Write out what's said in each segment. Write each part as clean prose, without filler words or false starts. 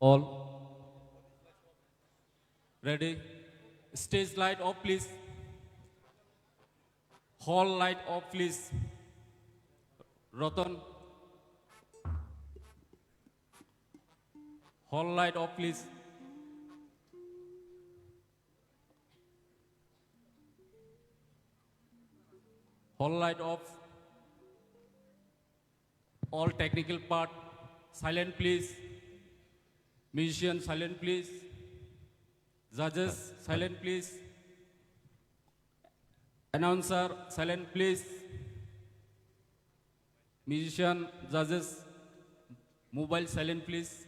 All ready? Stage light off, please. Hall light off, please. Rotan, hall light off, please. Hall light off. All technical part, silent, please. Musician, silent, please. Judges, silent, please. Announcer, silent, please. Musician, judges, mobile, silent, please.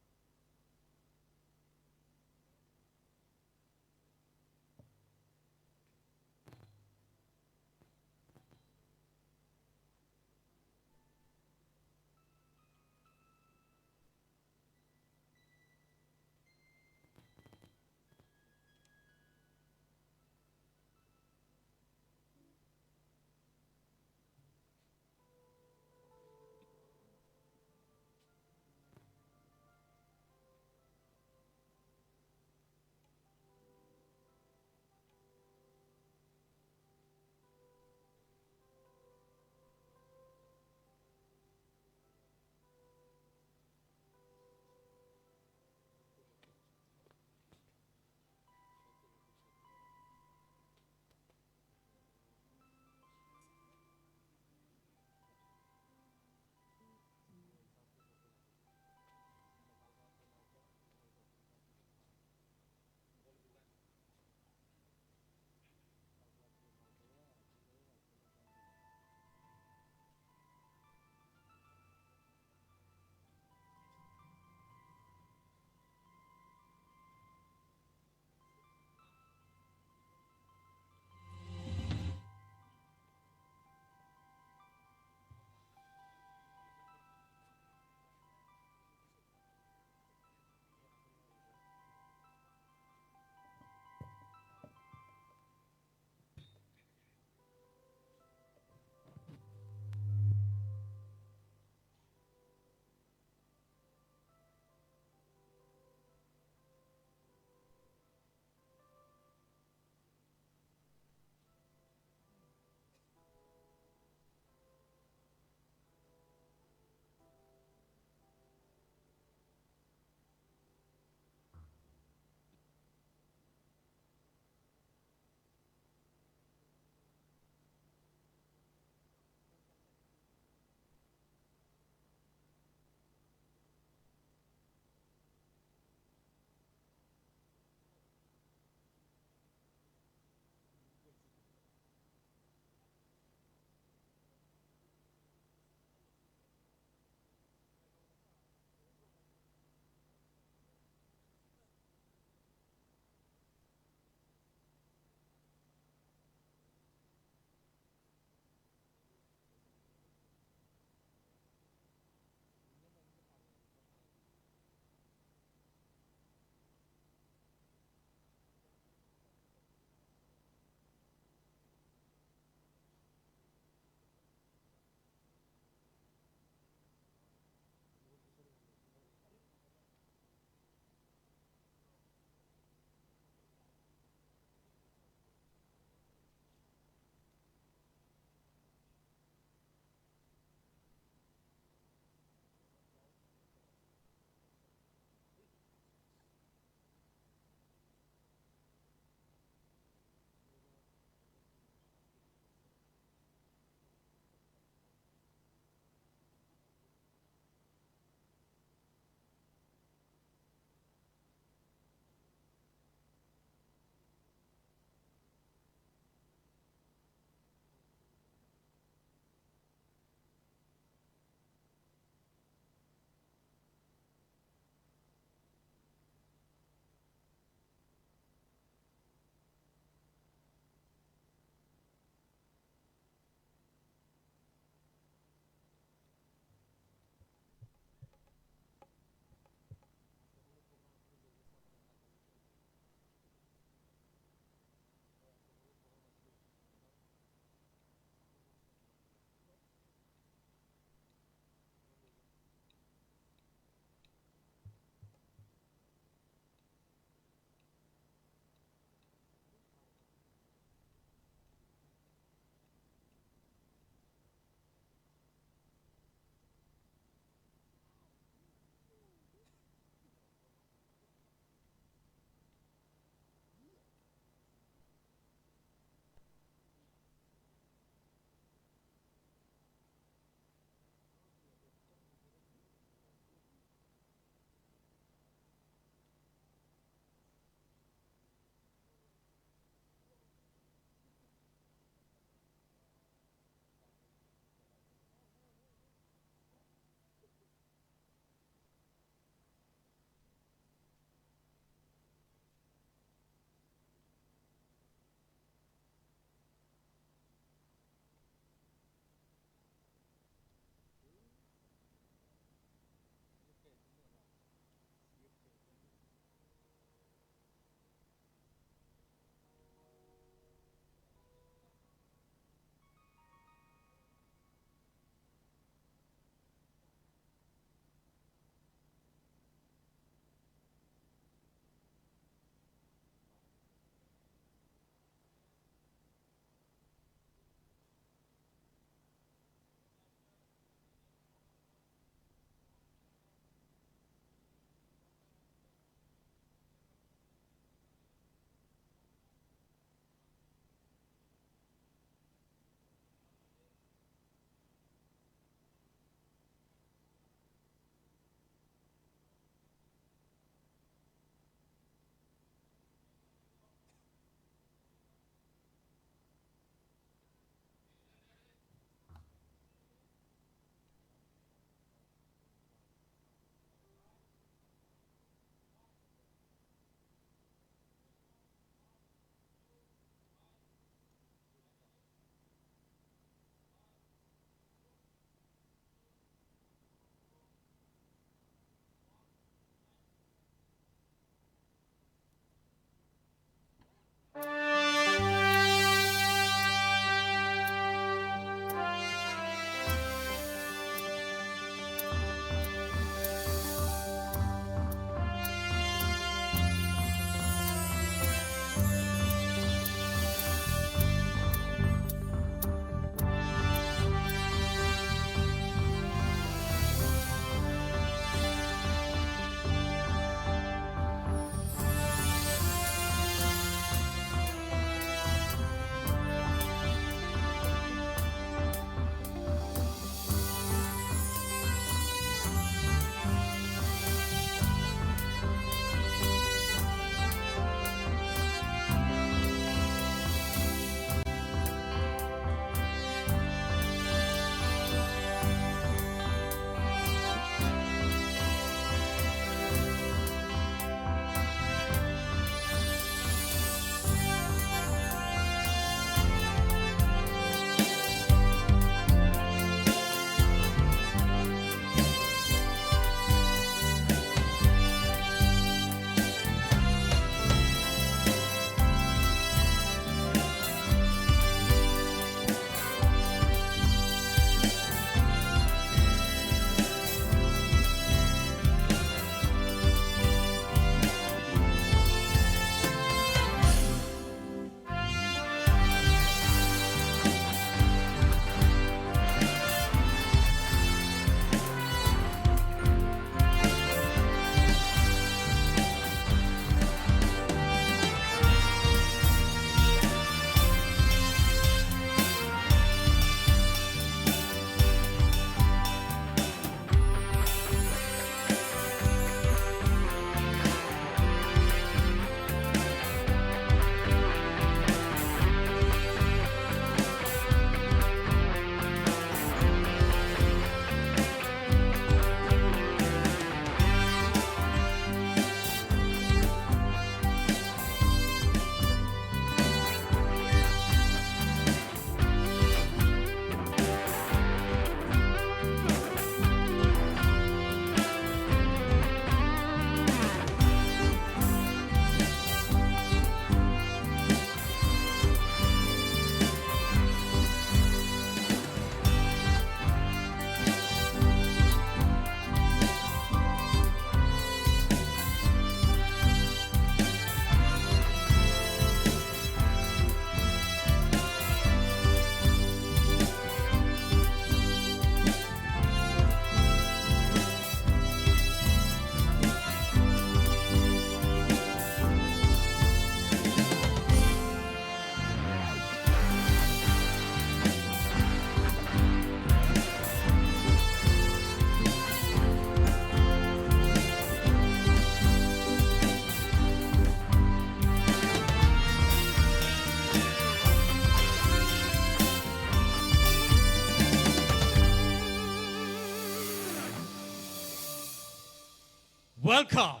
welcome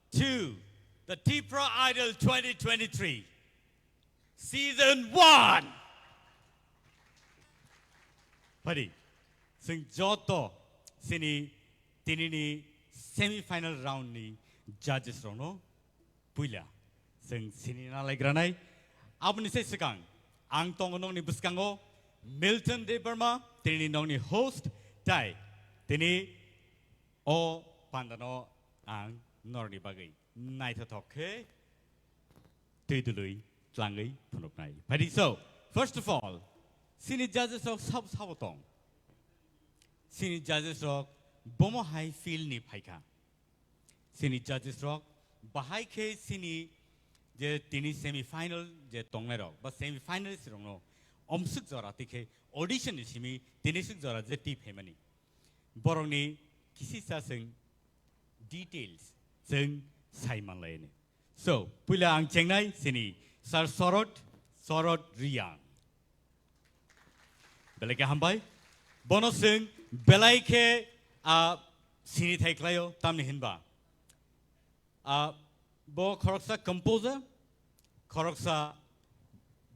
to the Tipra Idol 2023 Season 1. Pari, sing joto sini tinini semi-final round ni judges rono puila sing sini na lagranai abni se sekang ang tongonong ni buskango Milton de Burma tinini nong ni host tai tini o pandano ang norni bagai nai thoke tuidului tlangai phunok nai pari. So first of all sini judges of sab sabotong sini judges of bomo high feel ni phaika sini judges rock bahai ke sini je tini semi final je tongnai rok ba semi finalist rong no omsuk jora tikhe audition ni simi tini suk jora je ti phemani borong ni kisi sa sing details sing saiman laine. So pula ang chengnai sini sar sorot riang belai hambai bono sing belai ke sini thaiklayo tamni hinba bo khoroksa composer khoroksa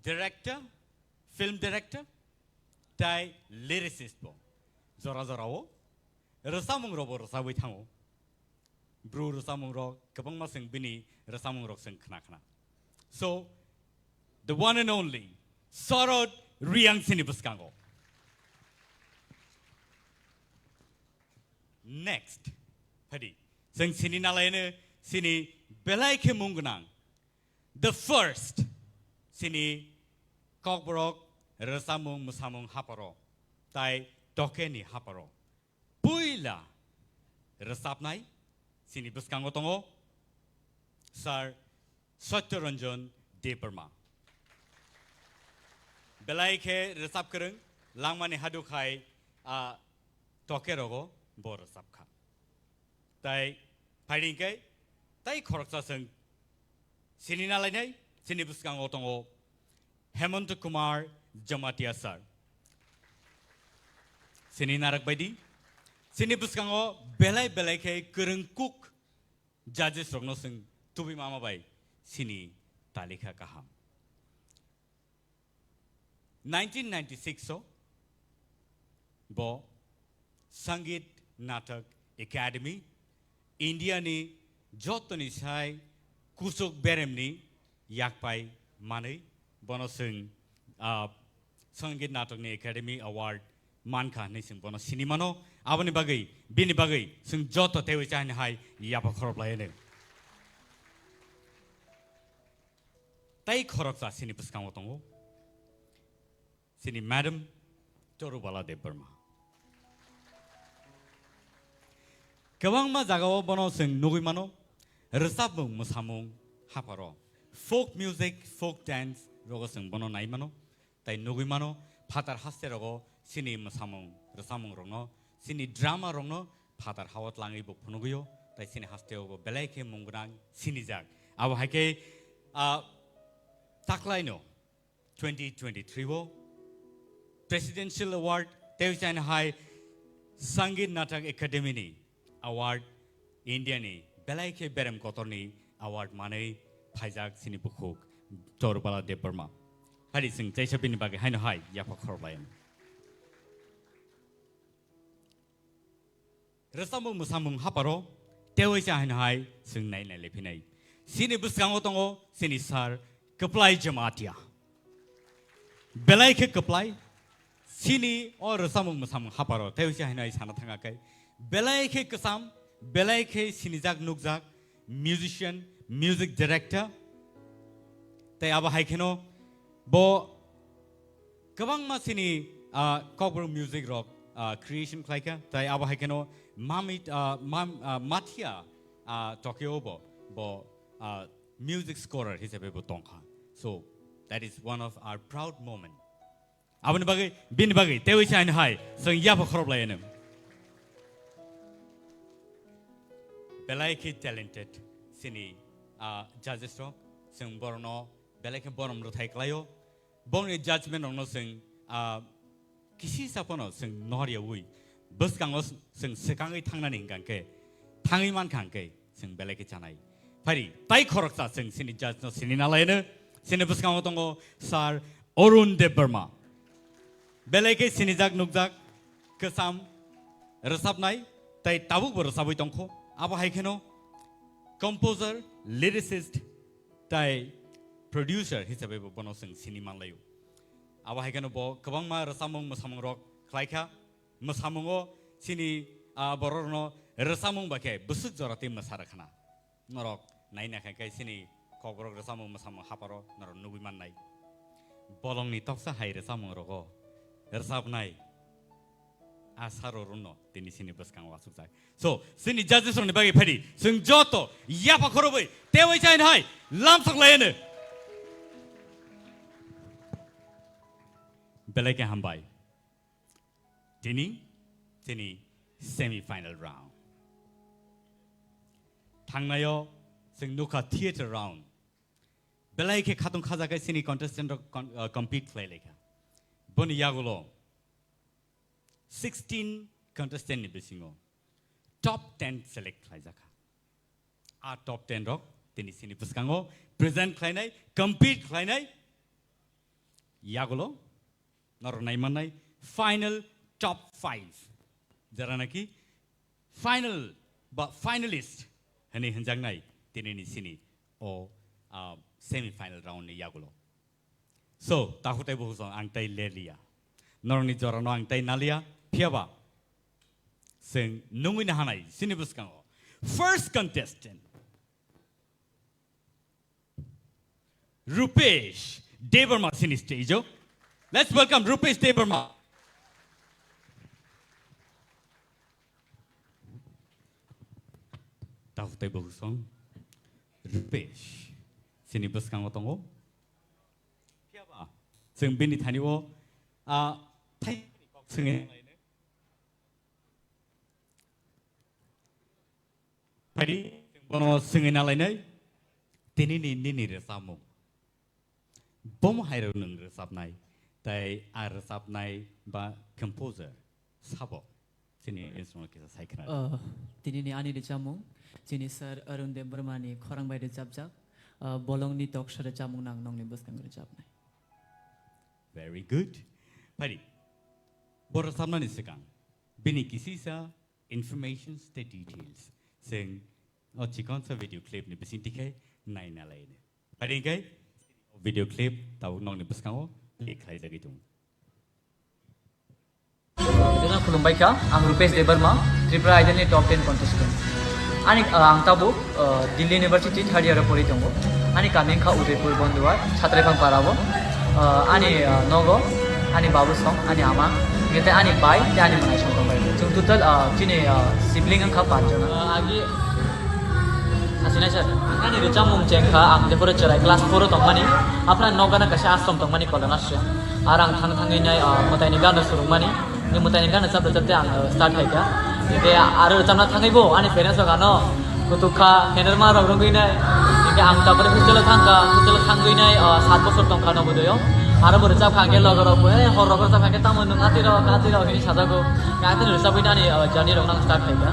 director film director tai lyricist bo zora wo rasamung ro bo rasawai thango bru rasamung ro kabang ma sing bini rasamung ro sing khna. So the one and only sorot riang sini buskango. Next, Padi, sing sini nalaine sini belai ke mungunang. The first sini kokborok rasamung musamung haparo, tai toke ni haparo. Puila rasapnai sini buskango tongo sar Satyaranjan de Burma. Belai ke rasap kereng langmani hadukai toke rogo. Bor sabka. Tai fighting kai tai khoroksa sing sini na lainai sini buskang otongo Hemant Kumar Jamatia sir. Sini narak baidi sini buskango belai kai kereng cook judges rogno sing tubi mama bai sini talika kaham. 1996 so bo Sangit Natak Academy India ni jotoni sai kusuk berem ni yakpai manai bono sing Sangit Natak ni Academy Award manka ni sing bono sinimano abani bagai bini bagai sing joto tewi chan hai yapa khorop laine tai khorop sa sini puskang otongo sini Madam Torubala de Burma. Kawang ma jagao bono sing nugui mano resabung musamung haparo folk music folk dance rogo sing bono nai mano tai nugui mano phatar haste rogo sini musamung resamung rongno sini drama rongno phatar hawat langai bo phunuguyo tai sini haste ogo belai ke mungrang sini jag abo haike taklaino 2023 wo presidential award Tevchan High Sangit Natak Academy ni award India ni belai ke berem kotor ni award manai phaijak sini bukhuk Torubala de Burma hari sing jaisa bini bagai haino hai yapa khorlayan resamung musamung haparo tewaisa haino hai sing nai lepinai sini buskango tongo sini sar keplai jamatia belai ke keplai sini or resamung musamung haparo tewaisa haino hai sana thanga kai belai ke kasam belai ke sinijak nukjak musician music director tai aba haikeno bo kabang ma sini cover music rock creation klaika tai aba haikeno mamit matia tokyo bo music scorer hisabe bo tongkha. So that is one of our proud moment abani bagai bin bagai tewi chain hai sing yapa khorob layenem belai ke talented sini judges rock sing borno belai ke borom ro thai klayo bongni judgment rong no sing kisi sapono sing noria ui bus kangos sing sekangai thangnani hingkan ke 당의만 간게 생 벨레케잖아요. 파리 따이 코럭사 생 신이 자스노 신이 나라에는 신이 부스강 어떤 거 살 어룬데 버마 벨레케 신이작 눅작 그삼 रसाबनाय ताई Tabuk रसाबै दंखो आबो हायखेनो composer lyricist ताई producer हिसाबै बनो जों cinema लायो आबो हायखेनो ब गोबां मा रसामुं मोसामुं रक ख्लायखा मोसामुङो सिनि बररनो रसामुं बाखे बुसुक जराते मोसारखाना नरक नायना खायखाय सिनि कग्रग रसामुं मोसामुं हापारो नर नुबि माननाय बलंनि तक्सा हाय रसामुं रगो रसाबनाय 아사로로노 데니 시니 버스강 와숙자 소 시니 자즈스로니 바기 페리 승조토 야파 코로브이 대웨이 차인 하이 람석 라이네 벨레케 함바이 데니 세미파이널 라운드 당나요 승노카 티에터 라운드 벨레케 카동 카자가 시니 컨테스턴트 컴피트 클레레카 보니 야골로 16 contestant bisingo top 10 select khlaijaka a top 10 rok tini sini puskango present khlainai compete khlainai yagulo nornai manai final top 5 jaranaki final but finalist hani hanjangnai tini ni sini o semi final round ni yagulo so tahutai bohusong angtai lelia norni jorano angtai nalia 피아바 생 농이나 하나이 시니부스강어 first contestant Rupesh Devarma sini stage let's welcome Rupesh Devarma 다후대 보구성 Rupesh 시니부스강어 동호 피아바 생 비니 타니오 타이 승에 Padi, bono singin alai nai, tini ni resamu. Bom hairo nung resap nai, tai a resap nai ba composer sabo. Sini instrument kita saya kenal. Tini ni ani resamu, sini sir Arun Dembermani korang bai resap jak, bolong ni tok sher resamu nang nong ni buskang resap nai. Very good. Padi, bor resap nai sekang. Bini kisi sa information the details. Sing chicken sa video clip ni besin tikai nai na lain. Pada ingkai video clip tahu nong ni beskang ikhai lagi tu. Dengan khulumbai ka, ang Rupesh Devarma, Tipra idol ni top 10 contestant. Ani ang tabu Delhi University third year pori tongo. Ani kami ka Udaipur Bonduar, Chhatra phang parabo. Ani nogo, ani babu song, ani ama. Kita ani bai, ani manai song tongai. Jung total sini sibling ang ka panjang. Agi asina sir. Ani recam mung cengka ang Udaipur cerai kelas 4 tongmani. Apna nogana kasih asom tongmani kolana sih. Arang thang ini mutai ni gana surung mani. Ni mutai ni gana sabda sabda ang start hai ka. Ini aru recam na thangai bo. Ani parents gana kutuka hener ma rong rong ini. Ini ang tapare hostel thangai ini 7 বছর tongka no bodoyo. Ara boleh cap kangen logo rogo, horror cap kangen tamu nung hati rogo ini sadago, kangen itu sabi nani jani rogo nang start hai ka.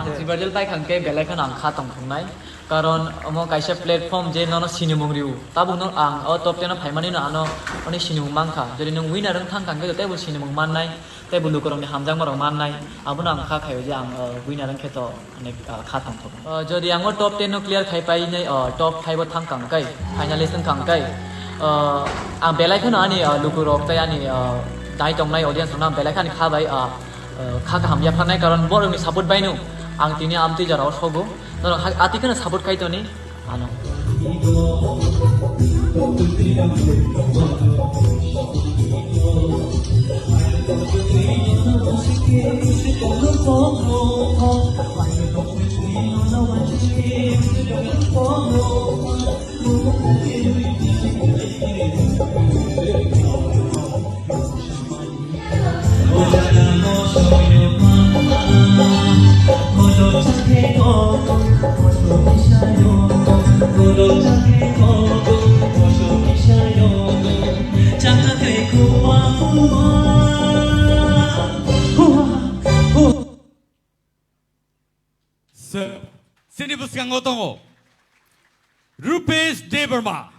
Ang tribal tai kangen belai kan ang khatong khungnai, karon mo kaisa platform je nono sinimung riu, tabu nong ang top 10 phai mani no ano oni sinimung mangka, jadi nung winner rong thang kangen itu tebu sinimung mannai, tebu lukorong ni hamjang marong mannai, abu nang kha khayo je ang winner rong keto anek khatong thok. Jadi ang top 10 no clear khai pai nai top 5 thang kangkai, finalist kangkai. Ang belai kan ani lukurok tay ani dai tong nai audience nang belai kan kha bai kha ka hamya phanai karon bor ni support bai nu ang tini amti jara sogo no ati kan support kai to ni ano Sini buskango tongo. Rupesh Debarma.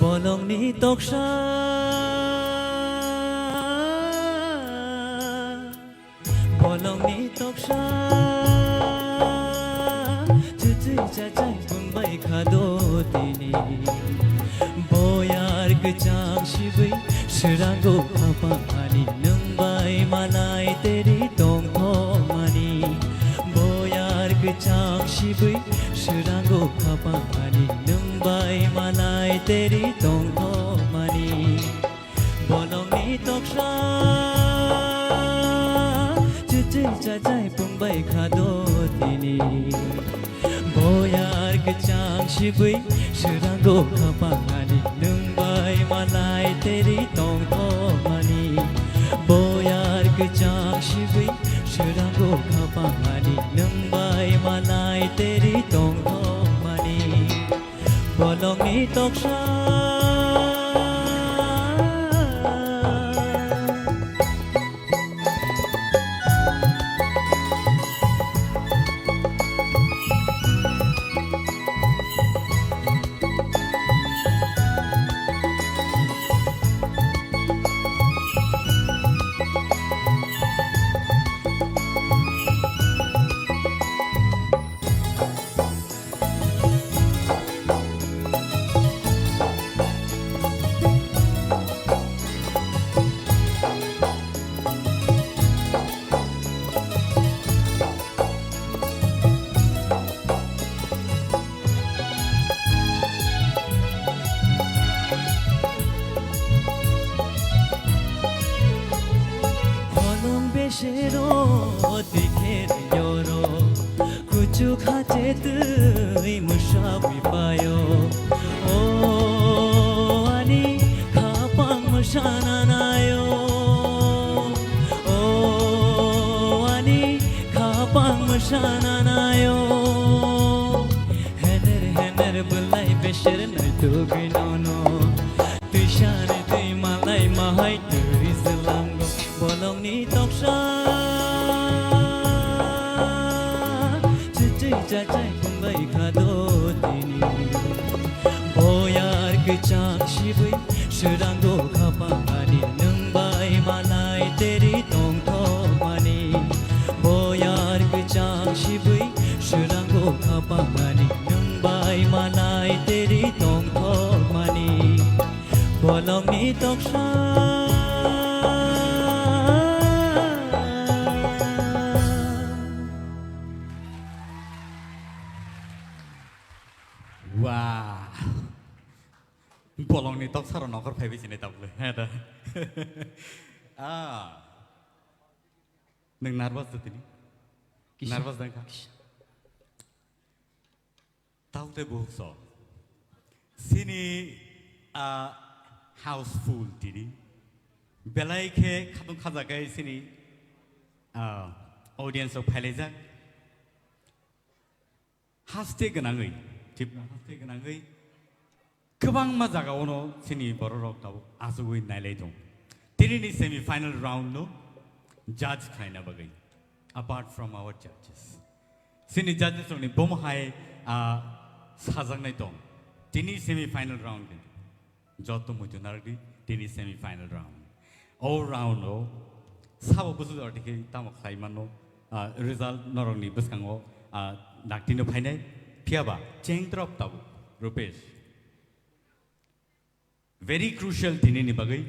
Bolong ni toksha Bolong ni toksha Cuci cacai pun baik khado tini Boyar kecang shibai Seranggo apa ani Nembai malai teri tong tong mani Boyar kecang shibai Seranggo apa ani Nembai malai teri tong tong mani Bolong ni toksha Cuci cacai pun baik khado tini Boyar kecang shibai Seranggo apa ani Nembai malai teri tong tong mani Boyar kecang shibai Seranggo apa ani Nembai malai teri tong tong mani Bolong ni toksha Shero dikher yoro kuchu khache tui mushabi payo o ani khapang mushana nayo o ani khapang mushana nayo hener bulai besher nai tu ginono tui shane tui malai mahai tui zilango bolong ni toksha Cuci cacai pun baik khado tini Boyar kecang shibai Seranggo khapa ani Nembai malai teri tong tong mani Boyar kecang shibai Seranggo khapa ani Nembai malai teri tong tong mani Bolong ni toksha Wah, bolong ni tok saro nokor phay sini tabule, ada. Neng nervous tu tini, nervous dah kah? Tahu te buh so, sini houseful tini, belai ke kadung kazagai sini audience of Palezak, haste genangai. Tipra haste genangai kebang mazaga ono sini borok tahu asugui nailai dong. Tini ni semi final round no judge kaina bagai. Apart from our judges, sini judges oni bom hai sajang nai dong. Tini semi final round ni joto muju nardi tini semi final round. All round no sabo busu artike tamak khai mano result norong ni buskango naktino phainai. Piaba, change drop tabu, Rupesh. Very crucial thing in bagai.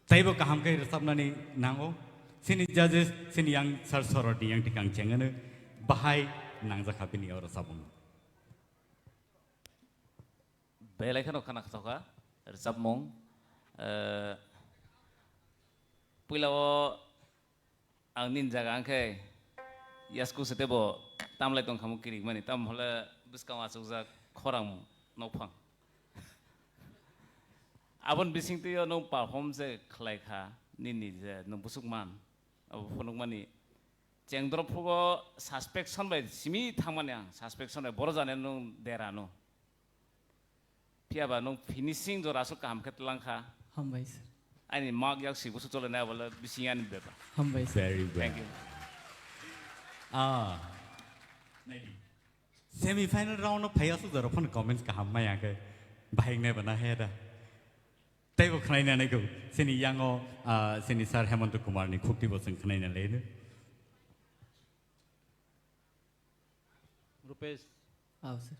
taibo kaham kai resapnani nango sini judges sini yang sar sorodi yang tikang cengane bahai nangja khapini aur resapung belai kan okana katoka resap mong pulau ang ninja angke yasku setebo tamlai tong kamu kiri mani tam hola biskang asukza khorang nopang abon bising tu yo nong perform se khlai kha nini je nong busuk man abo phonok mani cengdro phugo suspension bai simi thangmani ang suspension bai boro jane nong derano piaba nong finishing jo rasul kam khetlang kha हामबाय sir ani mark yak si busu chole na bola bising ani beba हामबाय sir very well thank you semi final round no phaya su jaro phone comments kaham ma yang ke bahai ne bana he da taibo khnai na nei ko sini yango sini sir hemant kumar ni khukti bosing khnai na le ne Rupesh आओ sir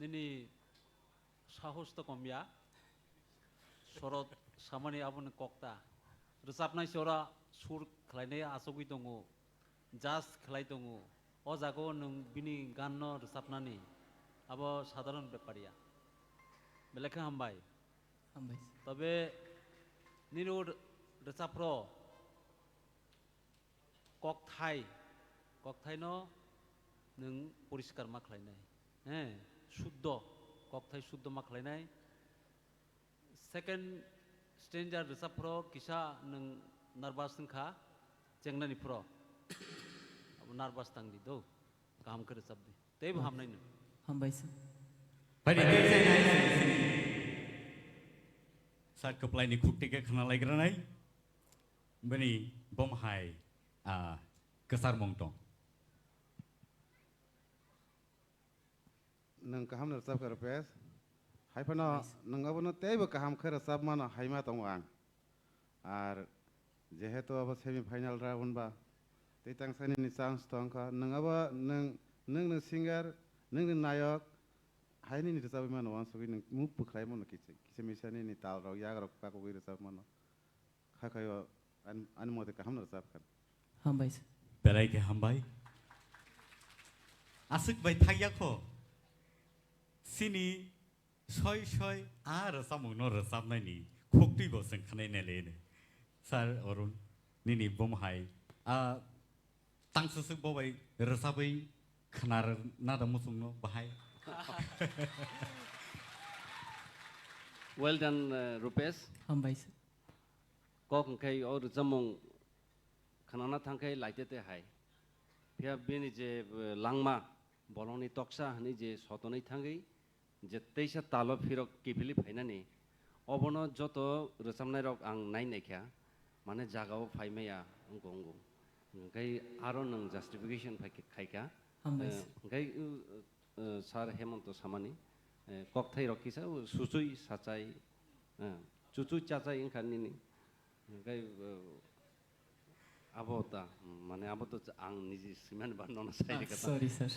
निनी साहस तो कमिया शरद सामानि आबन कक्ता रोजाबनाय सरा सुर खलायनाय आसगै दङ जाज खलाय दङ अ जागो नों बिनि गान रोजाबनानै आबो साधारण बेपारिया बेलेखा हामबाय हामबाय तबे निनु रोजाबप्र ककथाय न नों परिष्कार मा खलायनाय शुद्ध ककथाय शुद्ध मा खलायनाय सेकेंड स्ट्रेंजर रोजाबप्र किसा नों नार्भास नखा जेंनानि प्र अब नार्भास तांदि दो गाहाम कर रोजाबदि तेबो हामनाय नो हामबाय sir bari sar keplai ni khukti ke khana laigranai bani bom hai kesar mongtong nang kaham na sab kar pes hai pano nang abono teibo kaham khar sab mana haima tong ang ar jehetu abo semi final round ba teitang sani ni chance tong ka nang abo nang singer nang nayak hai ni sab mana wan so nang mu pukhlai mono kise misani ni tal ro ya ro ka ko gi sab mana kha khayo an mo te kaham na sab kan हामबाय sir belai ke hambai asuk bai thagya kho sini soi ar samung no rasam nai ni khokti bo sing khanai ne le ne sir orun nini bom hai tangsu bo bai rasabai khanar na da musung no bahai well done rupesh हामबाय sir kok kai or jamong khanana thangkai laite te hai pia bini je langma bolongni toksa hani je sotonai thangai je teisa talo phirok kipili phainani obono joto rosamnai rok ang nai naikha mane jagao phaimaya ongong kai aro nang justification khaika हामबाय sir kai sar hemanto samani kokthai rokisa susui sachai chuchu chachai ingkhani ni kai abota mane aboto ang niji siman banona sai kata sorry sir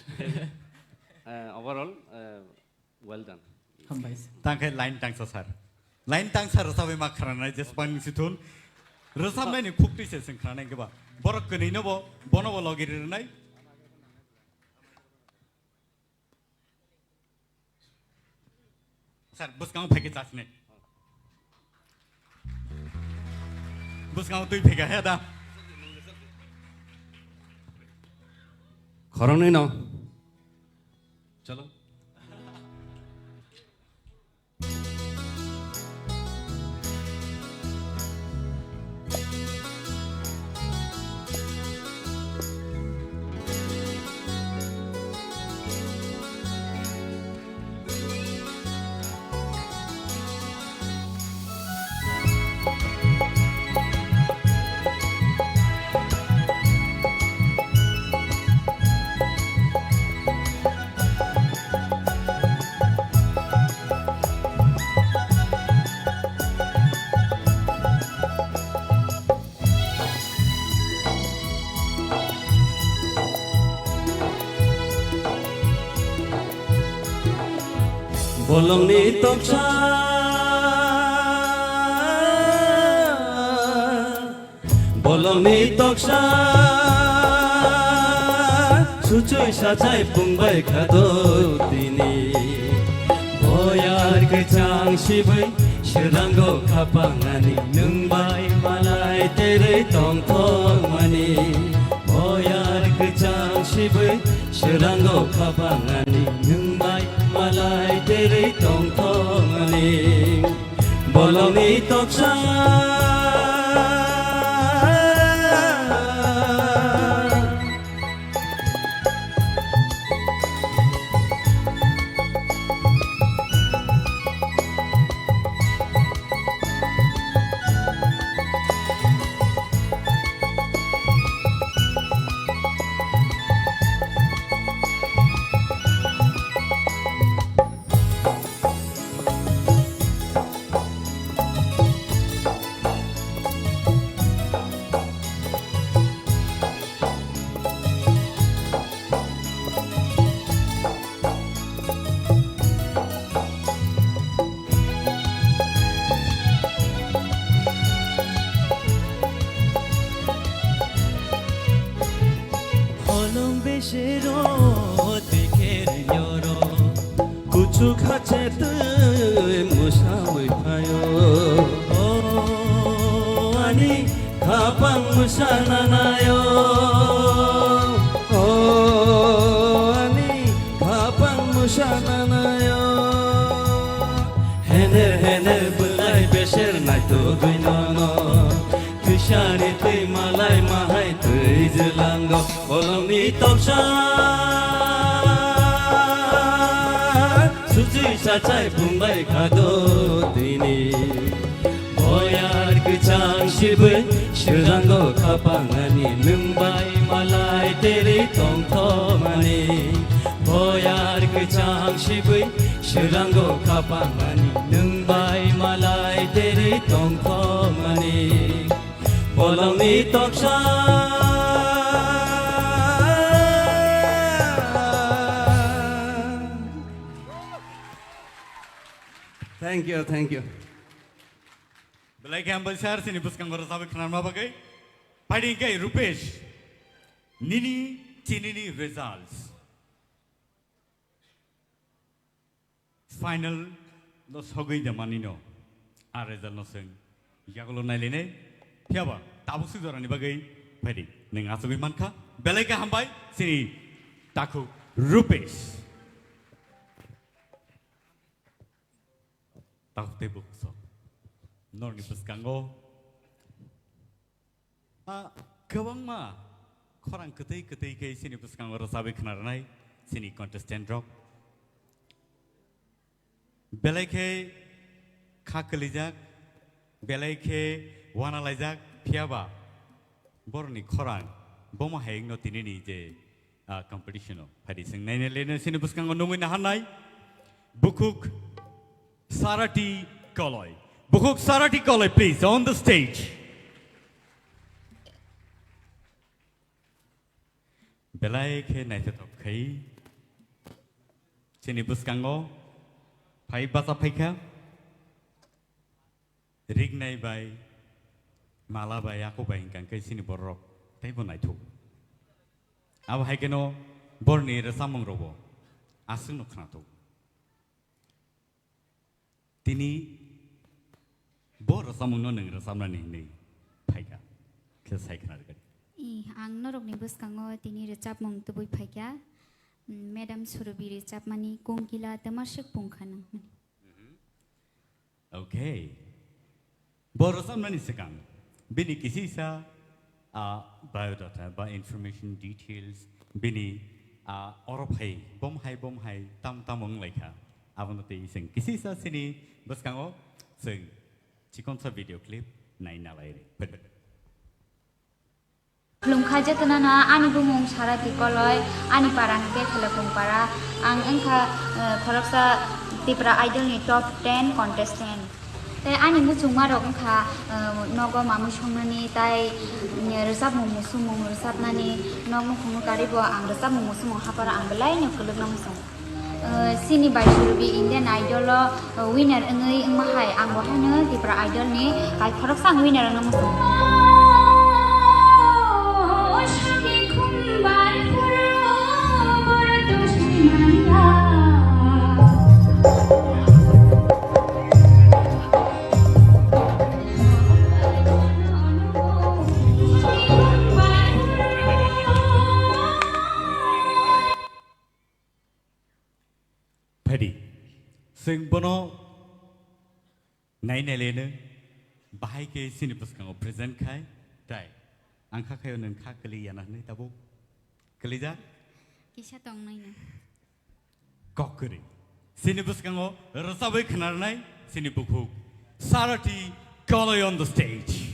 overall well done हामबाय sir tangkai line tangsa sar line tangsa rasabai ma kharanai jespang situn rasam nai ni khukti se sing kharanai ke ba borok ke no bo bono bo logir nai sar buskang pheke chasne buskang tui pheka he da खरंनै न चलो bolongni toksa bolongni toksa sucui sajai pungbai khado tini boyar kecang sibai serango kapangani nungbai malai tere tong tong mani boyar kecang sibai serango kapangani nungbai malai tere tong tong mani bolongni toksa Shiro diker yoro kuchu khache tu musawai phayo oh ani khapang musana nayo oh ani khapang musana nayo hener bulai besher nai to duinono tushari tui malai mahai tui jelango bolongni toksa sucui sajai pungbai khado tini boyar kecang sibai serango kapangani nungbai malai tere tong thomani boyar kecang sibai serango kapangani nungbai malai tere tong thomani bolongni toksa Thank you. Belai gambar share sini buskang gora sabe kenan ma bagai. Fighting kai Rupesh. Nini Chinini results. Final no sogoi de manino. A result no seng. Yagulo nailene. Piaba tabu su dora ni bagai. Fighting. Neng asogoi manka. Belai ka hambai sini taku Rupesh. Tahu tebuk so, nor ni peskango. Kawang ma, korang ketai ke sini peskango rasabe kenaranai sini contestant drop. Belai ke kakelijak, belai ke wana lajak, piaba. Bor ni korang, boma heng no tini ni je competition no. Hadi sing nai lene sini peskango nungguin nahanai, bukuk. Sarati Koloi. Bukuk Sarati Koloi, please, on the stage. Belai ke naik tetap kai. Sini buskango. Pai basa pai ka. Rig nai bai. Mala bai aku bai hingkan kai sini borok. Tai pun naik tu. Awa hai keno borni resamong robo. Asung no kena tu. Tini bor rasamung no neng rasamna ni phaika kesai khnar gari ang norok ni buskango tini recap mong tubui phaika madam surubi recap mani kongkila tamashek pungkhana okay bor rasamna ni sekang bini kisi sa biodata ba information details bini orophai bom hai tam tamong laika abang tu iseng kisi sa sini buskango sing cikon sa video clip nai nalai re. Lungkha jatana ani bumung sarati koloi ani parang ke khelapung para ang engkha khoroksa Tipra idol ni top 10 contestant te ani muchung marok engkha nogo mamu shomani tai resap mumu sumung resap nani nogo khumu karibo ang resap mumu sumung hapara ang belai ni khuluk namusung sini by Surubi Indian Idol winner ngai mahai ang wahana Tipra Idol ni kai khorok sang winner namusung Paddy. Sing bono nine elena bahai ke sinipus kang present kai tai angka kayo nang kakali yana ni tabu kalija Kisah tong nai na. kokuri sinipus kang rasabai khanar nai sinipukhu Sarati Koloi on the stage.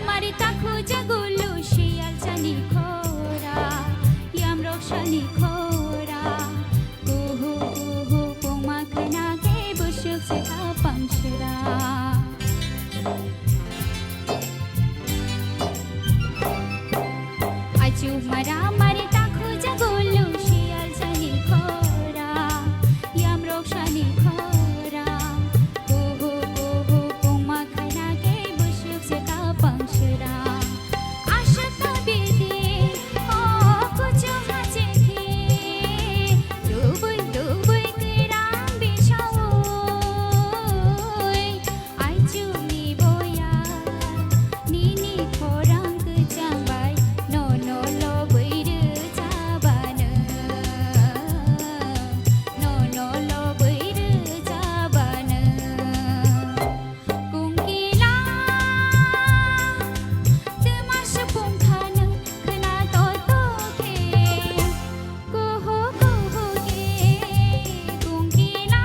Mari takhu jagulu shial chani khora yam roshani khora kuhu kuhu puma khana ke bushuk se ka panchra aju mara mari takhu jagulu shial chani khora yam roshani khora kuhu kuhu puma khana ke bushuk se ka panchra ashata bidi o kuch hache ki dubui dubui kiram bishawoi aju ni boya nini khorang chambai no no lo buiru chabana no no lo buiru chabana kungkila tumas pungkhana khana to to ke kuhu kuhu ke kungkila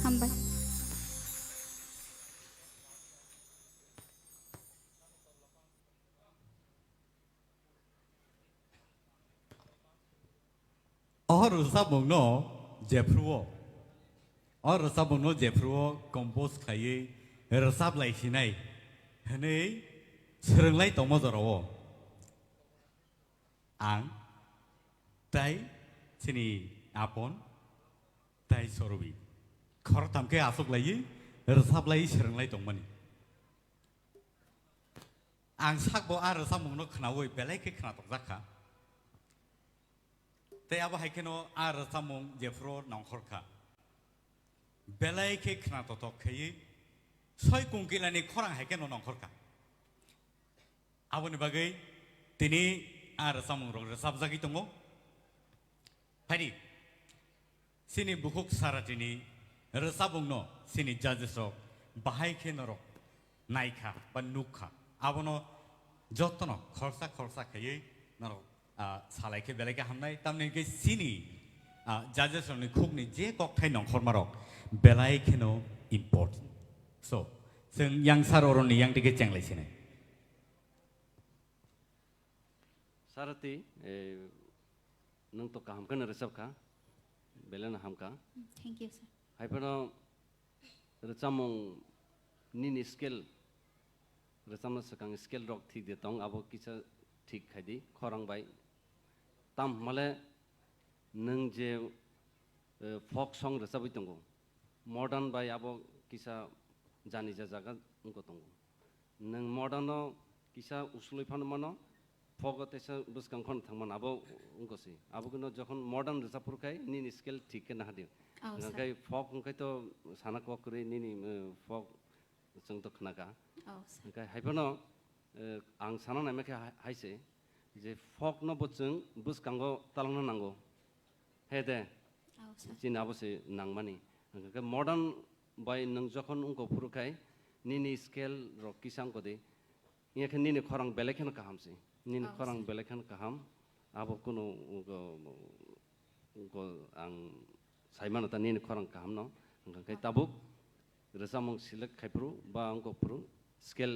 hamba Or sabongno jepruo. Or sabongno jepruo compose kaye rasab lai sinai. Hene sereng lai tomo zoro. Ang tai sini apon tai sorobi. Khor tamke asuk lai rasab lai sereng lai tongmani. Ang sakbo ar sabongno khnawoi belai ke khna tokjaka. Te abo haikeno ar samung jefro nongkhorka belai ke khna totok khei soi kungkilani khorang haikeno nongkhorka aboni bagai tini ar samung rog sabjagi tongo phari sini bukuk saratini resabungno sini judges rok bahai khenoro naikha ba nukha abono jotno khorsa khorsa khei naro salai ke belai ke hamnai tamne ke sini judges ni khukni je kok thai nongkhor marok belai kheno important so sing yang saroroni yang dige chenglai sine Sarati nung to kaham kan resab ka belana hamka thank you sir haipano recamong nini skill recamna sakang skill rock thik de tong abo kisa thik khadi khorang bai tam male nung je folk song rojabai tongo modern bai abo kisa jani jaga ungko tongo nang modern no kisa usloi phano mano folk tesa buskang khon thangman abo ungko si abo kuno jokhon modern rojapur kai nini scale thik ke na hadi ngai folk ungkai to sana ko kuri nini folk जों तो खोनागा ओमफ्राय हायफोनो आं साना नायमाखै हायसे जे fuck न बोजों बुसकांगो तालांनो नांगौ हे दे जिन आबसे नांमानि ओमफ्राय modern bye नों जखन उंको फुरुखाय निनि scale रक किसां कोदे इयाखे निनि खरां बेलेखन काहामसि निनि खरां बेलेखन काहाम आबो कुनो उंको आं साइमानो ता निनि खरां काहाम न ओमफ्राय ताबुक रोजामं सिलेक्ट खायफ्रु बा अंगफ्रु स्केल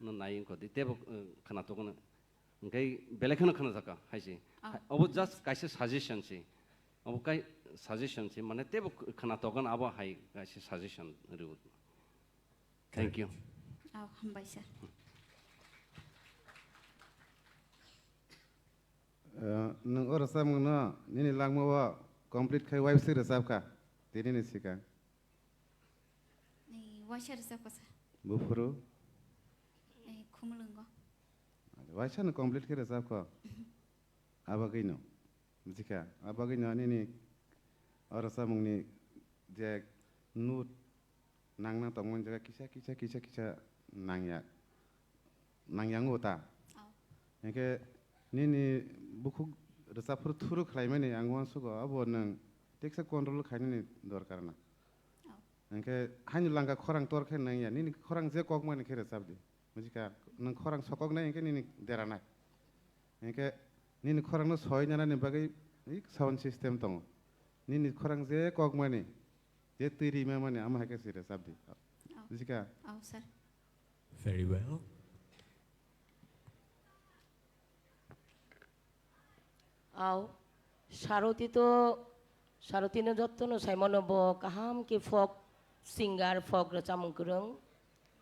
न नायिं को दितेबो खाना तो कोन ओंखाय बेलेखनो खाना जाका हायसे अब जस्ट कायसे सजेशन सि अब काय सजेशन सि माने तेबो खाना तो कोन अब हाय कायसे सजेशन रु थैंक यू हामबाय सार नों रोजामं न निनि लांमोवा कमप्लीट खाय वाइफ से रोजाबका दिनि सिका वाइसर जाको सार बुफुरु खुमलंगो वाइसन कमप्लीट के रोजाबको आबागैनो जिका आबागैनो निनि रोजामंनि जे नुट नांना तंमन जगा किसा नांयाङोता एके निनि बुखु रोजाबफोर थुरु खालायमानि आं वानसुगो आबो नों टेक्स कंट्रोल खायनि दरकार ना ओंखे हानि लांगा खरां तोर खेन नाया निनि खरां जे कक माने खेरे साबदि मुजिका नों खरां सकक नाय ओंखे निनि देरानाय ओंखे निनि खरां न सय नानि बागै साउन्ड सिस्टेम दङ निनि खरां जे कक माने जे तैरि मा माने आमा हाके सिरे साबदि मुजिका सर very well आव सारथीनो जत्तनो साइमनो बो काहाम के folk singer folk racamung kurung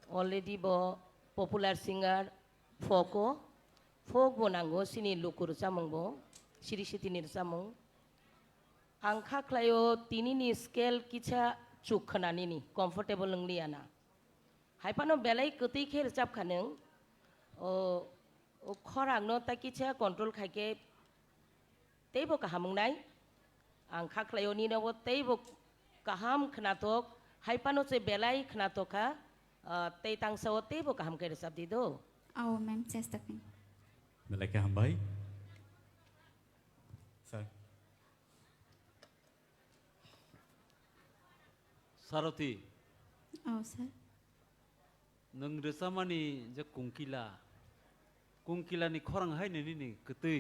already bo popular singer folk bo nango sini lukur racamung bo siri sitini racamung angkha klayo tinini scale kicha chukhanani ni comfortable ngliana haipano belai kotei khe racap khaneng o khorang no ta kicha control khaike teibo kahamung nai angkha klayo ni no teibo kaham khnatok हाइपानो से बेलाई खनातो का ते तांगसाव ते बो काम करे सब दिदो आओ ma'am चेष्टा करें बेलाई के हम भाई सर सारथी आओ सर नों रेसामानि जे कुंकिला नि खरां हाय नि कतै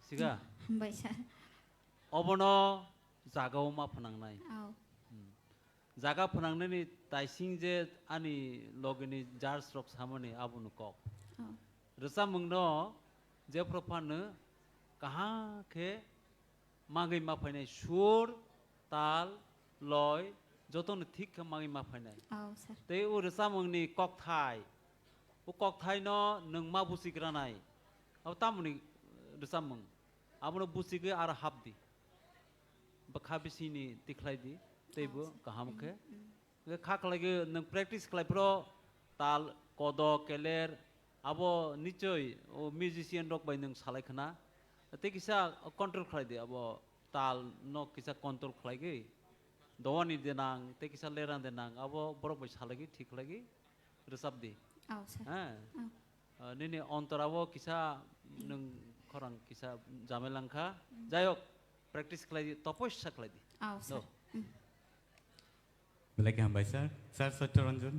सिगा हामबाय सर अबनो जागाव मा फनांनाय आओ जागा फनांनायनि ताइसिं जे आनि लगनि जार्स रक सामनि आबुनु कक रेसामंनो जे प्रफानो कहा के मागै मा फैनाय सुर ताल लय जतन ठीक मागै मा फैनाय आओ सर ते उ रेसामंनि ककथाय उ ककथाय न नों मा बुसिग्रानाय अब तामनि रेसामं आबुनु बुसिगे आरो हाबदि बखाबिसिनि तिखलायदि तेबो गाहाम के खाखलागे नों प्रेक्टिस खालायफ्रो ताल कद केलेर आबो निचय ओ म्यूजिशियन रक बाय नों सालायखना ते किसा कंट्रोल खालायदे आबो ताल न किसा कंट्रोल खालायगे दवानि देनां ते किसा लेरां देनां आबो बरक बाय सालायगे ठीक लागे रोसाबदि आओ सर हां निनि अंतरावो किसा नों खरां किसा जामेलांखा जायक प्रेक्टिस खालायदि तपस्या खालायदि आओ सर बेलाई के हम भाई सर सत्यरंजन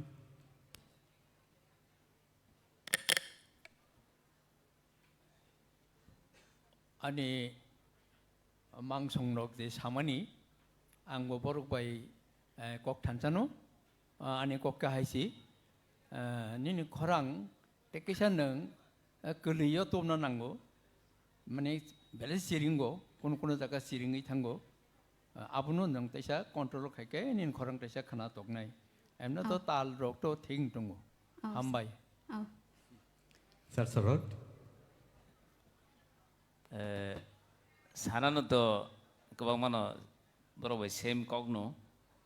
आनि मांसंरक जे सामानि आंबो बरक बाय कक थानसानो आनि कक हायसि निनि खरां टेकेसा नों गोलैयो तमना नांगौ माने बेले सिरिंगो कोन जागा सिरिङै थांगौ आबुनो नों तैसा कंट्रोल खायके निन खरं तैसा खाना तगनाय एमनो तो ताल रक तो थिं दङ हामबाय सर सरत सानानो तो गोबां मानो बरबाय सेम कगनो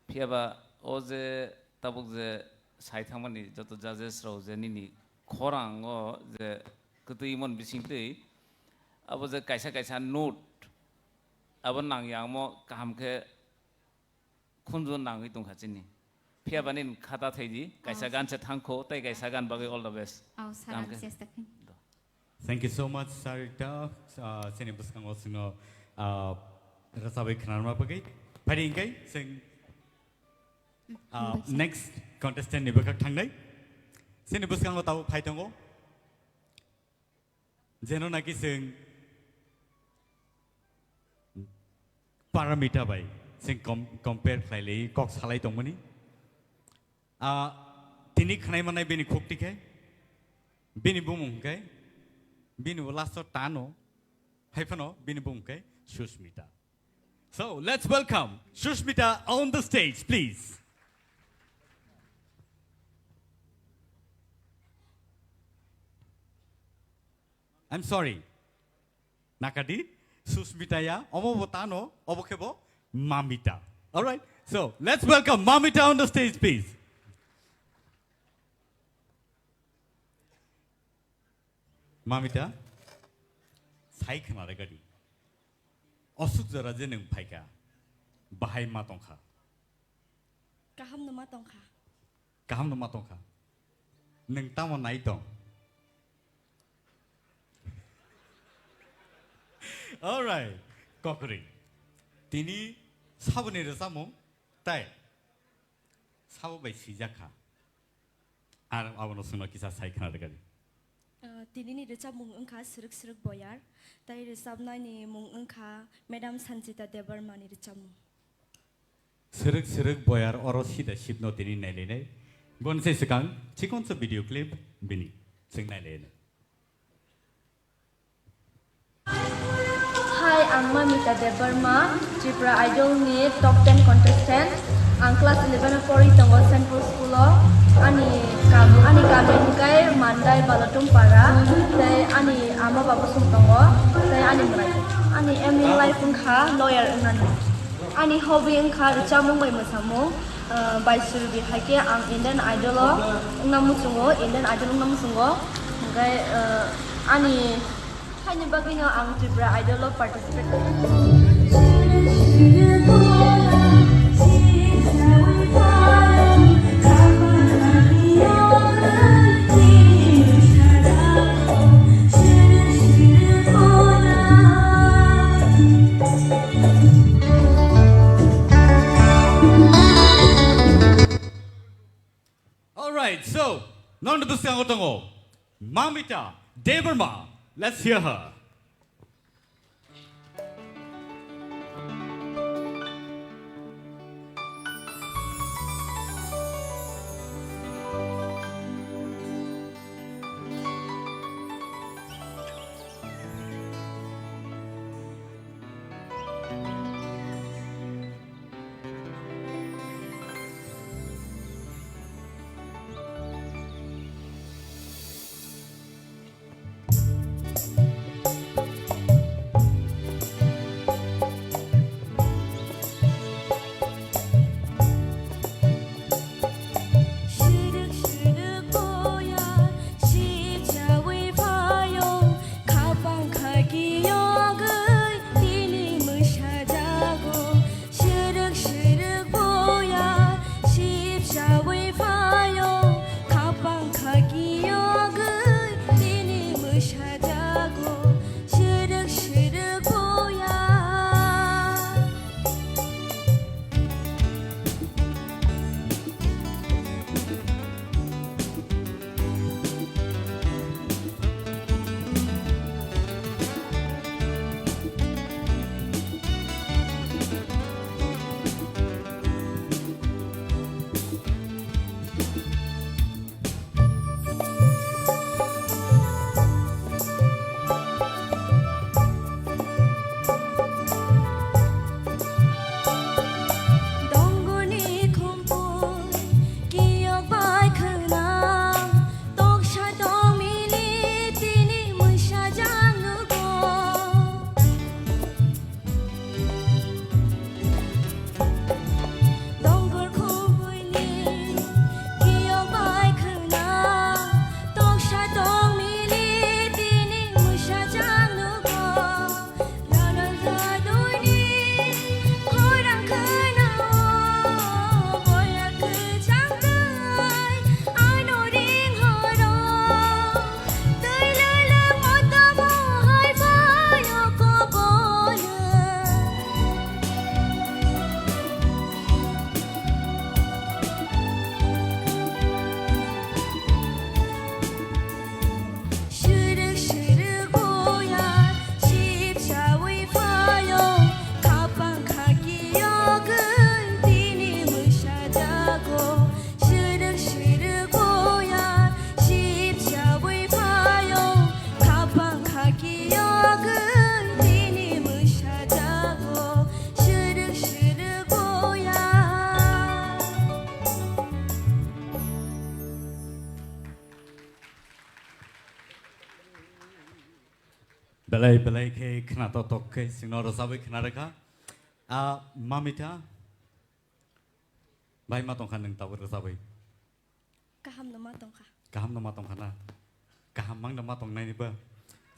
फियाबा ओ जे ताबुक जे साइथांमानि जत जाजेस राव जे निनि खरां ओ जे कतुइमन बिसिंतै अब जे कायसा कायसा नोट अब नांयामो काहामखे खुनजु नाङै दंखाचिनि फियाबानि खाता थाइदि कायसा गानसे थांखो तै कायसा गान बागै all the best Thank you so much, Sarita. Sini buskang osino rasabai khanarma bagai. Phari ingai sing next contestant ni bakak thangnai. Sini buskang o tau phai tongo. Jeno naki sing parameter bai sing compare khlailei kok salai tongmani. Tini khanai manai bini khokti kai. Bini bumung kai. Bini ulaso tano, hyphano, bini bumke, Shushmita. So let's welcome Shushmita on the stage, please. I'm sorry. Nakadi, Shushmita ya, omo botano, obokebo, Mamita. All right. So let's welcome Mamita on the stage, please. Mamita, sai khana re gadi. Osuk jara je nung phaika. Bahai ma tongkha. Kaham no ma tongkha. Kaham no ma tongkha. Nung tamo nai tong. All right. Kokuri. Tini sabuni re samung tai. Sabu bai sijakha. Ar abono suno kisa sai khana re gadi. Tini ni recap mung engkha seruk seruk boyar, tai recap nai ni mung engkha Madam Sanjita Debarma ni recap mung. Seruk seruk boyar oro sida ship no tini nai lene. Bon se sekang chikon se video clip bini sing nai lene. Hi, I'm Mamita Debarma, Tipra Idol ni top 10 contestant. Ang class 11 pori tongo Central School ani kami kai mandai balatum para tai ani ama babu sum tongo tai ani mrai ani emi life kha lawyer nani ani hobby kha recamung bai masamo by surbi hake ang Indian Idol namu sungo Indian Idol namu sungo kai ani hani bagino ang Tipra Idol participate. All right, so non busang otongo Mamita Debarma. Let's hear her. Belai belai ke kena totok ke singno rosabai kena reka. Mamita. Baik matong kan neng tahu rosabai. Kaham nama tongka. Kaham nama tong kana. Kaham mang nama tong nai ni ba.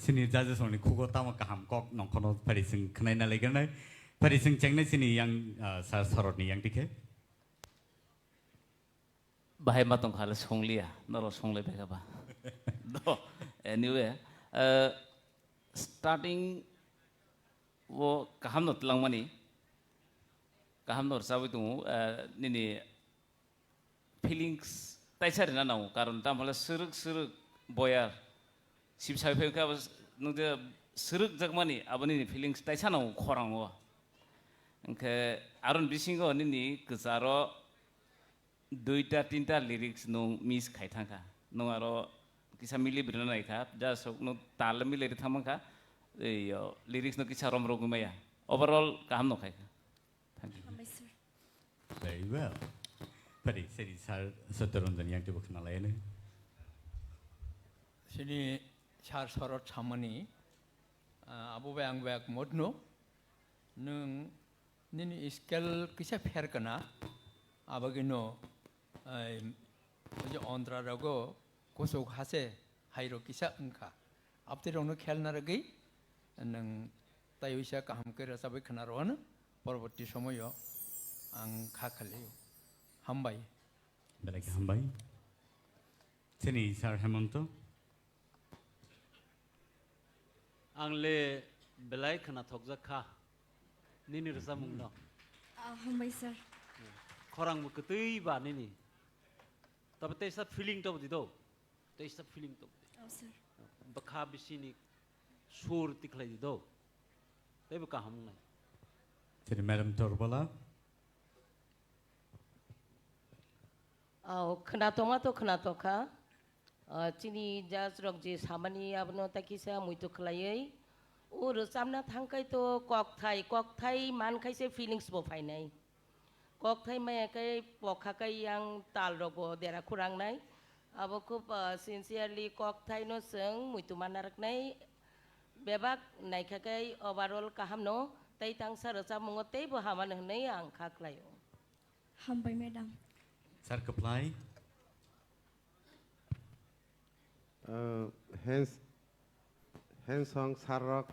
Sini judges only kugo tama kaham kok nong kono pari sing kena na lagi nai. Pari sing ceng nai sini yang sar sorot ni yang dike. Bahaya matong kala songlia, noro songle beka ba. No, anyway, starting wo kaham not lang mani. Kaham not sabi tu nini feelings taisar na nau karon tam hala suruk boyar sip sabi peka bas nungde suruk jagmani abani feelings taisar nau korang wo. Angke aron bisingo nini kesaro duita tinta lyrics nung miss khai thangka nung aro kisa mili brina nai kha ja sok no tal mili ri thamangka yo lyrics no kisa rom rogumaya overall kaham no khai thank you Very well. Pari seri sar sotorondan yang tu bukan alai ni. Sini char sorot chamani abu bayang bayak modno nung nini skill kisah fair kana abagino ojo ondra rago kosok hase hairo kisah engka abte rongno khel naragi nung tayo isya kaham kera sabai kana rohan poroboti somoyo ang khakali hambai. Belai ke hambai. Sini sar Hemanto. Angle belai kena thokja kha. Nini rasa mungno. Hambai sir. Korang muketui ba nini. Tapi tesa feeling to dido. Tesa feeling to. Oh sir. Bakha bisini sur tiklai dido. Tapi bukan hamngai. Sini Madam Torbala. Kenatoka, cini jas rok je samani abno takisa muito klayai. Samna thangkai to kok thai man kai se feelings bo fainai. Kok thai mai kai pokha kai yang tal robo dera kurang nai. Abo kup sincerely kok thai no seng muito manarak nai. Bebak nai kai overall kaham no tai tang sa rasa mungote bo haman nai ang khaklayo. Hambai madam. Sar Keplai. Hands song sarok.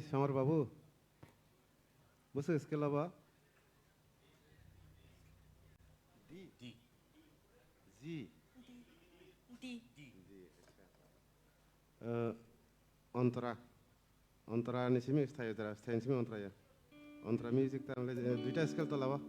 Shamar babu. Busu skill apa? D. Ontara ni simi stay dara. Stay simi ontara ya. Ontara music ta amle duita skill to lawa.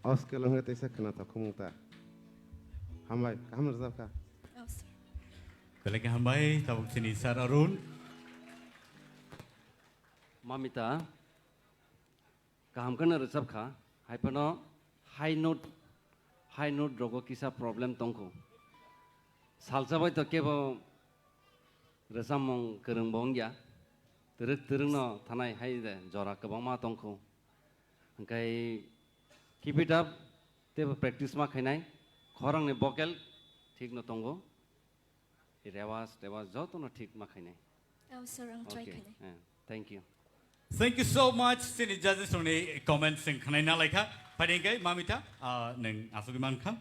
Oscar lang ngerti saya kena tak kumungta. Hambai, kamu resap kah? Oh sir. Belai ke hambai, tabuk sini Sar Arun. Mamita, kaham kena resap kah? Hai pano high note rogo kisa problem tongko. Salsa boy to kebo resam mong kereng bong ya. 들으너 타나이 하이데 저라 그방마 동코 그러니까 keep it up तेब practice मा खाइनाय खरंग ने vocal ठीक न तंगो रेवाज जत न ठीक मा खाइनाय sir ang try okay ka na. thank you Thank you so much sini judges rongni comments sing khanai na laika paringai mamita neng asugi man kham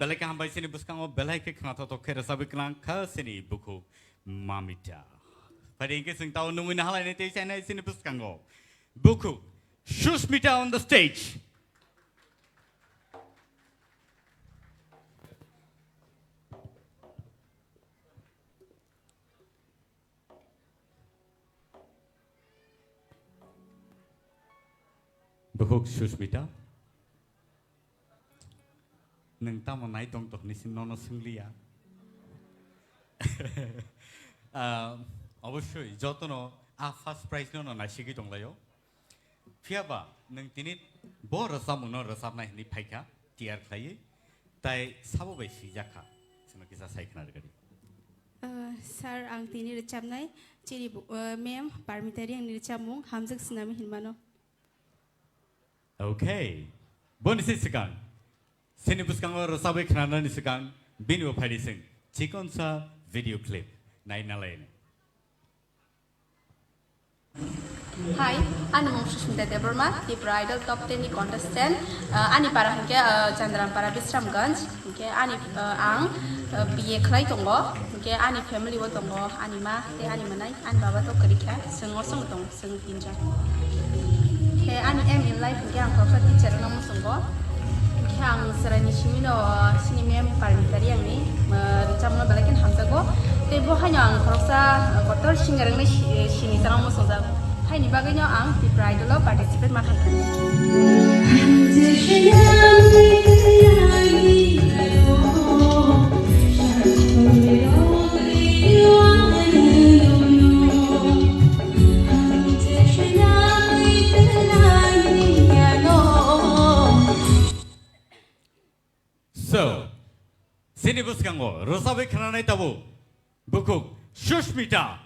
belai ka hambai sini buskango belai ke khata to khera sabi klang kha sini buku mamita paringai sing tau nungui na halai ne te chai nai sini buskango buku Shushmita on the stage. Buku Shushmita. Neng tamu naik tong tok ni sin nono singlia. Obviously, jotono first prize nono nashigi tong layo. Fiaba neng tinit bo rasam no rasam naik ni paika tiar khai tai sabo bai si jaka sino kisa sai khna gari sir ang tini recap nai chiri mem parmitari ang recap mung hamjak sinami hinmano Okay bonisi sikang sini buskang rasabai khna na ni sikang binu phari sing chikon sa video clip nai na lain Hi, I'm Shushmita Debarma, the bridal top 10 contestant. Ani para hingke Chandran para Bisramganj, hingke ani ang BA Klai tongo, hingke ani family wo tongo, ani ma, te ani manai, ani baba to kerika, sengosong tong, seng tinja. He ani em in life hingke ang professor teacher namu songgo, hingke ang serani shimino sinimem parmitari yang ni, ricamno balakin hamsago, te bo hanya ang professor kotor singarang ni sini sarang mo songza. Hai ni bagainya ang di bridal lo participate makan. So, sini buskango rosabai khana nai tabu buku Shushmita.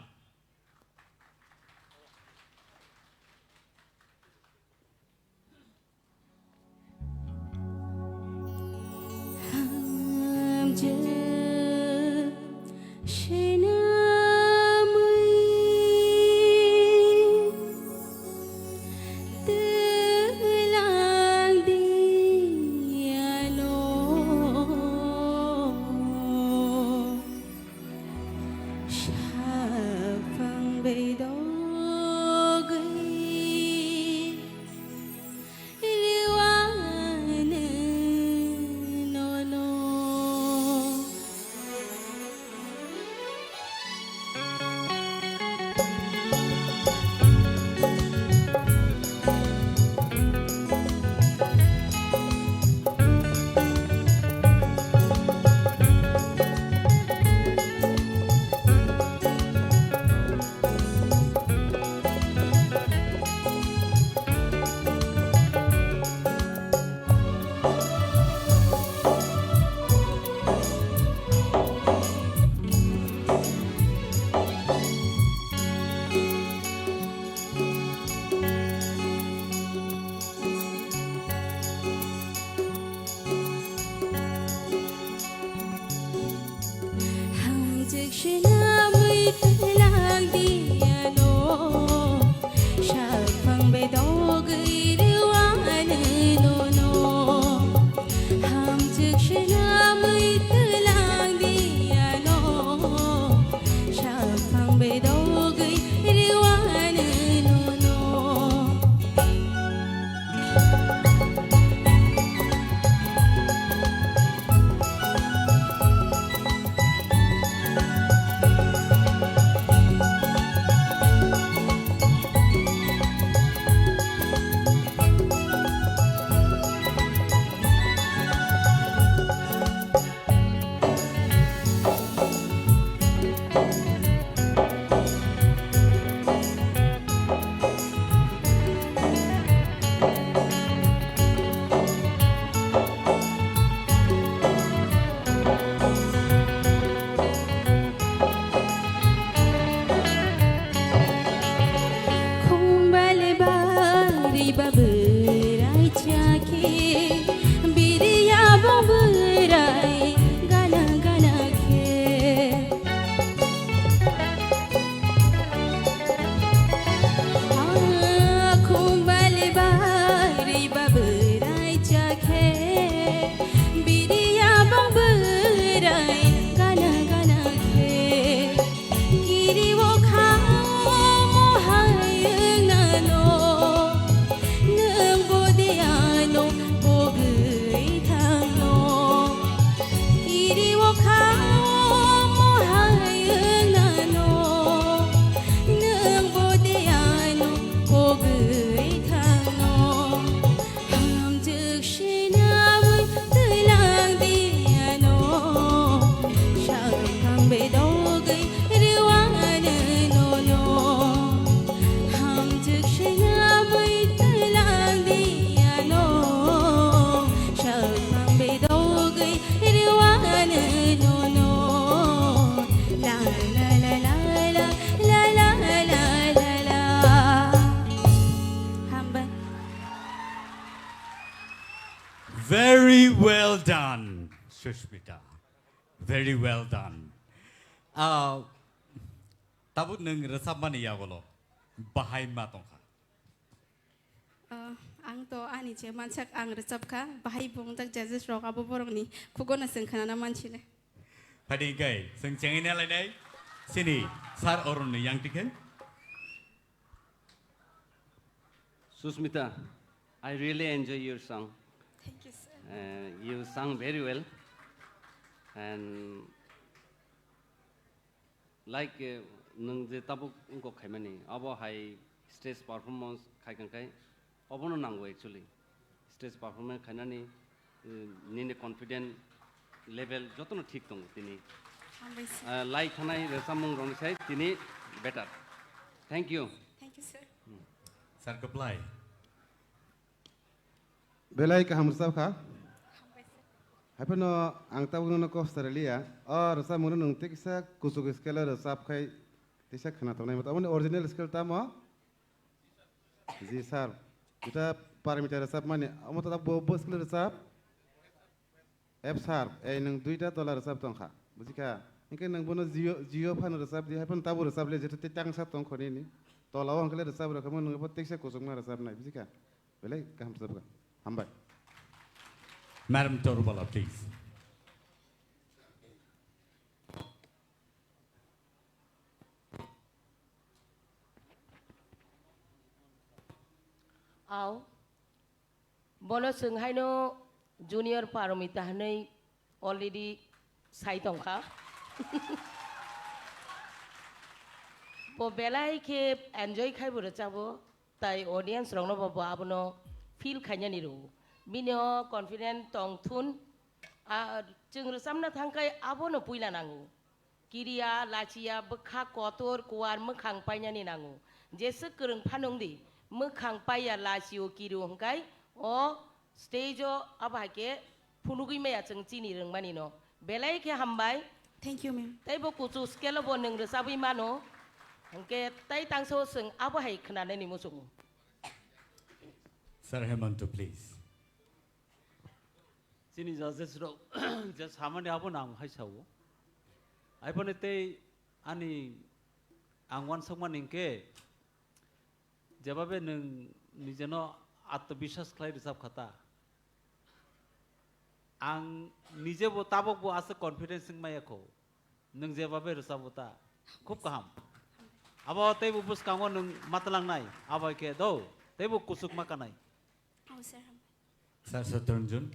no no la la la la la la la la la la Humble. Very well done, Sushmita. Very well done. Tabut nung resap mani ya golo. Bahai matongka. Ang to ani je mansak ang recapka bahai bungtak judges rok abo borongni kugona sengkhana manchile. Padi gai, seng cengin alai nai. Sini, sar orun ni yang tiken. Susmita, I really enjoy your song. Thank you, sir. You sang very well. And like nung je tabuk ungko khaimani abo hai stage performance khaikan kai obono nango actually stage performance khainani nini confident level jotono thik tong tini like thanai resamung rong sai tini better. Thank you. Thank you, sir. Sar keplai. Belai ka hamur sab kha. Haipano ang tabu no ko Australia or sa munu nung tiksa kusuk skela resap khai tisa khana to nai mata amone original skill ta mo ji sir kita parameter resap mane amota ta bo skill resap f sharp ei nung duita tola resap tong kha bujika inke nung bono geo fan resap di haipan tabu resap le jete tang sap tong khoni ni tola wang kele resap ro kamu nung tiksa kusuk ma resap nai bujika belai ka ham sab ka hambai. Madam Torubala, please. Aw bono sung haino junior paromita hanai already sai tongkha bo belai ke enjoy khai bura chabo tai audience rong no bo abono feel khanya ni ro bino confident tong thun jeng resamna thangkai abono puila nangu kiria lachia bekha kotor kuar mekhang paina ni nangu jese kereng phanong di mekhang paya lachio kiru hangkai o stage o abake phunugui meya jeng chini rengmani no belai ke hambai. Thank you, ma'am. Tai bo kuchu skelo bo neng resabi mano hangke tai tangso seng abo hai khnane ni musung. Sir Hemanto, please. Sini judges ro just hamani abo nang hai sau. Ai pone te ani angwan sokman ingke jababe neng nijeno atbishas khlai resap khata. Ang nije bo tabok bo asa confidence sing maya ko nung jababe resap bota khub kaham. Abo te bo bus kango nung matlang nai abo ke do te bo kusuk makanai. Oh, sir. Sir Saturjun.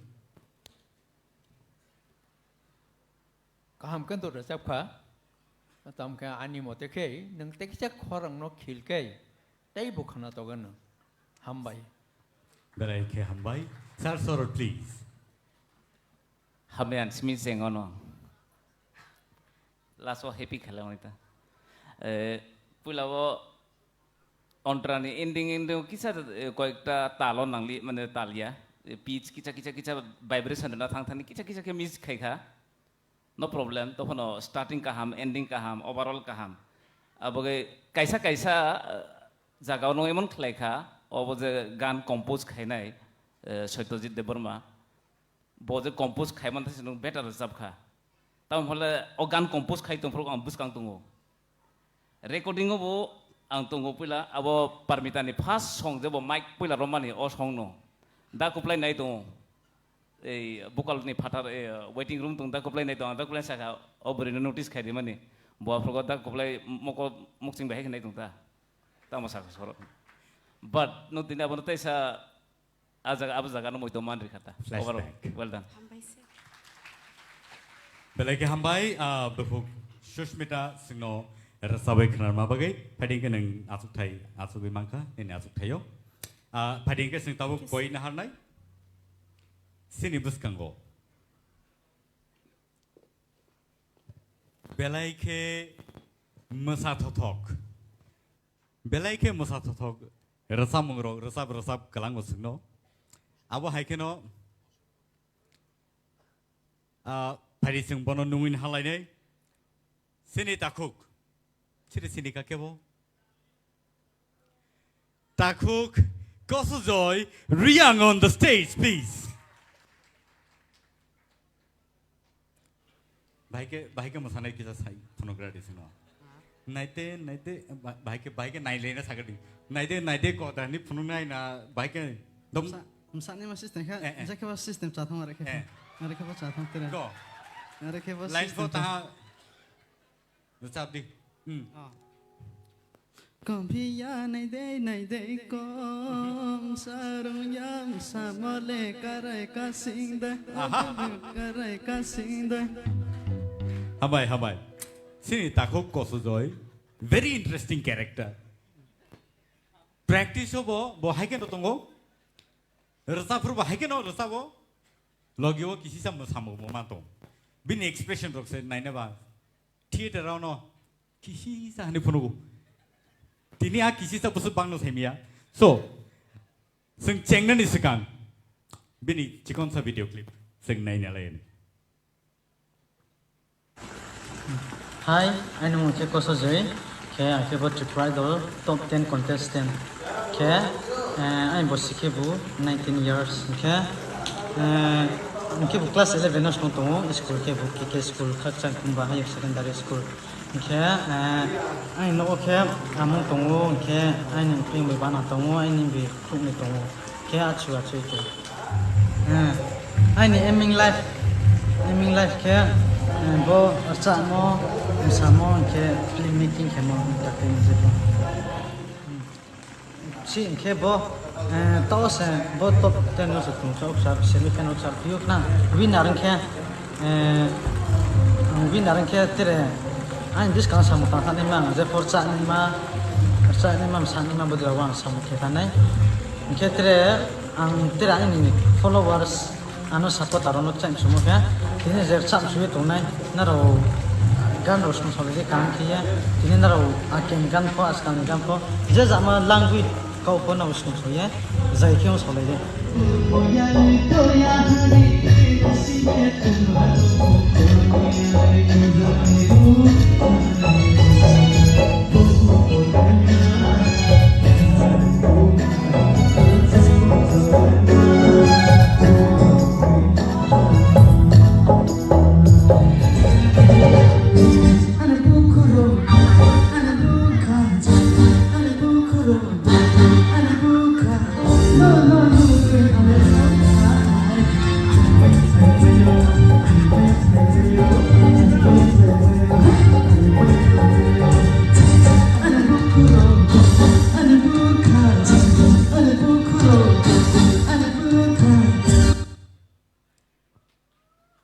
Kaham kan to resap kha tam ka ani mote ke nang teksa khorang no khil ke tai bu khana to gan hambai. Belai ke hambai. Sir Sorot, please. Hamyan smi sengono. Laso happy khala monita. Pulawo ontrani ending kisa koekta talon nangli mane talia pitch kicha vibration na thangthani kicha ke miss khaikha no problem tokhono starting kaham ending kaham overall kaham aboge kaisa jagao no emon khlaikha oboje gan compose khainai Ttaadc deborma boje compose khaiman thasino better sabkha tam hole o gan compose khai tongfro am buskang tongo recording bo ang tongo pila abo parmita ni first song jebo mic pila romani o song no da kuplai nai tong ei vocal ni phatar waiting room tong da kuplai nai tong da kuplai saka obri notice khai di mani bo afro da kuplai moko muksing bahai nai tong ta ma saka soro but no tina bono taisa ajaga no moito man rikhata overall well done. Belai ke hambai befuk Sushmita singno rasabai khnar ma bagai phading ke nang asuk thai asuk mangkha ni asuk thayo phading ke sing tabu koi na harnai sini buskango belai ke masa thothok rasamung ro rasab kalang usno abo haikeno Pari sing bono nungin halai nei. Sini takuk. Ciri sini kakebo. Takuk, Kosujoy, Riang on the stage, please. Baike masana kita sai phonograph disino. Naite baike naile na sagadi. Naite ko da ni phonunai na baike dom Misalnya masih setengah, saya kira sistem catatan mereka catatan terus. Go. Mereka Line for taha. Ucap di. Kompiya nay de kom sarung yam samale karai kasingda karai kasingda. Habai. Sini takuk Kosujoy. Very interesting character. Practice ho bo haike no tongo. Rasa purba haike no rasa bo. Logi wo kisi sam samu mo mato. Bin expression rok se naine ba. Theater rao no kisi sa hani punugo. Tini a kisi sa pusu bang no semia. So, sing chengna ni sekang. Bini chikon sa video clip. Sing naine lain. Hi, I'm Kosujoy. Okay, I have to try the top 10 contestant. Okay, I'm Bosikebu, 19 years. Okay, I'm class 11 na school KK school, Khachang Kumba Higher Secondary School. Okay, I know okay, I'm tongo. Okay, I'm playing with Bana tongo. I'm be cooking tongo. Okay, achu. I'm aiming life. Okay, bo samo ke filmmaking ke mo takin zepo si ke bo to se bo top 10 no se tum chok sar semifinal char piok na winner ke tere an bis kan samu ta ne ma je forcha ni ma san ni ma bodra wan samu ke tanai ke tere ang tere ani followers ano support arono chang sumo ka tine zer cham suwe tonai na ro gan rosmo solide kan kiya tine na ro aken gan po askan gan po je jama language kau po na usno soye zai kyong solide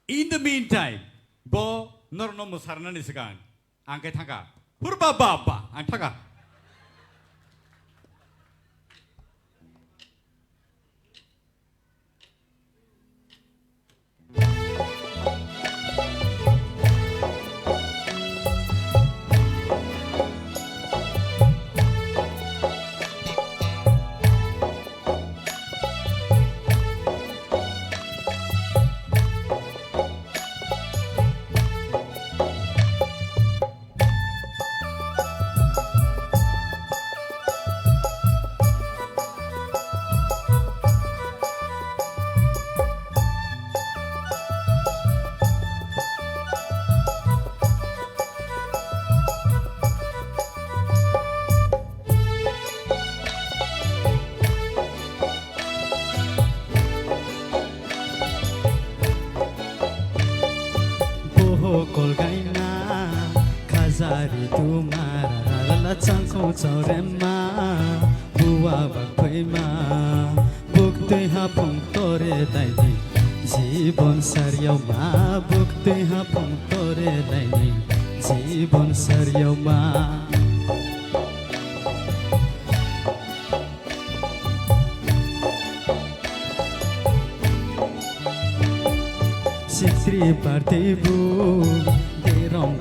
In the meantime, bo norno musarna ni sekan. Angke thanga. Purba baba anthaga. Zari tu mara la changko chorema buwa bakhoima bukte ha pungtore daini jibon saryau ma bukte ha pungtore daini jibon saryau ma Sitri partibu rom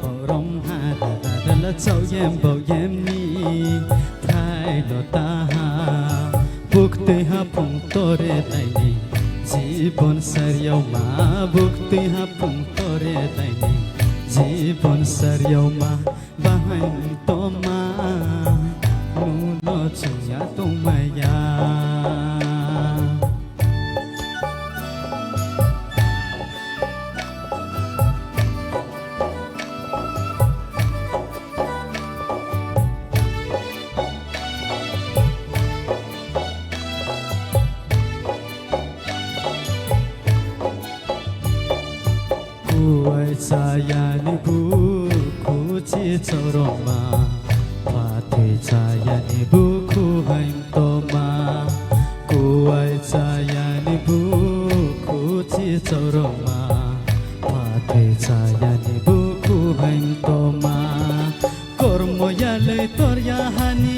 la chau yem bao yem ni thai lo ta ha buk te ha phung tore tai ni ji জীবন সারিয়াও মা বুক তুই হাপুং তোরে তাইনি জীবন সারিয়াও মা বাহাই তো মা Nuno চুয়া তোমায়া Sayani buku cicoroma Patui sayani buku haim toma Kuai sayani buku cicoroma Patui sayani buku haim toma Kormo yale torya hani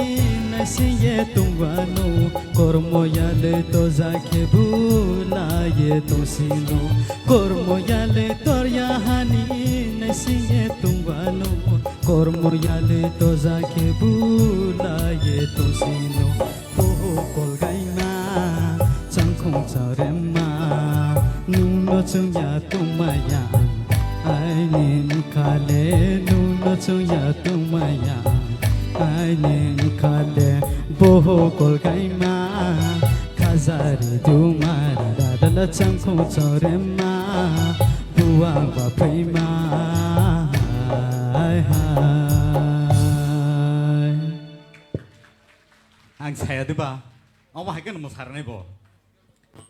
nasiye tungwano Kormo yale to zakhe bula ye tosino Kormo yale torya hani nasiye tungwano Kormo yale to zakhe bula ye tosino Poho kolgai ma changkhong charema nuno chungya tumaya Ainin kale nuno chungya tumaya Ainin kale boho kolgai ma khazari dumara dadala changkhong charema buang ba prema hai hai ang saya di ba awa hagen mo sarne bo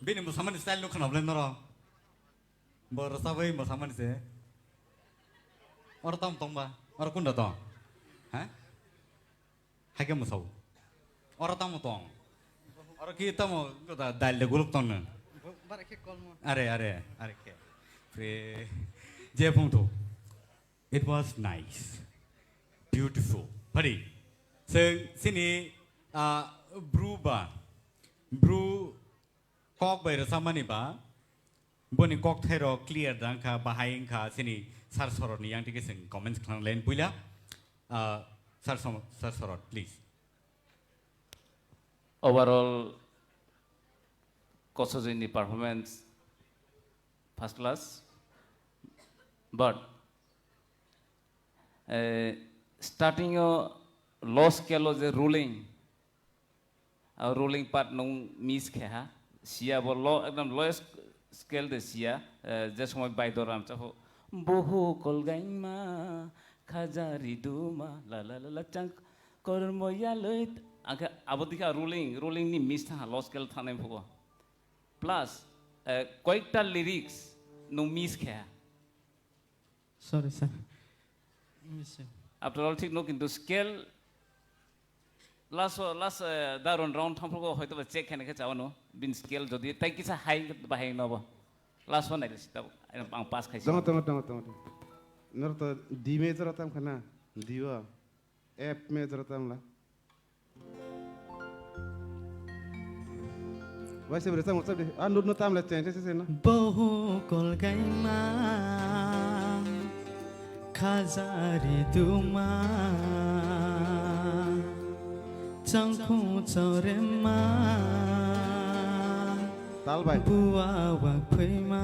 bini mo saman style no khanablen noro bor sabai mo saman se or tam tomba or kunda to ha hagen mo sau or tam tong or ki tam da dal de guluk ton are ke pre je phung to it was nice beautiful pari sini brew kok bai rasamani ba boni kok thero clear dangkha bahai kha sini sar sorot ni yang tike sing comments khang len puila sar sorot please overall Kosojini performance first class but starting a low scale of the ruling part nung miss kha sia bo low ekdam lowest scale de sia just my by doram chaho bohu kolgai ma khajari duma la la la chang kormo ya loi aga abodika ruling ni miss tha low scale thane bhugo plus koikta lyrics nung miss kha sorry sir after all ঠিক no কিন্তু scale last daron round thamphoko hoyto ba check khane kha chawano bin scale jodi tai kisa high bahai nobo last one naile sita ang pass khaisi tong nor to d major tam khana diwa f major tam la वैसे बरसा मतलब Anur no ताम ले change से ना बहु कोल गाइमा खाजारी दुमा चंखु चरेमा ताल भाई बुआ वा फैमा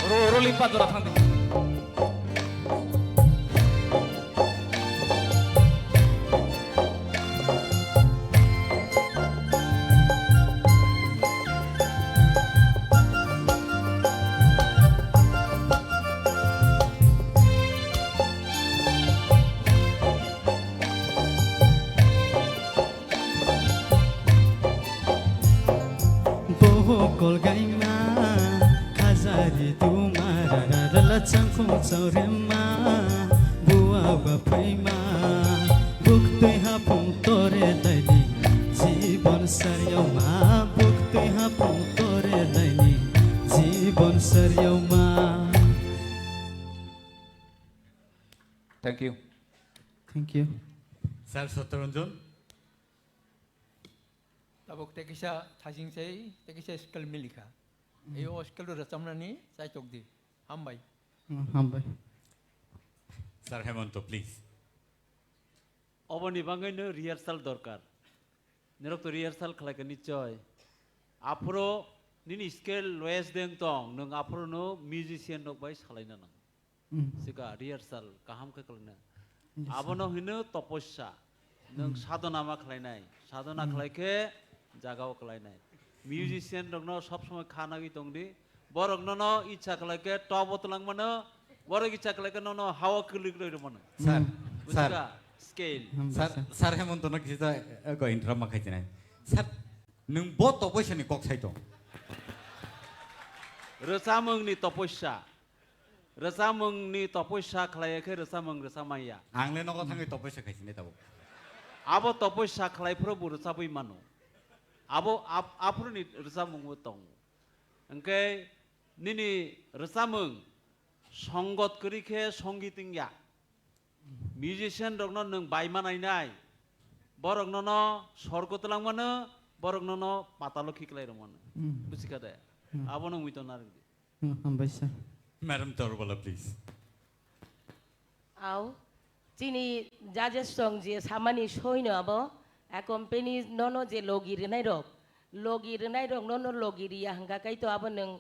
रो लिपा जरा थांदे kolgaima khazari dumara dala changkhu chaurema bua ba phaima buktoi ha phung tore daini jibon saryauma buktoi ha phung tore daini jibon saryauma thank you sir Satyaranjan tabok tekisa thasing sei tekisa skill milika eyo skill ro chamnani sai chokdi hambai sir Hemanto please অবনি বাঙ্গাইনো rehearsal দরকার nirok to rehearsal khalai ka nichoy apro nini scale lowest deng tong nung apro no musician rok bai salai na nang sika rehearsal kaham ka kalna abono hino taposya nung sadhana ma khalai nai sadhana khalai ke jagao khalai nai musician rok no sob somoy khana gi tongdi borok no ichha khalai ke top otlang mano borok ichha khalai ke no hawa kulik roi mano sir scale sir hemon to no kisa go intro ma khai nai sir nung bo taposya ni kok sai to Resamung ni taposya Resamung ni taposya khalai ke resamung resamaya angle no ko thangai taposya khai ne tabo abo taposya khalai pro bu resabui mano abo apro ni resamung mo tong engke nini resamung songot kori ke songiting ya musician rok no nung bai manai nai borok no sorgo telang mano borok no patalo khiklai ro mano busika da abo nang mito nar Ambaisa. Madam Torbola, please. Aw chini judges song je samani shoi no abo accompany nono je logi renai rok nono logi ria hangga kai to abo nang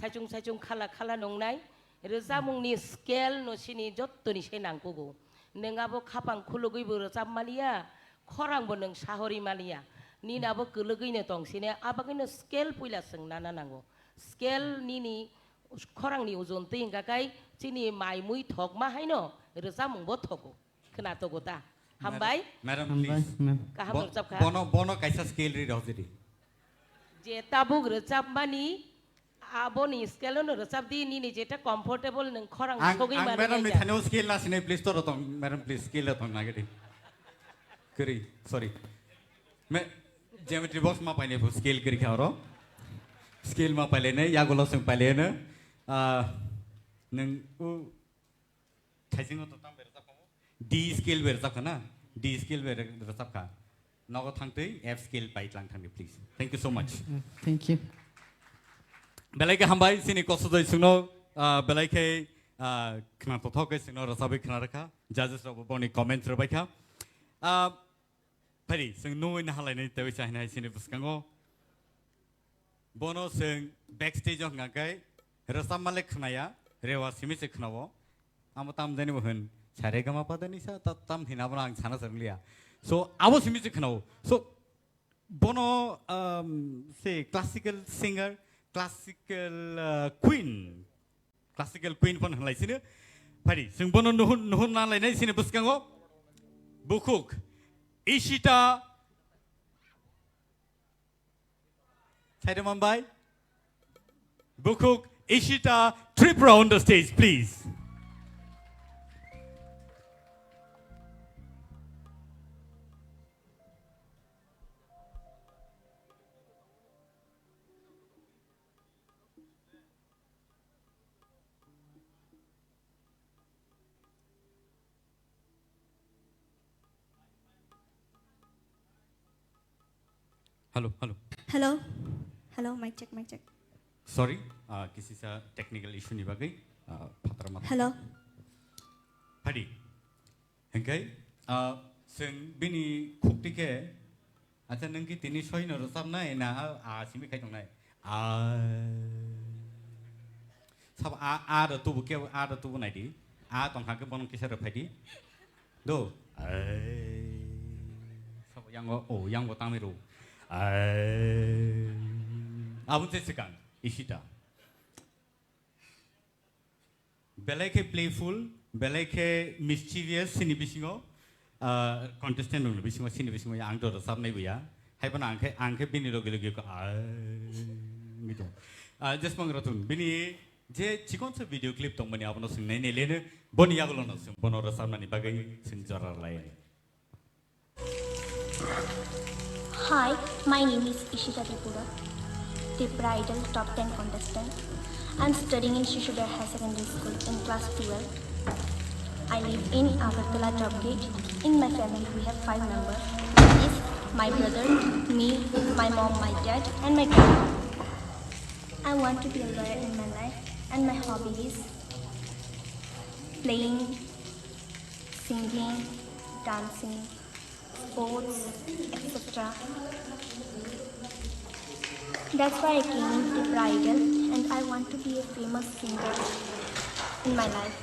saichung khala nongnai resamung ni scale no sini jotto ni senangko go neng abo khapang khulugui bo resam malia khorang bo nang sahori malia ni nabo kulugui ne tong sine abagino scale puila seng nana nango scale nini khorang ni ojon te hingga kai chini mai mui thok ma haino resamung bo thoko khna to gota hambai Madam, please. kaham recap kha Bono kaisa scale ri rahjeri. je tabuk recap mani aboni scale no recap di ni jeta comfortable nang khorang sogi Ang mani madam ni thano scale na sine please to rotong madam please scale rotong na gedi. Kuri sorry. Me geometry box ma paine scale kiri kharo. Scale ma paile ne ya golo sing paile ne nang u thaising to tam ber ta ko D scale ber ta kana D scale ber ta ka nago thangtei F scale pai tlang thangni please. Thank you so much. Thank you. Belai ke hambai sini koso doi sungno belai ke khna to thok singno rasabe khna rakha judges ro boni comments ro baikha phari sing no in halai nei tewi sa hinai sini buskango bono sing backstage of ngakai rasam male khnaya rewa simi se khnawo amatam deni bohun sare gama padani sa tam hinabra ang sana sarliya so abo simi se khnawo so bono say classical singer classical queen pon halai sini phari sing bono nuhun na lai nei sini buskango bukuk ishita Saida Mumbai Bukuk Ishita Tipra on the stage please. Hello, mic check. Sorry, किसी सा technical issue ni bagai patra mat. Hello. Padi, hengkai, sing bini khukti ke, acha nengki tini soi no rasam na ena simi kai tong nai sab da tu buke da tu nai di tong ha ke bon kisa ra phai di do sab yang bo tang meru abun se sekan Ishita. Belai ke playful, belai ke mischievous sini bisingo contestant nung bisingo sini bisingo yang do rasam nai buya. Hai pan angke bini logi ko gitu. Just mangratun bini je cikon se video clip tong mani abono sing nai lene boni yagolo no sing bono rasam nani bagai sing jarar lai. Hi, my name is Ishita Tipura, Tipra Idol Top 10 contestant. I'm studying in Shishuder High Secondary School in class 12. I live in Agartala Ttaadc. In my family, we have 5 members. That is my brother, me, my mom, my dad, and my grandma. I want to be a lawyer in my life, and my hobby is playing, singing, dancing, sports, etc. That's why I came into Tipra Idol, and I want to be a famous singer in my life.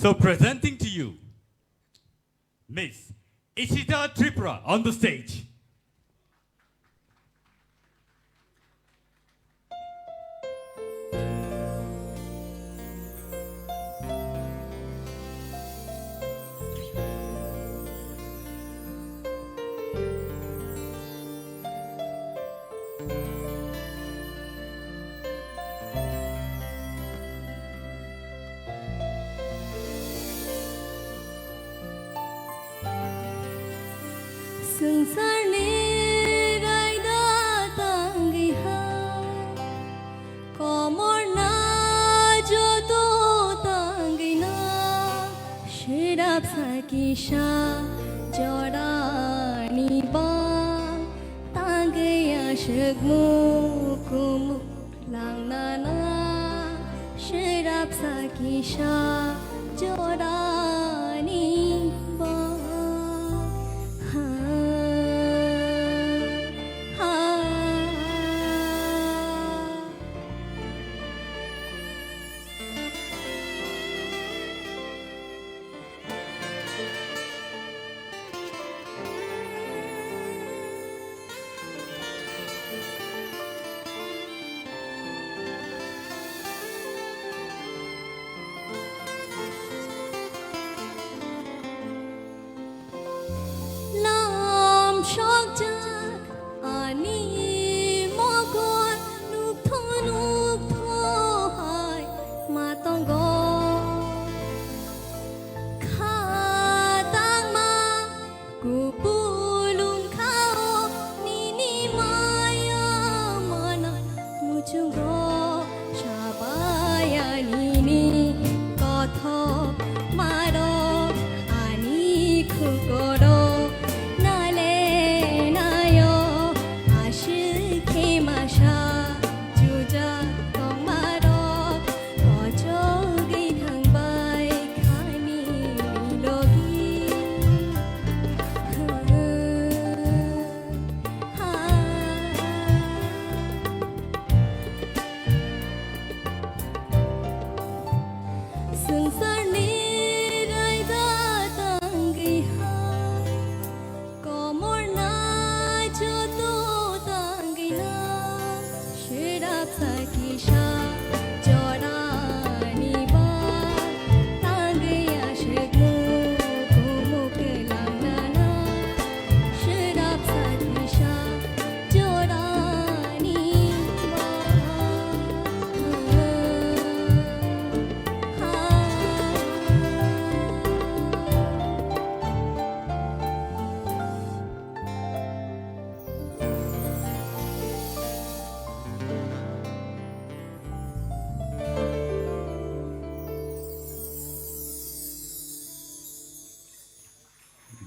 So presenting to you, Miss Ishita Tripura on the stage. संसारले राइदा तांगी हा कमरना जतो तांगी ना शिराब साकिशा जरानी बा तांगी आशगमु कुमु लांगना ना शिराब साकिशा जरानी बा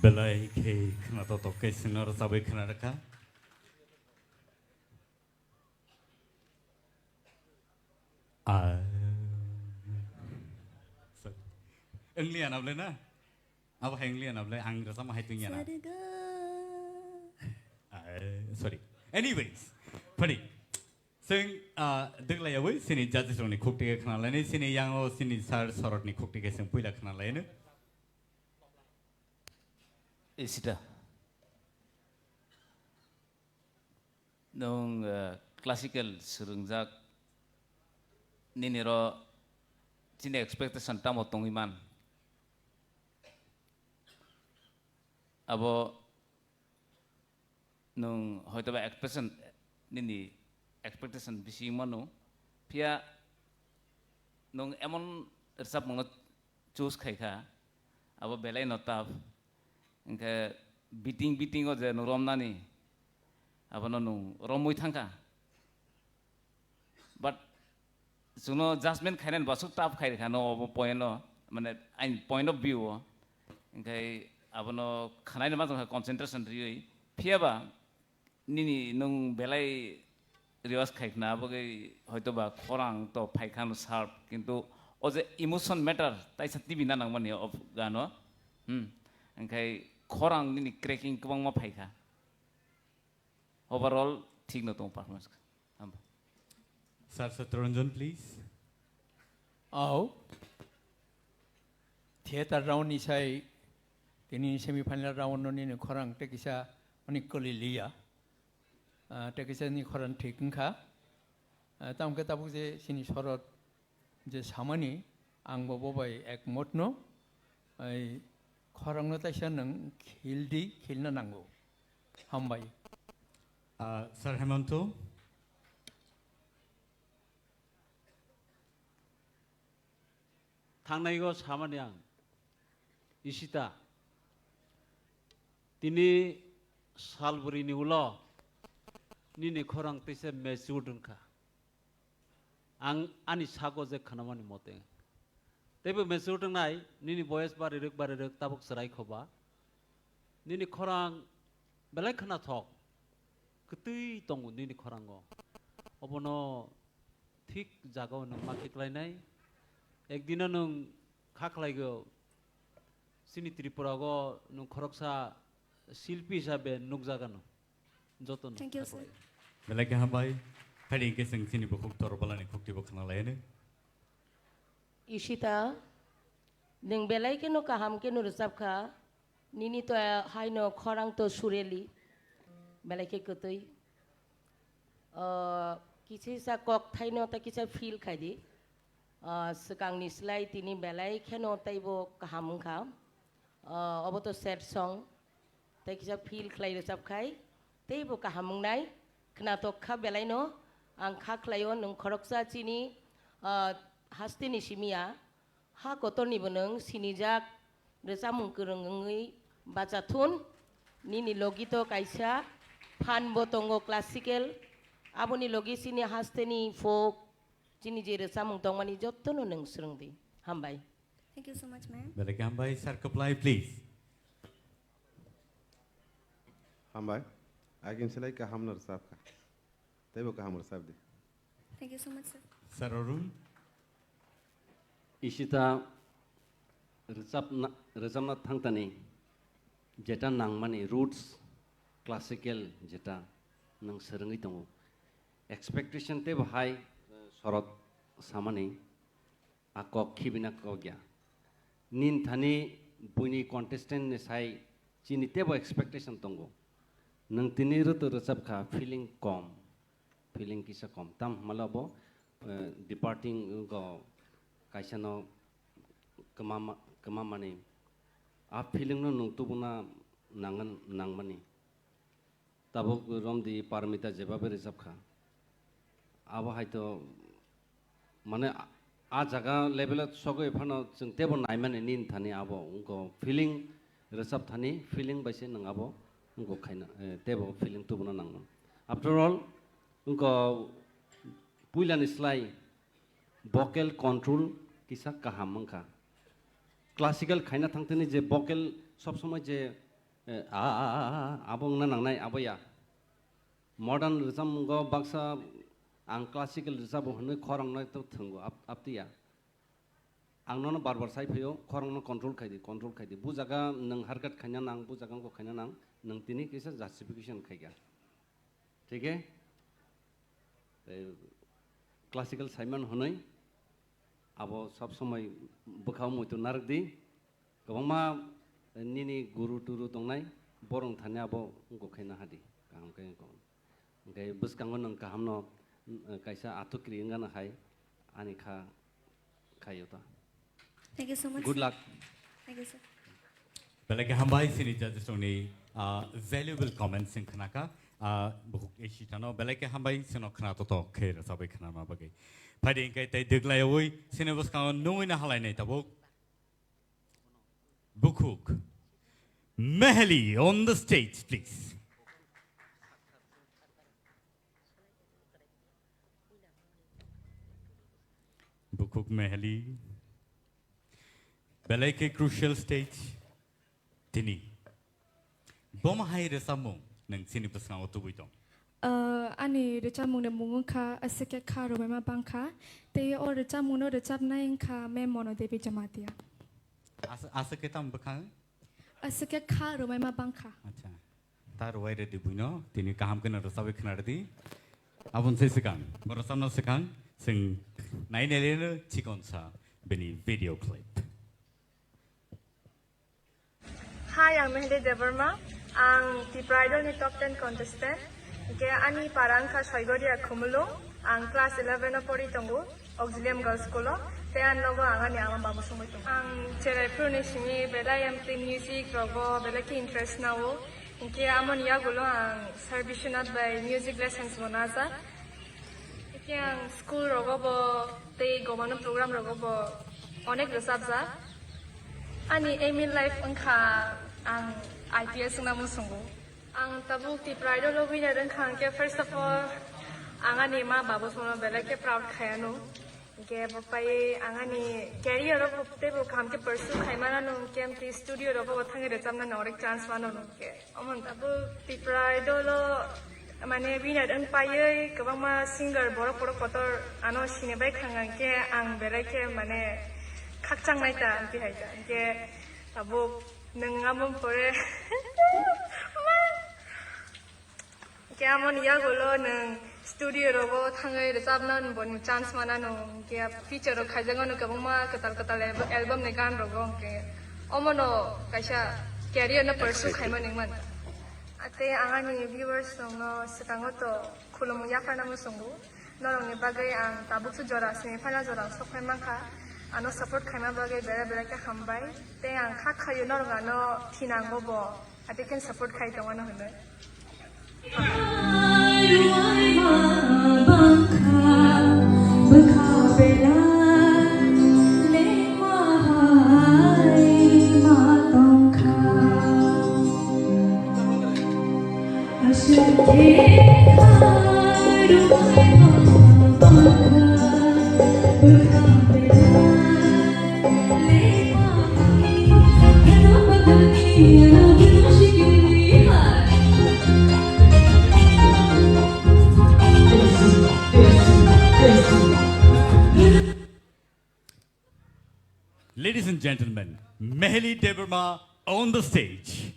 Belai ke kena toto ke sinar sabai kena reka. English apa na? Apa English apa? Ang rasa mah itu na. Sorry. Anyways, padi. Sing degla ya wei sini judges ni khukti ke kena lain. Sini yang o sini sar sorot ni khukti ke sing puila kena lain. Isida. Nong classical serungjak niniro cini expectation tamo tongiman. Abo nong hoito ba expectation nini expectation bisi mano pia nong emon resap mongot choose khaika abo belai notap engke beating o je no romnani abo no romoi thangka जोंनो जाजमेन्ट खायनानै Basu tough खायखानो अब point माने आइन point of view ओंखाय आबनो खानायनो मा जोंहा concentration रियै फियाबा निनि नों बेलाय रिवाज खायखना बगै हयतोबा खरां तो फायखानो शार्प किन्तु अजे इमोशन मैटर ताइसा टिभि ना नांगमानि अफ गानो ओंखाय खरां निनि क्रेकिं गोबां मा फायखा ओवरऑल ठीक न दं परफॉर्मेंस Sir Satyaranjan, please. औ थिएटार राउंड निसाय दिनै सेमिफाइनाल राउंडनि खरां टेकिसा माने गोलैलिया टेकिसानि खरां थिगखा तामके ताबुक जे सिनि सरत जे सामानि आंबो बबाय एकमत न खरांनो ताइसा नों खिलदि खिलनो नांगौ हामबाय Sir Hemanto. थांनायगो सामानि आं इसिता तिनि सालबुरिनि उल निनि खरां तैसे मेचुर दोनखा आं आनि सागो जे खानामानि मते तेबो मेचुर दोंनाय निनि बयस बारे रोक ताबुक सराय खबा निनि खरां बेलाय खाना थक कतै दङ निनि खरांगो अबनो थिक जागाव नों माखिख्लायनाय एक दिन नों खाख्लायगो सिनि त्रिपुरागो नों खरकसा शिल्पी हिसाबै नुकजागानो जतन Thank you, sir. Belakang hambai, hari ini keseng sini bukuk torbalan ikut bukuk nalayan. Ishita नों बेलाय के नो काहाम के नो रसाब खा निनी तो हाय नो खरांग तो सुरेली बेलाय के कतई किसी सा कॉक थाई नो ता किसी फील खाई दी sekarang ni slide ini belai keno taibo kaham kham obo to sad song tai kisa feel khlai resap khai taibo kaham nai kena to kha belai no ang kha khlayo nung khoroksa chini hasti ni simia ha kotor ni boneng sinijak resam kurung ngi baca thun nini logito kaisa fan botongo classical aboni logi sini hasti ni folk Jini jere samung tong mani jotto no neng serung di hambai. Thank you so much, ma'am. Belakang hambai, Sir Kaplai, please. Hambai, agin selai ka hamnar sab ka. Taibo ka hamnar sab di. Thank you so much, sir. Sir Arun. इसिता रोजाबना थांतानि Zeta नांमानि roots classical जेटा नों सोलोङै दङ expectation ते बाहाय सरत सामानि आकक खिबिना कग्या निन थानि बुइनि contestant नि साइ चिनि तेबो expectation दंगो नों तिनि रत रोजाबखा फिलिंग कम फिलिंग किसा कम ताम मालाबो डिपार्टिंग गो काइसानो कमा माने आ फिलिंग नो नुंतुबुना नांगन नांमानि ताबो रमदि पारमिता जेबाबे रोजाबखा आबो हायतो माने आ जगह लेवल सगो एफानो जों तेबो नायमाने निन थानि आबो उनको फिलिंग रोजाब थानि फिलिंग बायसे नों आबो उनको खायना तेबो फिलिंग तुबुना नांगन आफ्टर ऑल उनको पुइलानि स्लाइ vocal control किसा काहाम मंखा क्लासिकल खायना थांतनि जे vocal सब समय जे आबो ना नांनाय आबोया मॉडर्न रोजाबगो बाक्सा आं क्लासिकल रोजाबो होनो खरंनाय तो थंगो आपतिया आंनो बार साइफैयो खरंनो कंट्रोल खायदि बु जागा नों हारकाट खायना नां बु जागांगो खायना नां नों तिनि किसा जस्टिफिकेशन खायगा ठीक है क्लासिकल साइमन होनै आबो सब समय बखाव मयतो नारगदि गोबांमा निनि गुरु टुरु दंनाय बरं थाने आबो गखायना हादि गाहाम खायखौ ओंखाय बसकांगो नों गाहामनो कायसा आथुक्रि गाना हाय आनि खायोता Thank you so much. Good luck. Thank you, sir. Belakang hambai sini judges ni valuable comments in kanaka buku esitano belakang hambai sino kana toto khair sabai kana ma bagai pada ingkai tai deglai oi sini bos kau nungui na halai nei tabuk bukuk Mehli on the stage please. Bukuk Mehli. Belai ke crucial stage. Tini. Bom hai resamung nang sini pesang otu buitong. Ani recamung de mungka asake karo mema bangka te or recamung no recap naing ka me mono debi jamatia. Asake tam bekang. Asake karo mema bangka. Acha. Tar wai re dibuino tini kaham kena resabe khenardi. Abun se sekang. Borosam no sekang sing nain elena chikonsa beni video clip. Hi, I'm Mehdi Debarma. I'm the bridal ni top 10 contestant. Ke ani parang ka Soigoria Kumulo, ang class 11 na pori tongo, Auxilium Girls School. Te an logo ang ani ang babu sumo ito. Ang chere prune simi bela yam play music rogo bela ki interest na wo. Ke amon ya gulo ang servitionat by music lessons monaza. Ke ang school rogo bo te gomano program rogo bo onek resabza. Ani aim in life angka ang IPS na mo sungo. Ang tabuk ti pride lo winner ang ke first of all ang ani ma babu sono bela ke proud khayano. Ke papai ang ani career ro te bo kam ke pursue khaimana no ke am ti studio ro bo thange re chamna norek chance mano no ke. Amon tabuk ti pride lo mane winner ang paye kabang ma singer borok borok kotor ano sinebai khangang ke ang bela ke mane kakchang naita anti haita ke tabuk nengamon pore ke amon ya golo neng studio rogo thangai resabnan bon chance manano ke feature ro khajang no kabuma katal katal album ne gan rogo ke omono kaisa career na pursue khaima ningman ate angani viewers no sekango to khulumu yakana mo songu norong ne bagai ang tabuk su jora se phala jora sokhai mangka ano support khaima bagai bera bera ka khambai te ang kha khayo norong ano thinango bo ate ken support khai tawano hone Ladies and gentlemen, Mehli Debarma on the stage.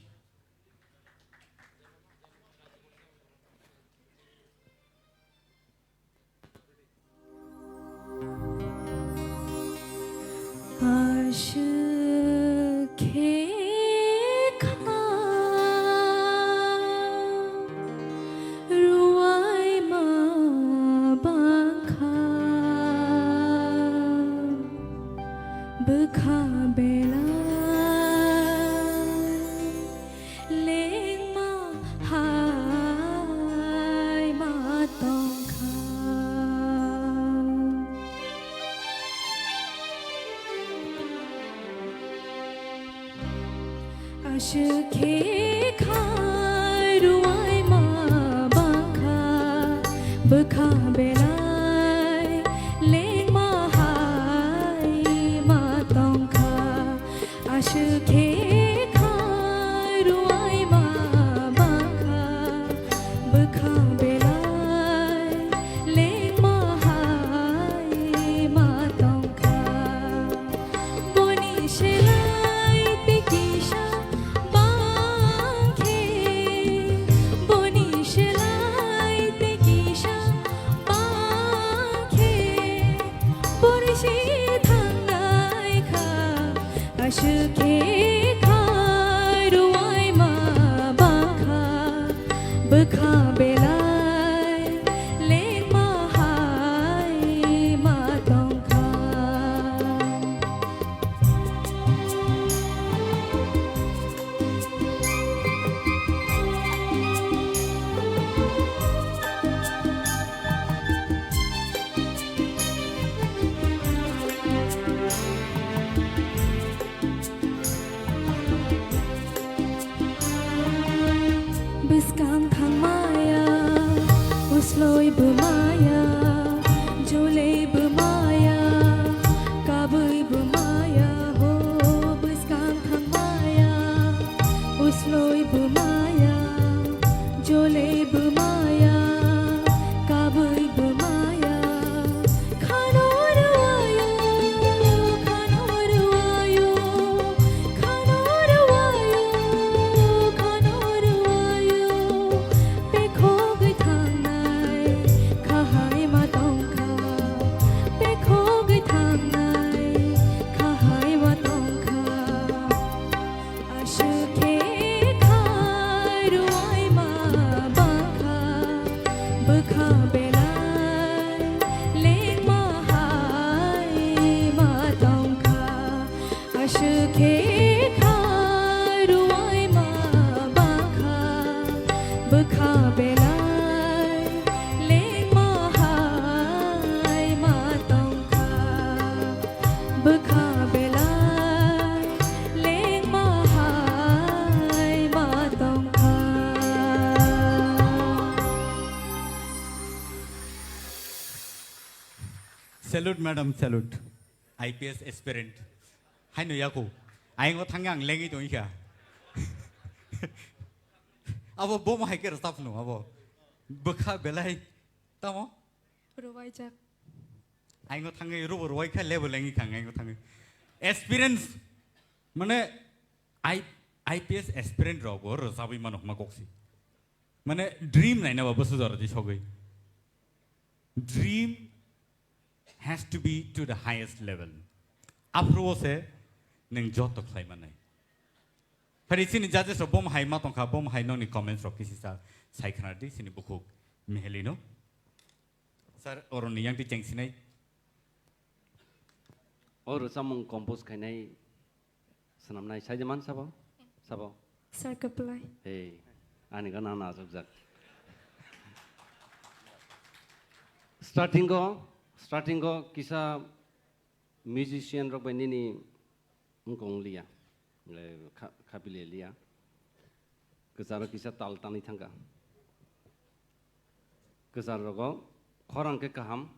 Biskang thang maya, usloi bumaya, jolei bumaya, ane kami kha utrai pur bandwat chatre phang parawan, te ang kha khayo norong ano thinango bo, ate ken support khai tawano hone. Biskang thang maya, usloi bumaya, Salute, madam, salute. IPS aspirant. Hai no yaku. Aing ko thangang lengi to ika. Abo bom hai ke staf no abo. Bekha belai. Tamo. Ruwaijak. Aing ko thangai ru ruwai kha level lengi khang aing ko thangai. Experience. Mane IPS aspirant rogo ro sabi manok makoksi. Mane dream nai na babu sudar di sogai. Dream has to be to the highest level. Apro se neng jot to klai manai. Pari sini judges ro bom hai ma tong kha bom hai no ni comments ro kisi sa sai khana di sini buku mehelino. Sir oron yang ti cheng sinai. Or samung compose kainai sanam nai sai jaman sabo. Sabo. Sir Kaplai. Hey, ani kan ana azak. Starting go kisa musician rock band ini ngkong lia, kapile lia. Kesara kisa tal tani thangka. Kesara rogo khorang ke kaham.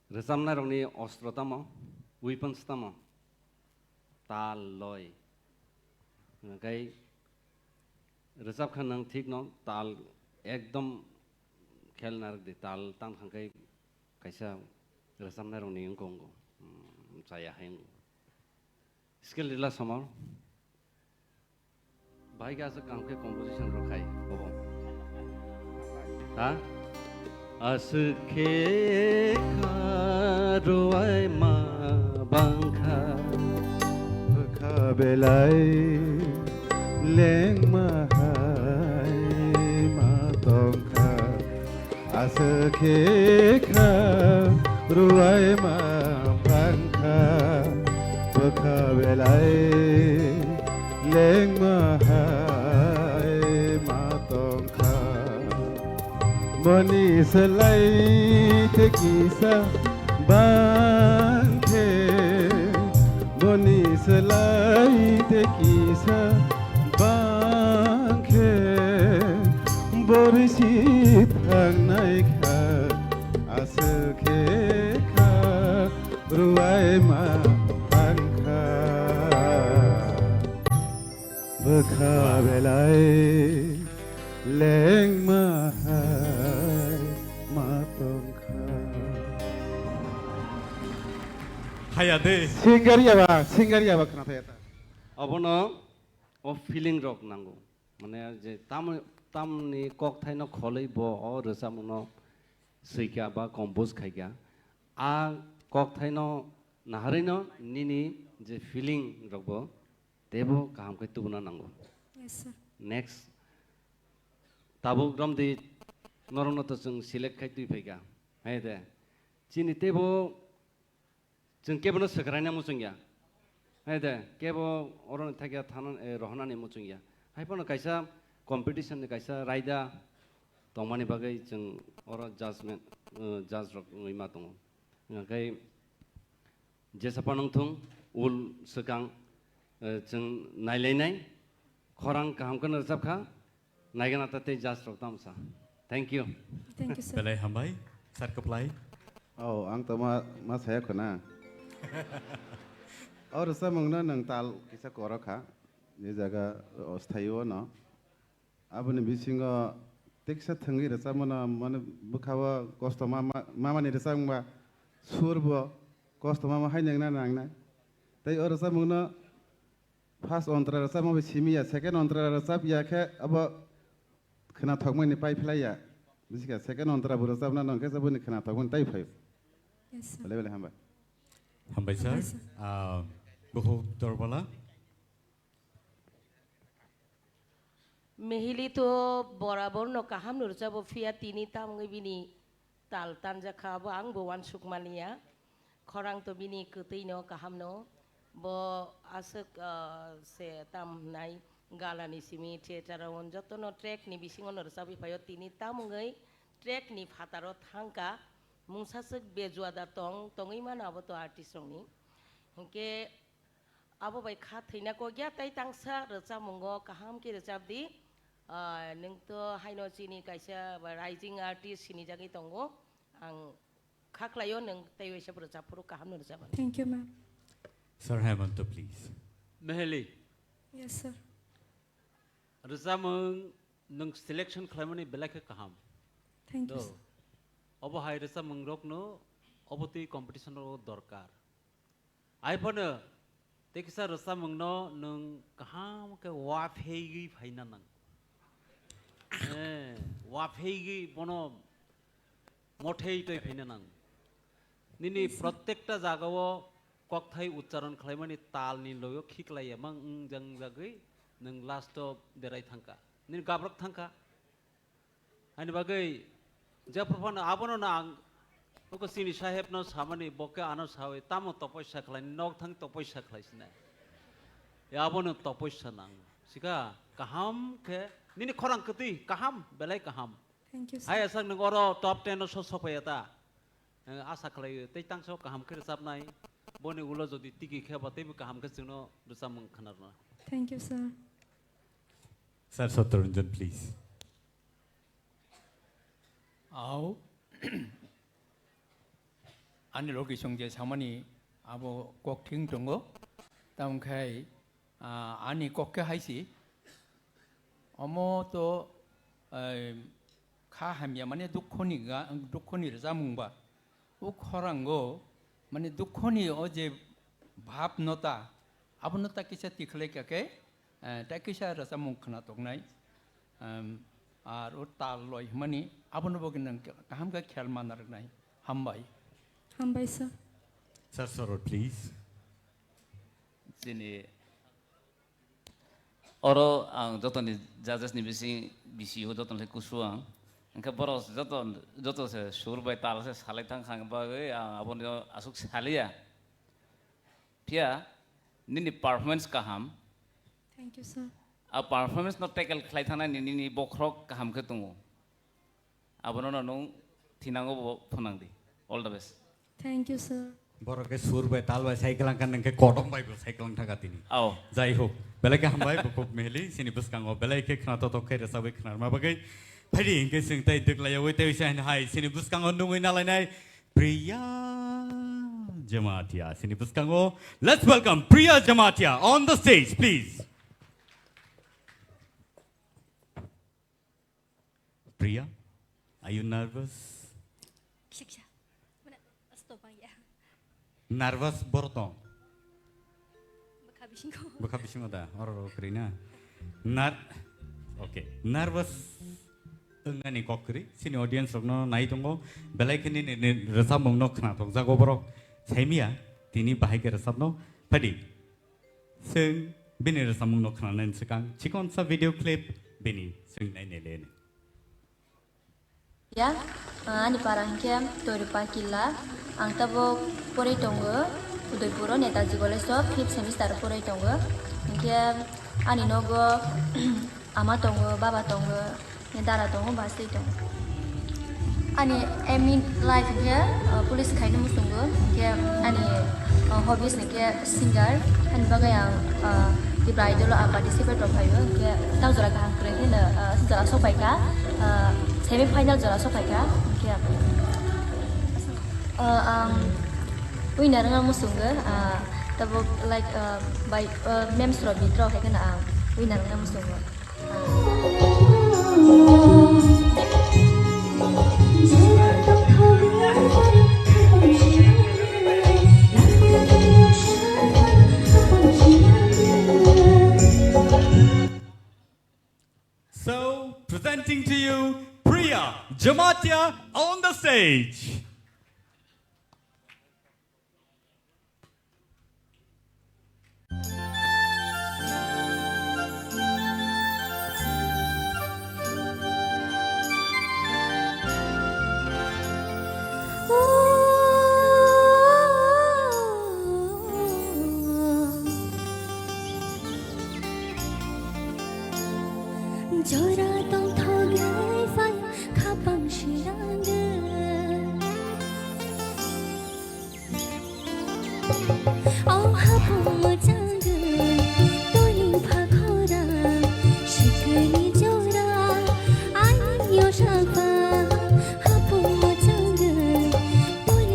Resamna rongni ostrotama, weapons tama. Tal loy. Kai resap khanang thik no tal ekdom खेल नारक दे ताल तांग खांगे कैसा रसम ना रोनी उनको चाया है skill दिला समार भाई क्या ऐसा काम के कंपोजिशन रखाई बोलो हाँ असखे खारुआई मा बंखा खाबेलाई लेंग मा Asekha ruai ma bangka bekha belai leng ma hai ma tongkha moni selai te kisa bangke moni selai te kisa bangke Borisit hang naikha asekha ruai ma bangkha bekha belai leng ma hai ma tongkha Hayade singaria ba kana thayata abono of feeling rock nango mane je tamni kok thaino kholei bo o rosamuno seikya ba compose khaigya a kok thaino naharino nini je feeling rokbo tebo kaham kai tubuna nango Yes sir. Next tabu gram di norong to jeng select khai tui phaiga hai de chini tebo jeng kebono sakraina musungya hai de kebo oron thagya thanan rohna ni musungya hai pono kaisa competition ni kaisa raida tongmani bagai jeng ora judgment judge rok ngima tongo ngakai jesapanong thung ul sekang jeng naileinai khorang kaham kan resap kha naigana tate judge rok tamsa thank you sir. Belai hambai sar keplai. Oh ang to ma saya khona और समंगना नंग ताल किसा कोरा खा ये जगह अस्थायी हो ना अब ने बिसिंग टेक्सा थंगी रसा मना मन बुखावा कष्ट मामा ने रसा मुबा सुरब कष्ट मामा हाय नंगना नंगना तै और समंगना फर्स्ट अंतरा रसा मबे सिमिया सेकंड अंतरा रसा या के अब खना थगमै ने पाइ फ्लाइया बिसिका सेकंड अंतरा बुरसा ना नंगे सब ने खना थगमै ताइ फाइ Yes sir. लेवल हम Hambai sir. Buku Dorbala. Mehili to borabor no kaham nur jabo fia tini tam ngi bini tal tanja khabo ang bo wan sukmania khorang to bini kutai no kaham no bo asuk se tam nai galani simi theater on joto no track ni bisingon nur sabi payo tini tam ngai track ni phataro thangka mungsasuk bejuada tongi mana abo to artist ni hingke abo bai kha theina ko gya tai tangsa recha mungo kaham ki recap di neng to haino chini kaisa rising artist sini jagi tongo ang 카클라요 능 대외셔부터 잡으러 가함는 잡아. Thank you, ma'am. Sir Hemant, please. Meheli. Yes, sir. Rezamung nung selection klamani belak kaham. Thank you, sir. Obo hai rezamung rok no obo ti competition ro dorkar. Ai pone tekisa rezamung no nung kaham ke wafhegi phaina nang. wafhegi bono mothei toi phaina nang. Nini प्रत्येकटा जागाव कक्थाय उच्चारण खालामनानै तालनि लयो खिक्लायो मां जं जागै नों लास्टआव देराय थांका नों गाब्रक थांका आनि बागै जाफरफान आबनो ना आं ओको सिनि साहेब न सामानि बके आनो सावे तामो तपस्या खालायनि नग थां तपस्या खालायसिना याबनो तपस्या नां सिका काहाम के निनि खरां कति काहाम बेलाय काहाम Thank you, sir. हाय आसां नों अरो टप 10 न सफायता आशा खालायो तै तांसो काहाम के रोजाबनाय बने उलो जदि टिकि खेबा तैबो काहाम के जोंनो रोजाबमों खोनारना Thank you, sir. Sir Satyaranjan, please. Ao ani logi songje samani abo kok thing tongo tam khai ani kok ke haisi omo to kha hamya mane dukhoni ramungba उ खरांगो माने दुखोनी ओजे भाप नता अब नता किसा तिखले के ताकिसा रसा मुखना तोगनाय आर उ ताल लय माने अब न बगिन काम का ख्याल मानरनाय हामबाय sir. Sir Sorot, please. Sini oro ang jotoni judges ni bisi ho joton le kusuang angka boros joto se surbai tal se salai thang khang ba ge abon asuk salia pia nini performance kaham. Thank you, sir. A performance no tackle khlai thana nini bokrok kaham ke tungo abono no thinango phonangdi. All the best. Thank you, sir. Borok ke surbai talbai cycle kan nang ke kodom bai bo cycle ang thaka tini Ao jai ho belai ke hambai bo mehli sini buskango belai ke khna to ke rasabai khnar ma bagai phari ke sing tai duk lai oi tai san hai sini buskango nungui nalai nai Priya Jamatia sini buskango. Let's welcome Priya Jamatia on the stage, please. Priya, are you nervous? Nervous bortong. Baka bising ada orang Ukraina. Okay, nervous. Engani kokri. Sini audience rokno nai tunggu. Belai kini ni resap mungno kena tong jago borok. Semia tini bahai ke resap no. Padi. Seng bini resap mungno kena nen sekang. Cikon sa video clip bini seng nai nele. Ya, ani parang kem Toripa Killa, ang tabo pori tongo, Udaipuro Ttaadc College of 5th semester pori tongo, kem ani nogo, ama tongo, baba tongo, nedara tongo, basti tongo. Ani emi life kem police kainu musungo, kem ani hobbies ne kem singer, ani bagayang Tipra idol participate propayo, kem tau jora kahang keren na jora sopaika. Semi-final jala sopaika, kaya winner nga musunga, tabo like by memes robitro kaya na winner nga musunga. So presenting to you Priya Jamatia on the stage. Jora tong thogai phai khapang shirang au hapu jang toni phakora shikari jora ai yo shapa hapu jang toni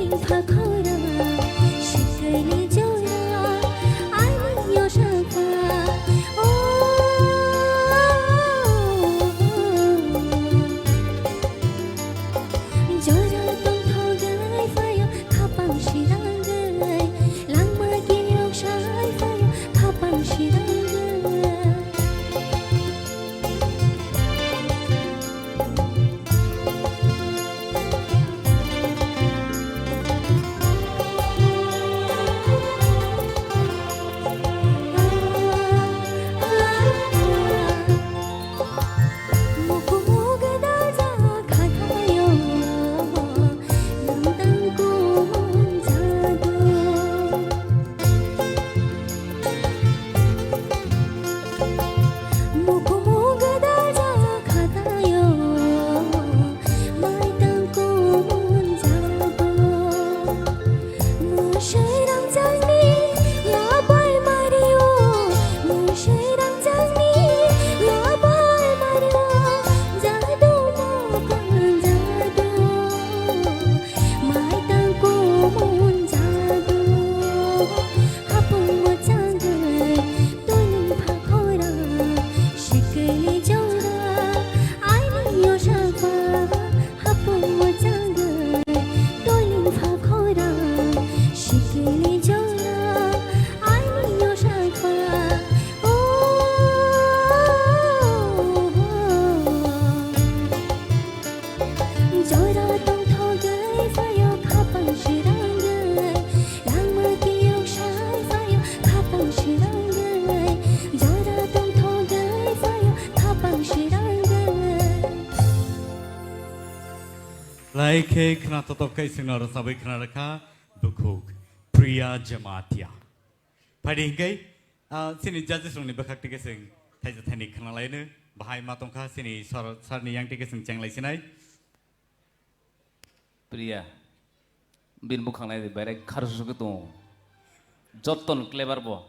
Laike kena totok kai singar sabai kena raka bukuk Priya Jamatia. Pada hinggai sini judges rong ni bakak tiga sing thaisa thani kena lain bahai matongka sini sar ni yang tiga sing ceng lai sinai. Priya bin bukang lai di bare kharsu ke tu joton clever bo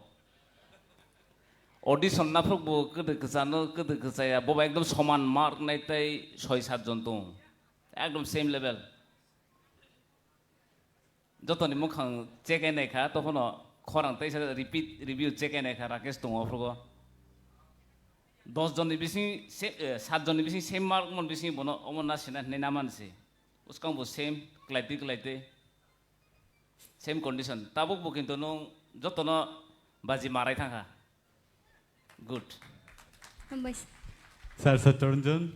audition na frog bo kede kesaya bo ekdom soman mark nai tai 6-7 jon tu ekdom same level joton ni mukhang check nai kha tokhono khorang tai sa repeat review check nai kha rakesh tu ofrogo 10 jon ni bisi 7 jon ni bisi same mark mon bisi bono omon na sina nei naman se uskang bo same klaite same condition tabuk bo kintu nong jotono baji marai thangha good Sir Saturn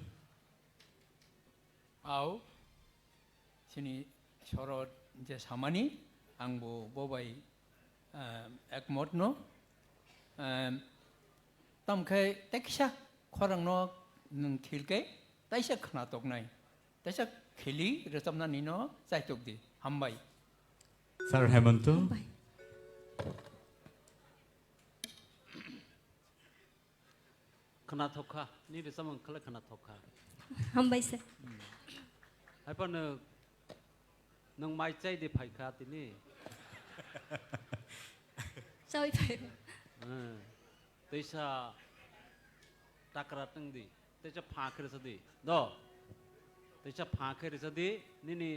Au sini sorot je samani angbo bobai ekmot no tam khai teksha khorang no nung khilke taisa khna tok nai taisa khili resam na nino chai tok di hambai Sir Hemanto khana thokha ni re samang khala khana thokha Hambai sir. hai pa nang mai chai de phai kha ti ni Sao vậy? teisa takra tang di teisa pha khre sa di do teisa pha khre sa di ni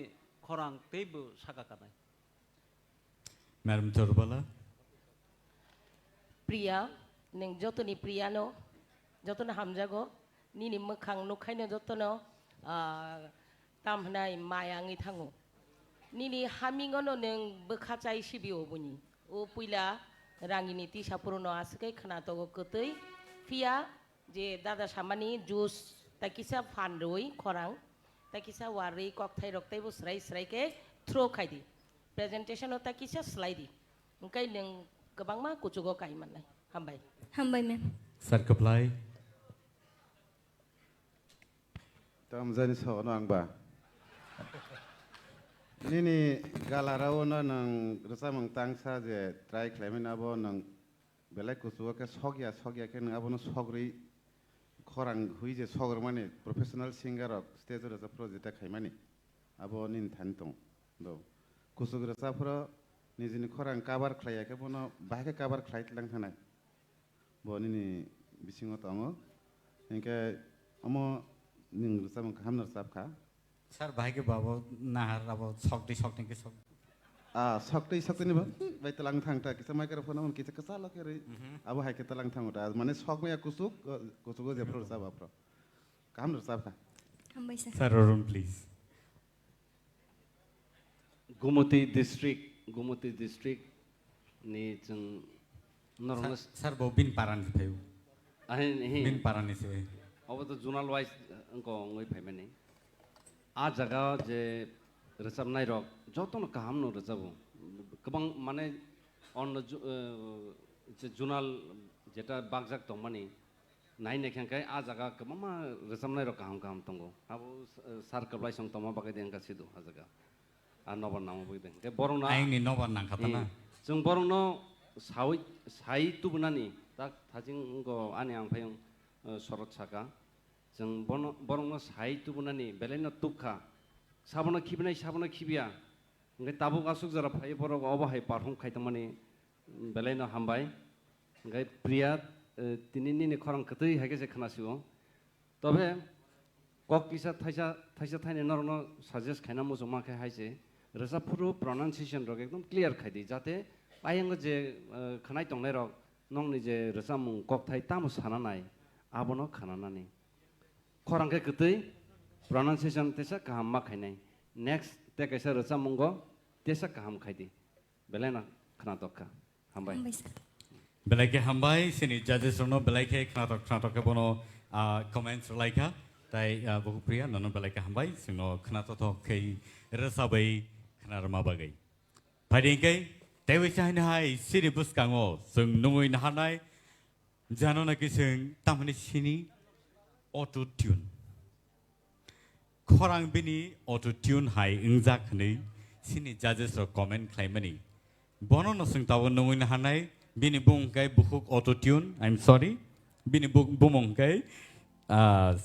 khorang teibu saka kanai Madam Turbala Priya neng jotoni Priya no jotona hamjago nini mokhang nukhaino jotono tamhnai mayangi thango nini hamingono neng bokhachai sibio buni o puila rangini tisapurno askai khana togo kotoi pia je dada samani jus takisa phandoi khorang takisa wari kokthai roktai bo srai ke throw khaidi presentation o takisa slide engkai neng gobangma kuchugo kaimanai hambai Hambai ma'am. Sir Kaplai Tam jani so no angba. Nini galarao na nang rasa mang tangsa je try claiming abo nang belai kusuwa ke sogya ke nang abo no sogri khorang hui je sogr mane professional singer of stage rasa project khaimani abo nin thantong do kusug rasa pro nijini khorang cover khlaya ke bono bahke cover khlait lang thanai bo nini bisingo tongo inke amo ning rasa mang hamnar sap kha Sir भाई के बाबा नाहर अब सक्दै के सब सक्दै सक्दैन भयो by तलाङ थाङटा किसा microphone उन किसा कसा लके रे अब हाइ के तलाङ थाङटा माने सक्मै कुसुक जे फ्लोर सब अप्रो काम र सब Hambai sir. Sir Arun please Gumati district ni jeng Normal. Sir, bo bin paran phayu. Bin paran ise. Abo to zonal wise angko ngoi phai mani. A jaga je resam nai rok jotono kaham no resabu. Kabang mane on je zonal jeta bagjak tongmani nai nekhankai a jaga kabama resam nai rok kaham tongo. Abo sar kablai song toma bagai dengka sidu a jaga. A nobar namo boi deng. Ke borong na. Aing ni nobar nang katana. Jeng borong no sai tu bunani tak thajing go ani ang phayong sorot saka jeng borong no sai tu bunani beleno tukha sabona khibia ngai tabu asuk jara phai borok obo hai parhum khaitamani beleno hambai ngai priya tinini ni khorang katui haike je khanasigo tobe kok kisa thaisa thaine norno suggest khaina mo joma khai haise rasa puru pronunciation rok ekdom clear khaidi jate ayang je khanai tongnai rok nongni je resamung kok thai tamu sananai abono khananani khorangke ketui pronunciation tesa kaham ma khainai next te kaisa resamung go tesa kaham khaidi belena khana tokka hambai Belaike hambai sini judges rono belaike khana ke bono comments laika tai bohu priya nono belaike hambai sino khana to kei resabai khana rama bagai padingkai Dewi China hai siri buskango sung nungui nahanai jano na kisung tamani sini auto tune khorang bini auto tune hai ingjak ni sini judges ro comment claimani bono no sung tawo nungui nahanai bini bung kai bukhuk auto tune I'm sorry bini bumong kai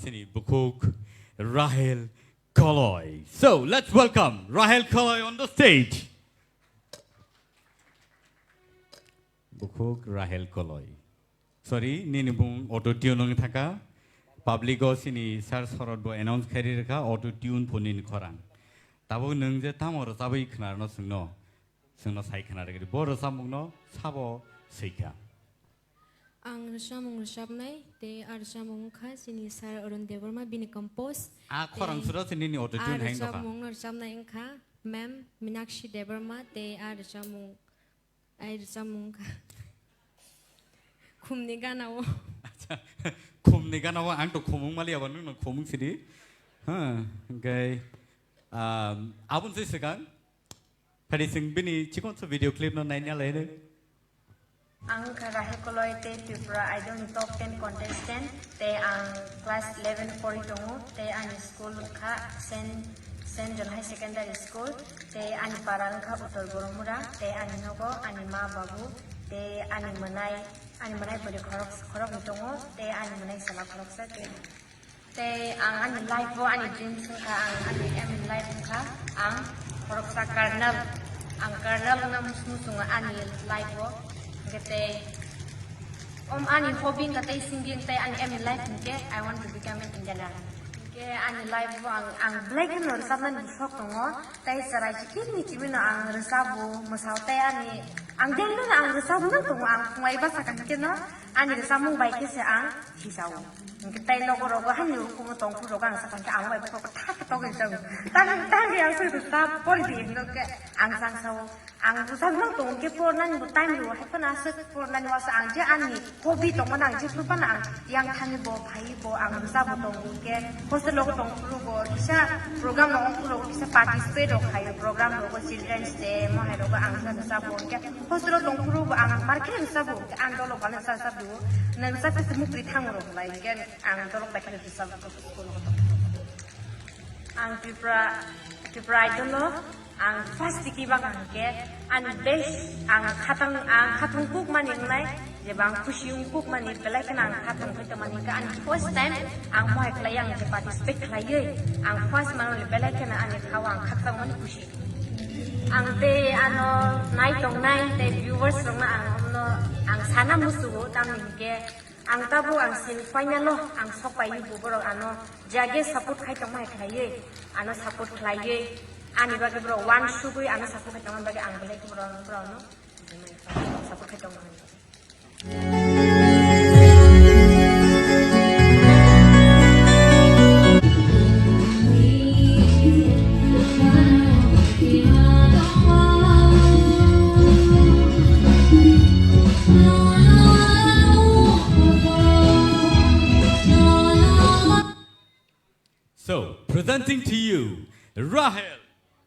sini bukhuk Rahel Koloy. So let's welcome Rahel Koloy on the stage. Bukhuk Rahel Koloy. Sorry, nini bung auto tune nong thaka. Public o sini sar sorot bo announce khari rakha auto tune phonin khorang. Tabo nung je tamor sabai khnar no sungno sai khnar gari bo rosamung no sabo seika. Ang resamung resabnai te resamung kha sini sar Arun Debarma bini compose. Khorang sura sini ni auto tune hain doka. Resamung resabnai kha ma'am Minakshi Debarma te resamung resamung kha khumni ganawo khumni ganawo ang to khumung mali abon no khumung sidi gai abun se segang phadi sing bini chikon so video clip no naina lene ang Rahel Koloy te Tipra idol ni top 10 contestant te ang class 11 pori tongo te ang school kha Saint John High Secondary School te ani paral kha utol boromura te ani nogo ani ma babu te ani manai bodi khorok nitongo te ani manai sala khorok sa te ang ani life bo ani dreams kha ang ani aim life kha ang khorok sa karnal na musmusunga ani life bo gete ani hobby ngate singing te ani aim life ke I want to become an Indian ke ani life bo ang black no resabnan bufok tongo tai sarai chikini chibino ang resabu masau te ani ang delo na ang resabu nang tongo ang ngai basa kan ke no ani resamung bai ke se ang hisau ngtai logo rogo hanyu kumu tong pu rogo ang sa kan ang bai ko ta to ke jang tan yang su sa pori di no ke ang sang sau ang resabu nang tongo ke por nan bu time ro ha pana sa por nan wasa ang je ani hobby tongo nang je pu pana yang thani bo bhai bo ang resabu tongo ke hostel logo tong pu rogo isa program logo pu rogo isa participate ro khai program logo children's day mo ha rogo ang sa resabu ke hostel tong pu rogo ang market resabu ke ang dolo bana sa sabu nan sa sa mu pri thang ro lai ke ang dolo ba ka resabu ko ang Tipra idol ang first tikiba kan ke an best ang khatang kuk maning nai je bang khusyung kuk mani belai kan ang khatang ko mani ka an first time ang moi klayang je participate klayai ang first mano le belai kan an khawang khatang mani khushi ang te ano nai tong nai te viewers rong ang sana musu tamning ke ang tabu ang semi final lo ang sopai ni buboro ano jage support khai tong mai klayai ano support klayai ani bagi bro one sugui ana support khai tong bagi ang belai bro no support khai tong Oh presenting to you Rahel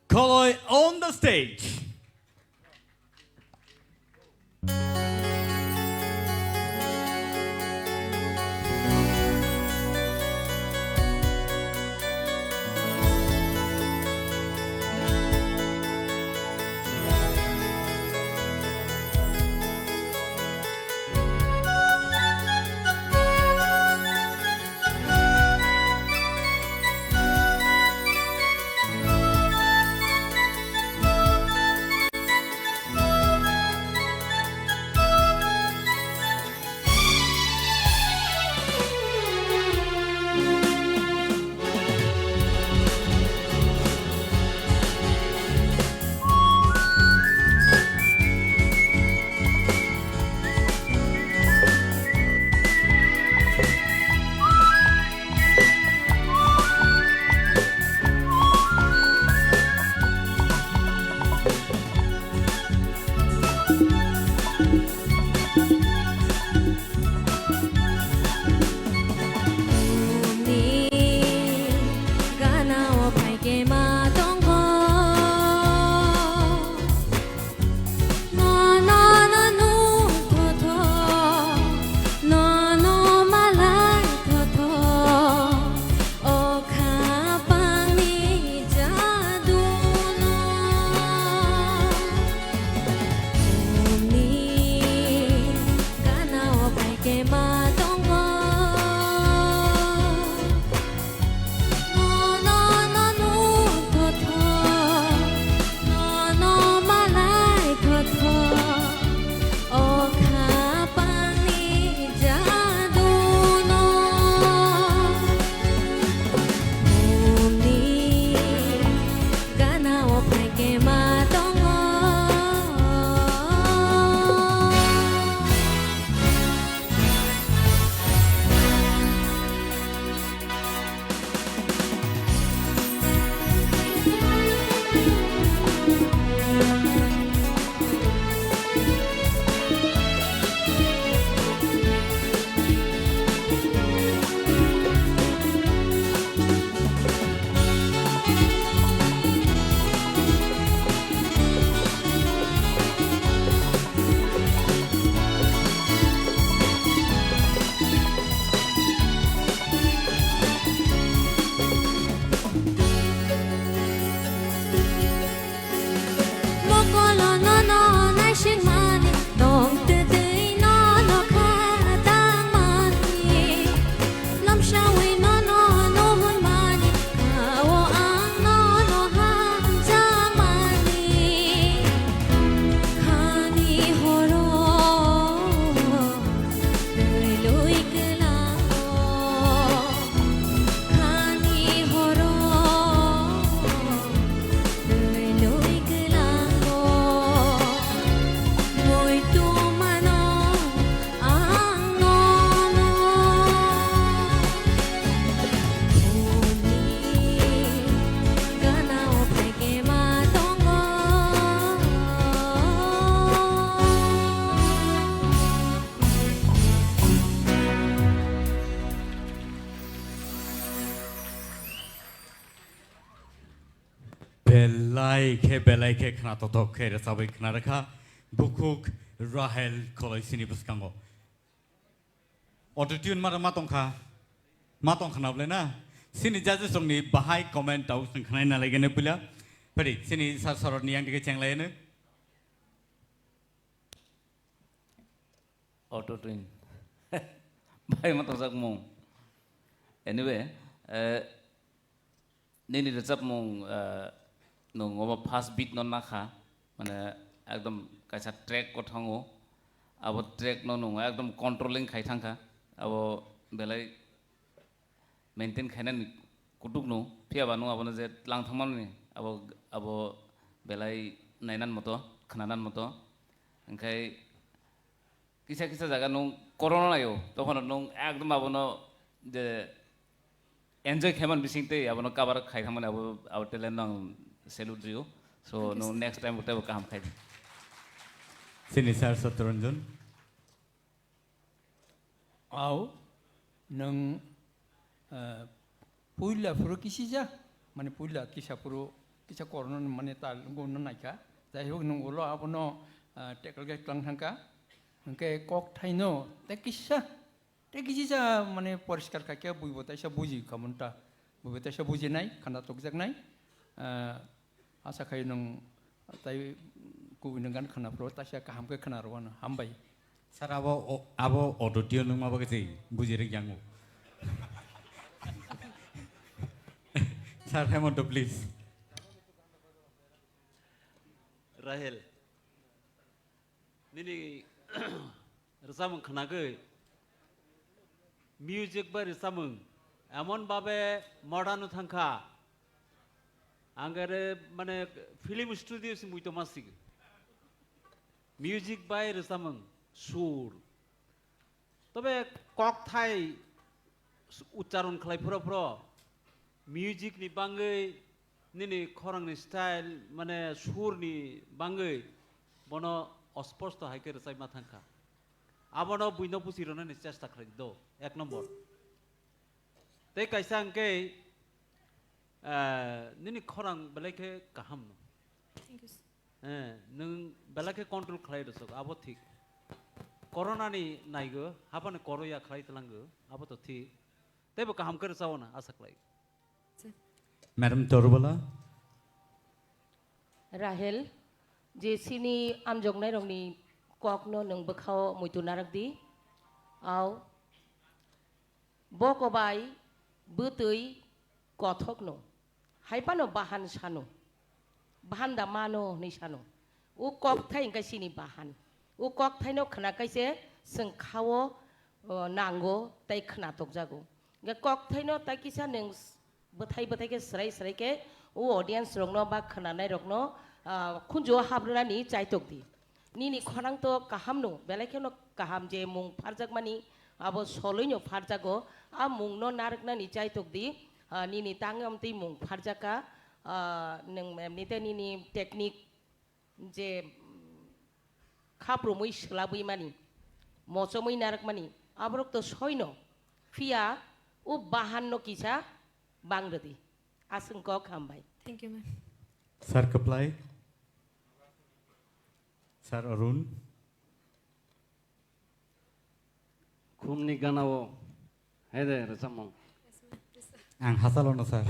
Koloy on the stage. belai ke khna to ke ra sabai khna rakha bukuk Rahel Koloy sini buskango autotune mara matong khna ble na sini judges song ni bahai comment tau sing khna na lagi ne pula pari sini sar sorot ni yang dige chenglai ne autotune bahai matong sak mong anyway nini recap mong nung ngoba fast beat non nakha mane ekdom kaisa track ko thango abo track no nung ekdom controlling khai thangka abo belai maintain khainan kutuk no phia banu abo je lang thangman ni abo belai nainan moto khananan moto angkai kisa jaga nung corona yo tokhon nung ekdom abo no je enjoy khaman bisingte abo no kabar khai thangman abo talent nang salute you so no next time whatever kam khai sini sir Satranjan au nang puila furo kisija মানে পুইলা কিসাপুরো কিসা corona মানে তাল গনো নাইকা যাই হোক নং ওলো আবনো tackle গে Klang থাকা ওকে cock থাইনো তে কিসা মানে পরিষ্কার কাকে বুঝবো তাইসা বুঝি খামনটা বুঝবো তাইসা বুঝি নাই খানা তকজাক নাই আশা খাই নং তাই কুবিनो গান खोनाफ्राव तासिया गाहामखौ खोनारवानो हामबाय सार आबो अदतियो नों माबा गै बुजिरे ग्यांगो सार हेमंत प्लीज राहेल निनी रसामं खोनागै मिउजिक बा रसामं एमन भाबे मडार्न थांखा आंगारे माने फिल्म स्टूडियो सिम बुइतो मासिग মিউজিক বাই রসামং সুর তবে কক থাই উচ্চারণ খালাইফোরাফোর মিউজিকনি বাঙ্গै নিনি খরাংনি স্টাইল মানে সুরনি বাঙ্গै বন অস্পষ্ট হাইকে রসাই মা থাঙ্কা আবনো বুইনো পুসিরনে চেষ্টা খালাই দ এক নম্বর তাই কাইসা আংকে নিনি খরাং বেলাইকে কাহাম नों बेलाके कंट्रोल खालायदो सक आबो ठीक कोरोना नि नायगो हापाने करया खालायतलांगो आबो तो ठीक तेबो काम कर सावना आशा खालाय मैडम तोरबला राहेल जे सिनी आमजोगनाय रंनि ककनो नों बखाव मुइतु नारकदि आव बकबाय बोतै कथकनो हायपानो बाहान सानो bahan da mano ni sano u kok thai ngai sini bahan u kok thai no khana kaise seng khawo nango tai khana tok jago ga kok thai no tai kisa neng bathai ke srai ke u audience rokno ba khana nai rokno khunjo habrana ni chai tok di ni khonang to kaham no belai ke no kaham je mung pharjak mani abo soloi no pharjago a mung no narak na ni chai tok di ni tangam ti mung pharjaka नों नितेनि technique जे खाप्रमै सोलाबै मानि मचमै नारक मानि आबरक तो सयनो फिया उ बाहान्नो किसा बांग्रदि आसंक खामबाय thank you ma'am sir कप्लाई सर अरुण खुमनि गानाव हेदे रसामं आं हासालनो सर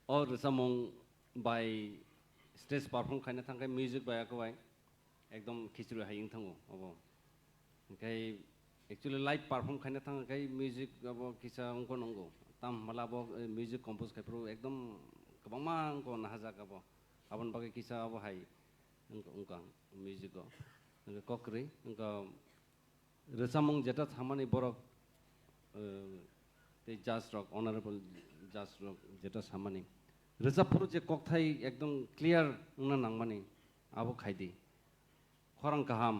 और रसामं बाय स्टेज परफॉर्म खायना थांखाय म्यूजिक बायाखौहाय एकदम खिचुरि हायिं थांगो अब ओमफ्राय एक्चुअली लाइव परफॉर्म खायना थांखाय म्यूजिक अब किसा अंको नंगो ताम मला अब म्यूजिक कंपोज खायफ्रो एकदम गोबां मा अंको नाहाजाक अब आबन बागै किसा अब हाय अंका म्यूजिक ककरै अंका रसामं जेटा थामानि बरक ते जाज रक ऑनरेबल जाज रक जेटा सामानि रोजाबफोर जे ककथाय एकदम क्लियर ना नांमानि आबो खायदि खरां गाहाम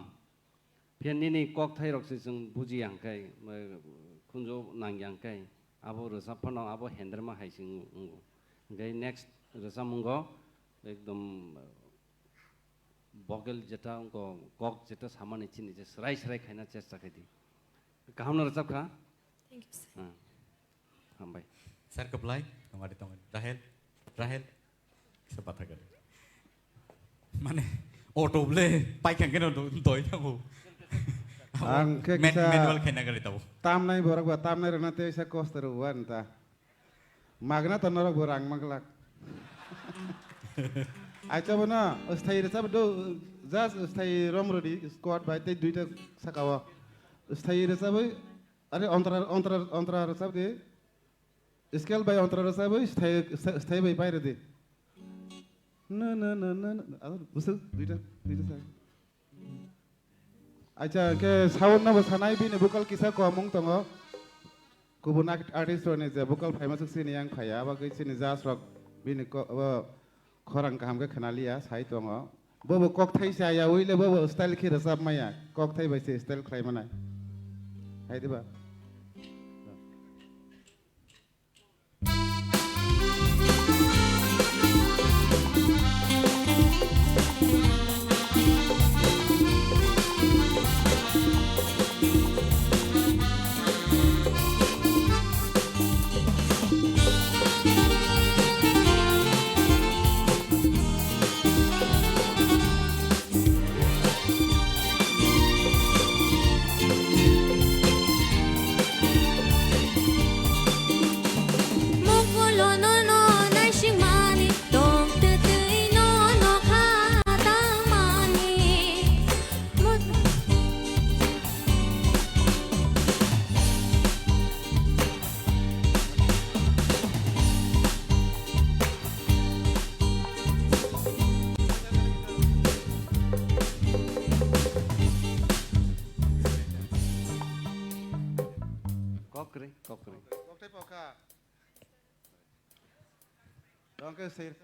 फेननि ककथाय रकसे जों बुजियांखाय खुंजो नांयांखाय आबो रोजाबफोरनाव आबो हेंद्रमा हायसिं ओमफ्राय नेक्स्ट रोजाबमुंगो एकदम बगल जेटा अंको कक जेटा सामानि चिनि जे स्राय खायना चेष्टा खायदि गाहाम रोजाबखा थैंक यू सर हामबाय सर कप्लाई हमारे तो राहेल सब बात कर माने ऑटो ब्ले पाइखां के न दोय थागो आं के मैनुअल खेना करे ताबो ताम नाय बरक बा ताम नाय रना ते सा कस्तर हुआ नता मागना त नरक बरांग मागलाक आइचा बना अस्थायी रसा दो जास अस्थायी रमरडी स्क्वाड बाय ते दुइटा साकावा अस्थायी रसा बै अरे अंतरा रसा दे स्केल बाय अंतरा रसा बै स्थायी बाय बाय दे न न न न अरे बुसल दुइटा सा आइचा के साउंड न बसानाय बिने भोकाल किसा को अमंग तंग गुबुन आर्टिस्ट ने जे भोकाल फेमस सिनि आं फाया बा गैसिनि जास रक बिने को खरां गाहाम के खनालिया साइ दङ बबो ककथाय साया ओइले बबो स्टाइल खे रसाब माया ककथाय बायसे style खायमानाय हायदिबा Kokri. Koktai poka. Danke sehr.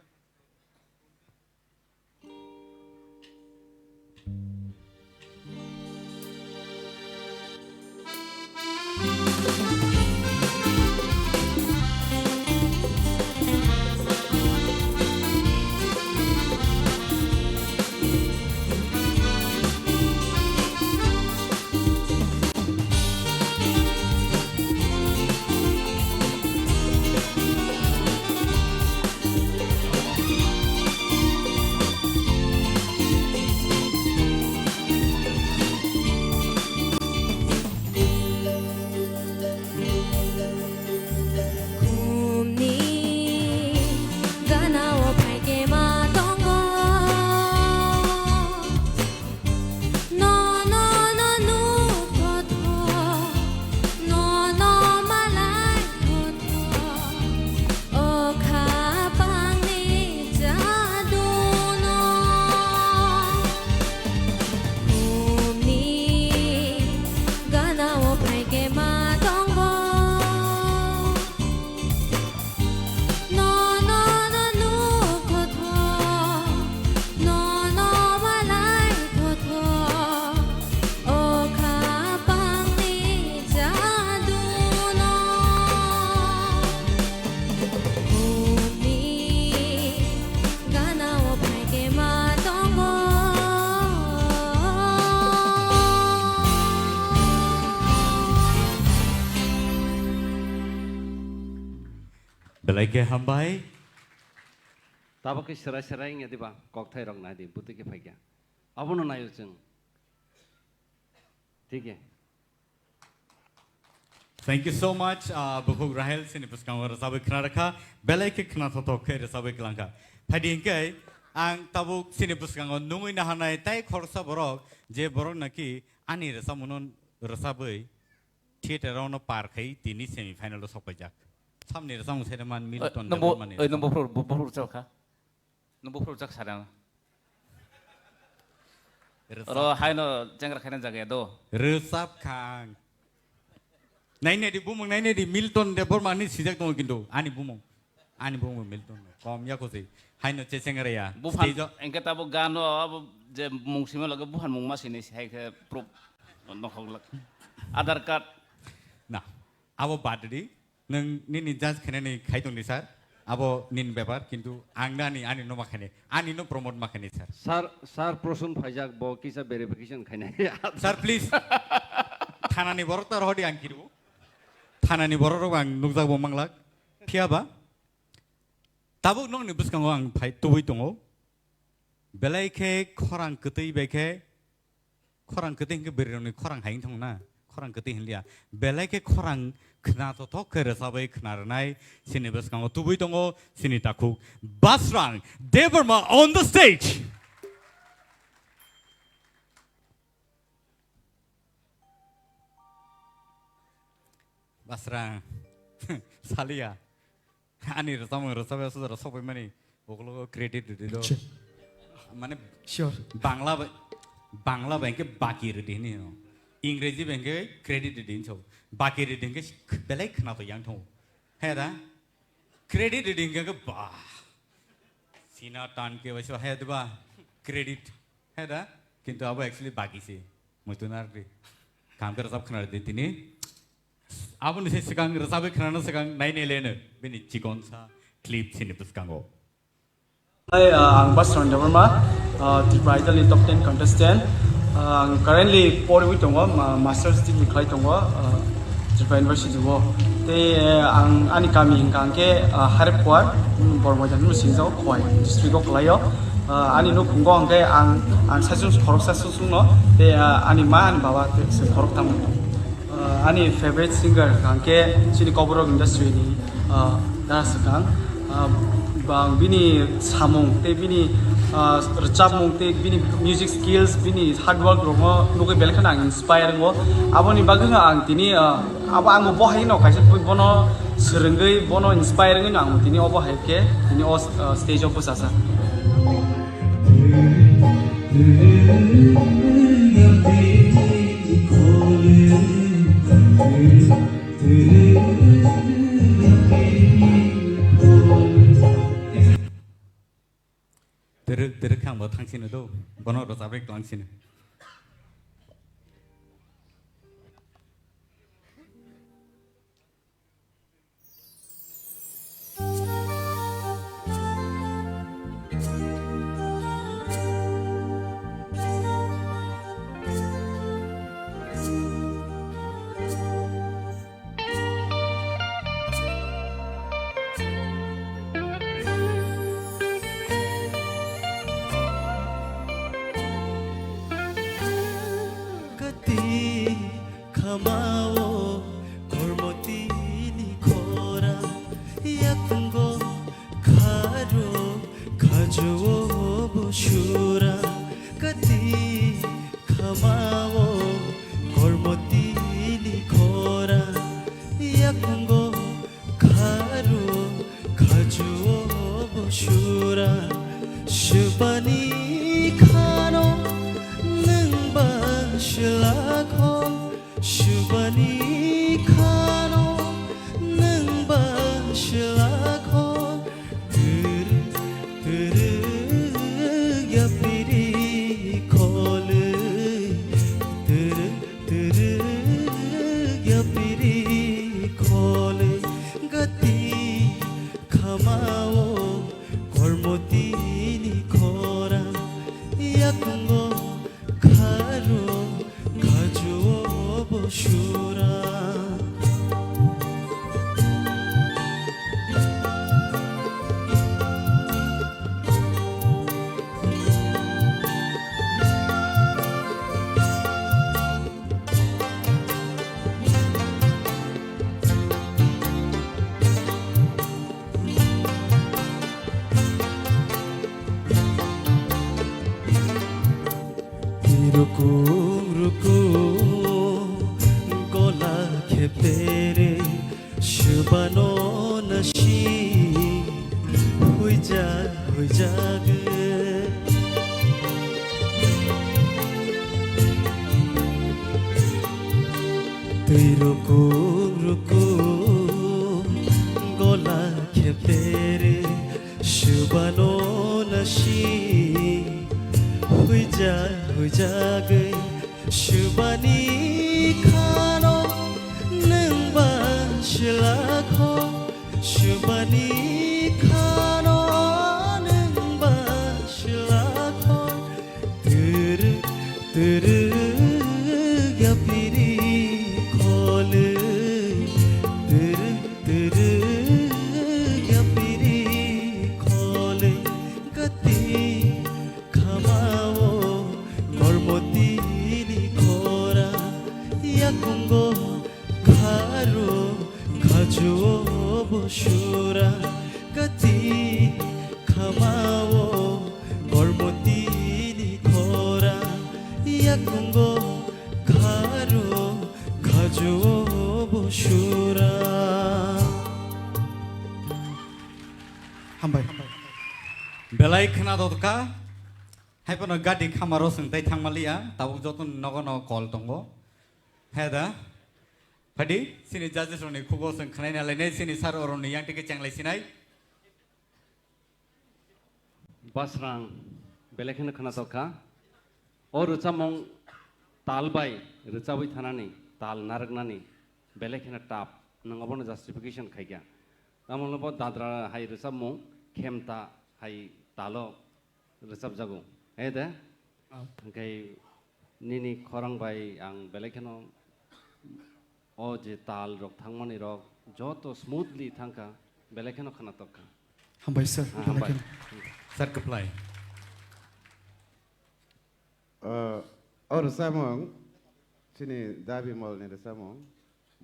Belai hambai. Tabo ke serai nya diba koktai rong na di buti ke phai kya. Abo no na yo chung. ठीक है. Thank you so much. Bukuk Rahel sini puskang orang sahabat kena rakha. Belai ke kena totok ke sahabat kelangka. Padi ingkai ang tabuk sini puskang orang nungui nahanai tay khorsa borok je borok naki ani rasa munon rasabai theater orang no par kai tini semi final lo sopajak. Samne rasa musai man Milton. Nombor jauh kah? Nombor jauh sarang. Ro hai no jengrak kena jaga do. Resap kang. Naine di bumong naine di Milton de bormani sijak tong kintu. Ani bumong Milton. Kom ya ko si. Hai no cesengare ya. Bukan engkau tahu gano abu je mungsima lagi bukan mung mas ini hai ke proof nongkolak. Aadhaar card. Nah, abo badri. Neng ni judge kene ni kaitung ni sir. Abo nin bebar kintu angna ni ani no makane. Ani no promote makane sir. Sir prosun phajak bo kisa verification khaina. Sir please. Thana ni borok tar hodi angkiru. Thana ni borok ang nukjak bo manglak. Phiaba. Tabuk nong ni buskang ang phai tubui tongo. Belai ke khorang ketei beke. Khorang ketei ke beri ni khorang haing thong na. Khorang ketei hinlia. Belai ke khorang kena to tok ke resabai kena renai. Sini buskang tubui tongo. Sini takuk. Basrang Devarma on the stage. Basrang Salia. Ani resabai sudah resabai mani. Oklo credit itu. Mana sure. Bangla bank baki ready ni. Ingresi bank credit ready so. Baki ready ke belai kena to yang thong. Hai dah. Credit ready ke bah. Sina tan ke wajah hai tu bah. Credit. Hai dah. Kintu abu actually baki sih. Mungkin nanti. Kam kerja sab kena ready ni. Abu ni sekarang resabai kena sekarang naik lene. Bini cikonsa clip sini puskango. Ang Basrang Devarma, Tipra Idol top 10 contestant. Currently, pori with tongo, master's degree klai tongo, Tipra University wo. Te ang ani kami hingkang ke harap kuat, bormojan nu sinjau kuai district klayo. Ani nu kungo angke ang sajun korok sasusung no. Te ani ma ani bawa te se korok tamu. Ani favorite singer angke sini cover industry ni dah sekarang. Bang bini samung te bini recap mung te bini music skills bini hard work romo nuke belkan ang inspire ngo abo ni bagu ang tini abo ang mo bohai no kaisa bono serenggai bono inspire ngo ang tini obo haike tini o stage obo sasa Tiri lo thangsino do bono rozabrek tlangsino Kamao kormoti ni khora yakungo kharo khajo bushura kati kamao kormoti ni khora yakungo kharo khajo bushura shubani khano nangba shlakho Shubani khano nang ba shlakho tir tir ya piri khole tir tir ya piri khole gati khamao kormoti ni khora yakungo kharo khajo Shura ruku gola khepere shubano nashi hui jag tui ruku gola khepere shubano nashi hui jag shubani khano nangba shlakho shubani khano nangba shlakho tir tir ya piri khole tir tir ya piri khole gati khamao kormoti ni khora yakungo kharo khajo bushura gati khamao kormoti ni khora yakungo kharo khajo bushura hambai belai khna dodka haipano gadi khamaro sungtai thangmalia tabuk jotun nogono call tongo heda phadi sini judges roni khugo sung khnai na lai nei sini sar oroni yang tike changlai sinai basrang belekhen khana toka or chamong talbai ruchabai thanani tal naragnani belekhen tap nangabon justification khaigya amolbo dadra hai ruchamong khemta hai talo ruchap jago eda kai nini khorang bai ang belekhen o je tal rok thangmani rok joto smoothly thangka belekhen khana toka hambai sir hambai sir apply or samong sini dabi mol ni samong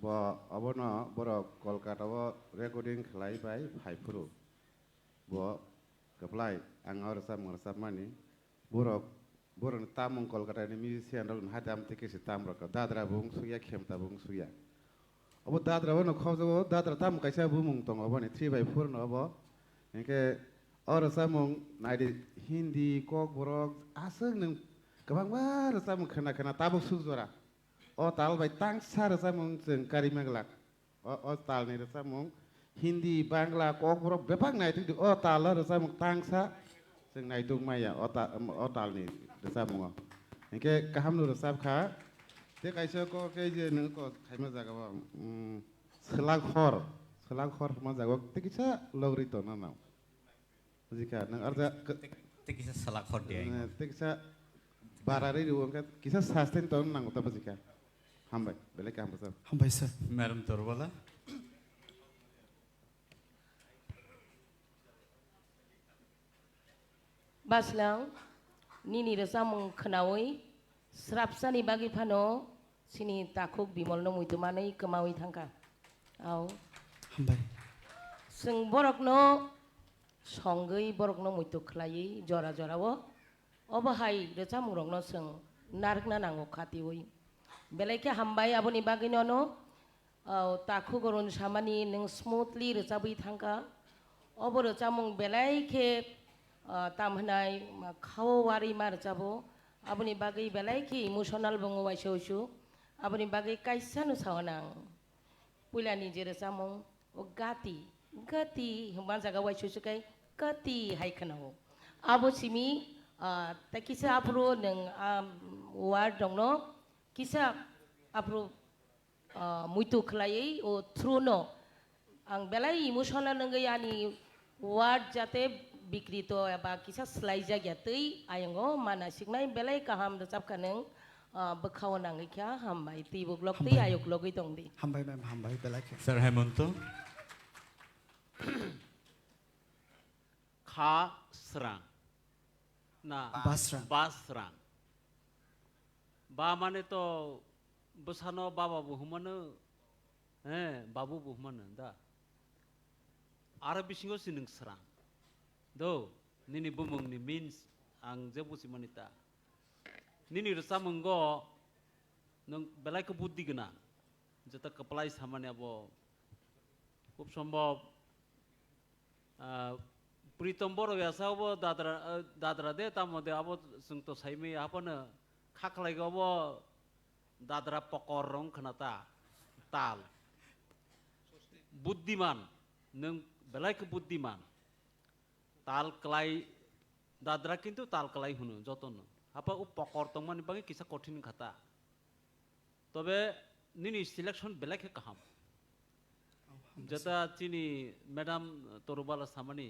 bo abono boro kolkata bo recording khlai bai phaipuru bo apply ang or samani boro tamong kolkata ni musician rok hadam tike si tam rok dadra bung suya khemta bung suya abo dadra bono khawjo dadra tam kaisa bumung tong abo ni 3/4 no abo enke or samong naidi hindi kok borok aseng nang kabang war samong khana tabuk sujora o tal bai tang sar samong jeng karimanglak o tal ni samong hindi bangla kok borok bepang nai tu o tal samong tang sa जों नायदुं माइया अतालनि रोजाबमुङा इनके गाहाम नु रोजाब खा ते कायसे को के जे नों को खायमा जागाबा सोलाखर मा जागा ते किसा लौरि तो ना नाव बुजिका नों अर्जा ते किसा सलाखर दे ते किसा बारारि रुवा का किसा सास्टेन तो नांगौ ता बुजिका हामबाय बेले काम बसा हामबाय सर मैडम तोरबला Baslang, nini resamung kenawai, serapsani bagi pano, sini takuk bimol no muito manai kemawi tangka. Au. हामबाय Seng borok no, songai borok no muito kelai, jora wo. Oba hai resamung rong no seng narik na nango kati woi. Belai hambai aboni bagi no, takuk gorun samani neng smoothly resabi tangka. Oba resamung belai ke tamhanai khawari mar jabo aboni bagai belai ki emotional bongo waisau aboni bagai kaisanu sawanang pulani jere samong o gati hemban jaga waisau sukai gati hai khanao abo simi takisa apro neng ward dongno kisa apro muito khlai o truno ang belai emotional nanggai ani ward jate bikrito aba kisah selaiza gyatui ayango mana siknai belai kaham dacap kaneng bekhawan ang ikya hambai tibuk lokti ayok logi tongdi हामबाय ma'am हामबाय बेलाय के sir Hemant खा स्रां ना बास्रां बा माने तो बसानो बाबा बुहुमानो बाबु बुहुमानो दा आरो बिसिङाव सिनों स्रां do nini bumung ni means ang jebu si manita nini rasa menggo nung belai ke buddhi gena jata kepalai samane abo খুব সম্ভব প্রিতম্বর Vysya abo dadra de tamode abo sung to saimi apana khaklai go abo dadra pokor rong khnata tal buddhiman nung belai ke buddhiman ताल कलाई दादरा किंतु ताल कलाई हुनु जतन apa upakor tongman bagi kisah kothin kata tobe nini selection belak kaham jata chini madam torubala samani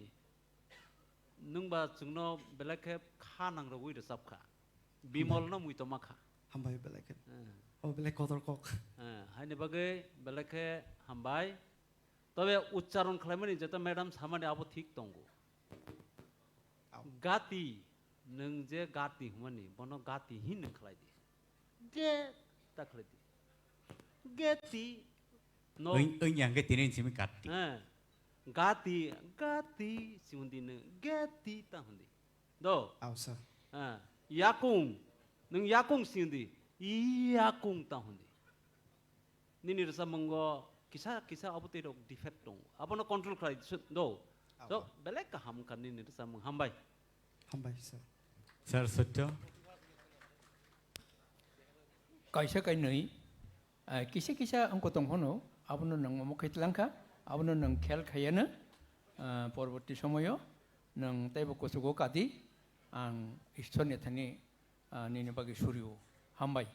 nungba chungno belak kha nang roi de sabkha bimol no mui tomakha हामबाय बेलाय के ओ बेलाय कदर कक हाइने बगे belak hambai tobe uchcharon khlaimani jata madam samani abo thik tongo gati neng je gati humani bono gati hin neng khlai di ge ta khlai di geti no yang ke tinin simi gati gati simundi neng geti ta hundi do आओ sir yakung neng yakung simundi yakung ta hundi nini rasa monggo kisah abute dok defect dong abono control khlai do so belek kaham kan nini rasa menghambai हामबाय sir sir सत्य kaisa kai nei kisa angko tonghono abono nang mokhaitlangkha abono nang khel khayana porborti somoyo nang taibo kosugo kati ang ishorni thani nini bagi suryo hambai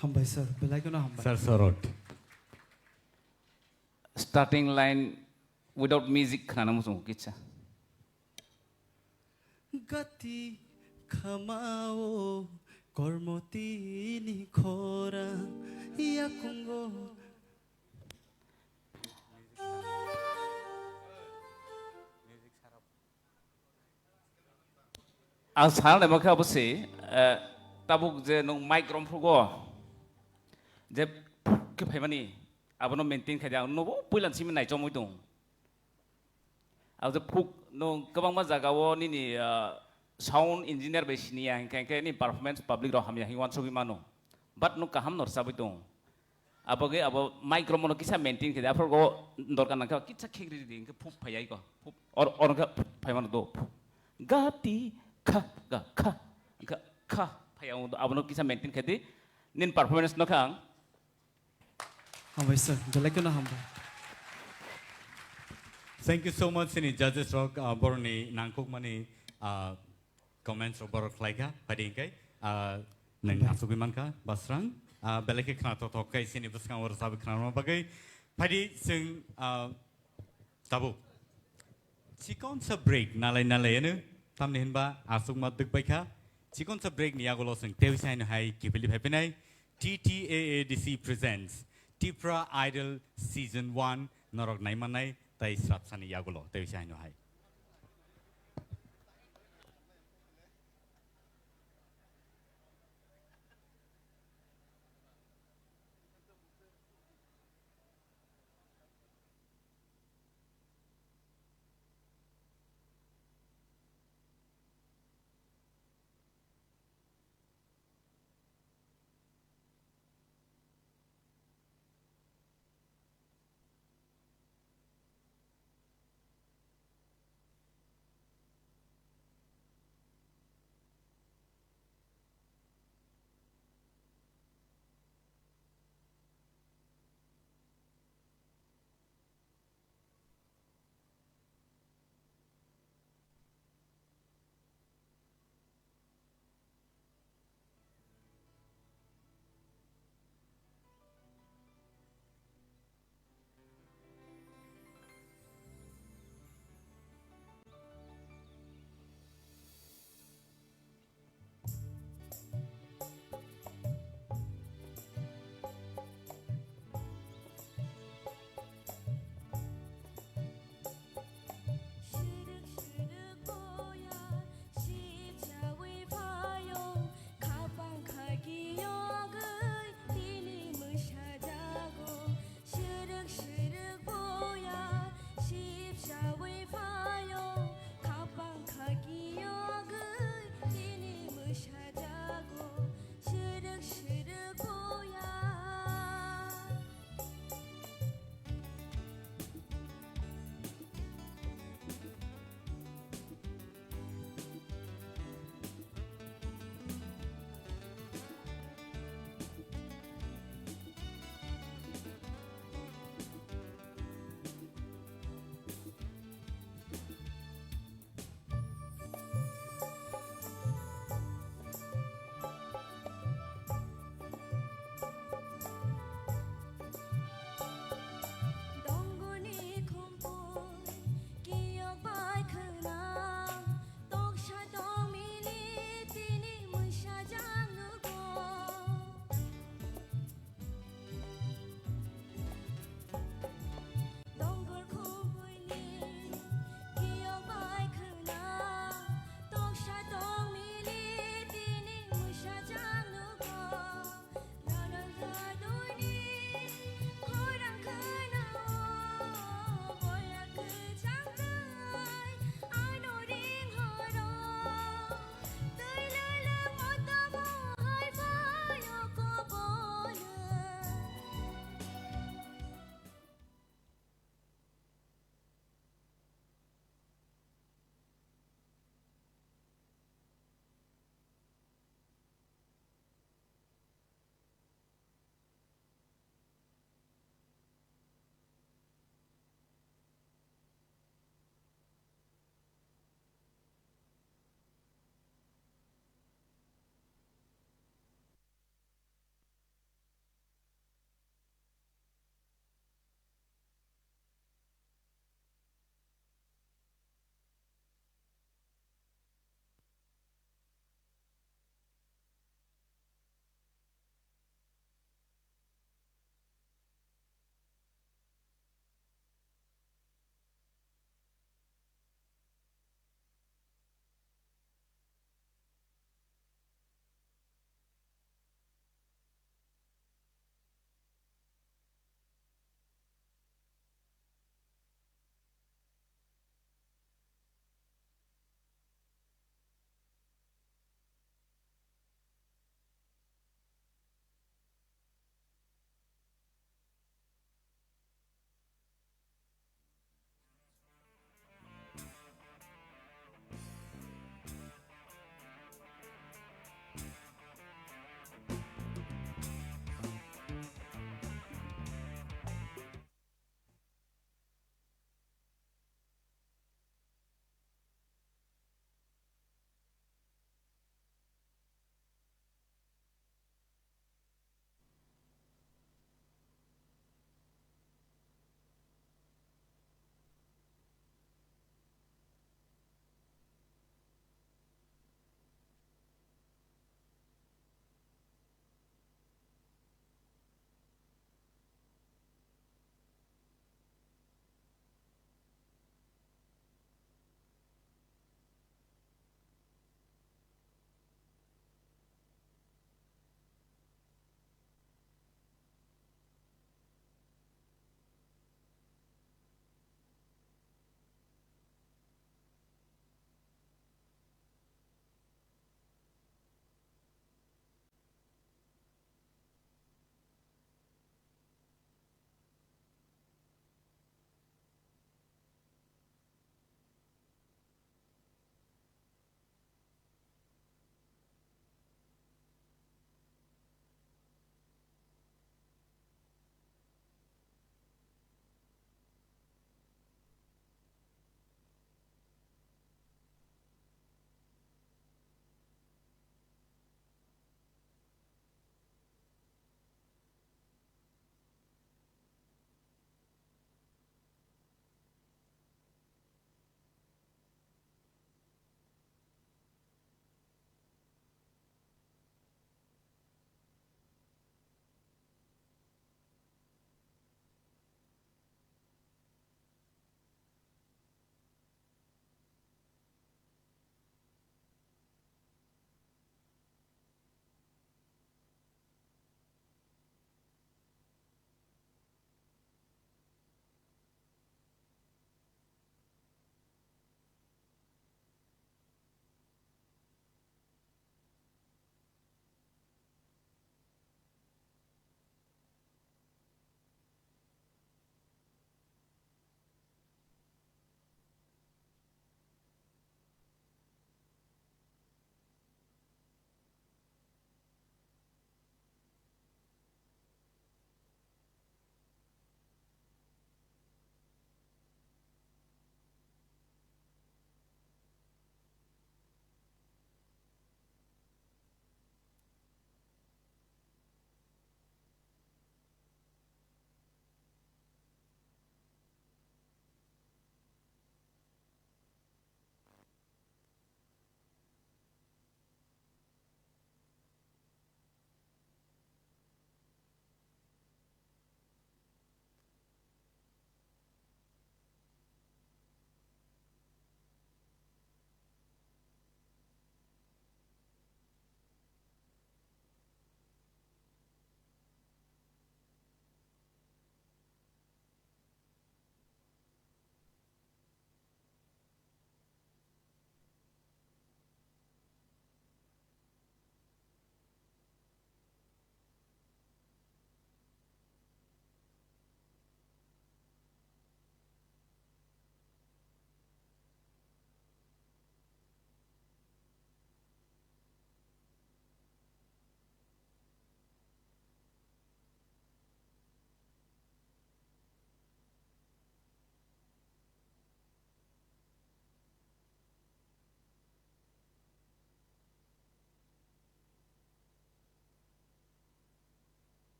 हामबाय sir बेलाय को ना हामबाय sir sorot starting line without music khana musung kicha gati khamao kormoti ni khora yakungo ang sal na makha bose tabuk je nong microphone phugo je ke phaimani abono maintain khaida no puilan simi nai chomoi dong au je phuk no kabang ma jaga wo ni sound engineer be sinia hingke ni performance public ro hamya hingwan sobi mano but no kaham nor sabi dong aboge abo microphone kisa maintain khaida afro go dorkan na ka kitsa khegri di hingke phuk phayai ko phuk or ka phaiman do gati kha ga kha phayau abono kisa maintain khadi nin performance no khang हामबाय sir बेलाय को ना हामबाय Thank you so much, Sini Judges Rock Borni Nangkok Mani comments over klaika padingkai nang asugi manka basrang beleke khana to kai sini buskang or sab khana bagai padi sing tabu chikon sa break nalai nalai anu tamne hinba asuk ma duk baika chikon sa break ni agolo sing tewsain hai kibili bhapenai TTAADC presents Tipra Idol Season 1 Norok Naimanai Tai Srapsani Yagulo Tewsain hai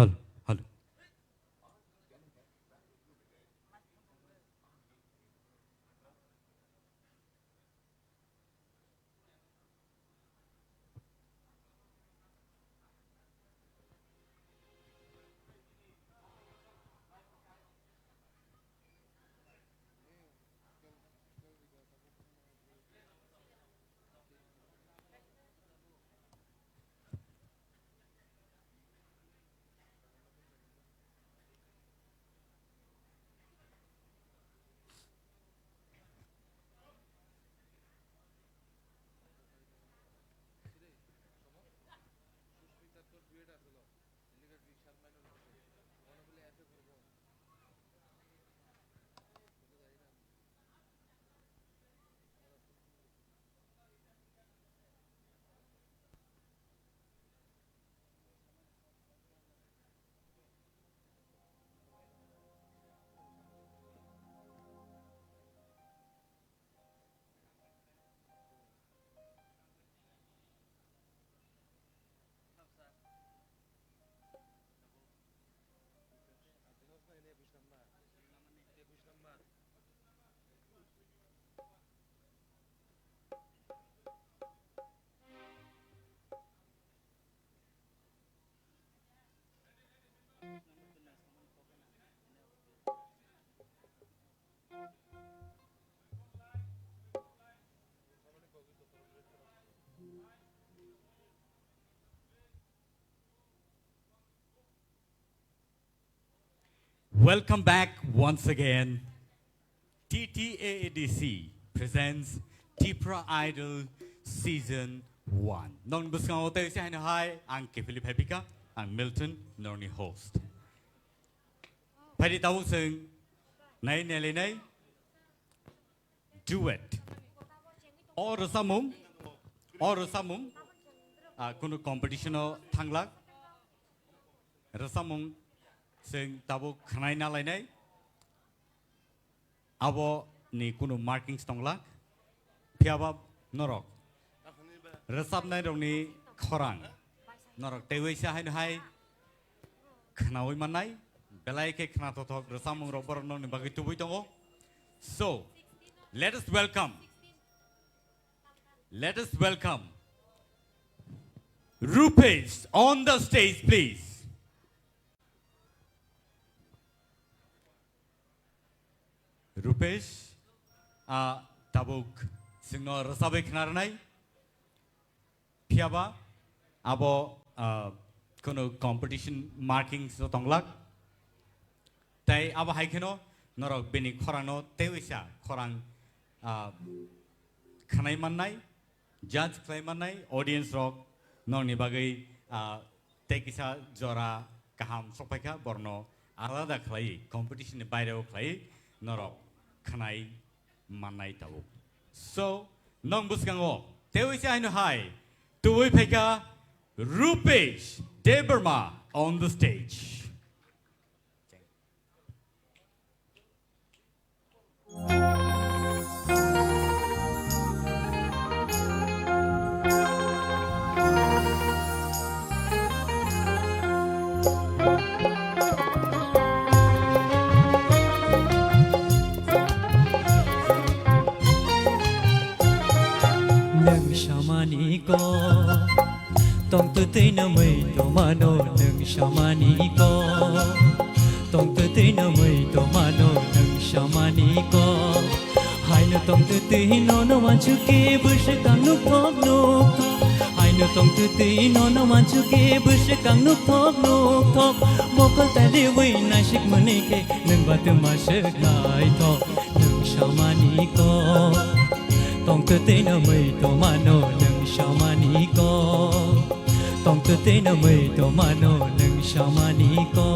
Hello, hello. Welcome back once again. Ttaadc presents Tipra Idol Season 1. Non buscang hotel sa hai ang Philip Hepika ang Milton Norni host. Pwede tawag sing nay nelinay duet. Or samum kuno competition o thanglak. Rasamung sing tabo khanai na lainai abo ni kuno markings tonglak phiaba norok rasab nai rong ni khorang norok tewe sa hai hai khnawi manai belai ke khna to thok rasamung robor no ni bagi tubui tongo. So let us welcome Rupesh on the stage, please. Rupesh, tabuk singno rasabe khnarnai phiaba abo kono competition marking so tonglak tai abo haikeno norok bini khorano tewisa khorang khanai mannai judge claim mannai audience rock noni bagai tekisa jora kaham sopaika borno alada khlai competition ni baireo khlai norok khanai manai tau. So nong buskango tewisa hainu hai tuwi pheka Rupesh Debarma on the stage. Shamani ko tong tu tei na mai to mano nang shamani ko tong tu tei na mai to mano nang shamani ko hai no tong tu tei no no man chu ke bus kang nu phok nu hai no tong tu tei no no man chu ke bus kang nu phok mokol ta de wei na shik mane ke nang bat ma se kai tho nang shamani ko tong tu tei na mai to mano nang shamani ko tong tu tei na mai to mano nang shamani ko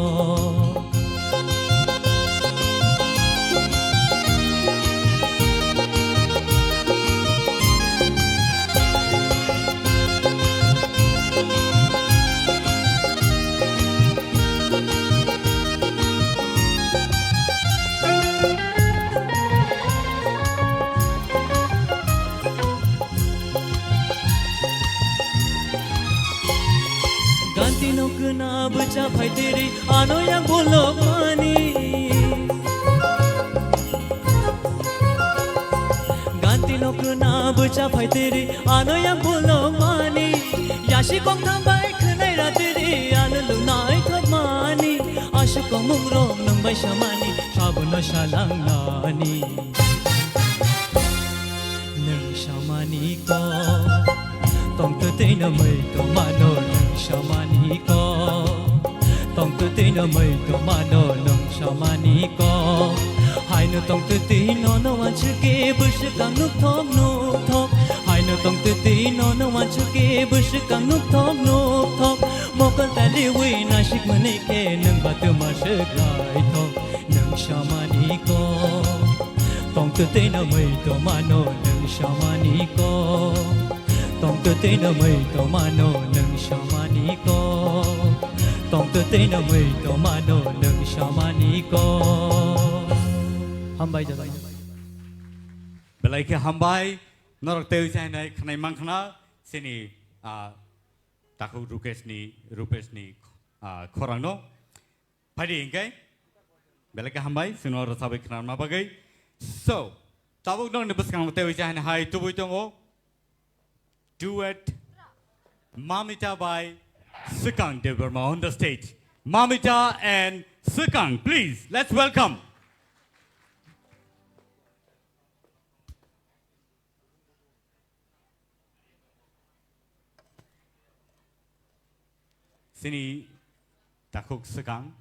kena bercapai diri ano yang bolong mani ganti lo kena bercapai diri ano yang bolong mani yashi kong tambai kenai ratiri ano lunai thamani ashu kong mungrong nang bai shamani sabuno shalang nani nang shamani ko tong tu te na mai to mano nang shamani ko tong tu te na mai to mano nang shamani ko hai no tong tu te no no wan chu ke bush kang nuk thok hai no tong tu te no no wan chu ke bush kang nuk thok mokal ta li wi na shik mane ke nang ba tu ma shik lai thok nang shamani ko tong tu te na mai to mano nang shamani ko tong tu te na mai to mano nang shamani ko tong tu te na mai to mano nang shamani ko hambai jai belai ke hambai norok teu sai nai khnai mang khna sini taku rupesh ni khorang no phadi ingkai belai ke hambai sino rasabai khna ma bagai so tabuk nong ne buskang teu sai nai hai tu bui tongo duet Mamita by Sukang Debarma on the stage. Mamita and Sukang, please, let's welcome. Sini Takuk Sukang.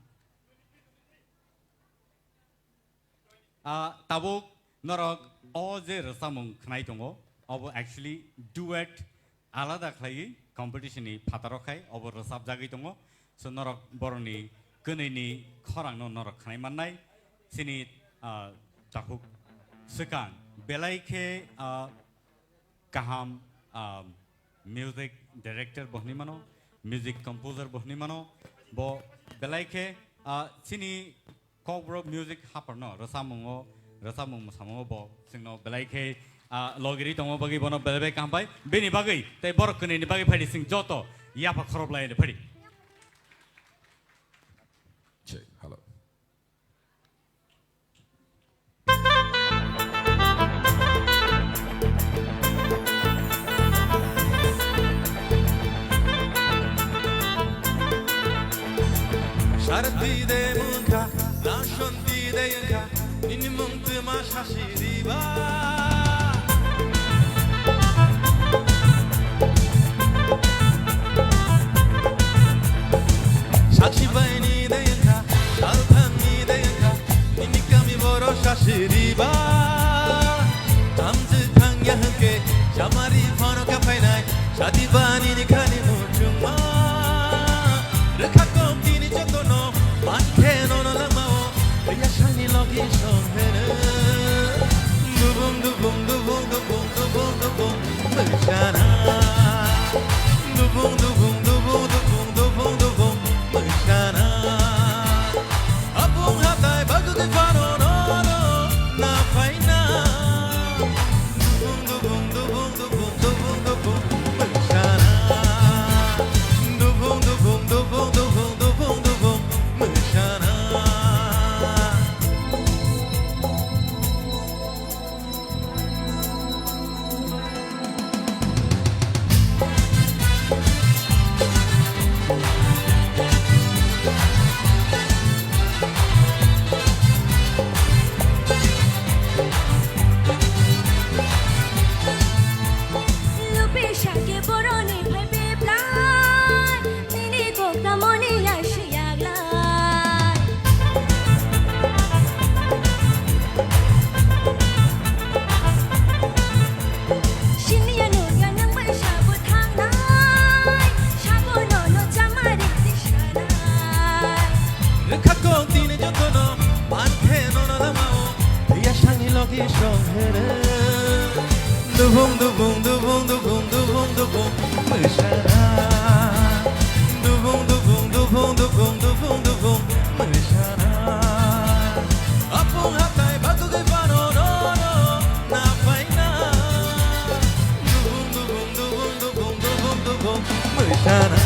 Tabuk Norok Oze Rasamung Knaitongo. Actually duet alada khlai competition ni phataro khai obo rasab jagi tongo so norok boroni könei ni khorang no norok khnai mannai sini takuk Sukang belai khe kaham music director bohni mano music composer bohni mano bo belai khe sini kokbro music haparno rasamung samongo bo singno belai khe logiri tongo bagi bono belbe kampai beni bagi tai borok kene ni bagi phadi sing joto yapa khorob lai ne phadi check hello sharti de munka na shonti de yanka nini muntu ma shashiriba Sakshi baini de yanka, shalthani de yanka, nini kami boro shashiriba. Tamzi thang yahanke, jamari phano ka painai, shadi bani ni khani muchuma. Rekha komti ni jotono, man kheno no lamao, riya shani logi shonhena. Dubum dubum dubum dubum dubum dubum, mashana. Dubum dubum dubum dubum dubum dubum. Mashana Apung hatai bagu de faro no no na faina Dubung dubung dubung dubung dubung dubung Mashana Dubung dubung dubung dubung dubung dubung Mashana Dubung dubung dubung dubung dubung dubung Mashana Dubung dubung dubung dubung dubung dubung Mashana Apung hatai bagu de fano no no na faina Dubung dubung dubung dubung dubung dubung Mashana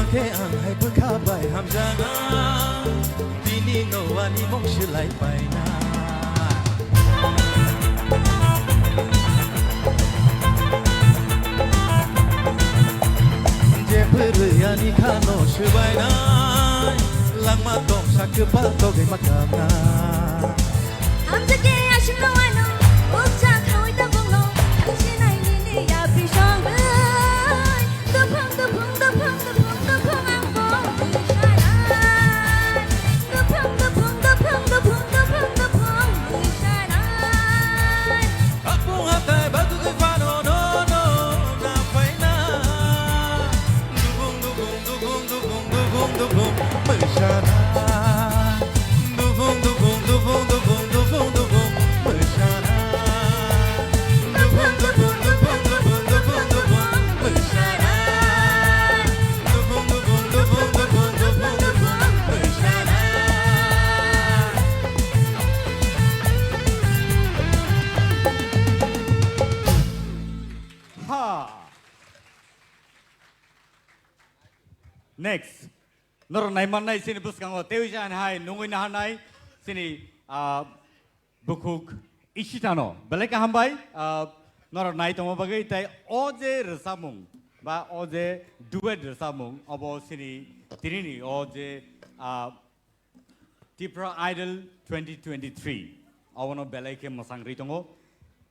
ke ang hai bukha bai hamjana dini no ani mong shilai bai na je phuru ani khano shibai na langma tong sakpa to ge makana 함께 아쉽다 와노 목자 가위다 봉노 당신 아이니 야 비상은 Next, nor naiman nai sini buskango teujan hai nungui nahan nai sini bukuk ishitano beleka hambai nor nai tomo bagai tai oje resamung ba oje duet resamung abo sini tirini oje Tipra Idol 2023 awono beleke masang ritongo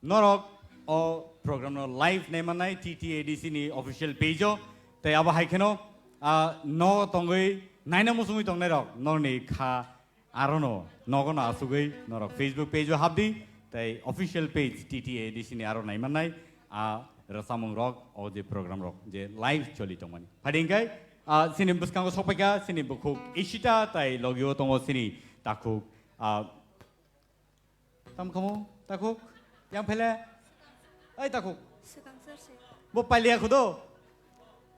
norok o program no live naiman nai Ttaadc ni official page o tai aba haikeno no tongoi naina musungui tongnai rok norni kha arono nogono asugoi norok Facebook page habdi tai official page Ttaadc ni aro naimanai rasamung rok o je program rok je live choli tongmani hadingkai sini buskango sopeka sini bukuk ishita tai logio tongo sini takuk tam kamu takuk yang pele ai takuk bo palia khudo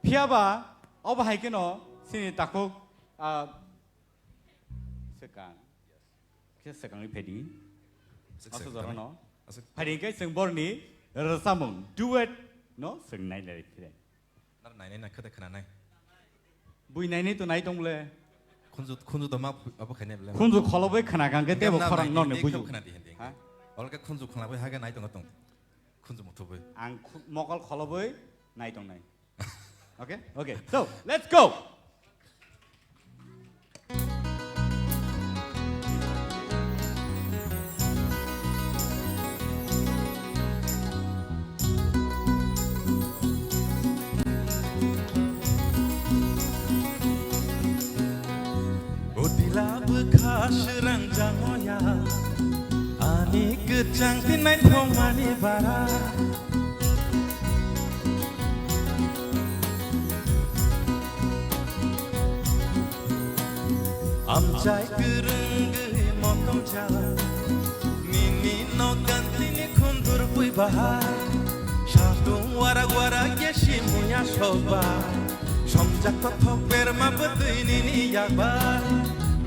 phiaba Oba haikeno sini takuk sekang, kita sekang pedi, asal orang no, pedi kai sengbor ni resamung duet no seng nai dari pedi. nar nai nak kata kena nai Bui nai ni tu nai tong le. kunzu doma apa kena bela Kunzu kalau boleh kena kan kita bukan orang non ne buju. Olga kunzu kena boleh harga nai tong tong kunzu mutu boleh Ang mokal kalau boleh nai tong nai. Okay, okay. So let's go. Odila bekas serang jangoya ani kecang tinai thong mani bara Amjai kerengge motong jalan Nini no ganti ni kundur pui bahar Shadung wara-wara yeshi muya soba Somjak totok berma betui nini yakbar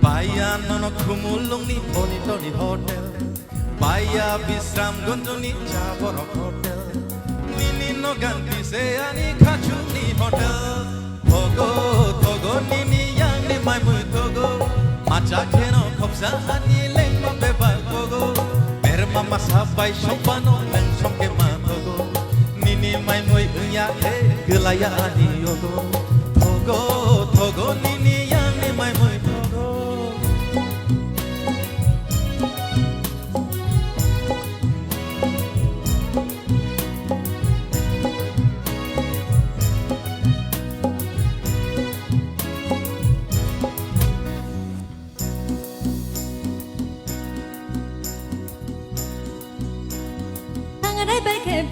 Bayan nono kumulung ni bonito ni hotel Baya bisram gonjo ni jaborok hotel Nini no ganti seani kachung ni hotel Togo, togo nini yang ni mai mui togo Maca keno kopsa hani leng ma bebal togo Berma masabai sopano leng somke ma togo Nini mai mui unya gelaya ani yogo Togo, togo nini yang ni mai mui togo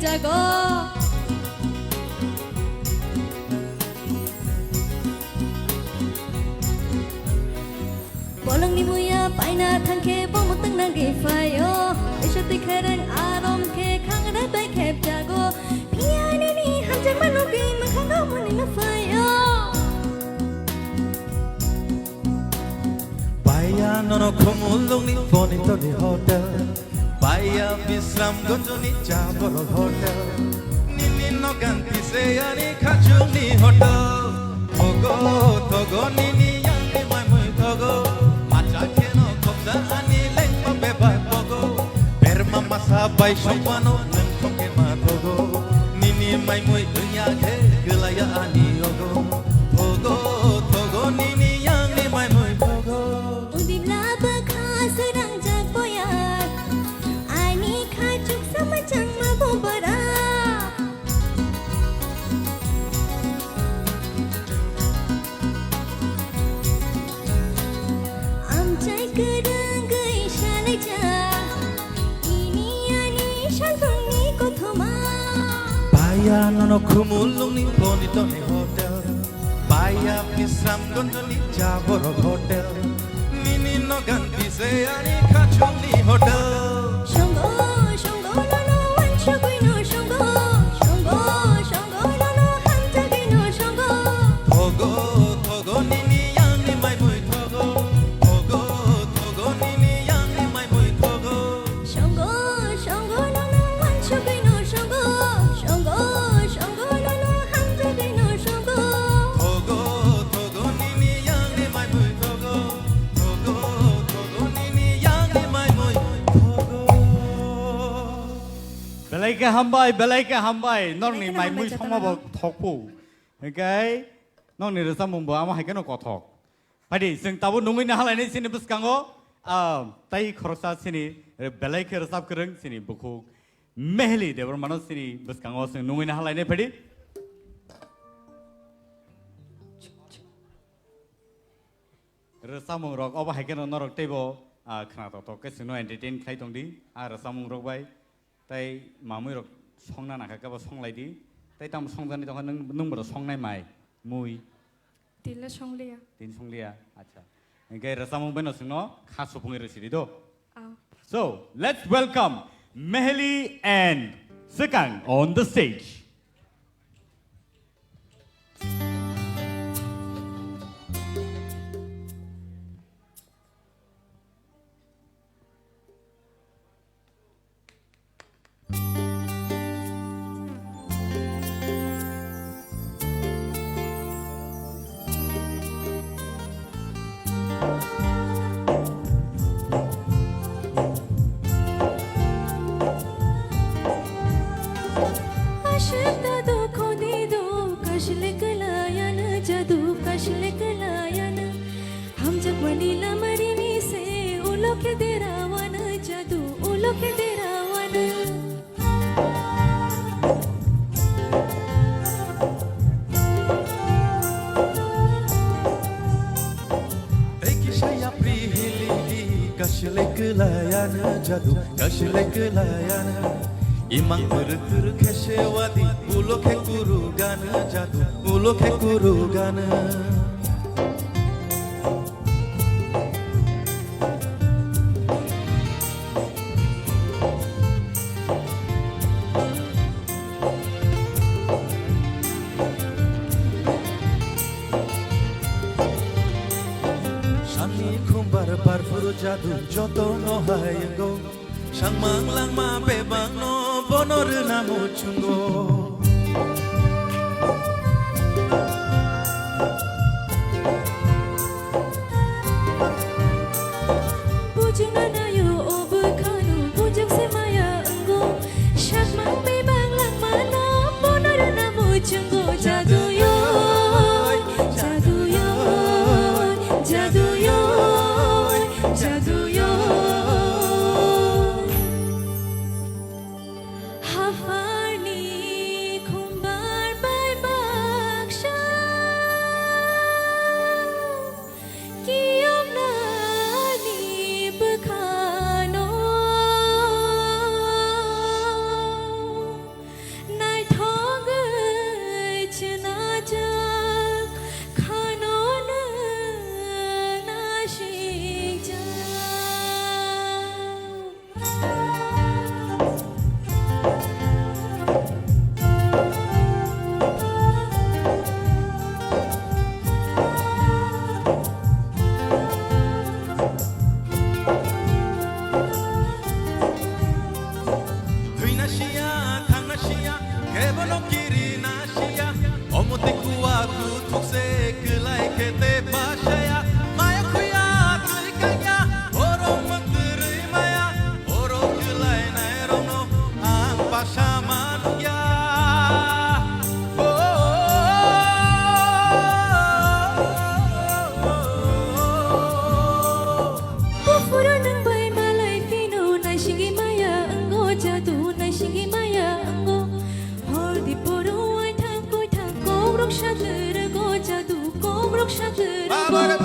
jago Bolong ni muya paina thangke bomo tengna ge fayo Ishati kharang arom ke khangda bai khep jago Piani ni hanjang manugi makhanga muni na fayo Baya nono kumulung ni bonito ni hotel Baya bisram gonjo ni jaborok hotel Nini no ganti seani kachung ni hotel Togo Togo nini yangi mai mui Togo Macha keno kopda ani leng ma beba Togo Berma masa bai sopano neng toke ma Togo Nini mai mui dunya ke gelaya ani Togo Togo Togo nini yangi mai mui Togo Udip laba kha sedang jak boyar Ani khajuk sama jang ma bombara Amcai gedang gei shalai ja Ini ani shalung ni kothoma Baya nono kumulung ni bonito ni hotel Baya pisam gondo ni jaboro hotel Nini no ganti se ani kachung ni hotel Shongo shongo nono wancha gui no shongo Shongo shongo nono hanta gui no shongo Togo Togo nini yangi mai mui Togo Togo Togo nini yangi mai mui Togo Shongo shongo nono wancha gui no shongo Shongo shongo nono hanta gui no shongo Togo Togo nini yangi mai mui Togo Togo Togo nini yangi mai mui Belaika hambai nong ni mai mui thongma bo thokpu okay nong ni rasa mumbo ama hai keno kothok padi sing tabu nungui na halai ni sini buskango tai khorsa sini belaika rasap kereng sini buku mehli debar mano sini buskango sing nungui na halai ni padi rasa mung rok oba hai keno norok tebo khana to ke sino entertain khai tongdi rasa mung rok bai tai mamui rok songna nakaka ba songlai di tai tam songjani tong nung bro songnai mai mui Tila Shonglia. tin songlia acha ngai rasamung beno sino khaso pungi residi do Aw. so let's welcome Mehli and Sekang on the stage. Aşkta doko dido kashle kalayan jadu kashle kalayan Hum jab manila marini se uloke derawan jadu uloke derawan Eki shaya prihili kashle kelayan jadu kashle kelayan Imang tur kheshewadi ulokhe kuru gana jadu ulokhe kuru gana Shani khumbar barfuru jadu joto no hayengo Shangmang lang ma bebang no bonor namu chungo Bujuna na yo obkhanu bujak se maya ango Shakmang be banglang mano bonor na muchungo jadu yo jadu yo jadu yo jadu yo Hafani khumbar bai baksha Kiyom nani bkhano Nai thong chna jak khano na nashik jak Tuina shia thangna shia kebono kiri na shia omote kuwa tu thukse নকশা করব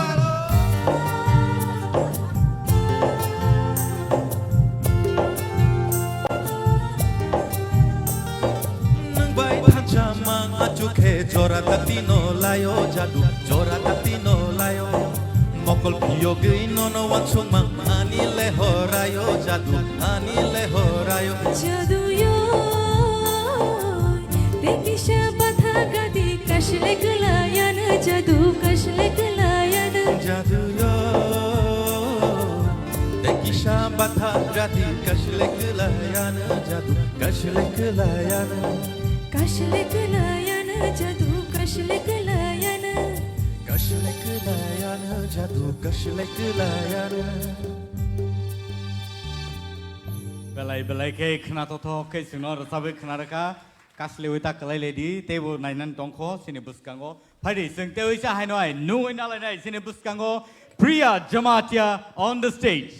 Bai thachama achuke jora tatino layo jadu jora tatino layo mokol piyogi nono wansung mang ani lehorayo jadu ani lehorayo jadu yo dekisha batha gadi kashle gulayan jadu kashle gulayan jadu yo dekisha batha gadi kashle gulayan jadu kashle gulayan kashle gulayan jadu kashle gulayan kashle gulayan jadu kashle gulayan belai ke khna to ke sino rasabe khna raka kasle wita kalai ledi tebo nainan tongkho sini buskango phari sing te wisa hai noi nu ina lai nai sini buskango Priya Jamatia on the stage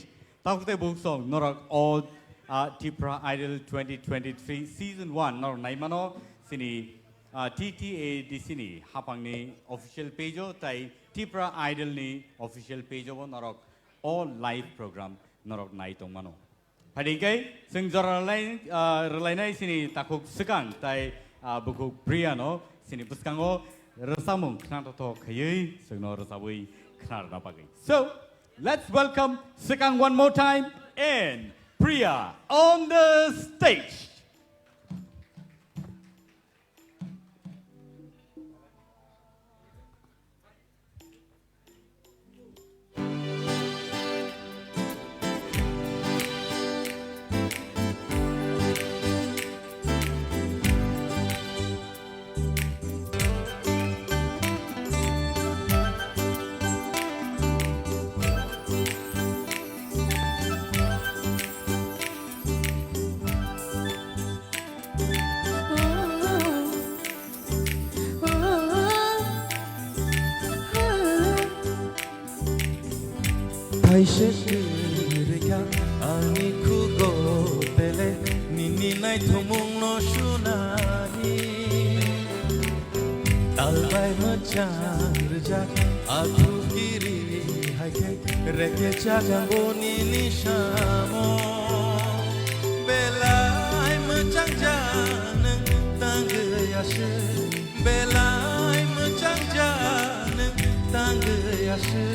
takte book song norak all Tipra Idol 2023 season 1 nor naimano sini TTA di sini hapangni official page tai Tipra Idol ni official page bo norok all live program norok nai tongmano Padingkai sing relai sini takuk sekang tai buku Priya no sini buskango resamung kena to kayai sing no resabui kena dapagai. So let's welcome sekang one more time and Priya on the stage. Paisherika ani kugo pele nini nai thumung no shunani talbai machar ja aku kiri haike reke chagango nini shamo belai machang janang tangyashe belai machang janang tangyashe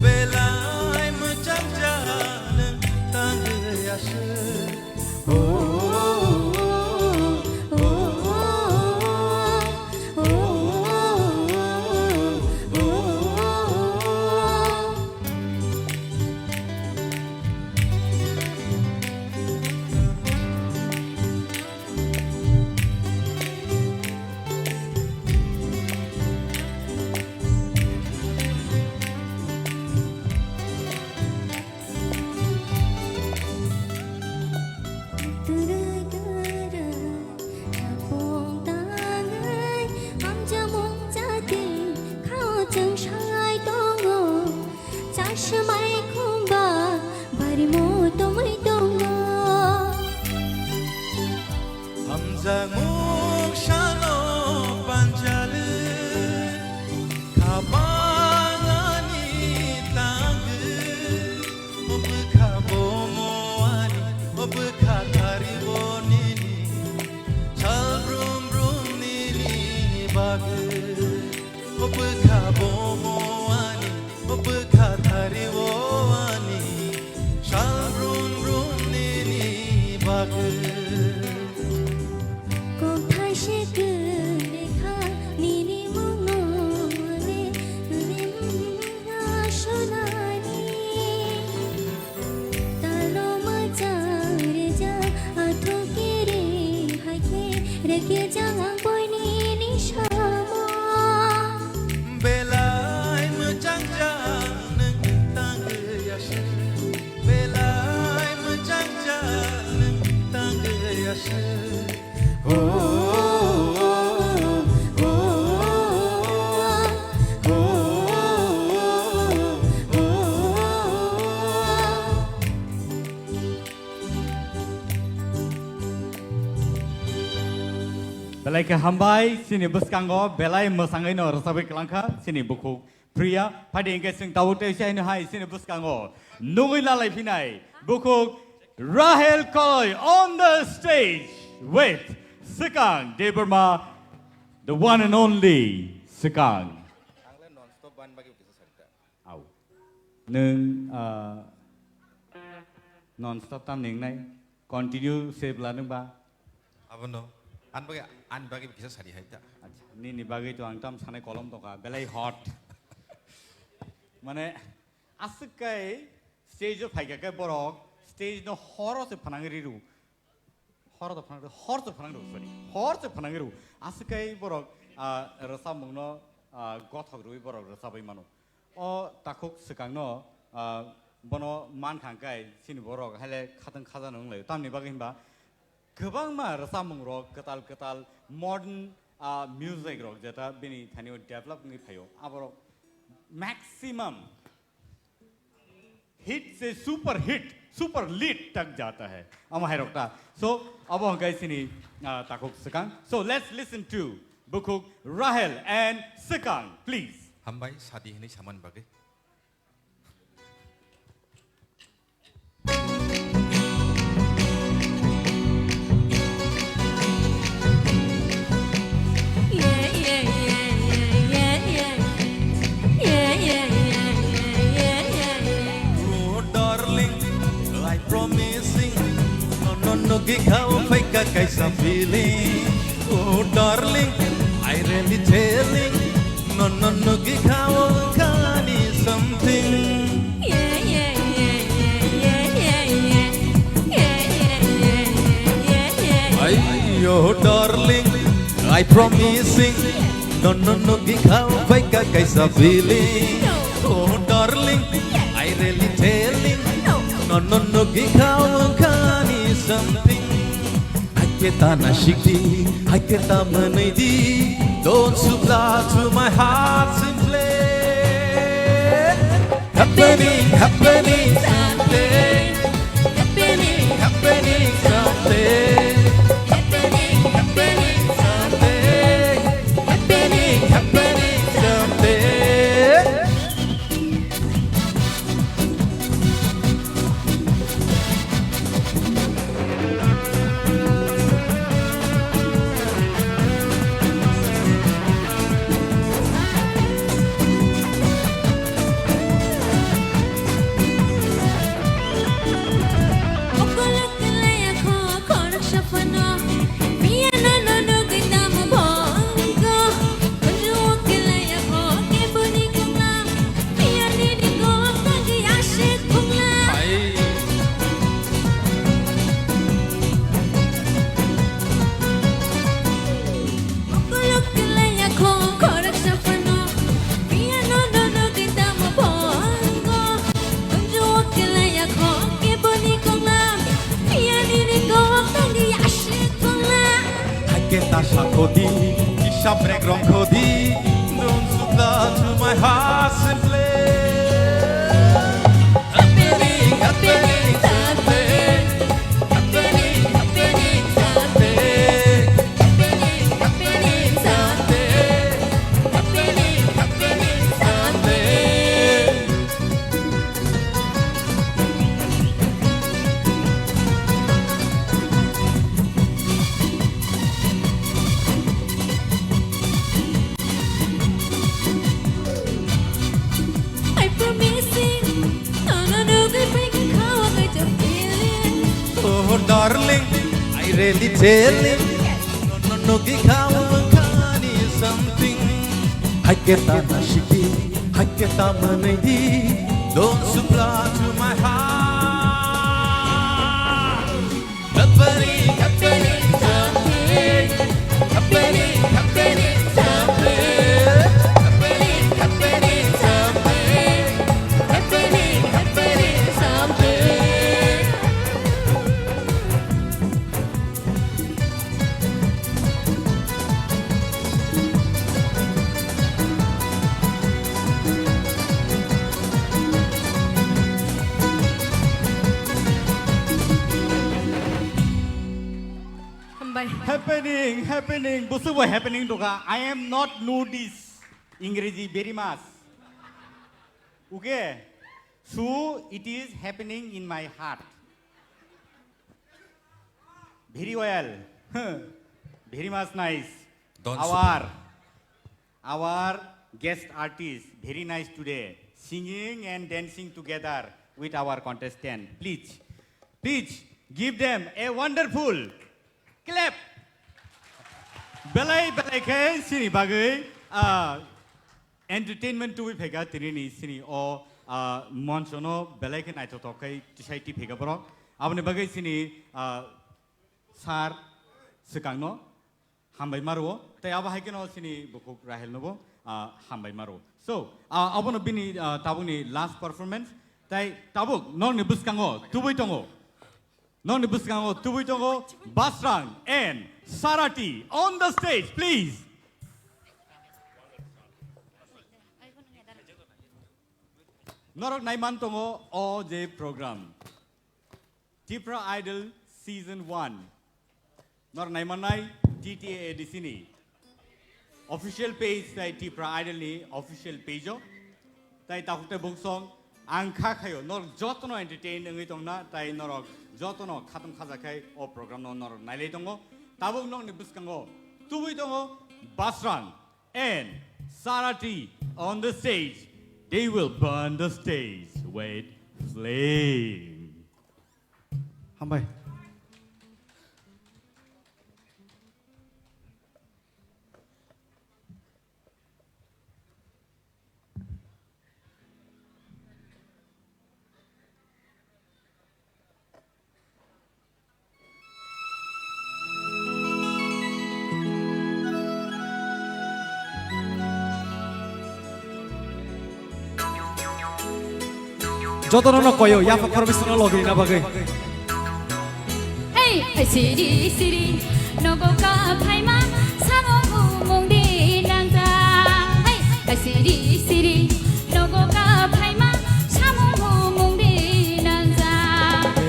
belai machang janang tangyashe Belai ke hambai sini buskango belai mesangai no rasabai kelangka sini buku pria pada ingke sing tahu te sini hai sini buskango nungi lalai pinai buku Rahel Koi on the stage with Sekang Deberma, the one and only Sekang. Au, nung non-stop tam ning nai continue save la nung ba. Apa no? An bagi bisa sari hai ta. Ni bagi tu ang tam sanai kolom to ka belai hot. Mane asukai stage of hai ka borok stage no horror se phanangriru. Horror se phanangriru. Asukai borok rasa mungno gothok rui borok rasa bai mano. O takuk sekang no bono man khangkai sini borok hele khatang khaja nang lai tam ni bagi himba गोबां मा रसामंग रक कताल modern music rock जेटा बिनी थानियो develop नहीं थायो अब रक maximum hit से super lit तक जाता है अमाहे रकता so अब हम गए सिनी Takuk Sekang so let's listen to Bukuk Rahel and Sekang please हम भाई शादी नहीं सामान बागे Kau fake kaisa feeling oh darling I really telling no kau kani something ayo darling I promising no kau fake kaisa feeling oh darling I really telling no kau kani something Kita nashikdi, kita manaidi. Don't supply to my heart simply. Happening someday. Happening someday. Happening someday. Happening someday. Kodi, kisah bregrong kodi, don't supply to my heart simply. Happening someday. Happening someday. Happening someday. Happening someday. Darling, I really telling no kani something I get that nashiki I get that money don't supply to my heart happening someday happening someday happening someday happening someday हामबाय happening बुस्थु वो happening दो का I am not know this इंग्रेजी very much okay so it is happening in my heart very well very much nice our guest artist very nice today singing and dancing together with our contestant please give them a wonderful clap belai ke sini bagai entertainment tu phega tini sini o monchono belai ke nai to kai tisai ti phega bro abne bagai sini sar sekangno hambai maro tai aba haikeno sini bukuk rahel nobo hambai maro so abono bini tabuni last performance tai tabuk non ni buskango tubui tongo non ni buskango tubui tongo Basrang and Sarati on the stage please norok naiman tongo o je program Tipra Idol season 1 norok naiman nai TTA di sini official page tai Tipra Idol ni official page o tai takute bongsong angka khayo nor jotono entertain ngi tongna tai norok jotono khatam khajakai o program no norok nailei tongo tabuk nong ni buskango tubui tongo Basrang and Sarati on the stage they will burn the stage with flame हामबाय Jotono koyo ya fa korbisono logi na bagai Hey siri siri nogo ka phaima samo mongdi nangja Hey siri siri nogo ka phaima samo mongdi nangja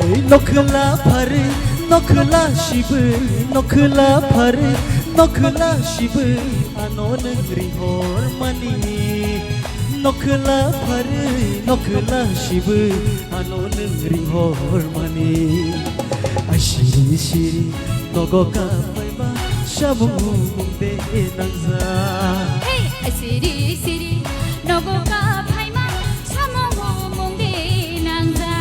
Hey nokla phare nokla shibu nokla phare nokla shibu anon grihor mani nokla phare nokla shibu anon grihor mani ashiri shiri nogo ka paiba shabu de nangza Hey siri siri nogo ka phaima samo mongdi nangja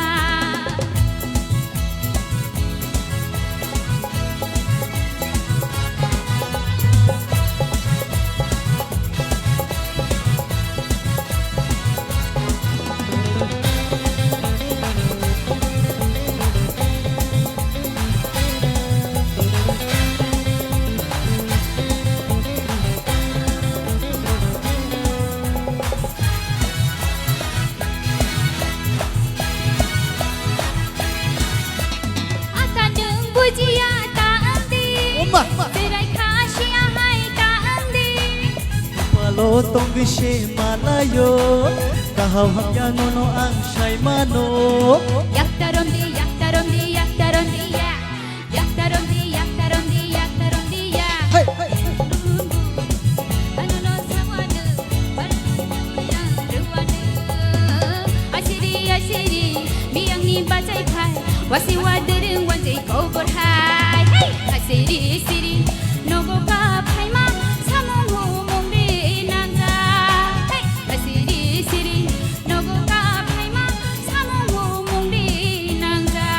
Palo tong she malayo kahau yang ngono ang shai mano yaktarom di ya hey anono samanu asiri miyang ni bajai khai wasi wadereng wanjai kobor hai hey asiri siri nogo ka phaima samu mongde nangja hey asiri siri nogo ka phaima samu mongde nangja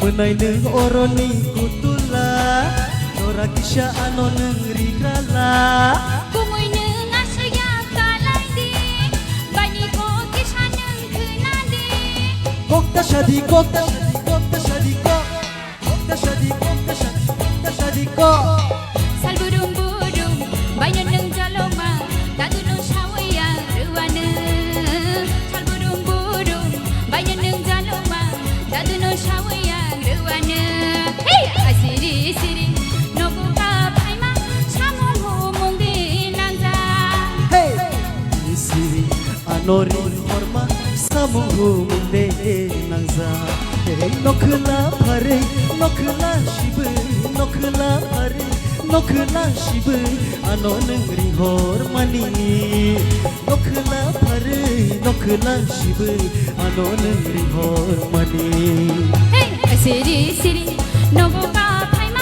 Menai neng oroni kutula Nora kisha ano neng rigala Kumoy neng asaya kalay di Bani ko kisha neng kunadi Kokta shadi ko 살부릉부릉 바이는 잘로마 나두는 샤워야 르와는 살부릉부릉 바이는 잘로마 나두는 샤워야 르와는 헤이 아시리 시리 너구가 파이마 샤몽호 몽디 난자 Hey Siri anori horma samuhu munde nangza nokla phare nokla shibu nokla phare nokla shibu anonri hormani nokla phare nokla shibu anonri hormani 헤이 아시리 시리 너구가 파이마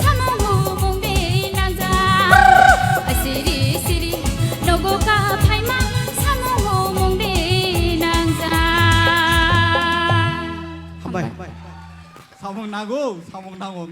샤몽호 몽디 난자 아시리 시리 너구가 파이마 샤몽호 몽디 난자 한발 사먹나고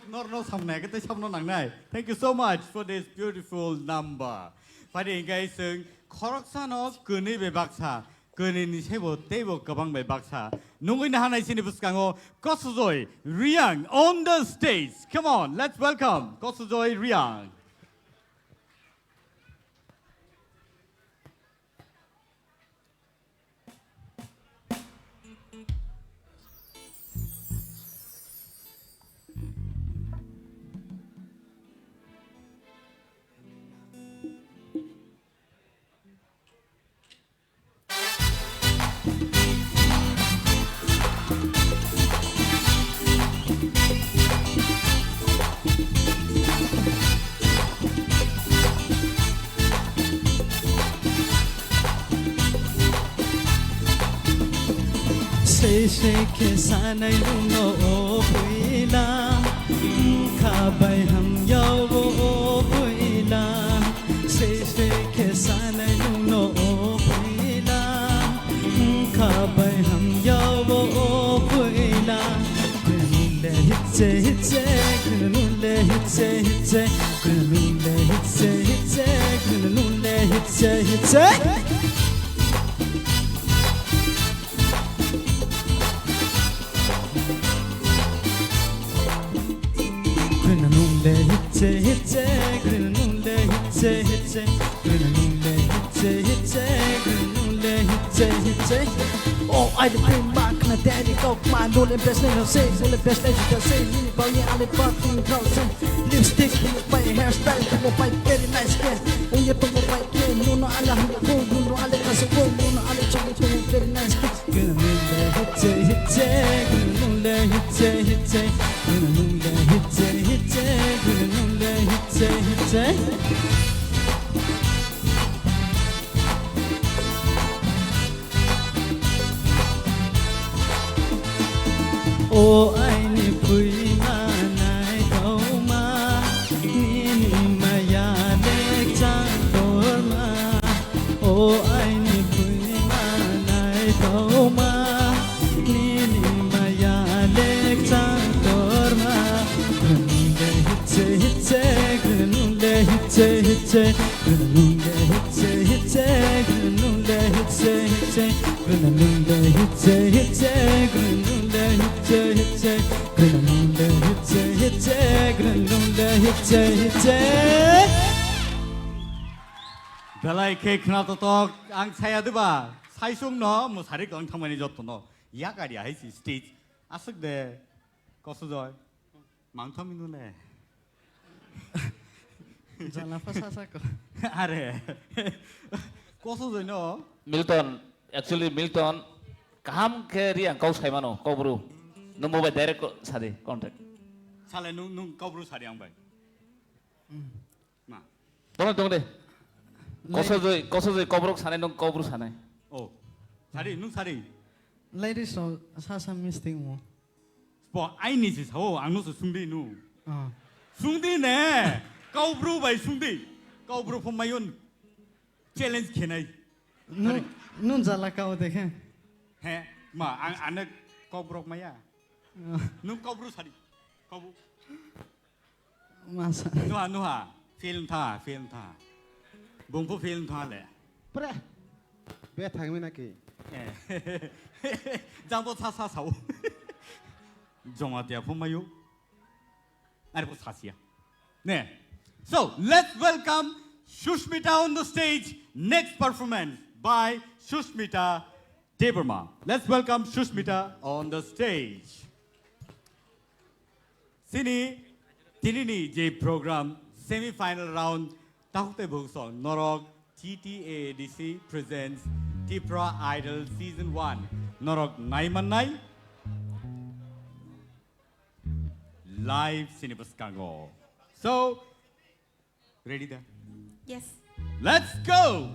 너너 삼네 그때 삼노 낭나이 Thank you so much for this beautiful number 파리 인가이승 커럭사노 그니 베박사 그니 세보 테이보 가방 베박사 농구인 하나 있으니 부스강호 거스조이 리앙 on the stage Come on let's welcome 거스조이 리앙 se ke sanai no puila khabai ham yau wo puila se ke sanai no puila khabai ham yau wo puila kunule hitse hitse kunule hitse hitse kunule hitse hitse kunule hitse hitse Oh, I depend back na daddy go my no le best no say so le best you can say ni bao ye ale fucking cross lipstick my hairstyle mo pai very nice skin on ye to mo pai ke no no ala go no ale ka so no no ale chong to very nice skin no le hitse hitse no le hitse hitse no le hitse hitse no le hitse hitse Oh, I need pui manai kau ma, ni maya lek chang tor ma. Oh, I need pui manai kau ma, ni maya lek chang tor ma. Granule hitse hitse, granule hitse hitse, granule hitse hitse, granule hitse hitse, granule hitse hitse, granule hitse hitse, granule hitse hitse, granule hitse hitse. belai ke khna to ang saya deba saisung no mo sari kang thamani jotto no ya gari ai si stage asuk de kosujoy mangthami nu le Jala pasasa ko. are kosujoy no Milton actually Milton kaham ke riang kau sai mano kau bro nung mo ba direct ko sade contact sale nung kabru sari ang bai ma tong de kosojoy kobrok sane nung kobru sane oh sari nung sari Ladies so sasa misting mo. bo ai ni si so ang nu su sungdi nu Ah. sungdi ne kabru bai sungdi kabru phomayun challenge khenai Nun jala kau dekhe. he ma ang anak kobrok maya nung kabru sari kabu Masa. nuha film tha bungpu film tha le Pre. Be thangmi naki. jangbo sa sao joma tia phomayu Arbo Sasia. Ne. So let's welcome Shushmita on the stage. Next performance by Shushmita Debarma. Let's welcome Shushmita on the stage. Sini Tinini J program semi-final round Tahute Bhuksong Norok Ttaadc presents Tipra Idol Season 1 Norok Naimanai Live Cinebus Kango. So ready there? Yes. Let's go!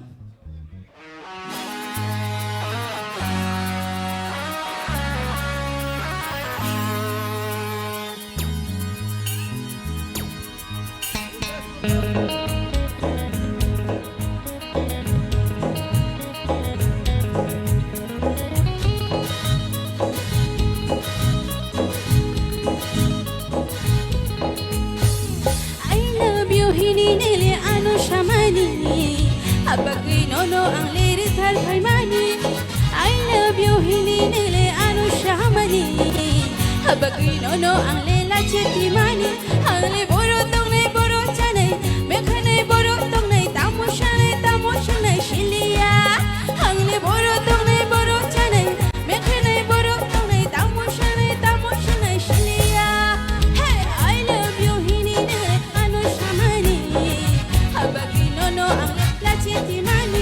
Hininili anu shamani Abagui nono ang lirit har paimani I love you hininili anu shamani Abagui nono ang lela chetimani Ang le boro tong nei boro chanai Mekhane boro tong nei tamo shanai shilia Ang le boro tong nei boro chanai Mekhane boro tong nei tamo shanai shilia Hey I love you hininili anu shamani Abagi nono ang la chetimani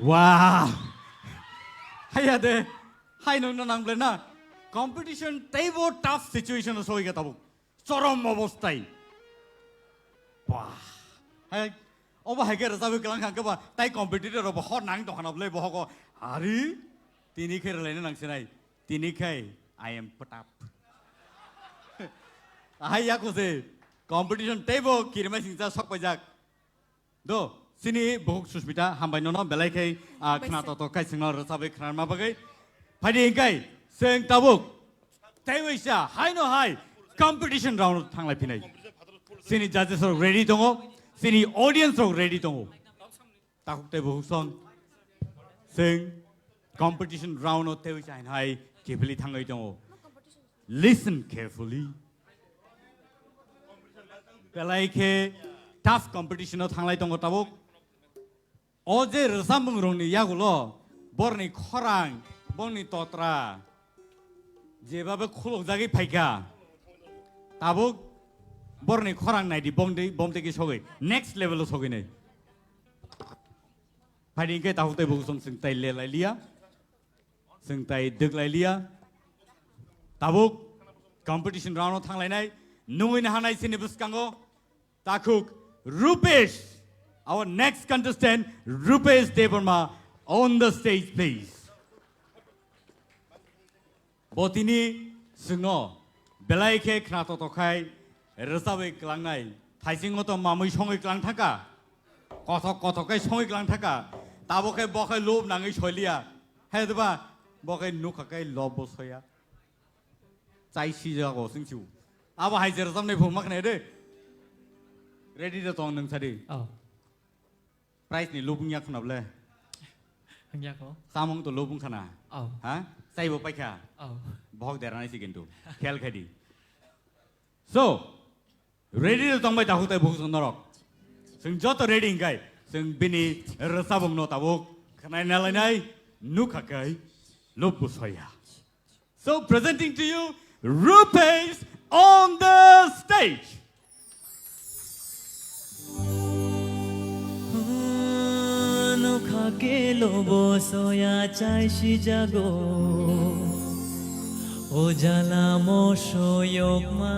Wow! Hiya de, hi no na nang blena. Competition taibo tough situation so iga tabu. Chorom obostai. Wow! Hi, oba hege rasabu kelang kang kaba. Tai competitor oba hot nang tohan oble boho ko. Hari, tini khe relene nang sinai. Tini khe I am patap. Hiya ko se competition taibo kirma singsa sok pajak. Do. Sini bohuk Shushmita hambai nono belai kai khna to kai singal rasabe khna ma bagai phadi kai seng tabuk taiwaisa hai no hai competition round thanglai pinai sini judges are ready tongo sini audience are ready tongo takuk te bohuk song seng competition round o taiwaisa hai kepeli thangai tongo listen carefully belai ke tough competition o thanglai tongo tabuk Oje resambung rongni yagulo borni khorang borni totra jebabe khulok jagi phaika tabuk borni khorang naidi bomte ki sogai next level o sogai nei phadi ke tahute bugusong sing tai le lai lia sing tai dek lai lia tabuk competition round o thanglai nai nungin hanai sini buskango takuk Rupesh. Our next contestant, Rupesh Debarma, on the stage, please. Botini Sungo, Belaike Knato Tokai, Resawe Klangai, Taisingoto Mamui Songi Klantaka, Kotokai Songi Klantaka, Taboke Bokai Lob Nangish Holia, Hedba, Bokai Nukakai Lobosoya, Sai Shijago Singchu. Our Hizer Samne Pumaknede. Ready to talk them today. Oh. Price ni lubung yak nable. Hangyako. Samong to lobung khana. Oh. Ha? Sai bo paikha. Oh. Bhok derana si kintu. Khel khadi. So, ready to tongbai tahu tai buk sundarok. Sing joto ready ngai. Sing bini rasabong no tabuk. Khanai nalai nai nukhakai lobu soya. So presenting to you Rupesh on the stage. Nukha lobo soya chai shi jago. O jala mo soyok ma.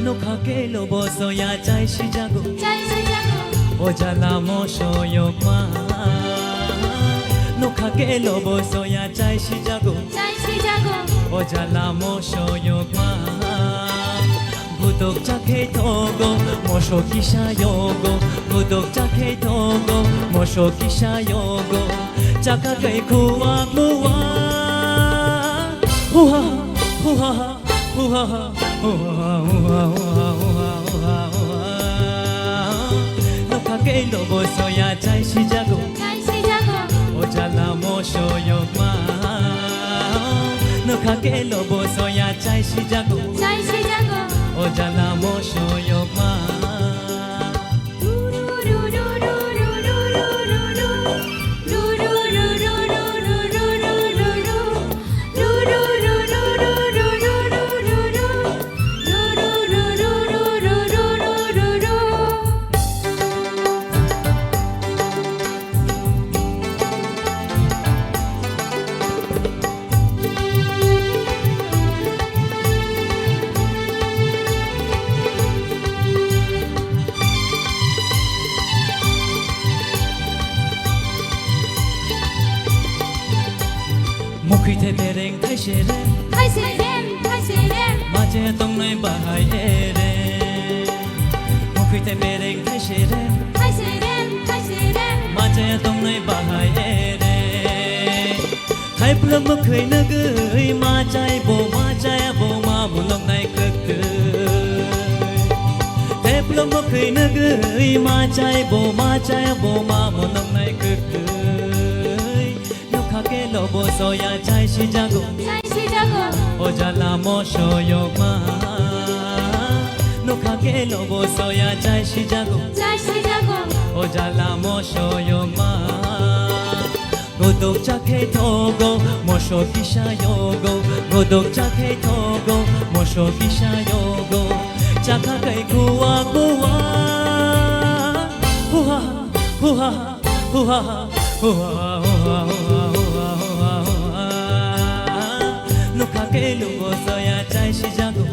Nukha lobo soya chai shi jago. O jala mo soyok ma. Nukha lobo soya chai shi jago. O jala mo soyok ma. Budok chakhe togo mosho kisha yogo. Budok chakhe togo mosho kisha yogo. Chaka kai kuwa kuwa. Huha huha huha huha. Nukha lobo soya chai shi jago. O jala mo soyok ma. Nukha lobo soya chai shi jago. O jala mo soyok ma. Mukhi the tereng thai seren. Maje tong nai bahai ere. Mukhi the tereng thai seren. Maje tong nai bahai ere. Thai pulam mukhi nagai ma chai bo ma mulong nai kek. Thai pulam mukhi nagai ma chai bo ma mulong nai kek. Lobo soya chai shi jago. O jala mo soyok ma. Nukha lobo soya chai shi jago. O jala mo soyok ma. Godok chakhe togo mosho kisha yogo. Godok chakhe togo mosho kisha yogo. Chaka kai kuwa kuwa. Huha huha huha huha huha. Nukha lobo soya chai shi jago.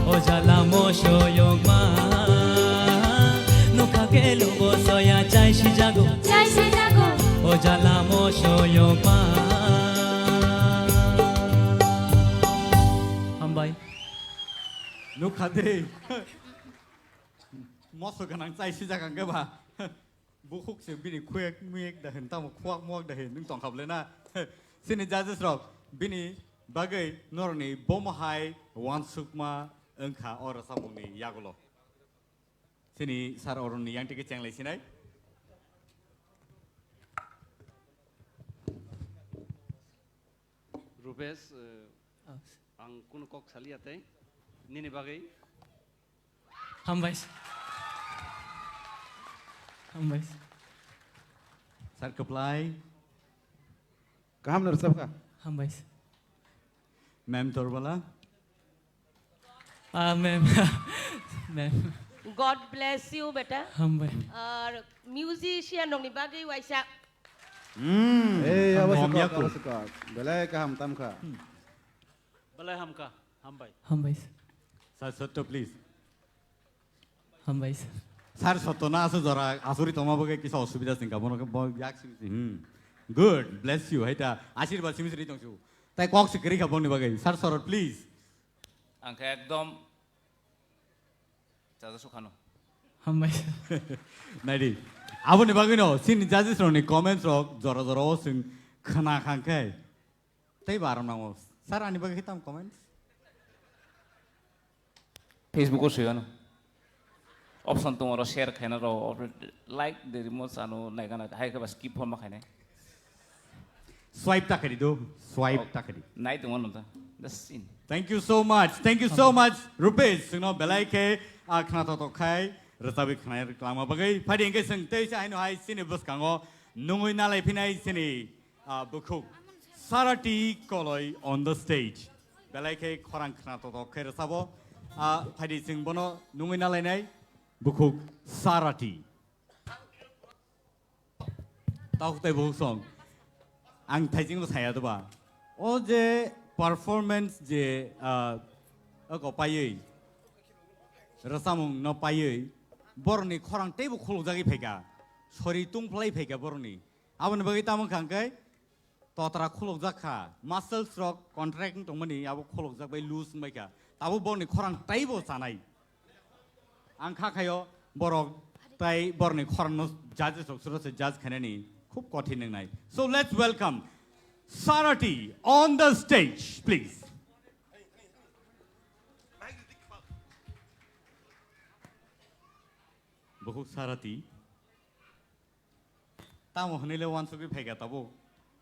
O jala mo soyok ma. Nukha lobo soya chai shi jago. O jala mo soyok ma. Hambai. Nukha de. Moso ganang chai shi jagang ke ba. Bukhuk se bini kwek miek da hen tam kwak mok da hen nung tong khap le na. Sini judges rock. Bini bagai norni bomahai wansukma engkha ora samungni yagolo. Sini sar oroni yang tiki ceng sinai. Rupesh, ang kuno kok saliate, nini bagai? Hambais. Sar keplai. Kaham nar sabka. Hambais. Ma'am Torbala. Ma'am. God bless you, beta. Hambai. Musician nong ni bagay waisa. Eh, awas suka. Belai kaham tamka. Balai hamka, hambai. Hambais. Sir Sotto, please. हामबाय सार 사르 섰더나 아서 저라 아소리 도마보게 기사 어수비다 생각 뭐 약심이 good bless you 하이다 아시르바 심스리 동수 তাই cock Sikri খাবনি বাগে sir সর please आंखौ एकदम 자자 सुखानो हामबाय 나이디 아버니 바게노 신 자지스로니 코멘트 저러 저러 승 khana khangkai tai baram nango sar ani bagi hitam comment Facebook ko suyano option tomoro share khaina ro like the remote anu naigana hai ka bas skip form ma khaina swipe takari do swipe takari nai to one the scene thank you so much rupesh singno belai ke khana to khai rasabi khana reklama bagai phadi engke sing tei sa haino hai sini bus kango nungoi nalai phinai sini bukhuk sarati koloi on the stage belai ke khorang khana to khai rasabo phadi sing bono nungoi nalai nai bukhuk sarati tau tai bu song ang thaijing saya to ba o je performance je ko payei rasamung no payei borni khorang teibu khulujagi phega sori tungplai phega borni abon bagi tamang khangkai totara khulujaka muscles rock contracting tongmani abo khulujak bai loose maika tabu borni khorang teibo sanai ang khakhayo borok tai borni khorang no judges suro se judge khanani khub kothin nai so let's welcome Sarati on the stage please बहुत सारथी तामो हनेले वान सुगि फेगा तबो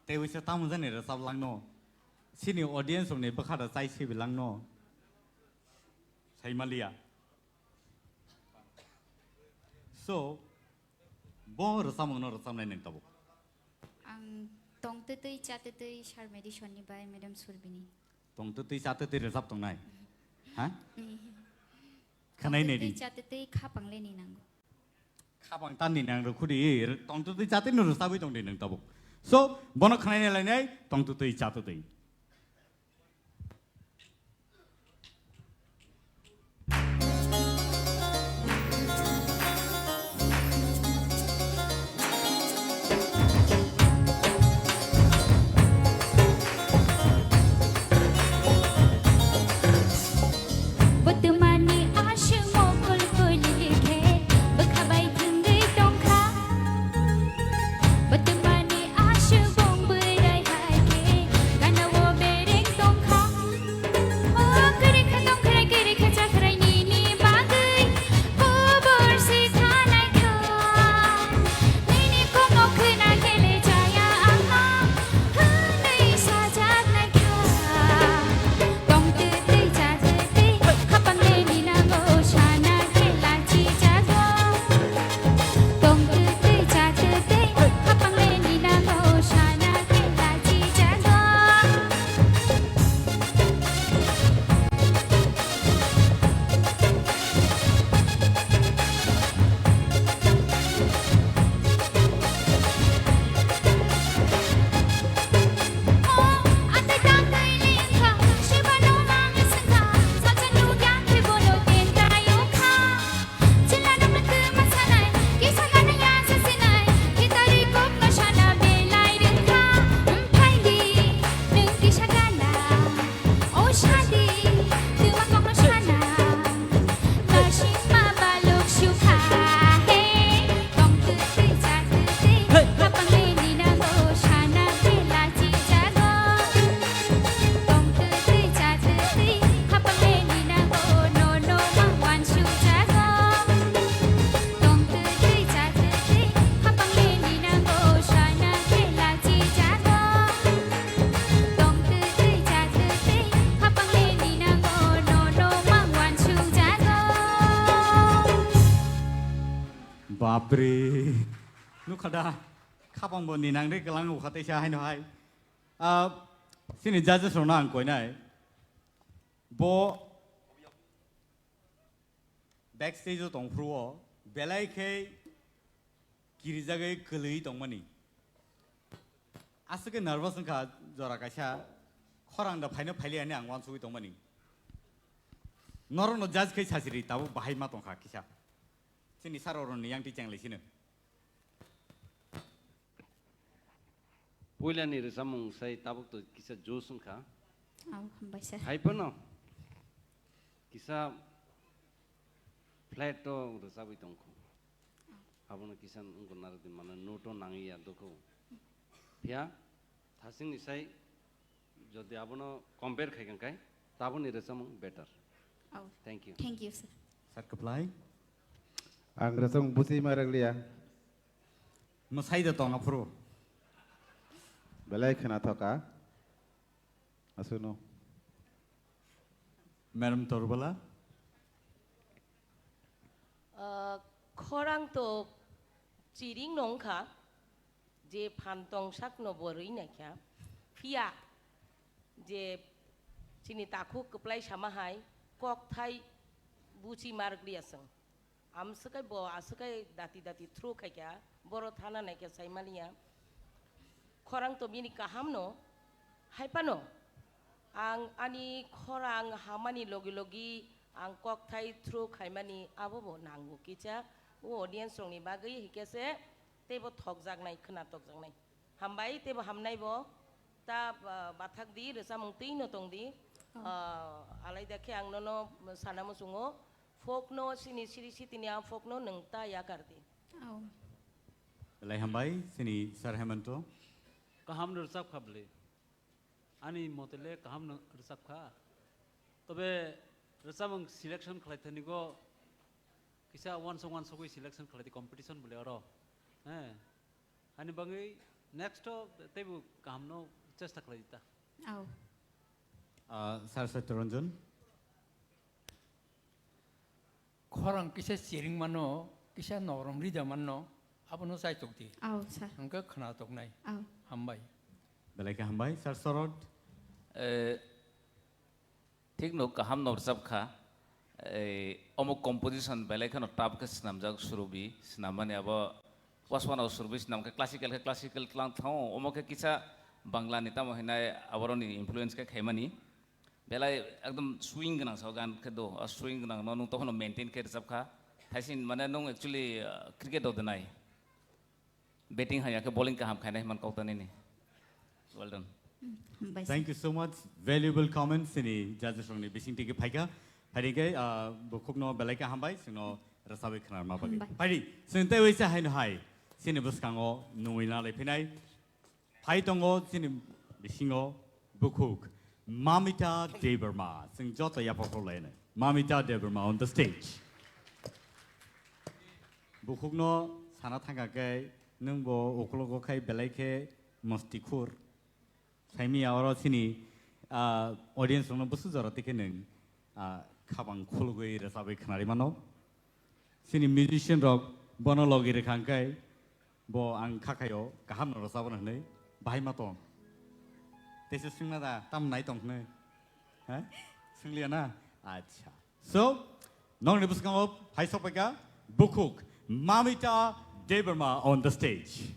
ते वैसे तामो जने र सब लांनो सिनि audience ने बखादा चाइ सेबि लांनो साइमालिया सो बो रसामो न रसामनाय नों तबो आं तंतै चातै सार मेडिसननि बाय मेडम सुरबिनी तंतै चातै रोजाब तंनाय हा खानाय नेदि चातै खापांलेनि नांगौ खाबां ताननि नां रखुदि तंतै चातै न रोजाबै दं दे नों तबो सो बनो खानाय लायनाय तंतै चातै बापरे नुखदा खापांबो निनांदे गलां उखातैसा हायनो हाय सिनि जजेस रना आं कोइनाय बो बैक स्टेज दंफ्रुओ बेलायखे गिरिजागै गोलै दंमानि आसके नार्भास नखा जरा कायसा खरांदा फाइनो फाइलियानि आं वानसुइ दंमानि नरनो जज कै सासिरि ताबो बाहाय मा दंखा किसा sini saroroni yang dicengli sini. Puila ni resamung saya tabuk tu kisah josun ka. Hambai sir. Hai pano. Kisah flat to resabi tongko. Abono kisah ungko narati mana noto nangi ya doko. Ya, thasing ni saya jadi abono compare kai kan kai. Tabun ni resamung better. Thank you. Thank you sir. Sar keplai. Ang resong busi maraglia. Masai da tong apro. Belai kena thoka. Asuno. Madam Torbala. Korang to ciring nongka je pantong sak no borui nakya pia je sini taku keplai sama hai kok thai buci mark dia seng am sekai bo asekai dati thru kaya boro thana nakya saimaliya korang to bini kaham no hai pano ang ani korang hamani logi ang kok thai thru khaimani abo bo nangu kicha o audience rong ni bagai hikese tebo thok jak nai khna tok jak nai hambai tebo hamnai bo ta bathak di resa mung tei no tong di alai dakhe ang no sanamo sungo folk no sini siri sitini ang folk no nang ta ya karti Belai hambai sini Sir Hemanto. Kaham resap kable. Ani motele kaham resap kha. Tobe resamung selection khalai thani go kisa one song koi selection khalai competition bole aro. Ani bangai next tebu kaham no chesta khalai dita. Sir Satyaranjan. Korang kisah sharing mano, kisah norom rida mano, apa no saya tukti. Sir. Angka kena tok nai. Hambai. Belai ka hambai Sir Sorod. ठीक no कहम नौ सब खा अमुक composition बेले खनो top के स्नाम जाग शुरू भी स्नामने अब वासवान और शुरू भी स्नाम के क्लासिकल क्लांग थाओ अमुक के किसा बांग्ला निता महिना अवरोनी इन्फ्लुएंस के खेमनी बेला एकदम स्विंग ना सौगान के दो स्विंग ना नो तो खनो मेंटेन के सब खा थाइसिन माने नो एक्चुअली क्रिकेट होता नहीं बैटिंग है या के बॉलिंग का हम खाने मन कौता नहीं well done. Thank you so much. Valuable comments ini judges rong ni bising tiki phaika. Hari ke bukuk no belai ka hambai sino rasawi khnar ma bagi. Hari sinte wisa hai no hai. Sini buskango nuina le pinai. Hai tongo sini bisingo bukuk. Mamita Deberma. Sing jota ya popolene. Mamita Deberma on the stage. Bukuk no sana thanga ke nung bo okologo kai belai ke mostikur. Saimi awal sini audience orang busu jarak tikenen kabang khulgui resabai khenari mano sini musician rock bono logi rekangkai bo ang khakayo kaham no resabon hnei bahai matong tese singna da tam nai tong hnei ha singlia na acha so nong ne buskang hai sopaka bukuk Mamita Deberma on the stage.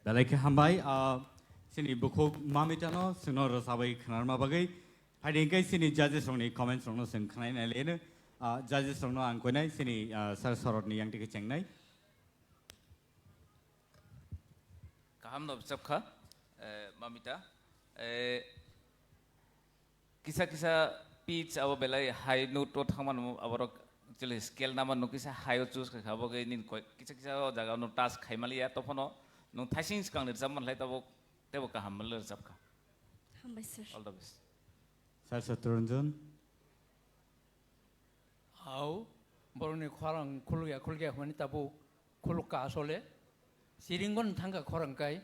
Belai hambai sini buku mamitano sino rosabai kenar mabagai. Hari ini sini judges rongni comments rongno sing kenai nai judges rongno angkoi sini sar sorot ni yang tiga ceng nai. Kaham no bisapka mamita. Kisah-kisah pitch abo belai high note tot haman aborok actually scale nama no kisah high choose ke abo ke nin kisah-kisah jaga no task khai mali ya topono no thasing skang ni zaman lai tabo tebo kaham mal sabka. Hambai sir. All the best. Sir Satranjan. Au boroni khwarang khulga mani tabu khulka asole siringon thanga khwarang kai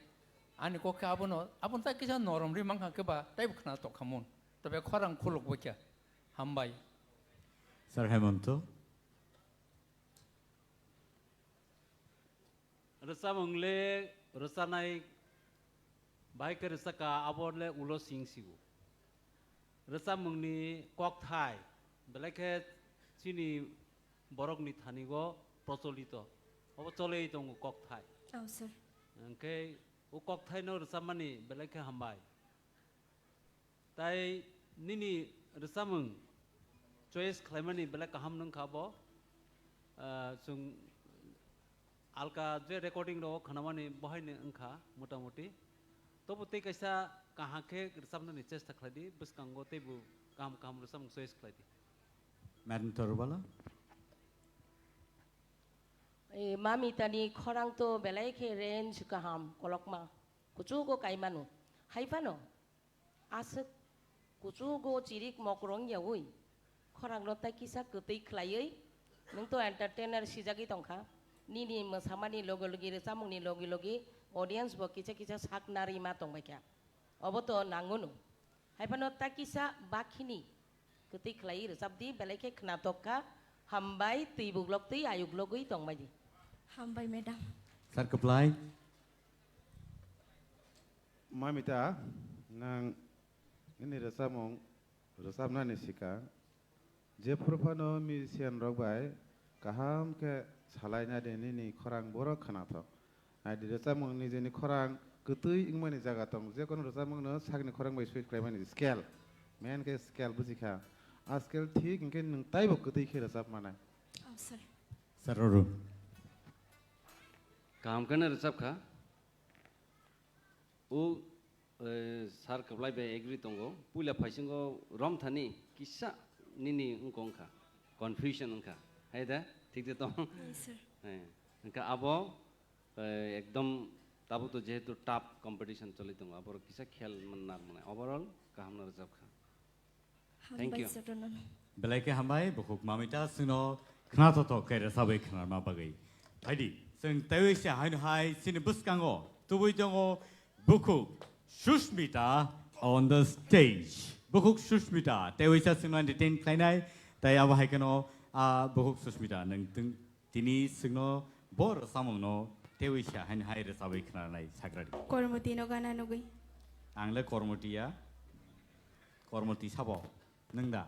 ani ko ka abon ta kisa norom ri mangha ke ba tai bukhna to khamun tabe khwarang khuluk bokya hambai. Sir Hemanto. Rasa mengle rasa naik baik rasa ka aborle ulo sing sigu. Rasa mengni kok thai belake sini borok ni thani go procholito. Abo chole itong kok thai. Oh sir. Okay, u kok thai no rasa mani belake hambai. Tai nini rasa meng choice claimani belake ham nang khabo. Sung alka je recording ro khanamani bahai ne angkha motamuti. तो बुते कैसा कहाँ के रसम ने chest खलादी बस कंगो ते बु काम रसम सोइस खलादी Madam Torubala. Mami tani khorang to belai ke range kaham kolokma kucu go kaimanu haifano asek kucu go cirik mokrong yawi khorang lo ta kisa kutai klayai nung to entertainer sijagi tongkha nini masamani logi resamung ni logi audience bo kicha sak nari ma tong baikya oboto nangunu haipano ta kisa bakhini kutai klai resabdi belai ke knatokka hambai tibuglok ti ayuglogui tong baji hambai madam Sir Keplai. Mamita nang ini resam na nisika je propano musician rogbai kaham ke salainya deni ni khorang borok khanato adi resam ni jeni khorang ketui ingmani jaga tong je kono resam no sagni khorang bai sweet kraimani scale main ke scale bujikha a scale thik ingke nang taibo ketui khe resam mana oh sir Sir Roru. काम करने रसब खा वो सार कपलाई बे agree तंगो पुला फाइसिंगो रम थानी किस्सा निनी उनको उनका confusion उनका है दा ठीक है तो उनका अबो एकदम ताबो तो जेहेतु टॉप कंपटीशन चली तंगो अबो किस्सा खेल मन नार मने ओवरऑल काम न रसब खा thank you Belai ke hambai bukuk mamita sino knato to ke resabai khnar ma bagai. Haidi sing tawi se hai sini buskango tubui jongo bukuk Sushmita on the stage. Bukuk Sushmita tawi se sino detain klainai tai aba hai kano bukuk Sushmita nang tini sino bor samong no tawi se hai resabai khnar nai sagradi. Kormoti no gana no gui. Angle kormoti ya. Kormoti sabo nangda.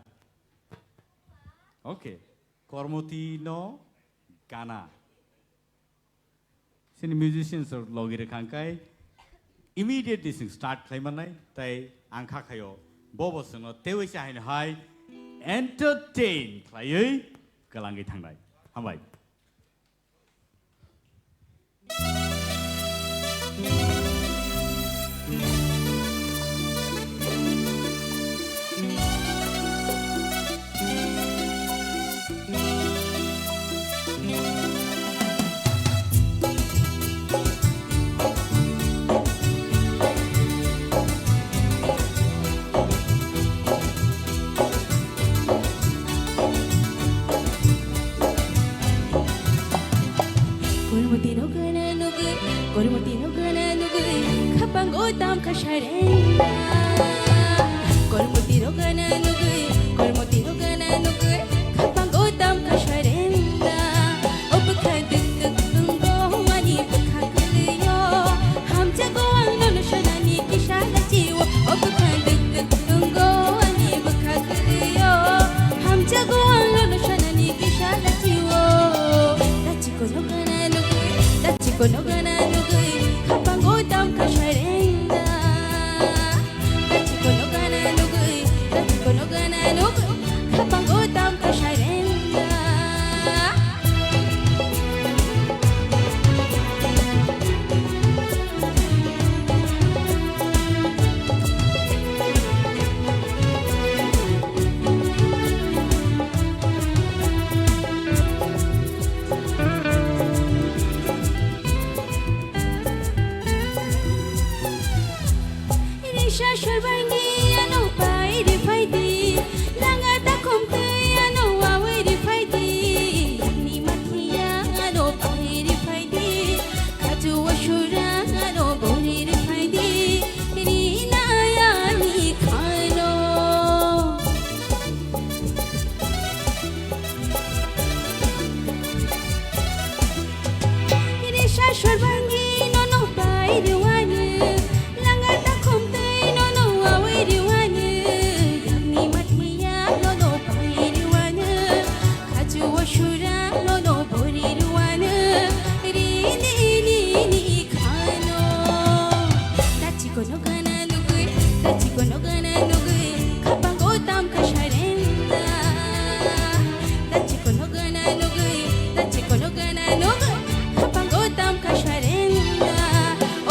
Okay. Kormoti no gana. Sini musicians or logire kangkai immediately sing start klaimanai tai angkha khayo bobo sino tewi sha hain hai entertain klayai kalangi thangnai hambai Kormoti no gana no gui kapang otam kasharenda Kormoti no gana no gui kapang otam kasharenda Obkha dik tungo mani bkha kliyo ham jago anglo shanani kishala jiwo Obkha dik tungo mani bkha kliyo ham jago anglo shanani kishala jiwo Tachiko no gana no gui kapang otam Kisha shorbangi no no bai riwani Langa ta khumtai no no awi riwani Yamni mathiya no no bai riwani Khaju ashura no no bori riwani Ri ni khano Tachi kono gana nugui Tachi kono gana nugui Khapango tam kasharenda Tachi kono gana nugui Tachi kono gana nugui Khapango tam kasharenda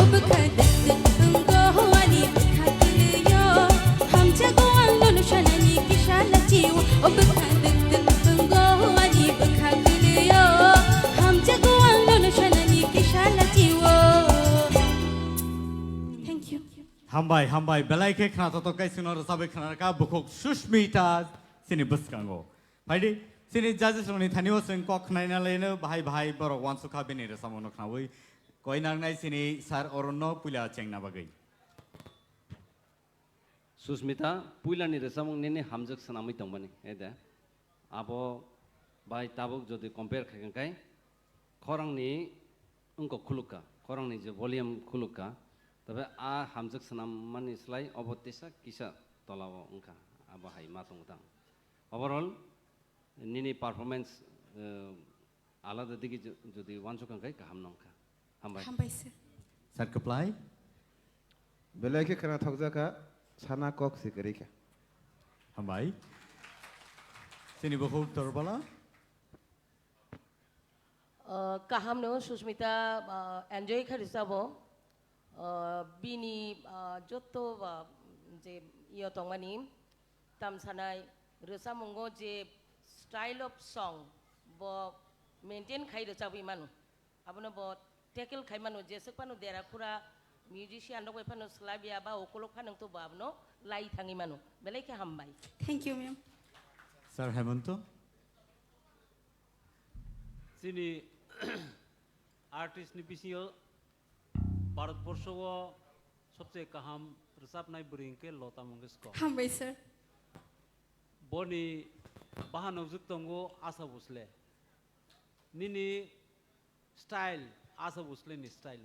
Ob khadak tungo wani khakiliyo Ham jago ang nono shalani kishala jiwo Ob khadak tungo wani khakiliyo Ham jago ang nono shalani kishala jiwo Thank you. Hambai belaike khana to kai suno sabe khana ka bukhok Sushmita sini buskango phaidi sini judges roni thanio sing kok khnaina lene bhai boro wansu kha bini re samono khnawai koinang nai sini sar oronno pula chengna bagai Susmita puila ni resamung nene hamjak sanamai tongbani eda abo bai tabuk jodi compare khakan kai khorang ni ungko khuluka khorang ni je volume khuluka tabe a hamjak sanamani slai obotesa kisa tolawo ungka abo hai matong tang overall nini performance alada digi jodi wansukan kai kaham nongka hambai Hambai sir. sir apply Belaike khana thokjaka sana kok sikarika hambai sini bukhok torbala kaham no Susmita enjoy kharisabo bini joto je iyo tongmani tamsanai resamungo je style of song bo maintain khai resabi manu abono bo tackle khai manu je sakpanu dera khura musician rok panu slavia ba okolok phanang to babno lai thangi manu belai ke hambai Thank you, ma'am. sir hemanto sini artist ni bisio Bharatvarsha সবচেয়ে কাহাম রসাবনাই বুরিংকে Lata Mangeshkar Hambai sir. বনি বাহানক যুক্তঙ্গ আশা ভোসলে নিনি style আশা ভোসলে নি style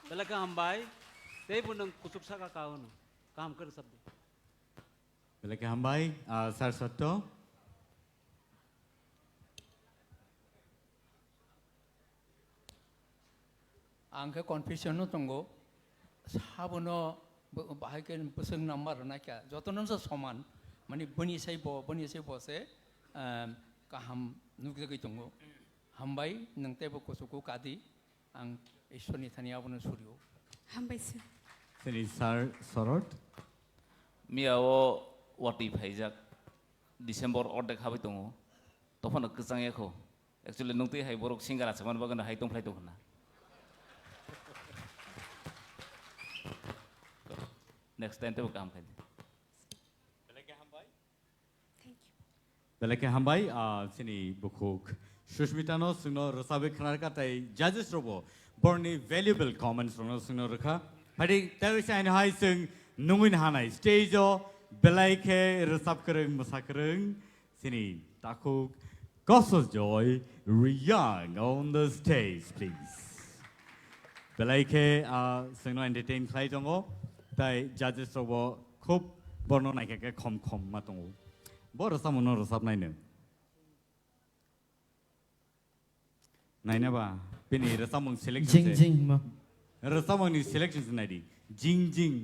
বেলাকে হামবাই তেই বুনং কুচুক সাকা কাহন কাহাম করে শব্দ belake hambai sir sotto आंखो confusion दंगो साबनो बाहायके बोसों number Nykaa जतनसो समान माने बनि बसे गाहाम नुगै दंगो हामबाय नोंतेबो कसुको कादि आं ईश्वरनि थानियाबनो सुरियो Hambai sir. sini sir sorot Miao वाटी फाइजाक डिसेम्बर अर्धेक हाबै दङ तफान गोजांयाखौ एक्चुअली नोंते हाय बरक सिंगारा समान बागन हाय दंफ्लाय दं होना नेक्स्ट टाइम ते काम खाय belake hambai sini bukhok Sushmita no sungno rosabe khnar ka tai judges robo borni valuable comments rono sungno rakha phadi tawi sai hai sung nungin hanai stage o belake rosab kreng musakreng sini takuk gosos joy Riyang on the stage please belake sungno entertain khlai dongo tai judges robo khub borno naikake khom ma tongo Boro samono rosab naino. Naina ba, pini rosamong selection. Jing ma. Rosamong ni selection naidi. Jing.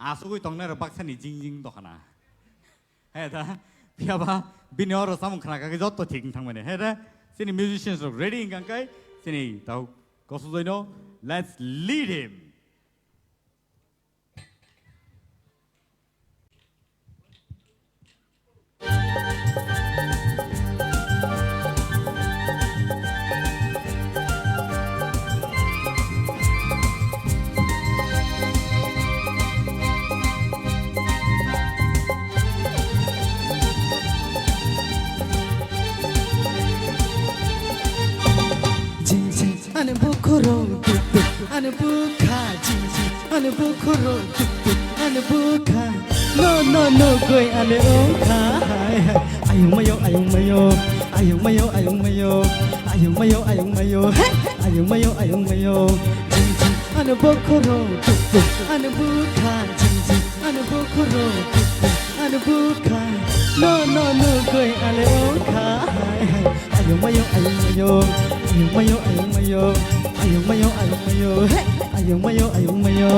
Asugoi tongna robaksa ni jing dokana. Heda, pia ba, bini oro samong khana kage jotto thik thangmane. Heda, sini musicians are ready ingangkai. Sini tau kosudoino. Let's lead him. Ane bukuro tuk ane buka jinji ane bukuro tuk ane buka no goi ane oka ayung mayo ayung mayo hey ayung mayo jing jing anu bokoro tuk tuk anu bukan jing jing anu bokoro tuk tuk anu bukan no no no koi ale oka ayung mayo ayung mayo ayung mayo ayung mayo ayung mayo ayung mayo hey ayung mayo ayung mayo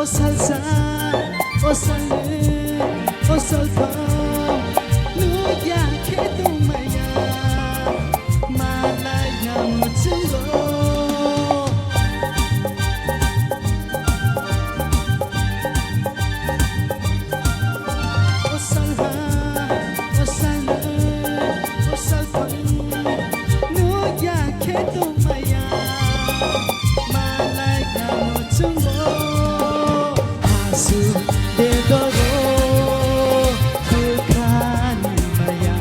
Oh salsa, oh salé, oh salsa, lu ya que tu maya, malaya mucho. Oh salsa, oh salé, oh salsa, lu ya que tu maya, malaya mucho. Asu de doro bukan maya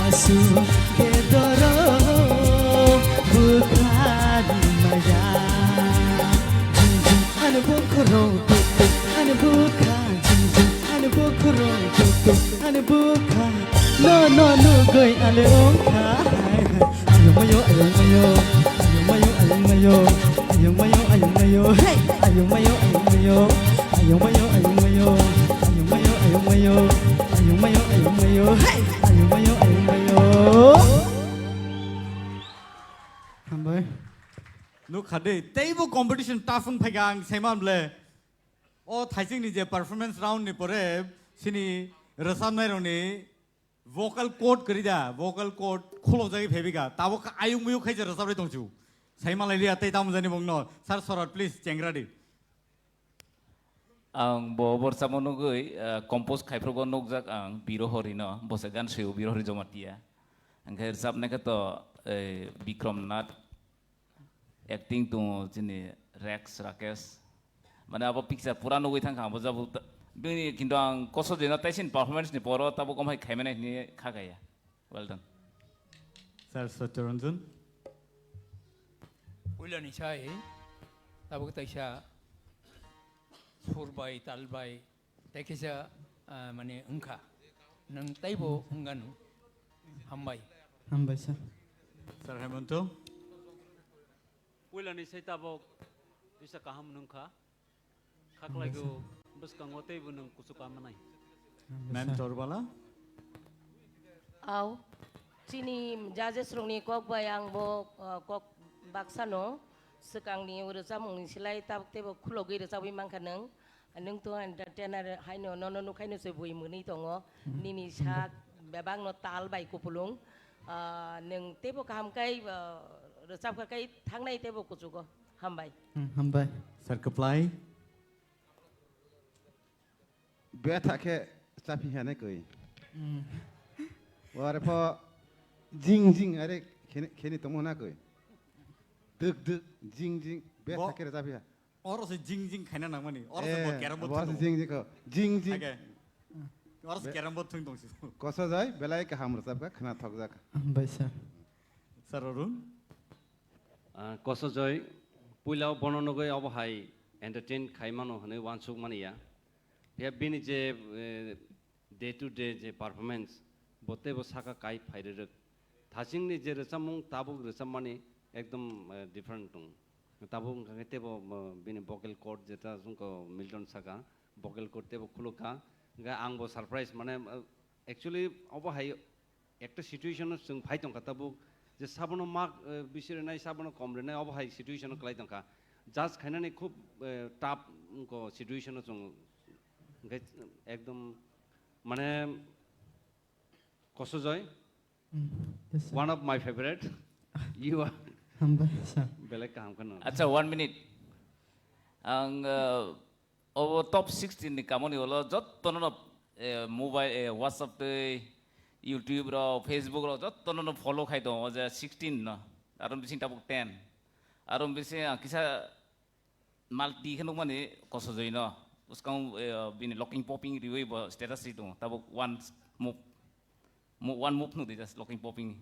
Asu de doro bukan maya Jing jing anu bokoro tuk tuk anu bukan Jing jing anu bokoro tuk tuk anu bukan No no no goi ale ongka Ayung mayo ayung mayo ayung mayo ayung mayo ayung mayo ayung mayo hey ayung mayo ayung mayo ayung mayo ayung mayo ayung mayo ayung mayo ayung mayo ayung mayo hey ayung mayo ayung mayo hambai Look hade teibo competition tafung phagang semam ble o thaising ni je performance round ni pore sini rasam nai roni vocal cord karida vocal cord khulo jagi phebiga tabo ayung mayo khaije rasam re tongchu Saimalai lihat tei tamu jani bongno sir sorot please cengradi ang bo borsa monogoi compose khaifrogo nogjak ang birohori no bose gan seu birohori jomatia ang khair sap ne to Bikram Nath acting to jini Rex Rakesh mane abo picture pura nogoi thang khang bojabu bini kintu ang koso jena taisin performance ni poro tabo komai khaimane ni khagaya well done sir Satyaranjan Ulan isai, tabu kita isya surbai talbai, tekisa mane engka, nang taibo enganu, hambai. hambai sir sir Hemanto Ulan isai tabu bisa kaham nungka, kak lagi bus kangote ibu nung kusuka manai. ma'am Chorbala Aw, sini judges rongni kok bayang bo kok baksano sekangni urusam silai tab tebo khulogi resawi mangkaneng nung to entertainer haino no no khaino se bui muni tongo nini sak bebang no tal bai kupulung nung tebo kaham kai resap kai thangnai tebo kuchugo hambai hambai sir Kaplai Beta ke sapi hane koi ware po jing jing are keni tomo na koi Duk duk jing jing beta ke sapi ha Oro se jing jing khaina nangmani oro se keram bot Oro se jing jing ko jing jing oro se keram bot thung tongsi koso jai belai ka hamr sab ka khana thok jak hambai sir sir Arun koso joy puilao bonono goi abo hai entertain khaimano hane wansuk mania ya bini je day to day je performance bote bo saka kai phaire thasing ni je resamung tabuk resamani ekdom different tung tabuk ngate bo bini vocal cord jeta sungko Milton saka vocal cord te bo khuluka ga angbo surprise mane actually abo hai একটা situation जों phi तंका ताबु जे साबनो mark बिसोरनाय साबनो कमरेनाय अब high situation क्लाइ तंका just खाइनानै खूब top को situation जों एकदम माने कसो जय one of my favorite you are बेलेग काम करनो अच्छा 1 मिनिट आं अब टप 16 नि कामनि हलो जत्तनो मोबाइल WhatsApp ते YouTube ro Facebook ro jotto no follow khai dong oja 16 no arom bising tabuk 10 arom bising kisa multi khenok mani koso joi no uskang bini locking popping riwei bo status itu tabuk one move no just locking popping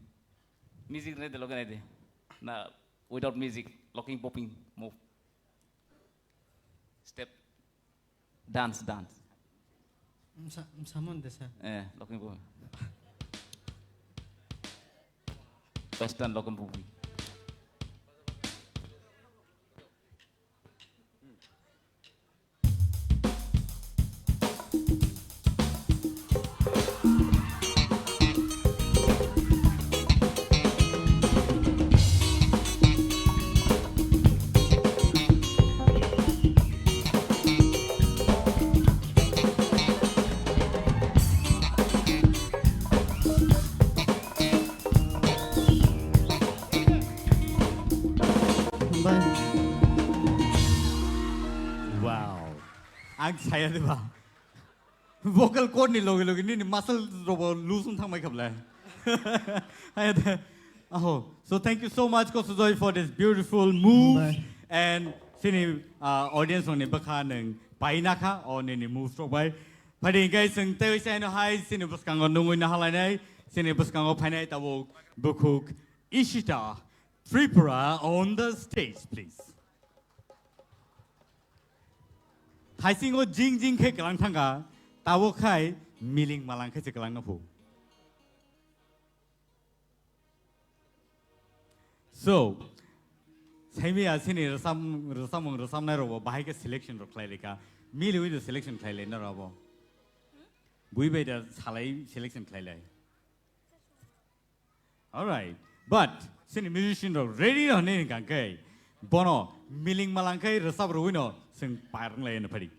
music ne de logan de na without music locking popping move step dance Samon desa. Locking popping western locking popping Wow. Ang saya di ba? Vocal cord ni logi ni muscle robo loosen thang mai khablai. So thank you so much Kosujoy for this beautiful move and sini audience on ni bakha nang paina kha or ni move stroke bai. Phadi gai sing te sai no hai sini buskang nungui na halai nai sini buskang phainai tabo bukuk Ishita Tripura on the stage please. Haisingo jing ke kelang thanga tawo khai miling malang khai kelang na phu. So saimi asini rasam na robo bahai ke selection ro khlai leka mili wi the selection khlai le na robo bui be da salai selection khlai lai. All right, but sini musician ro ready no ne kan kai bono miling malang khai rasab ro wino sing parang lai na phadi.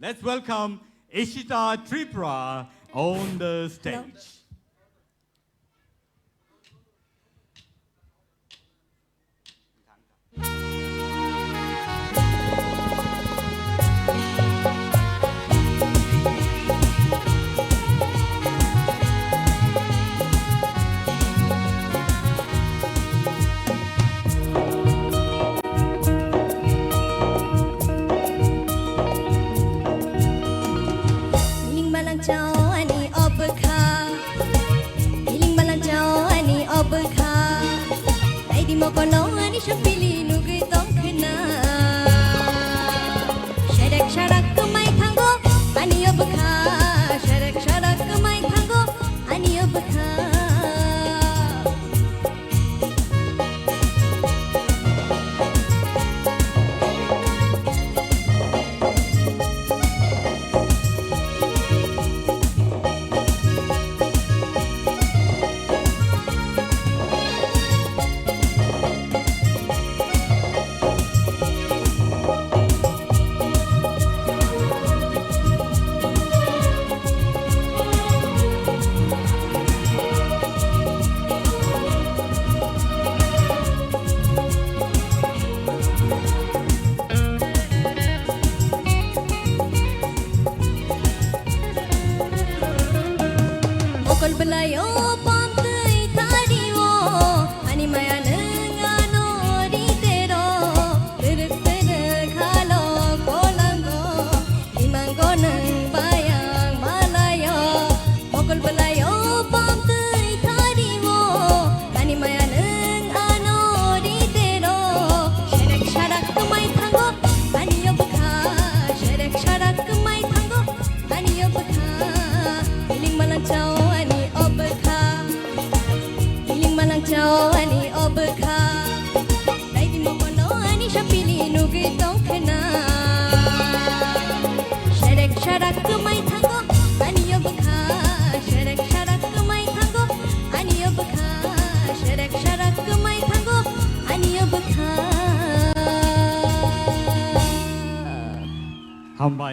Let's welcome Ishita Tripura on the stage.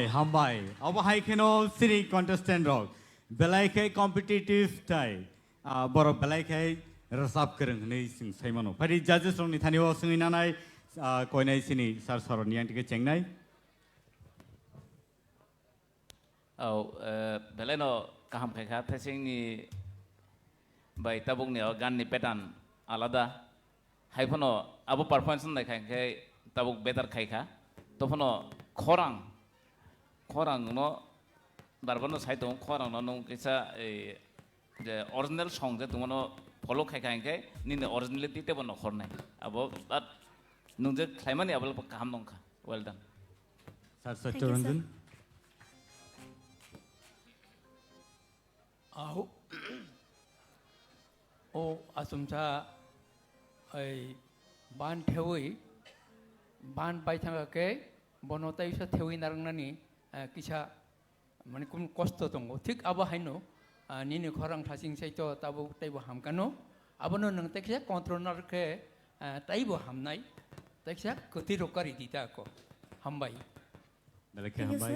Hambai. Our high keno city contestant rock. Belai competitive tie. Boro belai rasap kereng nei sing saimano. Pari judges rong ni thani wo sing inanai koi nai sini sar saron yang tike chengnai. Belai no kaham khai kha thasing ni বাই তাবুকনি গাননি pattern আলাদা হাইফোনো আবো performance নাইখাই তাবুক better খাইখা তখনও খরাং খরাং ন বারবার সাইতো খরাং নং কিসা এই যে অরিজিনাল সং যে তোমার ফলো খাইখাই নিনে অরিজিনালিটি তেবো নখর নাই আবো বাট নং যে খাইমানি আবল কাহাম নংখা ওয়েল ডান স্যার সত্যরঞ্জন আও ও আসুমছা এই বান থেউই বান বাইথাঙ্গাকে বনতাইসা থেউই নারंगनानि किसा माने कुन कष्ट दङ थिक आबो हाइनो निनि खरां थासिं साइतो ताबो ताइबो हामकानो आबोनो नों ताइसा कन्ट्रोलर के ताइबो हामनाय ताइसा कति रोकारी दिता को हामबाय बेलेके हामबाय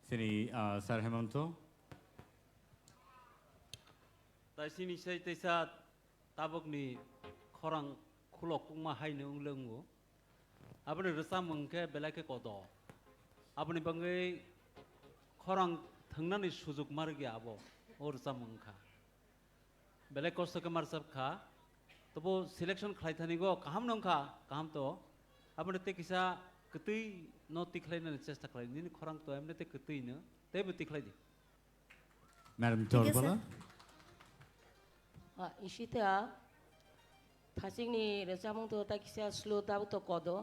सिनि सर हेमंत ताइसिनि साइ ताइसा ताबकनि खरां खुलक कुमा हाइनो लोंगो आपने रसा मंके बेलाके कद आपने बंगे खरां थंगनानि सुजुग मार गया आबो और रसा मंखा बेले कष्ट के मार सब खा तो वो सिलेक्शन खाइथानी गो काम नंखा काम तो आपने ते किसा कतई न तिखलाइनो चेष्टा खाइ नि खरां तो हमने ते कतईनो तेबो तिखलाइ दि मैडम तोरबला इसिता थासिंनि रजामं तो ताकिसा स्लो दाबो तो कदो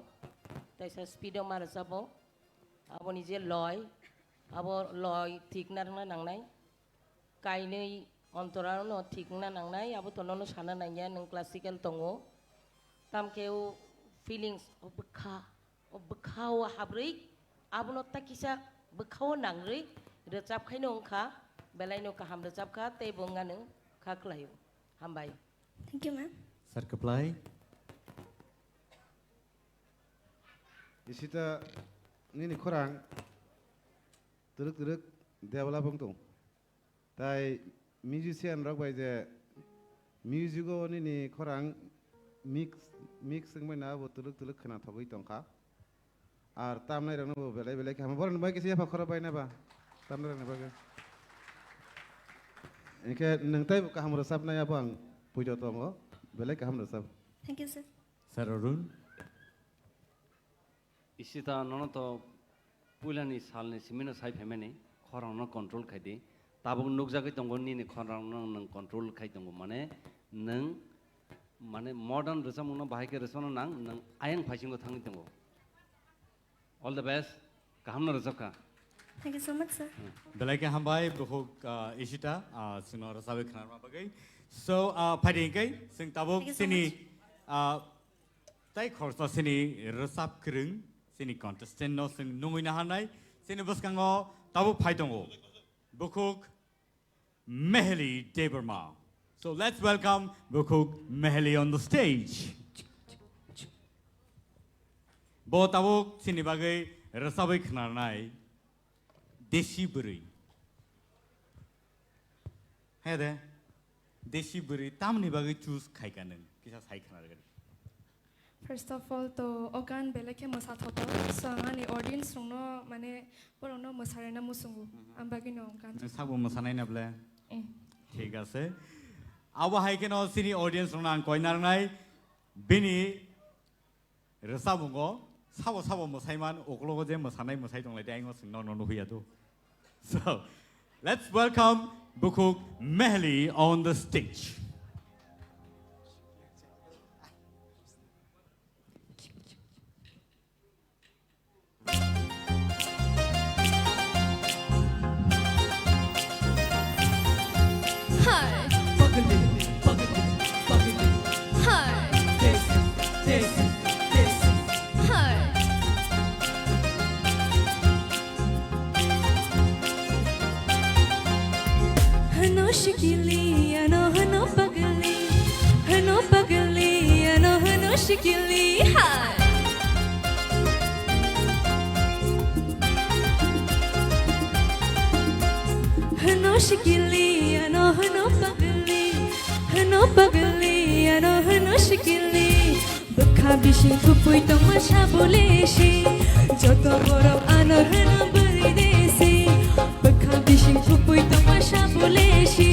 ताइसा स्पीड मार जाबो आबोनि जे लय आबो लय ठीक नारना नांनाय काइनै अन्तरानो ठीक ना नांनाय आबो तननो साना नायया नों क्लासिकल दङो तामकेउ फिलिंग्स बखाव हाब्रै आबोनो ताकिसा बखाव नांरै रजाबखायनो अंखा बेलायनो काहाम रजाबखा ते बंगानो खाख्लायो हामबाय थैंक यू मैम सर कप्लाई Isita ini kurang teruk develop tu. Tai musician rock by the musico ini kurang mix sengmena bu teruk kena thogoi tongka. Ar tamnai rano bu belai kami boran bagi siapa korang bayar napa? Tamnai rano bagi. Ini ke nengtai bu kaham resap naya bang pujo tongo belai kaham resap. Thank you sir sir Arun इसिता नन तो पुलानि सालनि सिमिनो साइ फेमेनि खरां न control खाइदि Tabo नुकजागै दंगो नि खरां न control खाइ दंगो माने मॉडर्न रसम न बाहायके रसम नां नं आयं फाइसिंगो थांगि दंगो ऑल द बेस्ट गाहाम न रसबका thank you so much sir बेलाके हामबाय बुहुक इसिता सुनो रसाबे खनारमा बगै सो फाइदिंकै जों ताबो सिनि ताइ खरसा सिनि रसाब krung sini contestant no sing nungina hanai sini boskango tabu phaitongo bukuk Meheli Deberma. So let's welcome Bukuk Meheli on the stage. Bo tabu sini bagai rasabai khnarnai deshi buri. Hede deshi buri tamni bagai choose khaikaneng kisa sai khnargan. First of all, to organ belake masat hoto. So angani audience rongno mane porono masarena musungu. Ambagi no organ. Sabu masanai na ble. ठीक আছে आबो हाइके न सिनि audience रंग आं कयनारनाय बिनि रसाबुंगो साबो मोसायमान ओकलगो जे मोसानाय मोसाय दंलाय दे आंगो सिंनो न हुया दो so let's welcome Bukuk Meheli on the stage. Bising kupui tong masha boleshi joto borok anor hana beri desi bekha bising kupui tong masha boleshi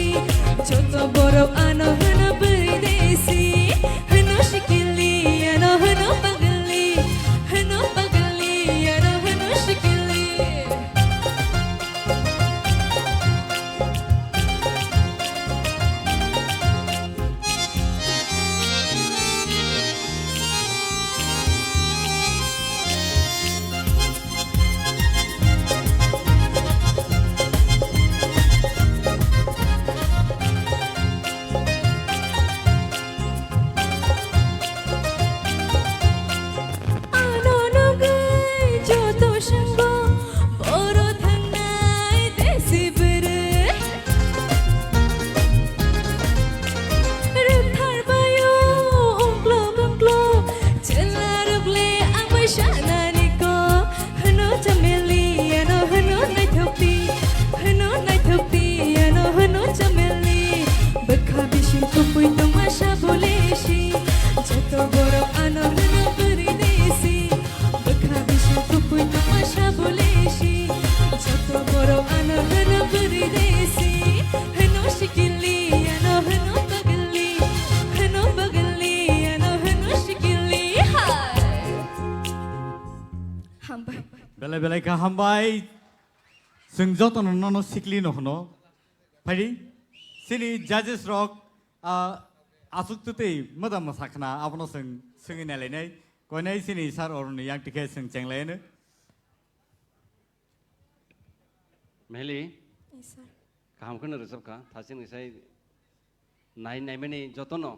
joto borok anor hana ano hano beridesi Bekha bishi tupui tamasha boleshi Joto boro ano hano beridesi Hano shikili ano hano bagali Hano bagali ano hano shikili Hai Hambai Belai belai ka hambai sing joto no sikli no no phari sini judges rock asuk tute madam sakna apno sing ne le nei koi nei sini sar or ni yang tike sing cheng le ne Meli Yes, sir. kaham khana resab ka thasing ni sai nai mani jotono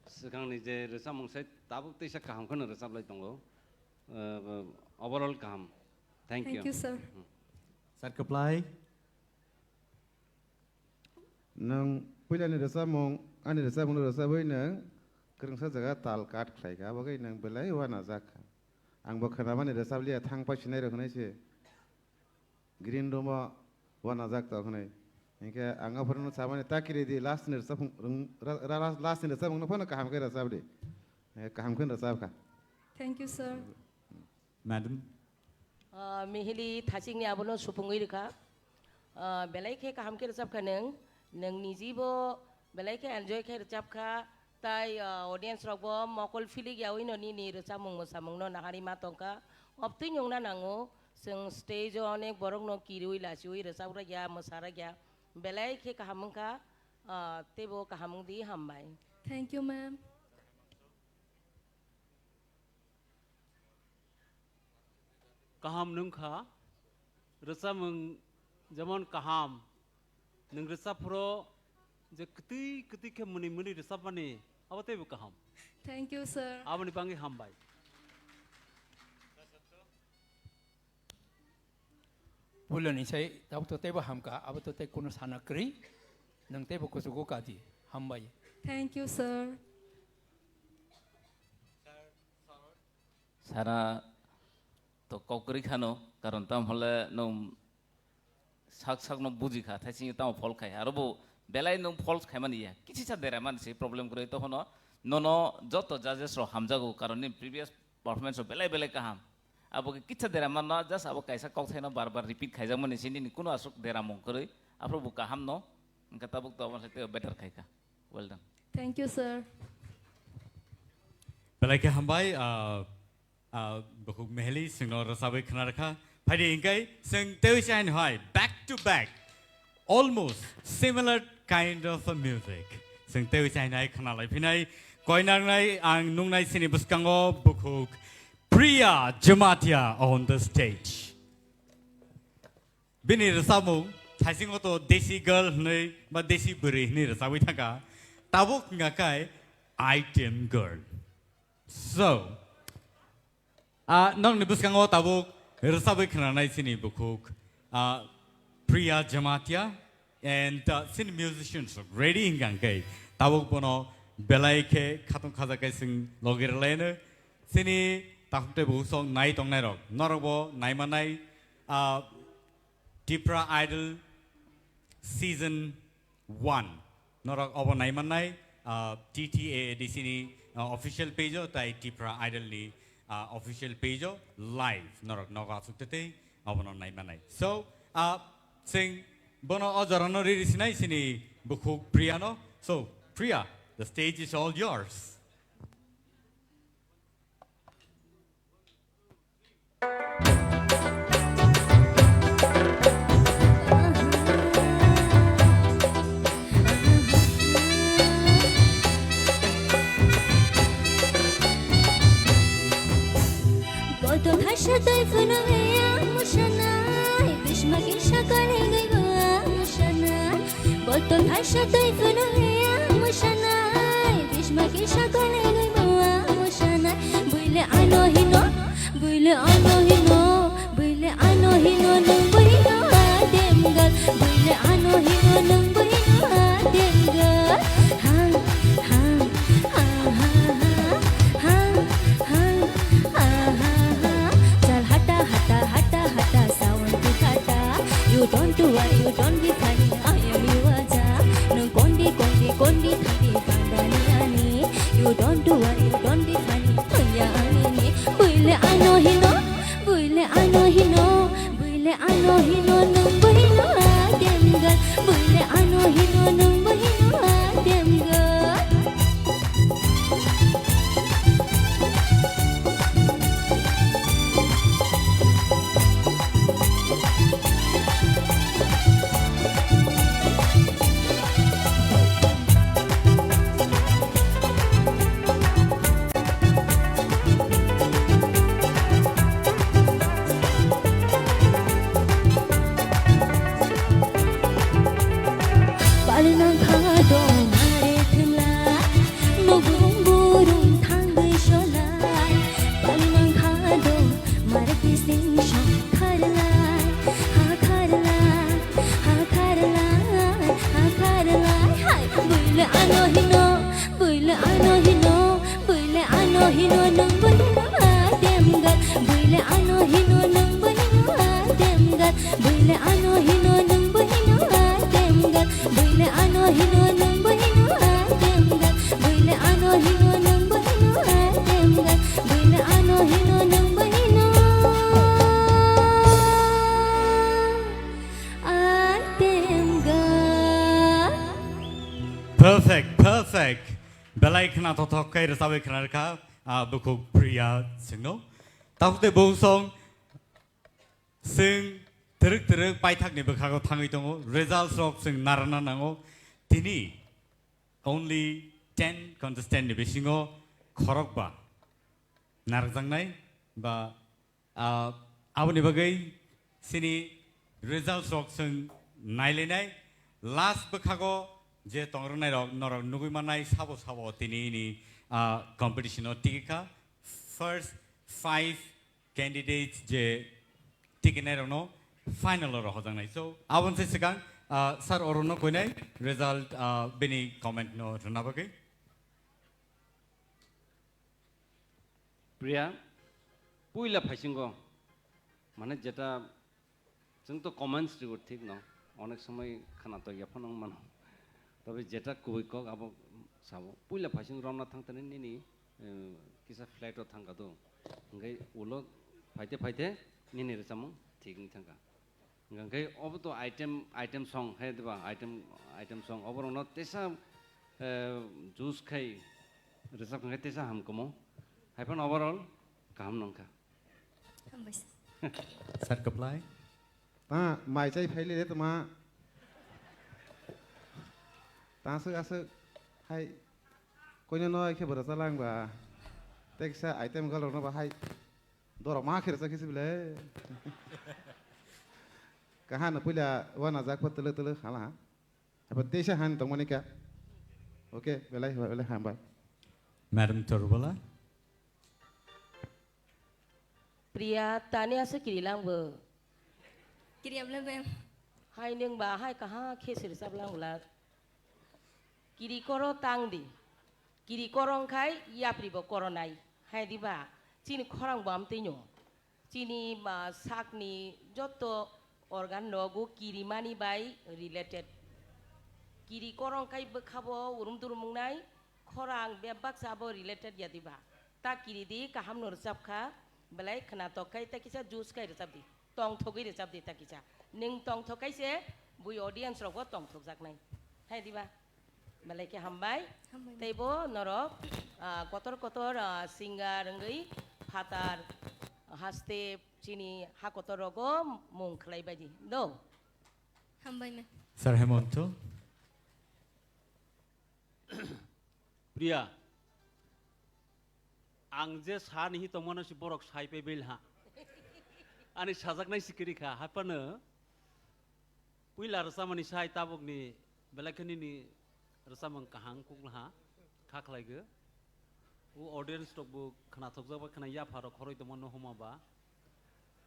sekang ni je resab mong sai tabuk te sa kaham khana resab lai tongo overall kaham thank you Thank you, sir. sar apply nang pila ni rasa mong ani rasa mong rasa boy nang kereng sa jaga tal kat khlai ka bagai nang belai wana jak ang bakhana mani rasa lia thang pa chinai ro khnai se green room wana jak ta khnai engke anga phorno samane takire di last ni rasa last ni rasa mong na phona kaham ke rasa de kaham khun rasa ka Thank you, sir. madam Mihili thasing ni abono supungui rika belai ke kaham ke resap kaneng nang nijibo belai ke enjoy ke resap ka tai audience robo mokol fili yawi no ni resap mong mosamong no nahari matongka opti nyong na nango sing stage onek borong no kirui la chui resap ra ya mosara ya belai ke kaham ka tebo kaham di hambai Thank you, ma'am. kaham nung kha rasa mung jamon kaham nung rasa pro je keti ke muni rasa mani abate bu kaham Thank you, sir. abani pangi hambai Bulan ni saya tahu tu teba hamka, apa tu teba kuno sana keri, nang teba kusuko kati hambai. Thank you, sir. সারা তো ককরি খানো কারণ তাম হলে নম শাক ন বুঝি খা থাইসি তাম ফল খাই আর বো বেলাই নম ফল খাই মানে ইয়া কিছু সা দেরা মানসি প্রবলেম করে তখন নন যত জাজেস র হামজাগো কারণ প্রিভিয়াস পারফরম্যান্স বেলাই বেলাই কাহাম আবো কিছু দেরা মান জাস্ট আবো কাইসা কক থাইনা বারবার রিপিট খাইজা মানে সিনি কোনো আসুক দেরা মং করে আপরো বু কাহাম ন ইনকা তাবুক তো আমার সাথে বেটার খাইকা well done Thank you, sir. belai ka hambai bukuk mehli sing no rasa boy khana rakha phari ingai sing teu shine hoi back to back almost similar kind of a music sing teu shine nai khana lai phinai koinang nai ang nung nai sini buskango bukuk Priya Jamatia on the stage bini rasa mu thaising to desi girl nei ba desi buri ni rasa boi thaka tabuk ngakai item girl so nong ni buskango tabuk resabai khananai sini bukuk Priya Jamatia and sini musicians ready ingangai tabuk bono belai ke khatung khaja kai sing logir lene sini takte bu song nai tong nai rok norbo nai manai Tipra Idol season 1 norok obo nai manai TTA di sini official page tai Tipra Idol ni official page live norok noga sukte abono nai manai so sing bono ojorano ri sinai sini bukuk Priya no so Priya the stage is all yours Bodo thasha dai funa heya mushana bishma kisha kale gai ba mushana Bodo thasha dai funa heya mushana bishma kisha kale gai ba mushana Buile ano hino buile ano hino buile ano hino nang buino demgal buile ano hino nang buino demgal ha ha ha ha ha ha You don't do what you don't be funny. I am you aja. No kondi thani kandani ani. You don't do what you don't be funny. ano hino nung bahino ademgal Bule ano hino nung bahino ademgal Balinang kadong mare tenglah no burung tanggai sholai Balinang kadong mare kising shang karlai ha karlai ha karlai ha karlai hai bule ano hino bule ano hino bule ano hino nang bahino ademgal bule ano hino nang bahino ademgal bule ano hino nang bahino ademgal bule ano hino nang bahino ademgal bule ano hino nang bahino ademgal bule ano hino nang bahino ademgal perfect belai khna thok kai rasabe khna ka buku priya singno takte bosong sing teruk pai thak ni bakha ko thangai tongo results of sing narana nango tini only 10 contestant ni bisingo khorok ba narjangnai ba aboni bagai sini results of sing nailenai last bakha ko je tongrnai rok norok nugui manai sabo tini ni competition o tika first 5 candidates je tikinai rono final ro hojangnai so abon se sigang sir orono koinai result bini comment no ranabagai প্রিয়া পুইলা ফাইসিঙ্গ মানে যেটা जों তো comments report ঠিক ন অনেক সময় খানা তো ইয়াফন মান তবে যেটা কই কক আবো সাবো পুইলা ফাইসিং রওনা থাকতেন নিনি কিসা ফ্লাইটও থাকা তো ngay ulo ফাইতে নিনি রেসামু ঠিক নি থাকা ngay অব তো আইটেম সং হে দিবা আইটেম সং অবরনো তেসা জুস খাই রেসাপ খাই তেসা হামকমো हाइफन ओवरऑल काम नंका सर कपलाई माइ चाहिँ फाइले त मा तासो आसो हाइ कोइन नय के बरसा लांबा टेक्सा आइटम गलो न बा हाइ दर मा खेर सकिस बिले कहा न पुला वना जाक तले खाला अब तेसा हान तमने का ओके बेलाय हामबा madam तोरबला Pria tani asa kiri lang bo. Kiri abla bem. Hai neng ba hai kaha kesir sab lang ula. Kiri koro tang di. Kiri korong kai ya pribo koronai. Hai di ba. Cini korang bam tinyo. Cini ba sak ni joto organ nogu kiri mani bai related. Kiri korong kai bekabo urum turumung nai korang bebak sabo related ya di ba. Ta kiri di kaham nur sab ka. Belai kena tokai tak kisah jus kai resap di, tong thokai resap di tak kisah. Neng tong thokai se, bui audience roko tong thok jak nai. Hai di ba? Belai ke hambai, tebo norok, kotor singar ngai, fatar, haste cini hakotor roko mung khlai baji. Do. Hambai me. Sir Hemonto. Priya. आं जे सा नहीं तो मन से बरक साइ पे bell हा आनी साजक नहीं सिकरी खा हापन पुइला रसा मनी साइ ताबक नि बेलाखनि नि रसा मन कहां कुल हा खाखलाइगो वो ऑडियंस टक बु खना थक जाबा खना या फारो खरय तो मन हमा बा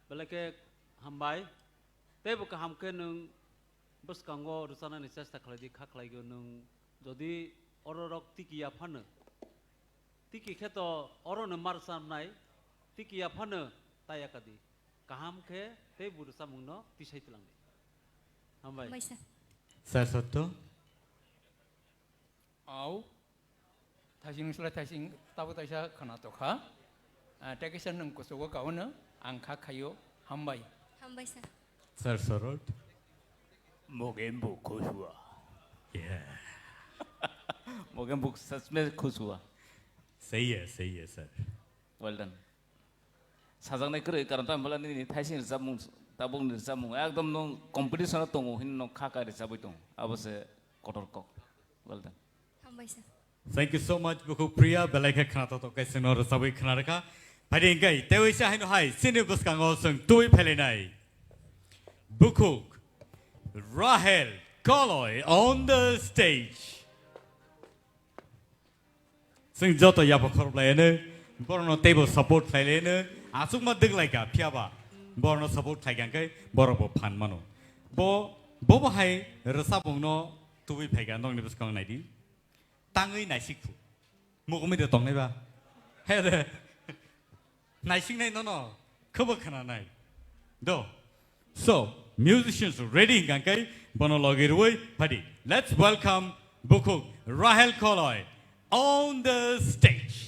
बेलाके हामबाय तेबो का हमके नों बस कांगो रसाना नि चेष्टा खालायदि खाखलाइगो नों जदि अररक तिकिया फानो Tiki keto orang nemar samnai, tiki apa ne taya kadi, kaham ke te burusa mungno tisai tulang. Hambai. Sir Soto. Au, tasing tabu tasya kana toka, tekisan neng kusuwa kau ne angka kayo hambai. Hambai sir. Sir Sorot. Mogembu Kushua. Yeah. Mogembu सच में खुश हुआ. सही है sir. Well done. 사장님 그래 कारण 또 몰라 니 타이신 잡문 따봉 잡문 एकदम 너 컴피티션 동호 hinno 카카리 잡이 동 아버세 거덜거. Well done. Thank you so much buku Priya belai khana to kai sinor sabai khana raka. Phading kai tewisa haino hai sinu buskang osung tui phelenai. Buku Rahel Koloy on the stage. Sing joto yapa khorblai borno table support phailene asuk ma deglai ka phiaba borno support thaigang kai borobo phan mano. Bo hai resabungno tui phaiga nong ni buskang nai di. Tangai nai sikhu. Mugo mi de tong nai ba. He de. Nai sing nai no. Khobo khana nai. Do. So, musicians ready gang kai bono logi ruai phadi. Let's welcome Bukuk Rahel Koloy on the stage.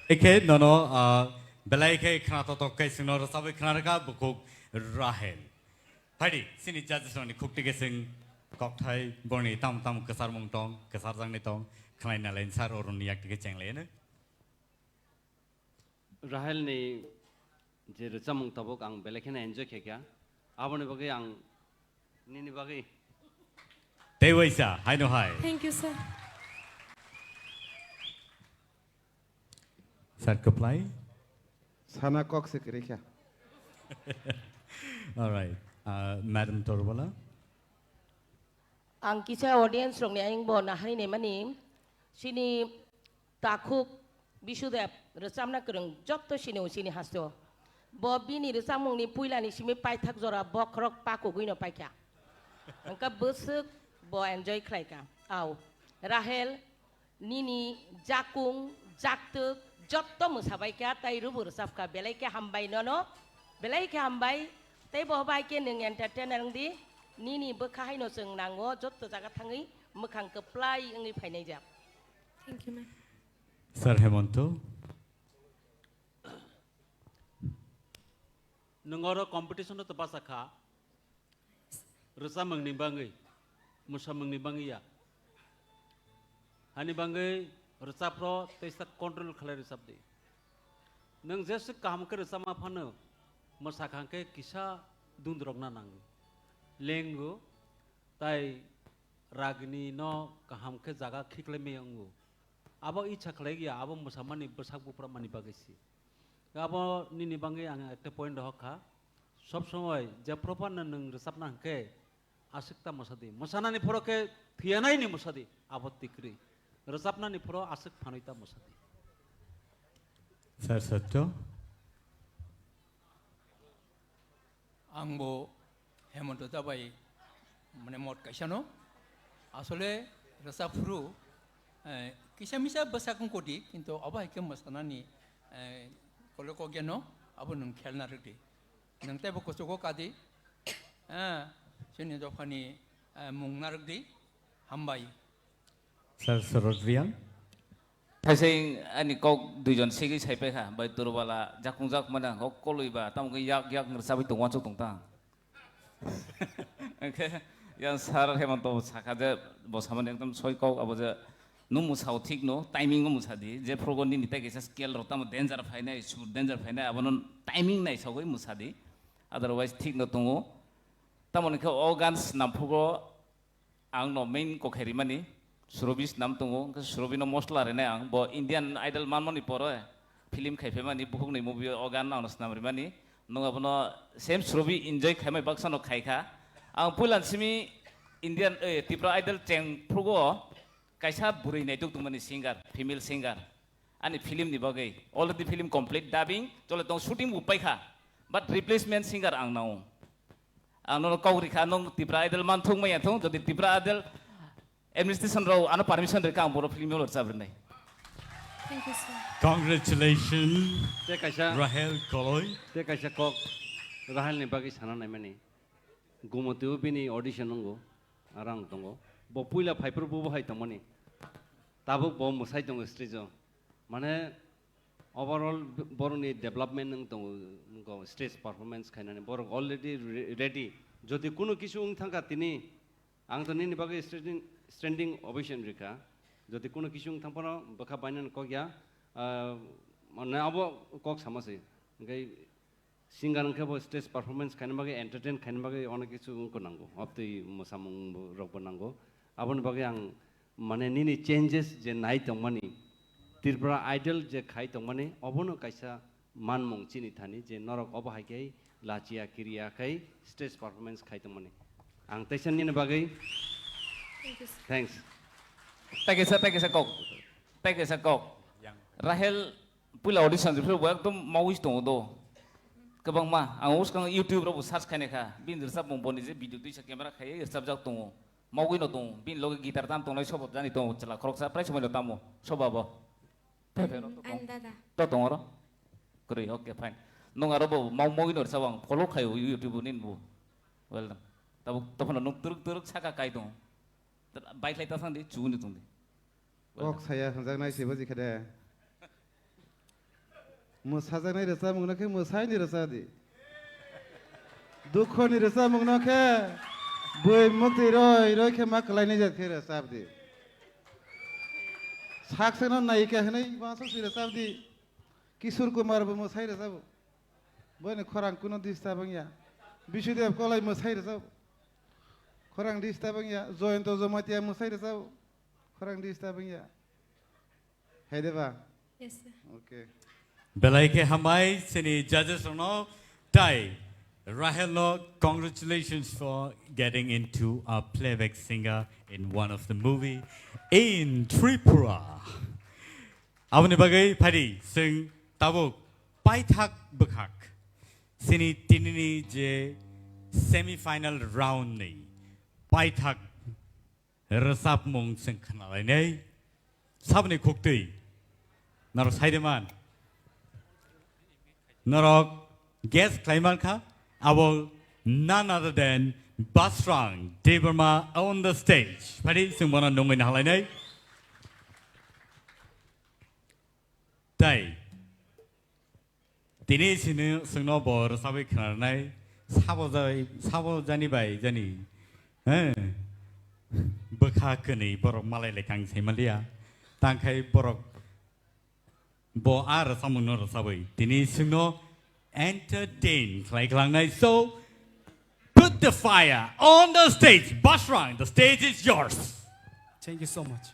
Eke nono belai ke khana to kai sinor sabai khana ka Bukuk Rahel. Phadi sini judges ni khukti ke sing kok thai borni tam kesar mong tong kesar jang ni tong khlai na lain sar orun yak ke cheng le ne. Rahel ni je recamung tabok ang belai kena enjoy ke kya. Abone bagi ang nini bagi. Dewaisa hai no hai. Thank you, sir. Sir comply. Sana kok se kere kya. All right. Madam Torwala. Ang kisah audience rong ni aing bon hari ni mani sini takuk bisudep resam na kereng jotto sini hasto. Bobby ni resam mong ni puila ni simi pai thak zora bokrok paku gui no pai kya. Angka besuk bo enjoy klai ka. Au. Rahel nini jakung jaktuk jotto musabai kya tai rubur sapka belai kya hambai nono belai ke hambai tei bo bai ke neng entertainer di nini bekahai no seng nango jot to jaga thangi mekhang keplai ngi phainai jak. Thank you, ma'am. Sir Hemanto. Nengoro competition to pasakha. Rasa mengnibangi, musa mengnibangi ya. Hani bangai rasa pro testa control khalai resap di. Neng jesu kaham ke rasa ma phano, musa khangke kisa dundrogna nang. Lengu, tai ragini no kaham ke jaga khikle meyangu. Abo icha khalai ya, abo musa mani bersak bupra mani bagesi. Abo nini bangai ang ekte point dohka. Sob somoy je proper neng resap nangke. Asikta musadi, musana ni poro ke thianai ni musadi, abot tikri. Resapna ni poro asik phanoita musadi. Sir Satto. Angbo Hemanto tabai mane mot kaisano. Asole resapuru kisah misah besakung kodi, kintu abah ikem musana ni kalau kau geno, abu nung khelna rudi. Nung tebo kosoko kadi. Sini jopani mungnar di hambai. Sir Rodrian. Thasing ani kok dujon sigi saipe kha bai turbala jakungjak mana kok koluiba tamke yak ngersabi tungwan chu tungta. Okay. Yang sar Hemanto sakaje bosaman ekdom soi kok abaje nu musau thik no timing musadi je progon ni nitai kesa scale rotam danger phaina sur danger phaina abonon timing nai sogoi musadi otherwise thik no tungo tamon ke organs nampugo ang no main ko kheri mani surobis nam tungo ke surobino mosla rene ang bo Indian Idol manmani poro film khaife mani buhuk nei movie organ na onasnam ri mani no abono same surobi enjoy khaimai baksano khaikha ang pulan simi Indian Tipra Idol cheng prugo kaisa burai nai tuk tumani singer female singer ani film ni bagai already film complete dubbing chole tong shooting bu paikha but replacement singer ang nau ano kau rika nong Tipra Idol man thung maya thung jadi Tipra Idol administration ro ano permission rika ang boro film lor sabrin nai. Thank you, sir. Congratulations. Te kaisa Rahel Koloy. Te kaisa kok Rahel ni bagi sana nai mani. Gumotiu bini audition nunggu arang tongo. Bo puila phaipur bu hai tamani. Tabuk bo musai tongo stage mane overall boroni development nung tongo stage performance khainani bor already ready jodi kuno kisu ung thangka tini ang to nini bagi standing ovation rika jodi kuno kisu ung thangpano bakha bainan kokya mane abo kok samase ngai singer ke bo stage performance khaina bagi entertain khaina bagi onek kisu ung ko nango opti mosamung rok banango abon bagi ang mane nini changes je nai tongmani Tipra Idol je khai tongmani obono kaisa manmung chini thani je norok obo haikai lachia kiriya khai stage performance khai tongmani ang taisan ni bagai thanks Thank you sir kok Rahel pula audition jepro work tum mawis tong do kabang ma ang us kang YouTube ro search khaine kha bin sab mong boni je video tu sa camera khai sab jak tong mawui no tong bin log guitar tam tong lai sob jani tong chala khorok sa price mo tamo sobabo And Dada. to tongoro kuri okay fine nong arobo mau inor sawang follow khayo YouTube nin bu well done tabu topon nong turuk saka kai tong bike lai ta sang di chu ni tong di kok saya hanjak nai sebo jikhade musajak nai resa mungna ke musai ni resa di dukho ni resa mungna ke boi mukti roi ke maklai ni jat ke resa di saksana naika hanai masuk si resa di Kisur Kumar bo musai resa bo boi ne khorang kuno dista bangya Bishudev kolai musai resa khorang dista bangya Joyento Zomatia musai resa bo khorang dista bangya Haideva Yes, sir. okay Belai ke hamai sini judges no tai Rahel no congratulations for getting into a playback singer in one of the movie in Tripura. Abani bagai padi sing tabuk paithak bekhak sini tinini je semi-final round ni paithak resap mong sing khnalai nei sabni khokti narok saideman narok guest Klaimanka, our none other than Basrang Debarma on the stage. Padi sumwana nungin halai Dai. Dini sini sungno bor sabi khanai sabo jani bai jani. Bekha keni borok malai lekang semalia. Tangkai borok bo ar samunor sabai. Dini sungno entertain like langnai. So put the fire on the stage. Basrang, the stage is yours. Thank you so much.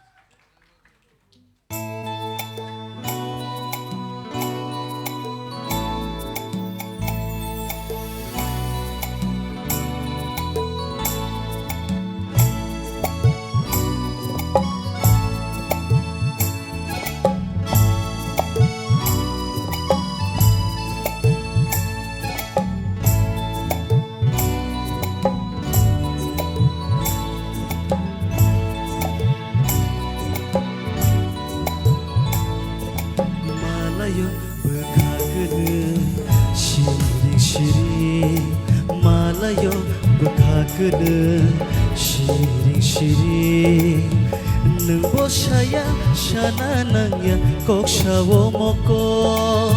Malayo bekakene shiring shiring nung bosaya shana nangya kok shawo moko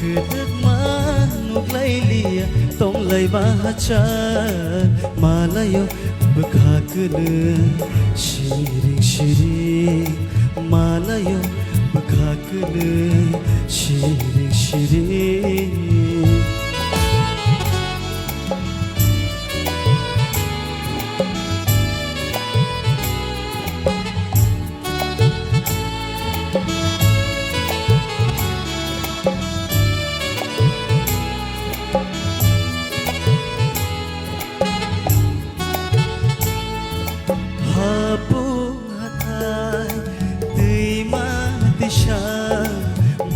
kedek manuk lailia tong lai bahachan Malayo bekakene shiring shiring Malayo bekakene shiring shiring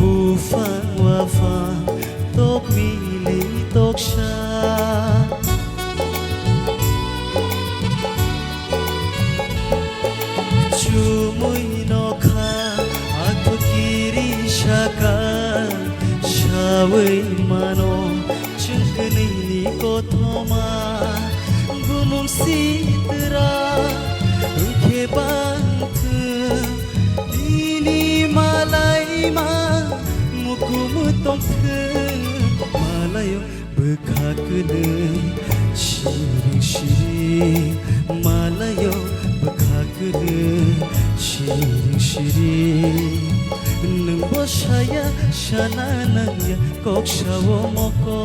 Bufang wafang tok mili tok sha Cumui no kha aku kiri shaka Shawai mano chungkani ni kothoma Gunung sitra Uke bangku Ini malai ma Mukumutong Malayo bekakene shiring shiring Malayo bekakene shiring shiring Nung bosaya shana nangya kok shawo moko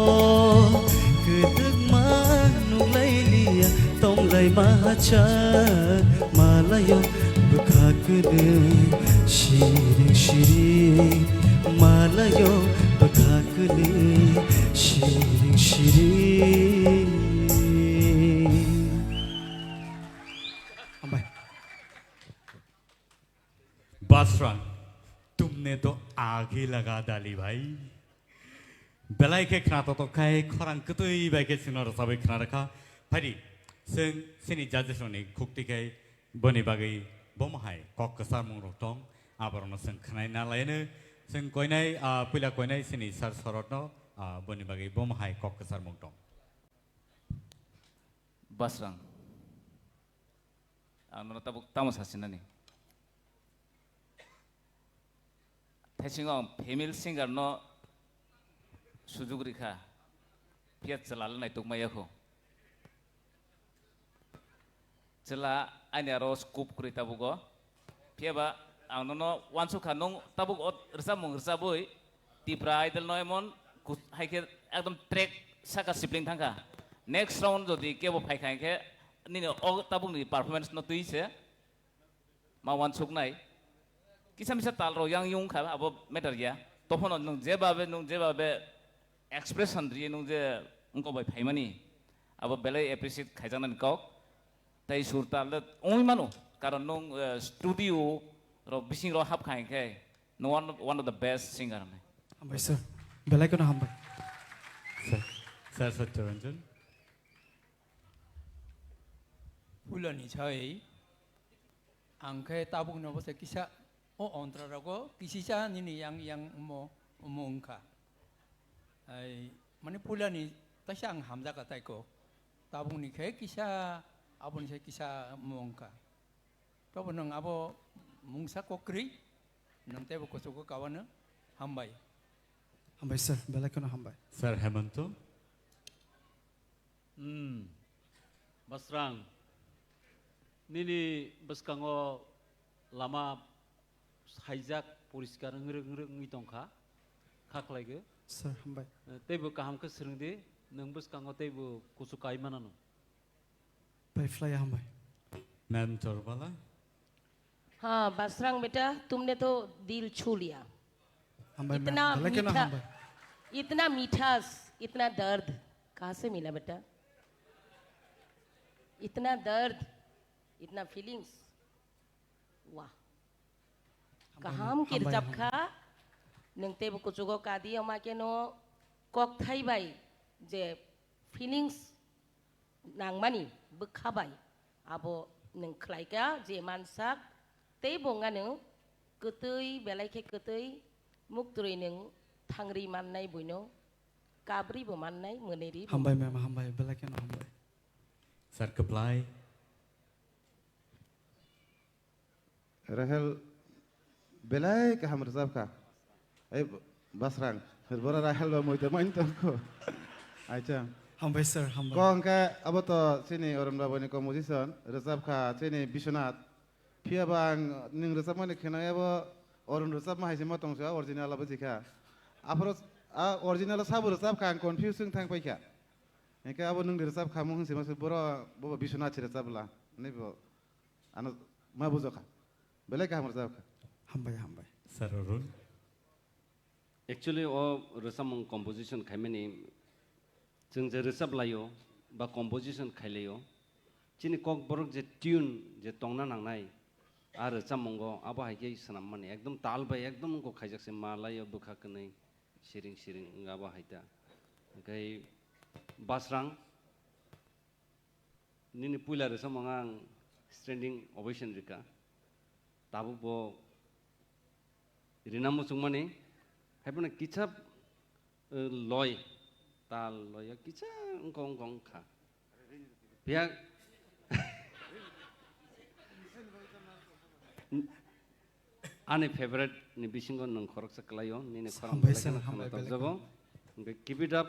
Kedek manung lailia tong lai mahachan Malayo bekakene shiring shiring Malayo bekakene shiring shiring Basrang, तुमने तो आग ही लगा डाली भाई बेलाई के खाना तो खाए खरांग कतई बाई के सिनर सबै खाना रखा फरी सिनी जाजेसोनी खुक्ति के बनी बागै बमहाय कक कसार मुंगरतों आबरनो जों खानाय नालायनो जों गयनाय पहिला गयनाय सिनी सार सरतनो बनी बागै बमहाय कक कसार मुंगरतों Basrang आंनो तामो सासिनानि Thesingong female singer no sujugrika piat selalu naik tuk mayako cela anya ro scoop kuri tabugo piaba ang no wansu kanong tabuk ot rsa boy Tipra idol no emon haike ekdom track saka sibling thangka next round jodi kebo phaikai ke nini og tabuk ni performance no tuise ma wansuk nai Kisah misal talro yang yung kah abo matter ya, tohon nung jebabe expression dia nung je engkau baik mani, abo belai appreciate kajanan kau, tapi surta le only manu, karena nung studio ro bising ro hap kain ke, no one of the best singer me. Ambai sir, belai kena ambai. Sir Satyaranjan. Hulani chai, angkai tabung nopo sekisah. Oh, antara rago, kisah ni yang mo umumka. Ay माने पुलानि तैसा आं हामजागा ताइको ताबुंनि खे किसा आबुनि से किसा मुंका तब नों आबो मुंसा कोक्री नों तेबो कोसोको कावानो हामबाय sir belakona hambai Sir Hemanto Basrang nini baskango lama haijak poriskar ngi tongkha khaklaige sir hambai teibo kaham ke serengde nang baskango teibo kusukai manano by fly hambai Ma'am Torbala हाँ बसरंग बेटा तुमने तो दिल छू लिया hambai इतना belakona मीठा hambai इतना मीठास इतना दर्द कहाँ से मिला बेटा इतना दर्द इतना फीलिंग्स वाह कहाम किरजाब खा नंगते बुको जुगो कादी अमा के नो कॉक थाई बाई जे फीलिंग्स नांगमानी बखाबाई आबो नंग खलाइका जे मानसाक ते बोंगा नों कतई बेलाइखे कतई मुक्तुरै नों थांग्रि माननाय बुइनो काब्रिबो माननाय मोनेरि hambai ma'am hambai belakona hambai Sir Kaplai Rahel belai ka hamar sab ka ay basrang herbora Rahel ba moita main tongko acha hambai sir hambai ko angka abato sini orang ba bani composition resab ka sini Bishnath phia bang ning resab mane khena abo orang resab ma haise ma tongsa original aba jika apro original sabu resab ka confusing thang pai kya Eka abo nung resab ka mung sima se boro bo Bishnath resab la ne bo ano ma buzo ka belai ka hamar sab ka hambai hambai Sir Arun Actually, all resam composition kaimeni jeng je resab layo ba composition khaileyo chini kok borok je tune je tongna nangnai ar resam mongo abo haike sanam mane ekdom tal bai ekdom ko khaijak se malayo bukha kanai siring siring ngaba haita gai basrang nini puila resam ngang standing ovation rika tabu bo rinamu sungmani haipuna kichap loy tal loy kicha ngong kha biak ane favorite ni bisingo nang khorok saklayo ni ne khorang hambai khana jago keep it up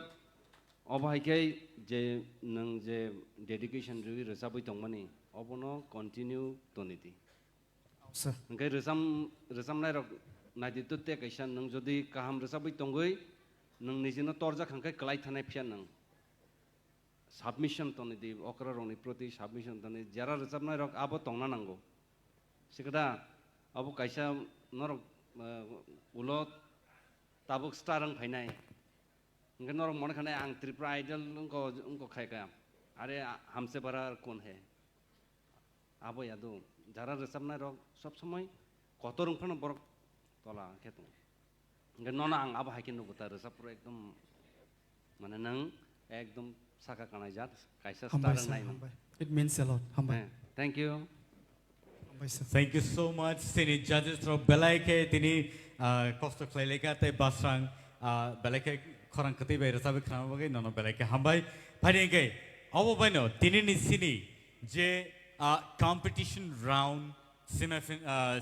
obhaikai je nang je dedication ri resabui tongmani obono continue toniti sir ngai resam nai rok naidi to te kaisa nang jodi kaham resabui tongoi nang nijino torja khangkai klai thanai phian nang submission tonidi okra roni proti submission toni jara resab nai rok abo tongna nango sikada abo kaisa norok ulo tabuk starang phainai ngai norok mon khane ang Tipra idol unko khaika are हमसे बड़ा कौन है abo yadu jara resab nai rok sob somoy কত রংফানো বরক তলা খেতো ngai nona ang abo hakin nubuta resab pro ekdom mane nang ekdom saka kanai jat kaisa hambai star sir nai hambai it means a lot hambai thank you hambai sir Thank you so much sini judges ro belai ke tini kosto khlaileka te basrang belai ke khorang kati bai resab khana bagai nono belai ke hambai phani ke abo baino tini ni sini je competition round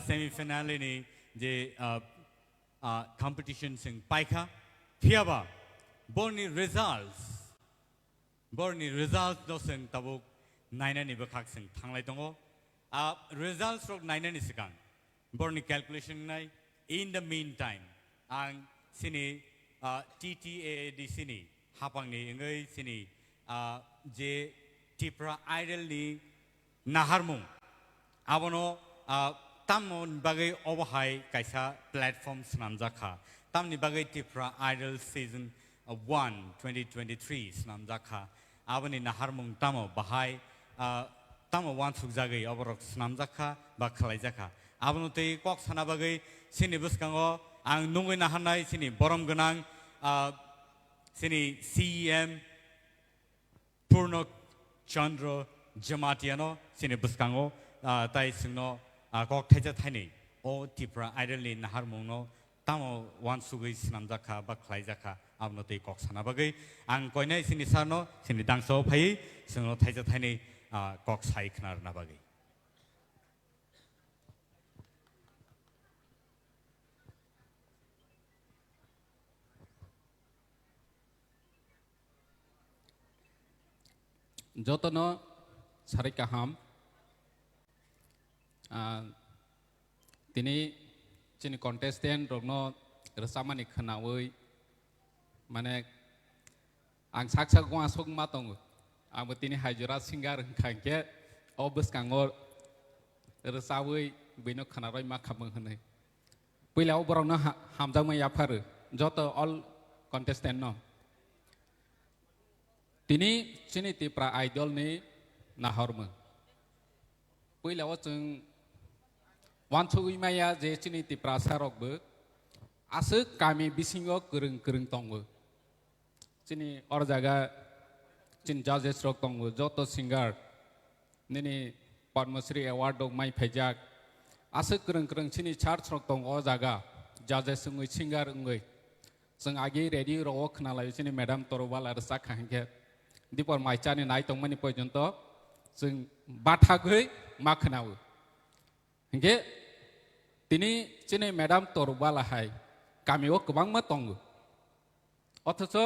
semi finale ni je competition sing paika phiaba borni results no sing tabuk naina ni bakhak sing thanglai tongo results rok naina ni sikang borni calculation nai in the meantime ang sini Ttaadc sini hapang ni ngai sini je Tipra idol ni naharmung abono tamon bagai obahai kaisa platform snamjakha tamni bagai Tipra idol season 1 2023 snamjakha aboni naharmung tamo bahai tamo wan sukjagai oborok snamjakha ba khlaijakha abono tei kok sana bagai sini buskango ang nungoi nahanai sini borom ganang sini CEM Purno Chandra Jamatiano sini buskango tai singno kok thaja thaini o Tipra idol ni naharmung no tamo wan sugui sinam jaka ba khlai jaka abno tei kok sana bagai ang koinai sini sarno sini dangso phai singno thaija thaini kok sai khnar na bagai jotono sari kaham tini chini contestant rogno resamani khanawi mane ang saksa gwa sok ma tong ang tini hajura singer khangke obus kangor resawi bino khanaroi ma khamang hne puilau borong hamjang ma yapar joto all contestant no tini chini Tipra idol ni nahorma puilau chung wan chugui maya je chini Tipra sarok bo asuk kami bisingo kereng tongbo chini or jaga chin judges rok tongbo joto singer nini Padmasri award dog mai phejak asuk kereng chini charts rok tong o jaga judges ngui singer ngui sing agi ready ro khnalai chini madam torwal ar sa khangke dipor mai chani nai tong mani pojonto sing batha gui ma khnawu hingge tini chini madam torwal hai kamiwo kubang ma tongo othoso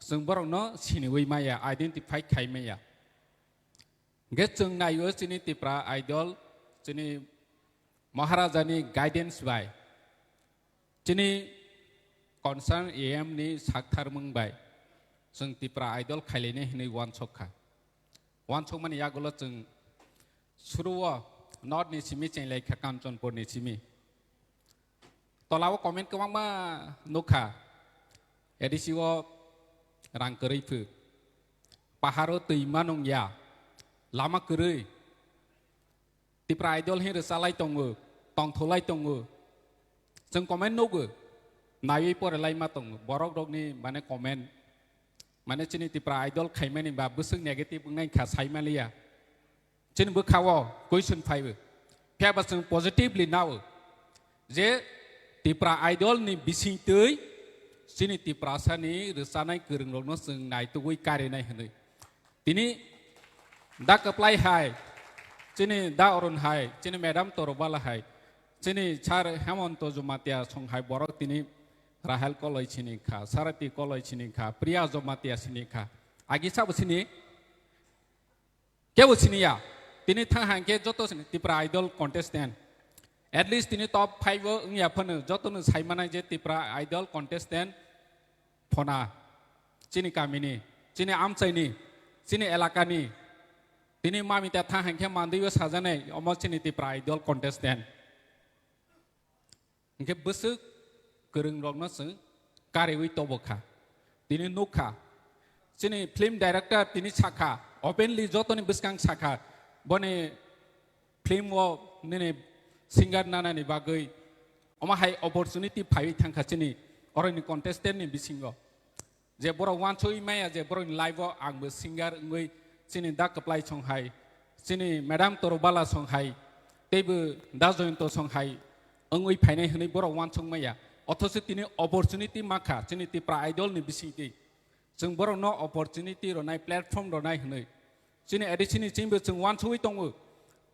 sing borong no siniwi maya identify khai maya ge chung nayo chini Tipra idol chini maharaja ni guidance bai chini concern am ni sakthar mung bai sing Tipra idol khailene hini wan chok mani yagulo chung suruwa not ni simi chenglai khakam chonpor ni simi tolawo comment kawang ma nukha edisiwo rang kerei phu paharo tuima nong ya lama kerei Tipra idol he resalai tongo tong tholai tongo jeng comment nogo nawi por lai ma tongo borok dog ni mane comment mane chini Tipra idol khaimani ba busung negative ngai kha saimalia chin bu khawo question 5 phya basung positively now je Tipra idol ni bising teuy sini Tipra sani resanai kereng rogno sing nai tugui kare nai hne tini da kaplai hai chini da orun hai chini madam torobala hai chini char hemonto jumatia songhai borok tini rahel koloi chini kha sarati koloi chini kha priya jomatia chini kha agi sab chini kebu chini ya tini thang hangke joto chini Tipra idol contestant at least tini top 5 ngya phone jotonu saimana je Tipra idol contestant phona chini kamini chini amchaini chini elakani tini mamita tha hangke mandiyo sajane omo chini Tipra idol contestant ngke busuk kereng rogno se karewi tobokha tini nukha chini film director tini sakha openly jotoni biskang sakha bone film wo nene singer nana ni bagai oma hai opportunity phai thangkha chini oroni contestant ni bisingo je boro wan choi maya je boro live ang singer ngui chini da kaplai chong hai chini madam torobala chong hai tebu da jointo chong hai ngui phainai hni boro wan chong maya othoso tini opportunity makha chini Tipra idol ni bisingti jeng boro no opportunity ro nai platform ro nai hni chini edicini chimbe jeng wan choi tongo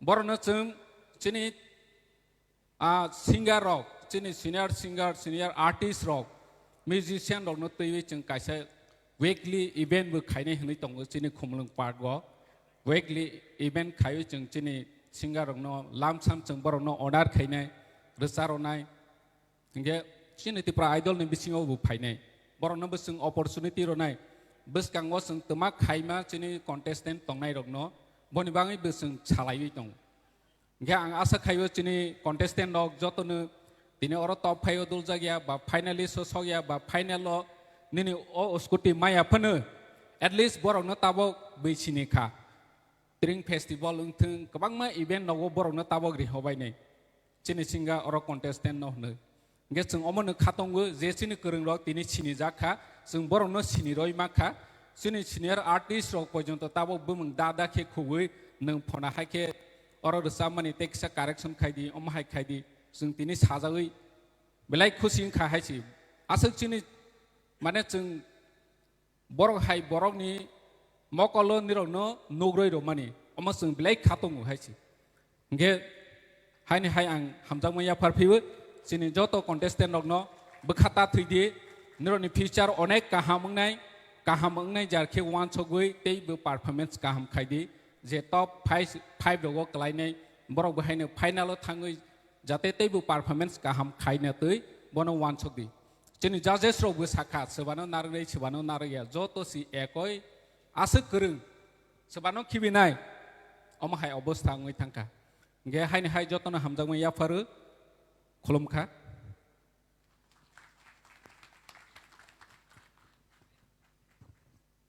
boro no jeng chini singer rock chini senior singer senior artist rock musician rock no tei chung kaisa weekly event bu khaine hni tongo chini khumlung park go weekly event khayo chung chini singer rock no lamsam chung boro no order khaine resaro nai nge chini Tipra idol ni bisingo bu phaine boro no busung opportunity ro nai buskango sung tuma khaima chini contestant tongnai rock no boni bangai busung chalai tong nge ang asa khayo chini contestant rok jotonu tini oro top 5 dul jagya ba finalist sogya ba final lo nini o scooty maya phanu at least borok no tabo beisini kha tring festival ungthung kabangma event no borok no tabo gri hobai nei chini singa oro contestant no hne nge chung omon khatonggo je chini kereng rok tini chini jakha chung borok no chini roi makha chini senior artist rok pojonto tabo bumung dada khe khubui nung phona haike oro samani teksa correction khaidi omhai khaidi sung tini sajagui बेलाय खुसिं खाहायसि आसक चिनि माने जों borok hai borok ni mokolo nirok no nugroi ro mani amasung belai khatongu haisi nge haini hai ang hamjang maya farphibu chini joto contestant rok no bkhata thidi nirok ni future onek kahamungnai jarkhe wan chogui tei bu performance kaham khaidi je top 5 rogo klainai borok bahaino final thangui jate tei bu performance kaham khaina tei bono wan chogdi Chini judges ro busaka sebano narei sebano narei joto si ekoi asuk kereng sebano kibinai omahai obostha ngoi thangka nge haini hai joto no hamjang ya faru khulumkha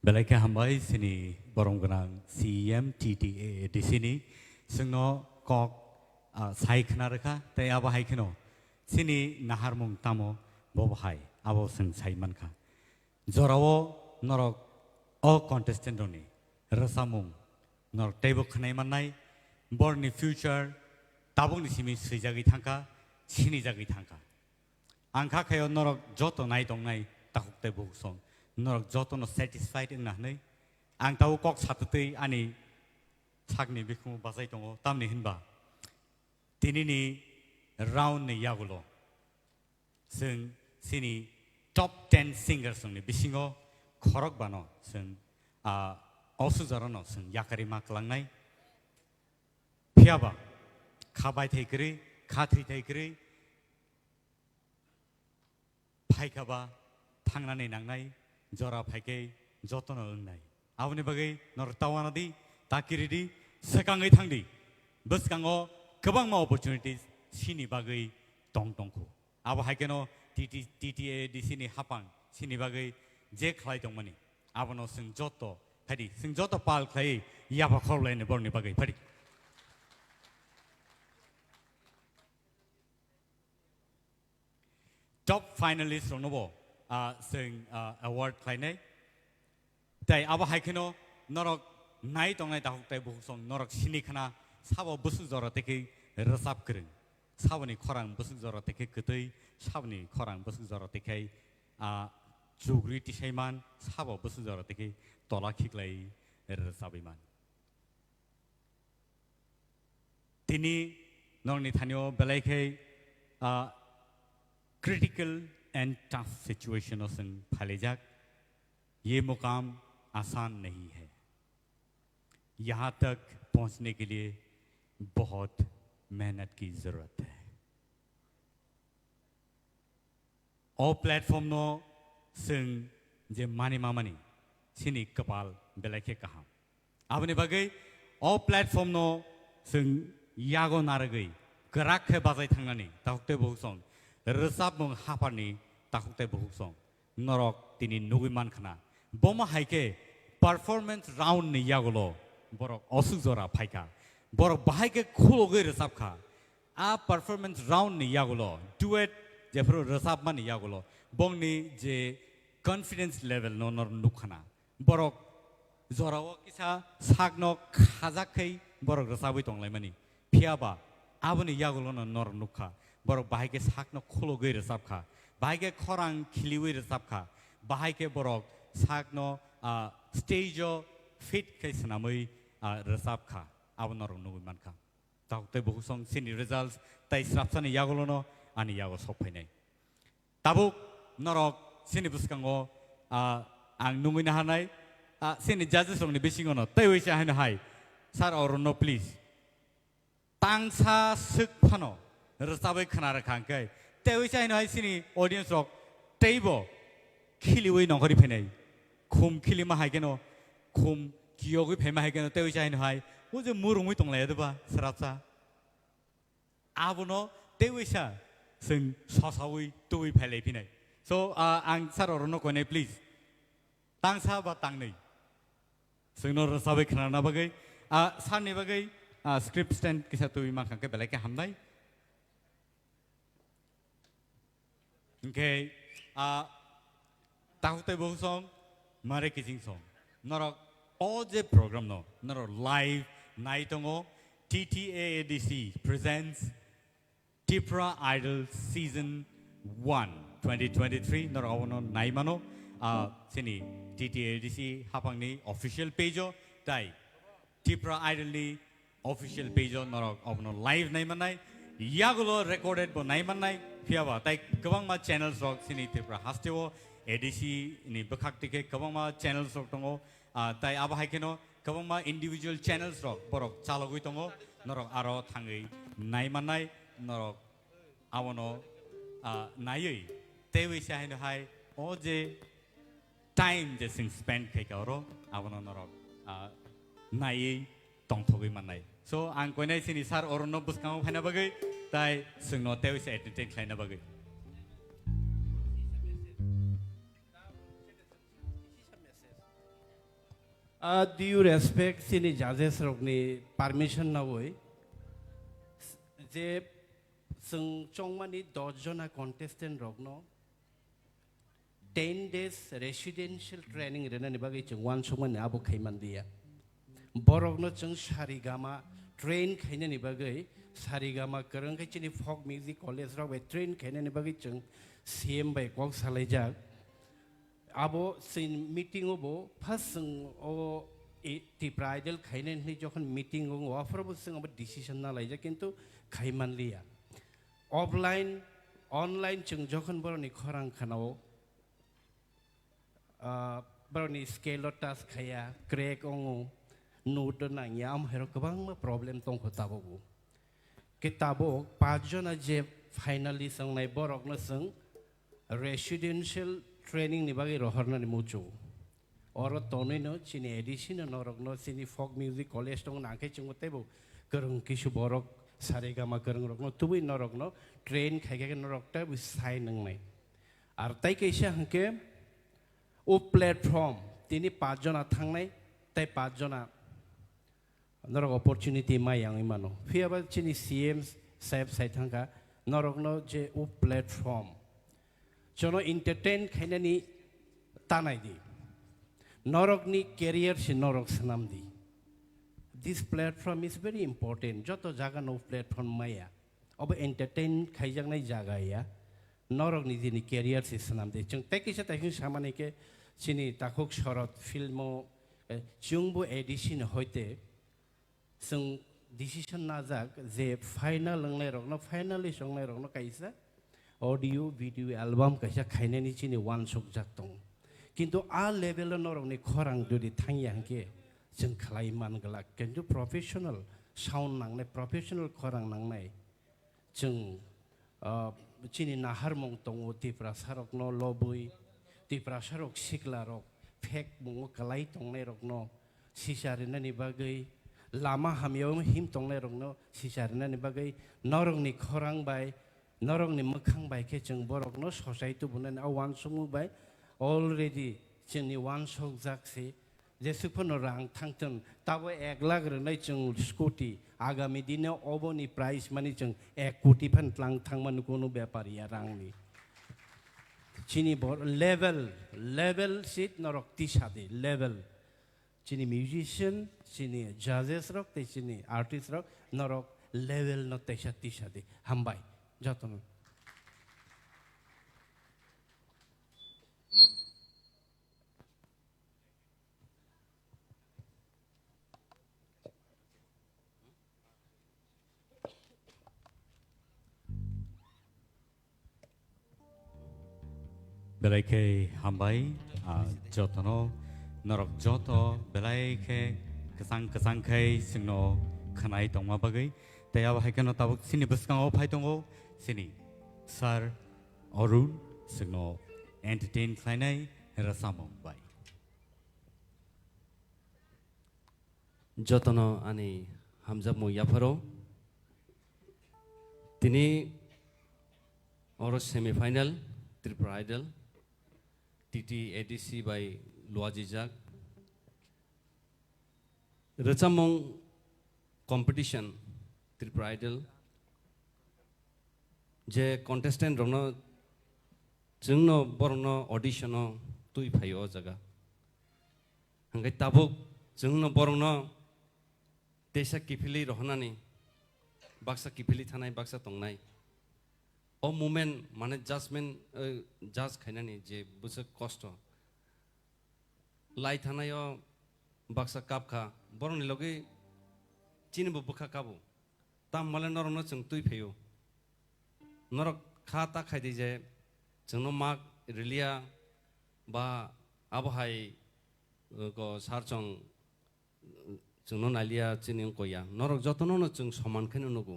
Belaika hambai sini borong ganang CMTTA di sini sengno kok sai khna rekha tei aba hai khno sini naharmung tamo Bobhai, abo sing Simon Kha. Zorawo norok o contestant oni. Rasamung norok table khanai manai. Born in future tabung ni simi sejagi thangka, sini jagi thangka. Angka kayo norok joto nai tong nai takuk table song. Norok joto no satisfied ing nahnai. Ang tau kok satutui ani chakni bikhu basai tongo tamni hinba. Tini ni round ni yagulo. Sing sini top 10 singers ni bisingo khorok bano sing also jarano sing yakari maklangnai phiaba khabai thaikri khathri thaikri phaikaba thangnani nangnai jora phaike jotono ungnai abni bagai nor tawanadi takiridi sekangai thangdi buskango gobang ma opportunities sini bagai tong tongku abo haikeno TTA di sini hapang sini bagai je khlai tong mani abono sing joto phadi sing joto pal khlai ya ba khorlai ne borni bagai phadi top finalist ronobo sing award khlai nei tai abo haikeno norok nai tong nai tahuk tai bu song norok sini khana sabo busu jora teki rasap kring sabani khorang busuk jora teke ketui sabani khorang busuk jora teke jugri tisaiman sabo busuk jora teke tola khiklai sabiman tini norni thanio belaike critical and tough situation oseng phalejak ये मुकाम आसान नहीं है यहाँ तक पहुँचने के लिए बहुत मेहनत की जरूरत है और प्लेटफॉर्म नो सिंग जे मानी मामनी सिनी कपाल बेलाके कहा आपने बगै और प्लेटफॉर्म नो सिंग यागो नारगै गराक है बाजाय थांनानै ताहुकते बहुसं रसाब मं हापानि ताहुकते बहुसं नरक तिनि नुगैमान खाना बमा हाइके परफॉर्मेंस राउंड नि यागोलो बरक असुक जरा फाइका बरक बाहायके खुलगै रसाबखा आ परफॉर्मेंस राउंड नि यागोलो डुएट जेफोर रसाब मानि यागोलो बंनि जे कॉन्फिडेंस लेवल नो नर नुखाना बरक जराव किसा सागनो खाजाखै बरक रसाबै तंलाय मानि फियाबा आबनि यागोलो नर नुखा बरक बाहायके सागनो खुलगै रसाबखा बाहायके खरां खिलिवै रसाबखा बाहायके बरक सागनो स्टेजो फिट कै सनामै रसाबखा आबनर नुगै मानखा ताउते बहुसं सिनि रिजल्ट्स ताइ स्रापसानि यागोलोनो आनि यागो सफैनाय ताबुक नरक सिनि बुसकांगो आं नुगैनो हानाय सिनि जाजेस रंनि बिसिङनो तैवैसा हानो हाय सार अरनो प्लिज तांसा सिक फानो रसाबै खोनार खांकै तैवैसा हानो हाय सिनि ऑडियंस रक तैबो खिलिवै नखरि फैनाय खुम खिलिमा हायगेनो खुम कियोगै फैमा हायगेनो तैवैसा हानो हाय ओजे मुरुङै तंलायदोबा सराबसा आबनो तैवैसा जों ससावै तुवै फैलाय फैनाय सो आं सार अरनो कोने प्लिज तांसा बा तांनै जोंनो रसाबै खोनाना बागै सारनि बागै स्क्रिप्ट स्टैंड किसा तुवै माखांके बेलायके हामनाय ओंखे ताहुते बहुसं मारे किजिं सं नरक all the program no naro live naitongo TTAADC presents Tipra Idol season 1 2023 nor abono naimano sini TTADC hapangni official page tai Tipra Idol ni official page nor abono live naimanai yagulo recorded bo naimanai fiaba tai kabangma channels rok sini Tipra hasteo ADC ni bakhaktike kabangma channels rok tongo tai aba haikeno kabangma individual channels rok borok chalogui tongo norok aro thangai naimanai norok abono nayui tewi sahin hai oje time je sing spend kai kauro abono norok nai tongthogui manai so ang koinai sini sar orono buskang phaina bagai tai singno tewi sa entertain khlaina bagai do you respect sini judges rokni permission na boy je sung chongmani 10 jona contestant rokno 10 days residential training rena ni bagai chung wan chongmani abo khaimandia borokno chung sarigama train khaina ni bagai sarigama karang kai chini folk music college rok be train khaina ni bagai chung CM bai kok salaijak abo sin meeting obo first sung o Tipra Idol khaina ni jokhon meeting ong offer bo sung abo decision na laija kintu khaimanlia offline online chung jokhon boroni khorang khanao boroni scale task khaya crack ong note na yam hero kabang ma problem tong khotabo bu kitabo 5 jona je finally sung nai borok na sung residential training ni bagi rohorna ni mucho oro tonoi no chini edition no rokno sini folk music college tong na ke chung tebo kerung kisu borok sarigama kerung rokno tubui no rokno train khaige no rokta bu sai nang nai ar tai kaisa hanke o platform tini 5 jona thangnai tai 5 jona norok opportunity mai yang imano fiaba chini CM save sai thangka norokno je o platform chono entertain khaina ni tanai di norok ni career si norok sanam di this platform is very important joto jaga no platform maya ob entertain khaijak nai jaga ya norok ni jini career si sanam di chung tekisa taking samane ke chini takhok sorot filmo chungbo edition hoite sung decision na jak je final ngai rok no finally song nai rok no kaisa audio video album kaisa khaina ni chini one shot jak tong kintu a level no rok ni khorang dudi thangya hangke jeng khlai man gala kintu professional sound nangnai professional khorang nangnai jeng chini nahar mong tongo Tipra sarok no lobui Tipra sarok sikla rok phek mong kalai tongnai rok no sisarina ni bagai lama hamyaw him tongnai rok no sisarina ni bagai norong ni khorang bai norong ni mokhang bai ke jeng borok no society bunan a wan sumu bai already chini wan sok jakse je supano rang thangton tabo 1 lakh rnai jeng scooty agami dine oboni price mani jeng 1 koti phan tlang thangman kono byapari rang ni chini bor level sit norok ti sade level chini musician chini judges rok te chini artist rok norok level no te ti sade hambai jatono belai ke hambai jotono norok joto belai ke kesang kai singno khanai tongma bagai taya bahai kano tabuk sini buskang o phai tongo sini sir Arun singno entertain khlainai rasamong bai jotono ani hamjab mo yafaro tini oro semi final Tipra Idol TTADC by Luajijak Rachamong competition Tipra Idol je contestant rono jengno borno audition no tui phayo jaga hangai tabuk jengno borno tesa kifili rohnani baksa kifili thanai baksa tongnai O moment माने judgement जज खायनानि जे बुसे कष्ट लाई थानायो बाक्सा कापखा बरंनि लगे चिनिबो बुखा काबो ताम माले नरनो जों तुइ फेयो नरक खा ता खायदि जे जोंनो माग रिलिया बा आबहाय को सारचं जोंनो नालिया चिनि कोया नरक जतनो जों समान खैनो नगो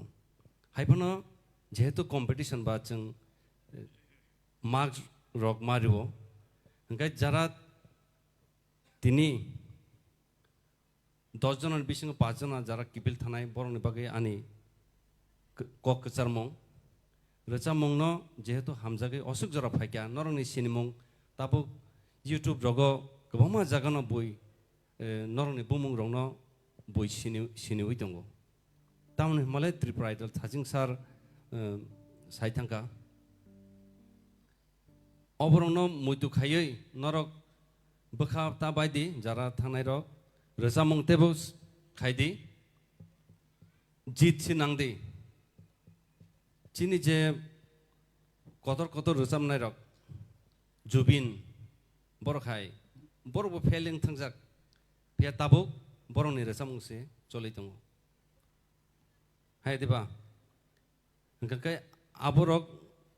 हायफनो जेहेतु कम्पिटिशन बा जों मार्क्स रक मारिबो ओंखाय जारा तिनि 10 जन बिसिंग 5 जन जारा किपिल थानाय बरंनि बागै आनि कक चारमं रचामंग न जेहेतु हामजागै असुक जरा फायका नरंनि सिनिमं ताबो यूट्यूब रगो गोबां जागान बय नरंनि बुमुं रंन बय सिनिवै दङ तामने मालाय त्रिपुरा आइडल थाजिं सार साइथांका अबरंन मुइतु खायै नरक बखा ता बायदि जारा थानाय रक रचामंग तेबो खायदि जीत सिनांदि चिनि जे कतर कतर रोजाबनाय रक जुबिन बरखाय बरबो फेलिं थांजाक फे ताबो बरंनि रोजामंसे चलै दङ हाय देबा ओंखाय आबरक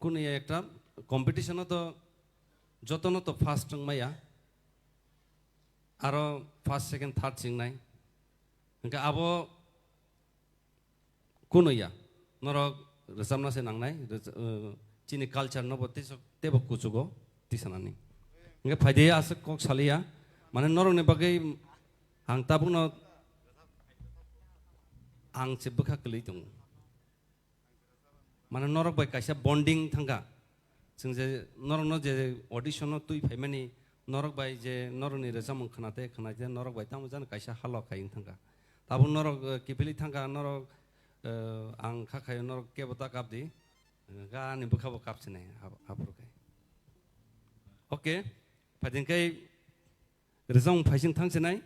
कुनि एकटा कम्पिटिशन तो जतन तो फार्स्ट माया आरो फार्स्ट सेकेंड थार्ड सिंनाय ओंखाय आबो कुनैया नरक रोजाबना से नांनाय चिनि कालचार नबो तेबो कुचुगो तिसानानि ओंखाय फायदे आसे कक सालिया माने नरकनि बागै आं ताबुनो आं जेबोखा गोलै दङ माने नरक बाय कायसा बन्डिं थांगा जों जे नरकनो जे अडिशनाव तुइ फायमानि नरक बाय जे नरकनि रोजामं खोनाते नरक बाय तामो जानो कायसा हाल खायिं थांगा ताबो नरक किपिलि थांगा नरक आं खाखाय नरक केबता कापदि गानि बुखाबो कापसिनाय हाबरखाय ओके फायदिनखाय रोजामं फायसिं थांसिनाय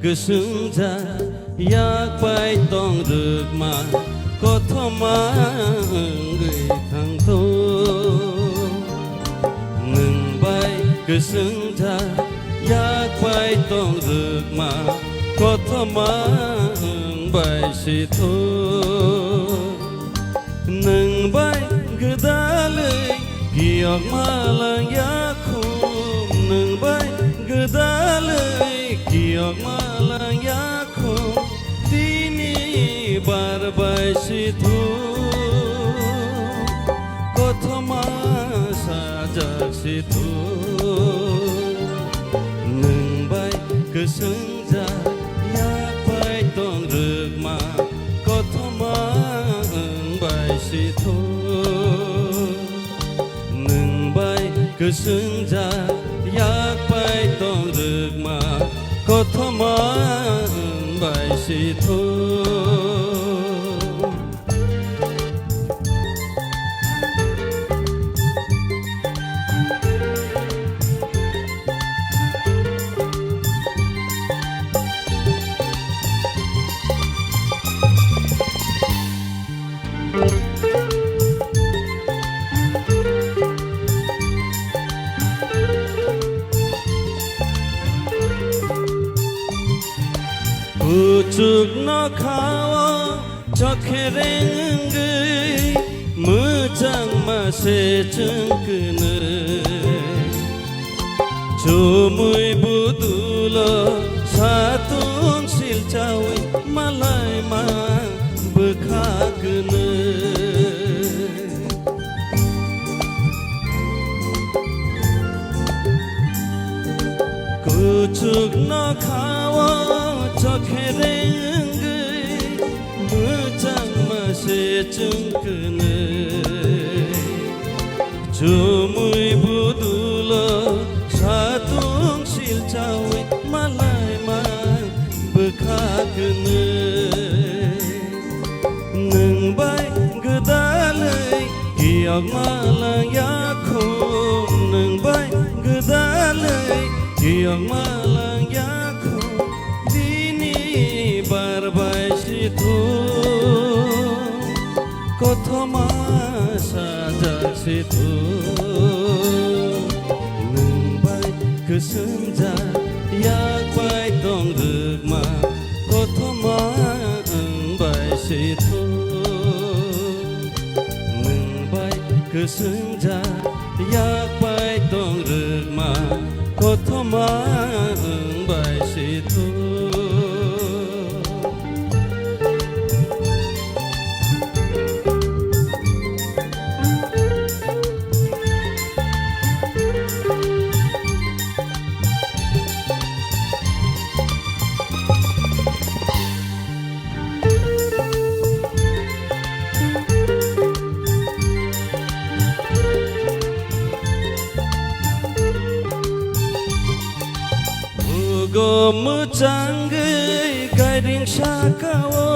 गोसोंजा याकबाय दं रोगमा कथमा गैथांथ' नोंबाय गोसोंजा याकबाय दं रोगमा कथमा बायसेथ' नोंबाय गोदालै गियक मालां याखुम नोंबाय गोदालै गियक मालां याखुम तिनि बार बायसेथ' कथमा साजासेथ' नोंबाय गोसोंजा याकबाय दं रोगमा कथमा बायसेथ' नोंबाय गोसोंजा याकबाय दं रोगमा कथमा बायसेथ' Pucuk no kawa cokherengei mejang mase cengkene Cumui budulo satun silcawi malai ma bekakene Pucuk no kawa cokherengei mejang mase जोंखोनो जुमुय बुदुल सातुं सिलचावै मालाय माय बोखागोनो नोंबाय गोदालै गियाग मालायाखौ नोंबाय गोदालै गियाग मालायाखौ दिनै बारबाय सिथु कथमा साजासिथु नोंबाय गोसोमजा यागबाय दं रोगमा कथमा ओंबाय सिथु नोंबाय गोसोमजा यागबाय दं रोगमा कथमा ओंबाय सिथु Mocanggay garing sakawo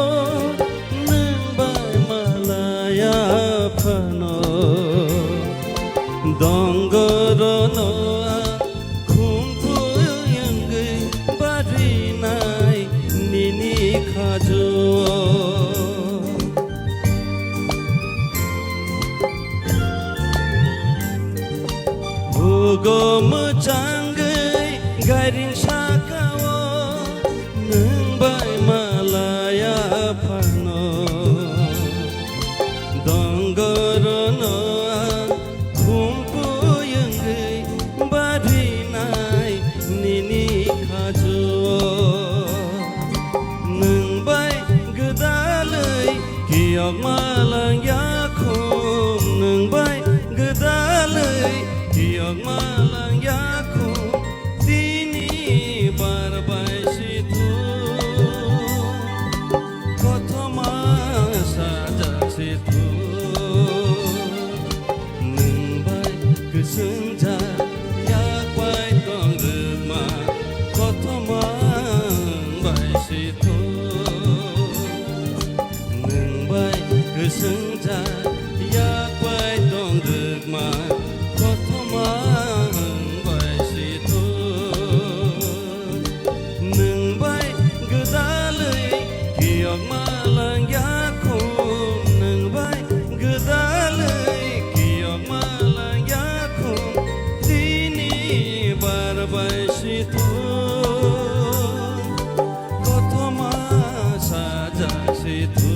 nembay malaya pano donggorono kumpu yanggay barinay nini kajo Ugo mocanggay garing sakawo nembay malaya pano donggorono kumpu yanggay barinay nini kajo nembay gedalay kiyog malanyakum nembay gedalay kiyog malanyakum dini barbay situ kotoma sajak situ nembay kesenja yakbay tong rema kotoma bay situ nembay kesenja yakbay tong rema kotoma bay situ nembay gedalay kiyog malanyakum nembay gedalay kiyog malanyakum dini barbay situ kotoma sajak situ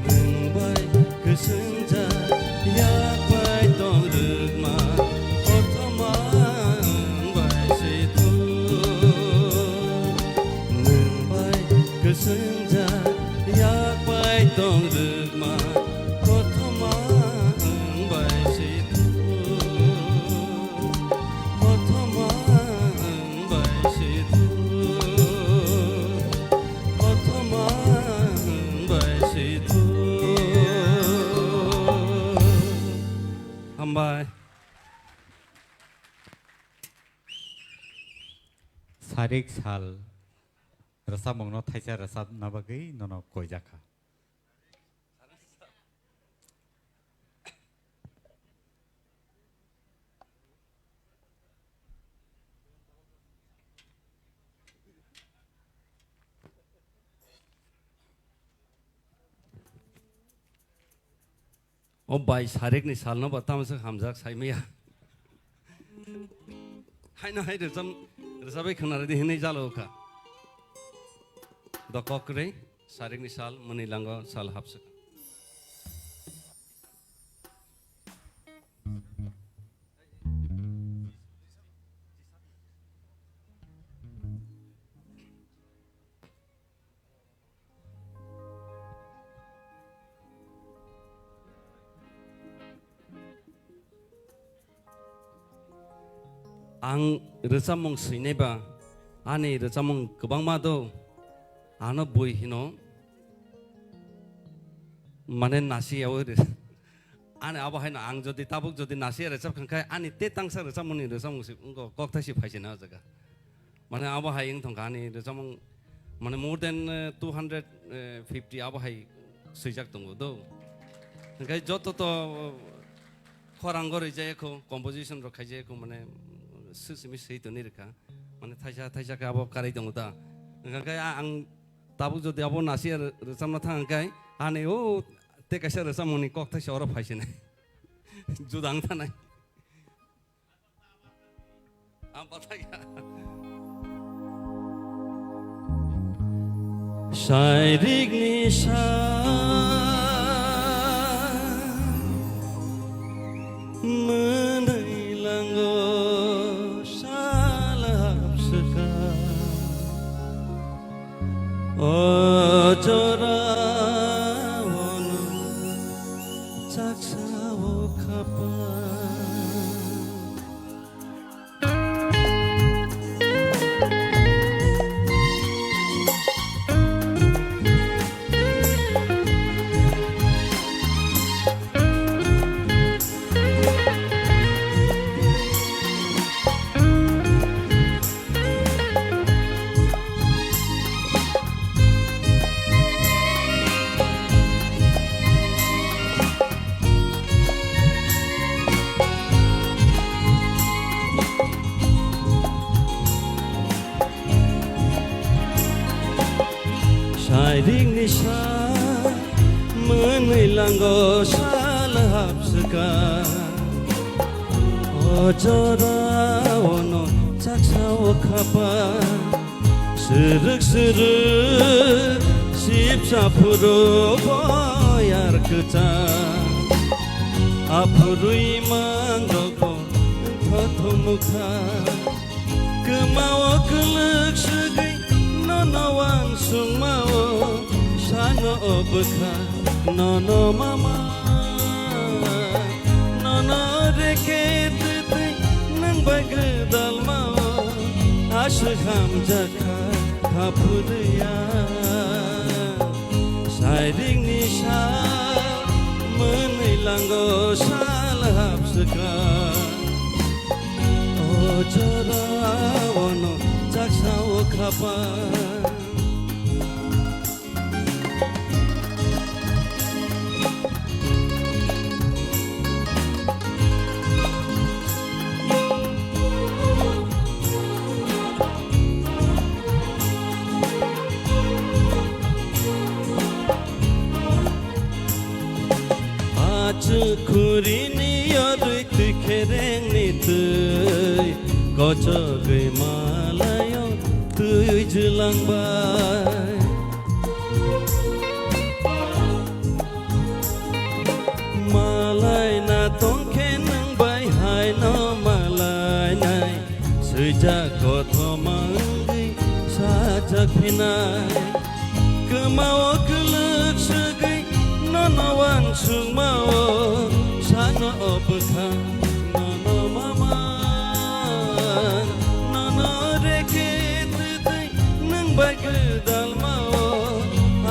nembay kesenja yakbay tong rema kotoma bay situ nembay kesenja yakbay tong rema kotoma bay situ kotoma bay situ kotoma bay situ Hambai Sarik sal rasa mongno thaisa rasa nabagei nono koijaka O bai sarik ni sal no batam se hamjak saimaya haina hai resabai khana de hinai jalo kha dokokre sarik ni sal mani lango sal hapse Ang rosamong sineba ane rosamong kebang mado ano boy hino माने नासियाव ओरै आने आबहाय ना आं जदि Tabuk जदि नासिया रोजाब खांखाय आनि ते तांसा रोजाबमनि रोजाबमुसि उंगो कक्तासि फायसिना जगा माने आबहाय इंथं गानि रोजाबमं माने मोर देन 250 आबहाय सैजाक दङ दो ओंखाय जत त खरां गरै जायखौ कम्पोजिशन र खायजायखौ माने सुसुमि सैतो निरका माने थाइजा थाइजा का आबो कारै दङ दा ओंखाय आं ताबुक जदि आबो नासिया रोजाबना थांखाय आने ओ ते कैसे रसा मुनि कॉकता शौर फाइशन है जुदांग था नहीं आप पता क्या शायरिक निशान menailango salah seka ojora Sharing nisha menailango salah hapseka ojora ono caksao kapa serik serik sip sapuro boyar keca apurui manggoko thothomukha kemawa kelek segai nonowan sumao sano obka nono mama nono reket nang bagdal mao ashkham jakha khapudya sharing nisha menailango salahap seka ojora ono caksao khapa Kurini yorik kereng nitui kocoge malayo tui jelang bay malay na tongke nang bay hai no malay nai sejak kotho manggi sajak pinai kemawa kelek segai nonowan sumao sano obka nono mama nono reket nang bagdal mao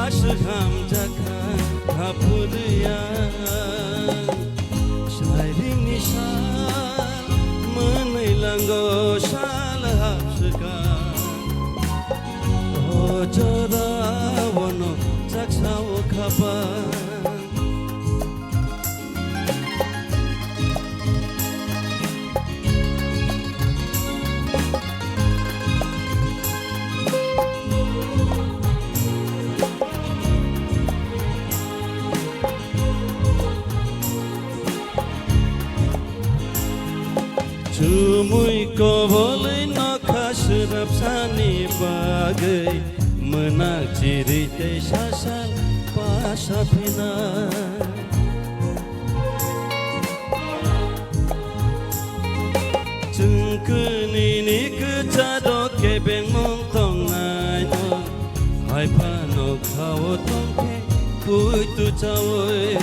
ashkham jakha khapudya sharing nisha menailango salah seka ojora wono caksao khapa Cumui kobolai nakasrap sani bagai menak cerita sasal pasapina Cengkeni ni kecadok kebeng montong ayo Hai panok kawo tongke puitu cawoy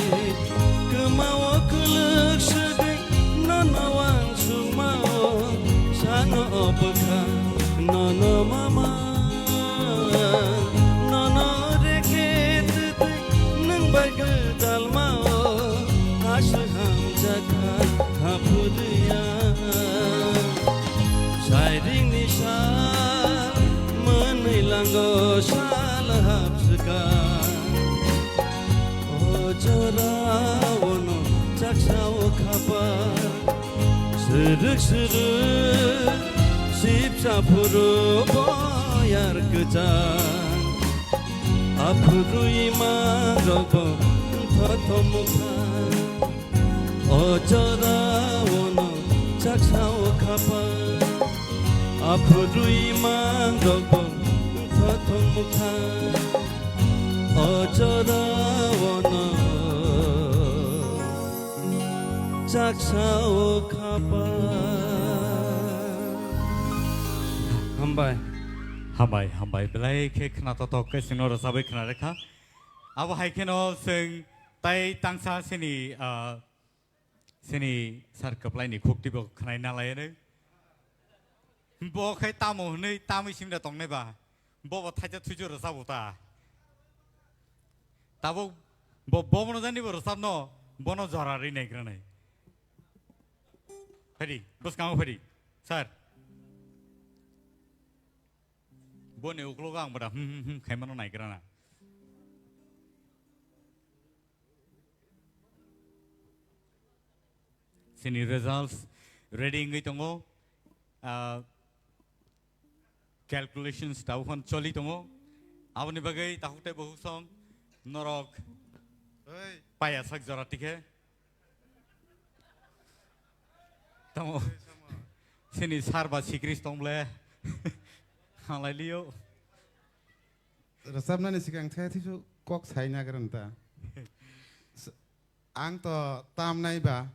Kemawa kelek segai nonawan sumao Sano obka nono mama Nono reket nang bagda hamjaka hapuduya Sairing nisar menilanggo salahapsuka Ojora wono jaksao kabar Sırık sipsa puru boyar kejang Apuru imang rogo thothomuka Ojora wono jaksao kabar Apuru imang rogo thothomuka Ojora wono jaksao Hambai Hambai belai ke kena toto ke sino rasabai kena reka abo hai keno sing tai tangsa sini sar kaplai ni khukti bo khnai na lai ne bo khai tamo nei tami sim da tong ne ba bo thai ja thuju rasabu ta tabo bo bono jani bo rasab no bono jorari nei kranai Fedi, bos kamu Fedi, sar. Bone uklogang pada kayak mana naik kerana. Sini results ready ngai tongo, calculations tahu kan coli tongo. Awan ni bagai tahu te bahu song norok. Payah sak zoratik he. Tamo sini sarba sikris tomble halai liyo Resapna ni sikang saya tu kok saya nak kerana ang to tam nai ba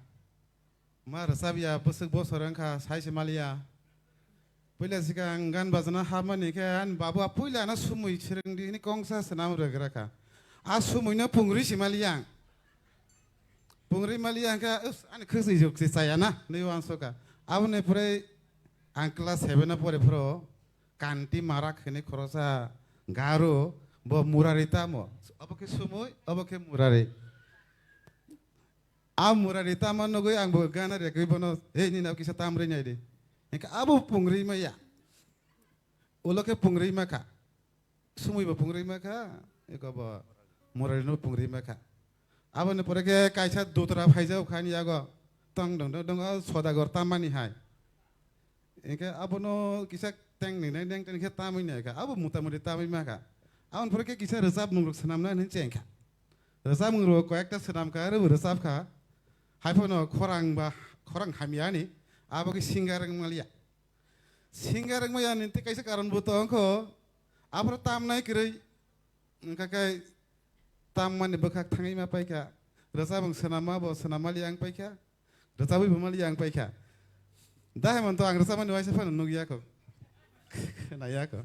ma resap ya besek bos orang ka saya semalia pula sikang gan bazana hama ni kan babu pula na sumui cereng di ni kongsa senam regera ka sumui na pungri semaliang Pungri maliang ka, ane khusus juk si saya na, ni wan soka. Abu ne pure angklas hebena pure pro, kanti marak ini korosa garu, bo murarita mo. Apa ke sumoi, apa ke murari. Murarita man nogoi ang bo gana re koi bono, ni nak kisah tamre nyai de. Eka abu pungri ma ya. Ulo ke pungri ma ka. Sumoi bo pungri ma ka, eka bo murari no pungri ma ka. Abu ne pore ke kaisa dutra phaijau khani yago tang dong sodagar tamani hai eke abu no kisa teng ni neng teng ke tamani ka abu mutamuri tamai maka abu pore ke kisa resap mungruk senamna ni cengka resap mungruk ko ekta senam ka re resap ka haipono khorang hamiani abu ke singareng malia ni te kaisa karon butong ko abu tamnai kirei kakai Taman bekak tangi ma paika, rasa bang senama bo senama liang paika, rasa bi bama liang paika. Dah emang tu ang rasa mana wajah pun nugia ko, naya ko.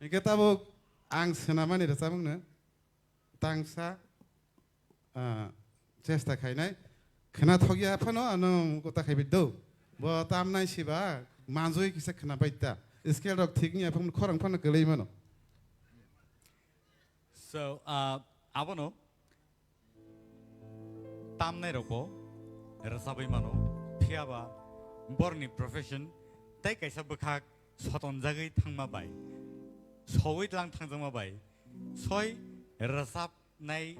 Ini kita bo ang senama ni rasa bang ne, tangsa, cesta kai nai, kena thogia apa no anu kota kai bido, bo tam nai siba, manzui kisah kena baita, skill dok thiknya pun korang pun kelai mana. So apa no? Tam nai roko, rasabai mano, piaba, borni profession, tai kaisa bekak soton jagai thangma bai, sowit lang thangjama bai, soi rasap nai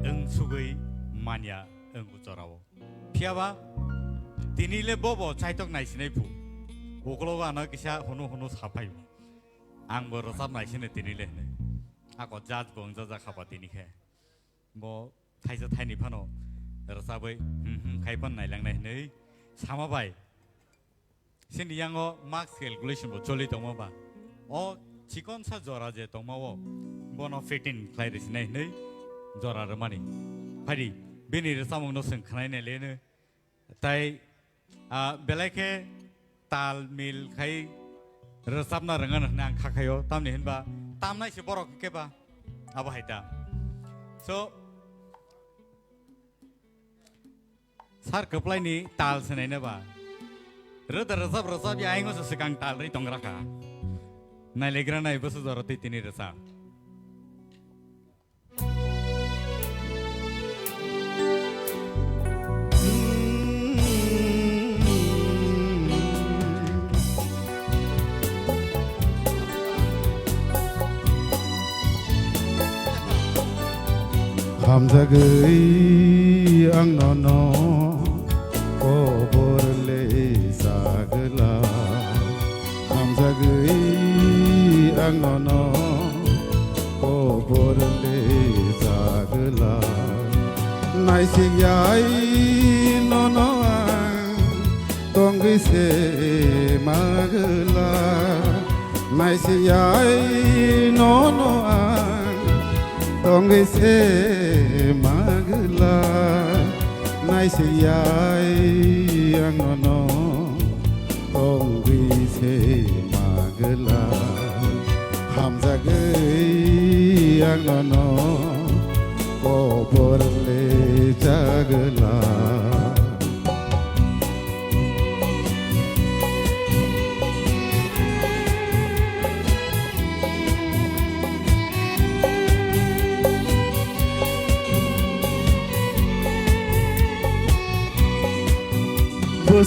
eng sugui mania eng ucorao. Piaba, tinile bobo caitok nai sinai pu, ukloga na kisah hono sapai, ang bo rasap nai sinai tinile ne. Aku judge bong jaja kapat ini ke, bo thaisa thai ni phano, rasabai, kaipan nailang nai nei, sama bai. Sini yang o marks calculation bo coli tong ba, o cikon sa jora je tong wo, bono 15 klairis nei jora ramani. Padi, bini rasamong no seng khnai ne le ne, tai belai ke tal mil kai rasapna rangan nang khakayo tam ni hinba. Tam nai si borok ke ba, apa haita. So, sar keplai ni tal senai ne ba. Rada rasap ya ingo sesekang tal ri tongraka. Nai legra nai besu doroti tini rasa. hamzagui ang nono ko borle sagla hamzagui ang nono ko borle sagla nai sigyai nono tonggi se magla nai sigyai nono tonggi se magla nai sigyai ang nono tonggi se magla hamzagui ang nono ko borle jagla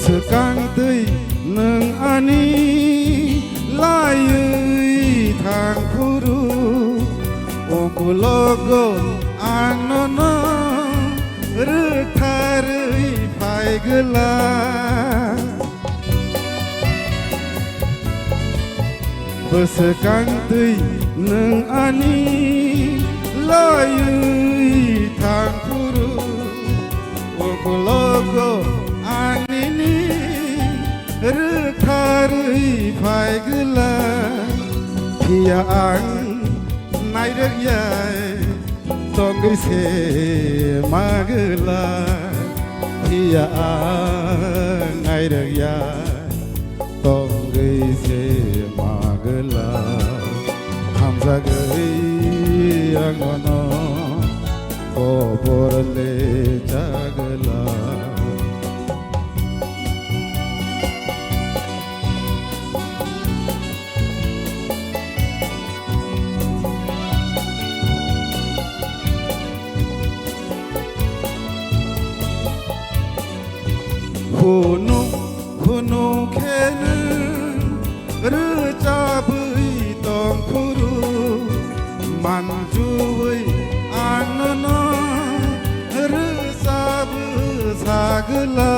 Sekang tui neng ani layui thang khuru okulogo anono rutharui paigla Sekang tui neng ani layui thang khuru okulogo anini rutharui paigla pia ang nai rak yai tonggi se magla pia ang nai rak yai tonggi se magla hamzagui ang ono ko borle jagla hunu kenu recabui tong khuru manjui anono resabu sagla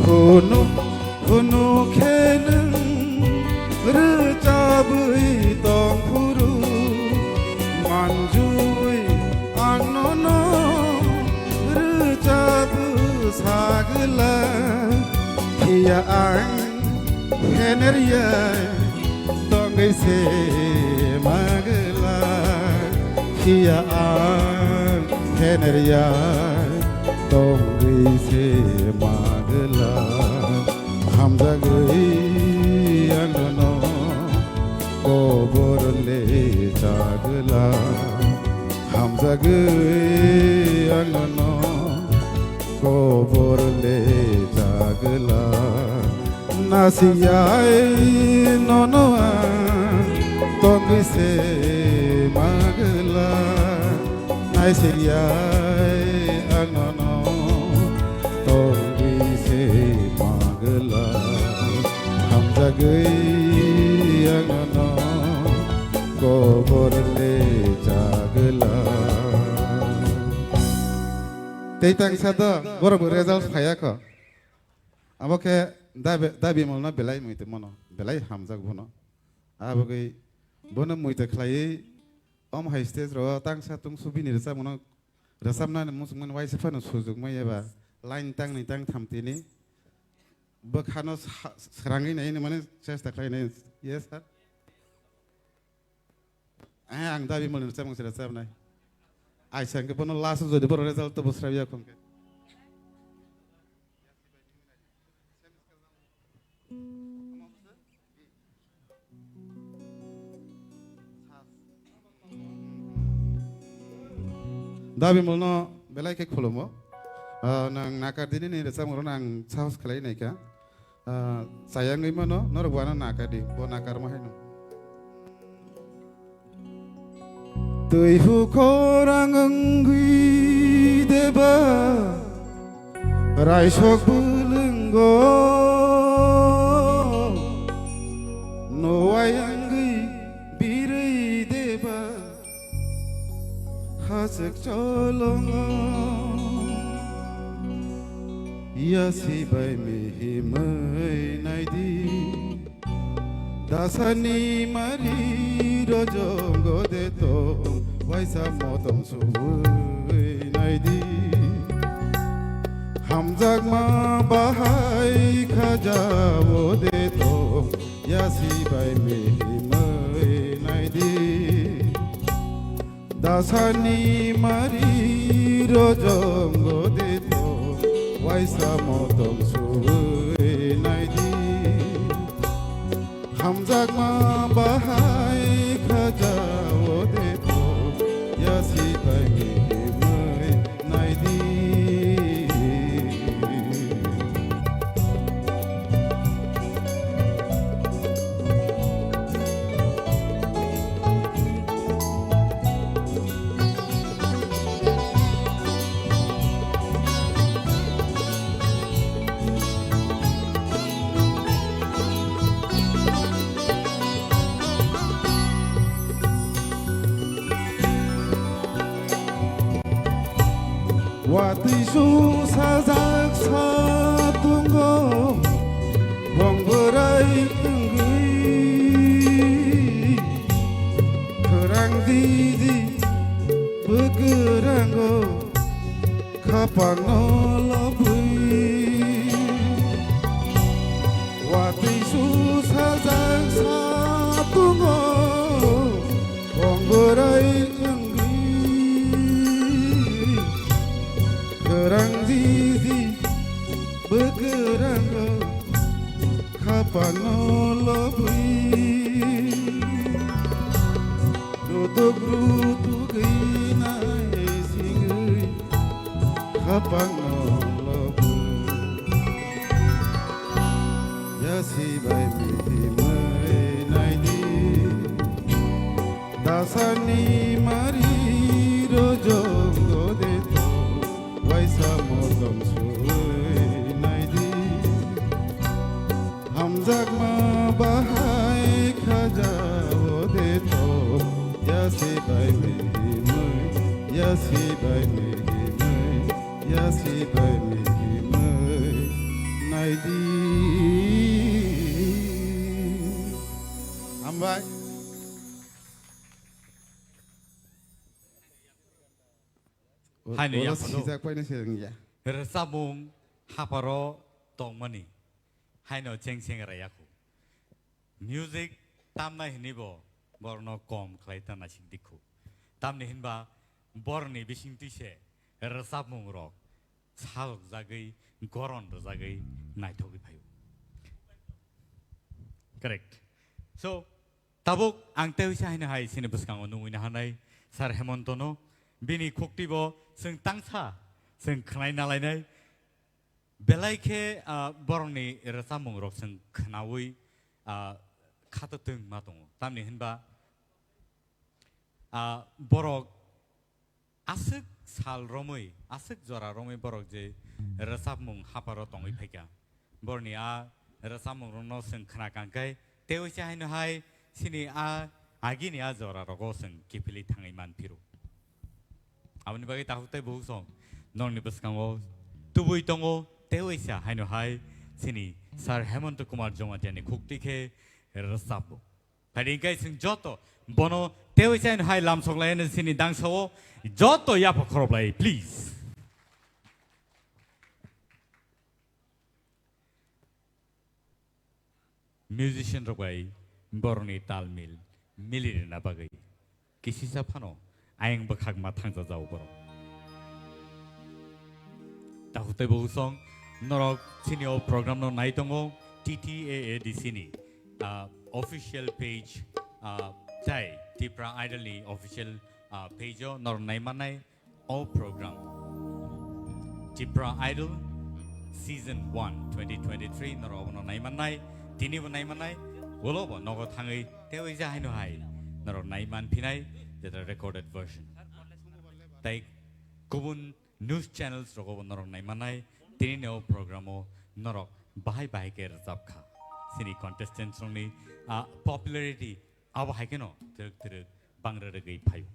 hunu kenu recabui tong khuru manjui anono recabu sagla kia ang heneria tonggai se magla kia ang heneria tonggai se magla hamzagui anono ko borle jagla hamzagui anono ko borle jagla nasiyai nono tonggi se magla nasiyai anono tonggi se magla hamzagui anono ko borle jagla Teitang sada borok result phaya ko aboke dabi molna belai muite mono belai hamjak bono aboke bono muite khlai om high stage ro tang sa tung subi ni rasa mono rasamna musman waise fano sujug mayeba line tang ni tang thamtini bokhano srangi nai mane chesta khlai nai yes sir ang dabi molna rasa mong rasa nai ai sang ke bono last jodi bor result to bosrabiya konke dabi molno belai ke kholomo nang nakardini ni rasa moro nang saus khlai nai ka sayang ngai mono norbuana nakadi bo nakar ma haino tui hu korang ngui deba rai sok bulungo no ayang ngui birei khasek cholongo yasi bai mi himai naidi dasani mari rojongo de to waisa motom suwai naidi hamjak ma bahai khajawo de to yasi bai mi himai naidi dasani mari rojongo de to waisa motom suwai naidi hamjak ma bahai khajawo de to yasi bai mi himai naidi Watisu sajak satunggo bongberai enggui kerang didi begeranggo kapang nolobui Watisu sajak satunggo bongberai kerang didi begerang kapan nolobui duduk inai singui kapan nolobui yasi bai mihimai naidi dasani mari rojongo de waisa motom suwai naidi hamjak ma bahai khajawo de to yasi bai mihimai yasi bai mihimai yasi bai mihimai naidi ambai Haino ya sijak pai na sereng ya resabung haparo tongmani haino cheng rayaku music tamna hinibo borno kom klaita na singdikhu tamni hinba borni bisingtise resabung rok salok jagai goron jagai naithogi phayo correct so tabuk angte wisa haino hai sine buskango nungina hanai sar hemontono bini khoktibo जों तांसा जों खोनाय नालायनाय बेलायखे बरंनि रोजामुं रक जों खोनावै खातों मा दङ तामनि होनबा बरक आसुक साल रमै आसुक जरा रमै बरक जे रोजामुं हापारो दङै फायगा बरनि रोजामुं रनो जों खोनाकांखाय तेवैसे हायनो हाय सिनि आगिनि जरा रगो जों किफिलि थाङै मानफिरु Awani bagi tahu teh buku song, nong ni beskango, tubuh itongo, tewisa haino hai sini sar Hemant Kumar Jomatiani kukti ke resabu. Hari ini sing joto bono tewisa haino hai lam sok lain sini dang sawo joto ya pokrob lai please. Musician rogai borni talmil milir na bagai kisi sapano. Aing bekak matang jauh bro. Tahu teh busong, norok sini program no naik tongo Ttaadc di sini, official page, Thai Tipra Idol ni official page o nor naik mana program Tipra Idol season 1 2023 norok no naik mana, tini bo naik mana, wolo bo nogo tangai tewi jahai no hai, norok naik man pinai. The recorded version. Tai kubun news channels rokobon norok nai manai tini neo programo norok bahai ke rezap kha. Sini contestants rongni popularity aba hai keno teruk bangra regai phayu.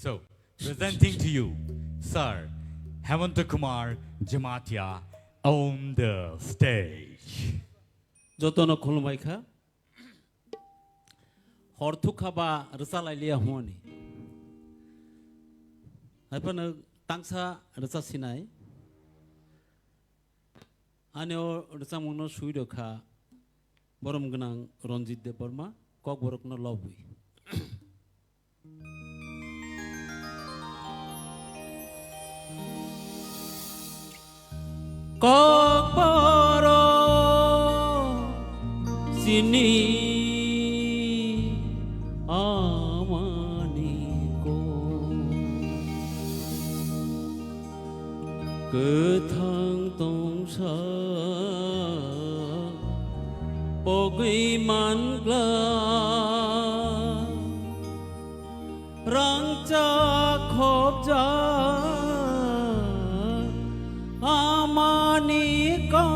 So, presenting to you, Sir Hemant Kumar Jamatia on the stage. যতন খুলমাইখা হরথুখাবা রসালাইলিয়া হুয়ানি হাইফানো তাংসা রসা Sinai আনেও রসামুনো সুইরখা বরম গনাং রঞ্জিত দেব Varma cock বরকনো লবুই cock বর চিনি আমানিको गोथां दंसा बगै मानग्ला रांचा खबजा আমানিको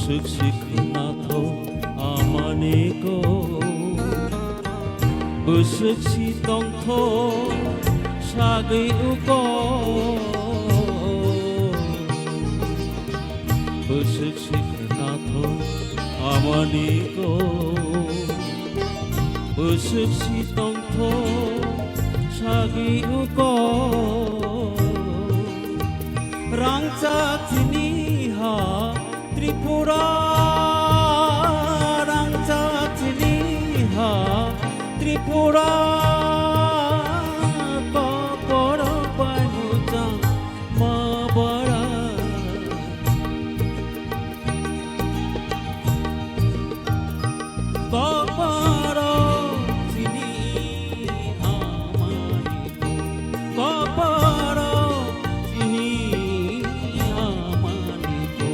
Siksiknato amaniko Busuk si tongtho Sagi uko Busuk siknato amaniko Busuk si tongtho Sagi uko Rangcak tiniha Tripura rangcak tiniha Tripura kokoro panujang mabara kokoro sini amaniko kokoro sini amaniko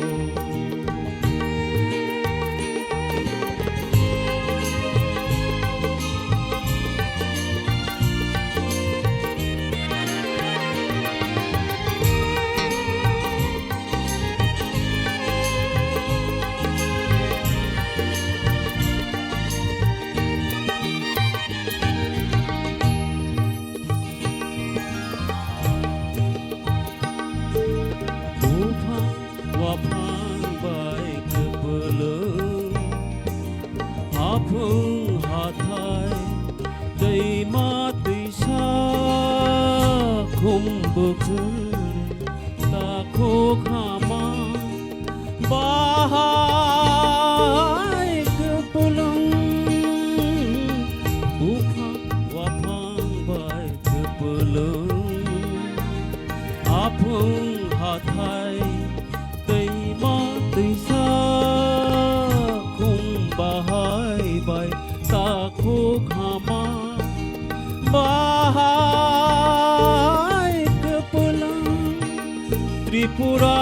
Tripura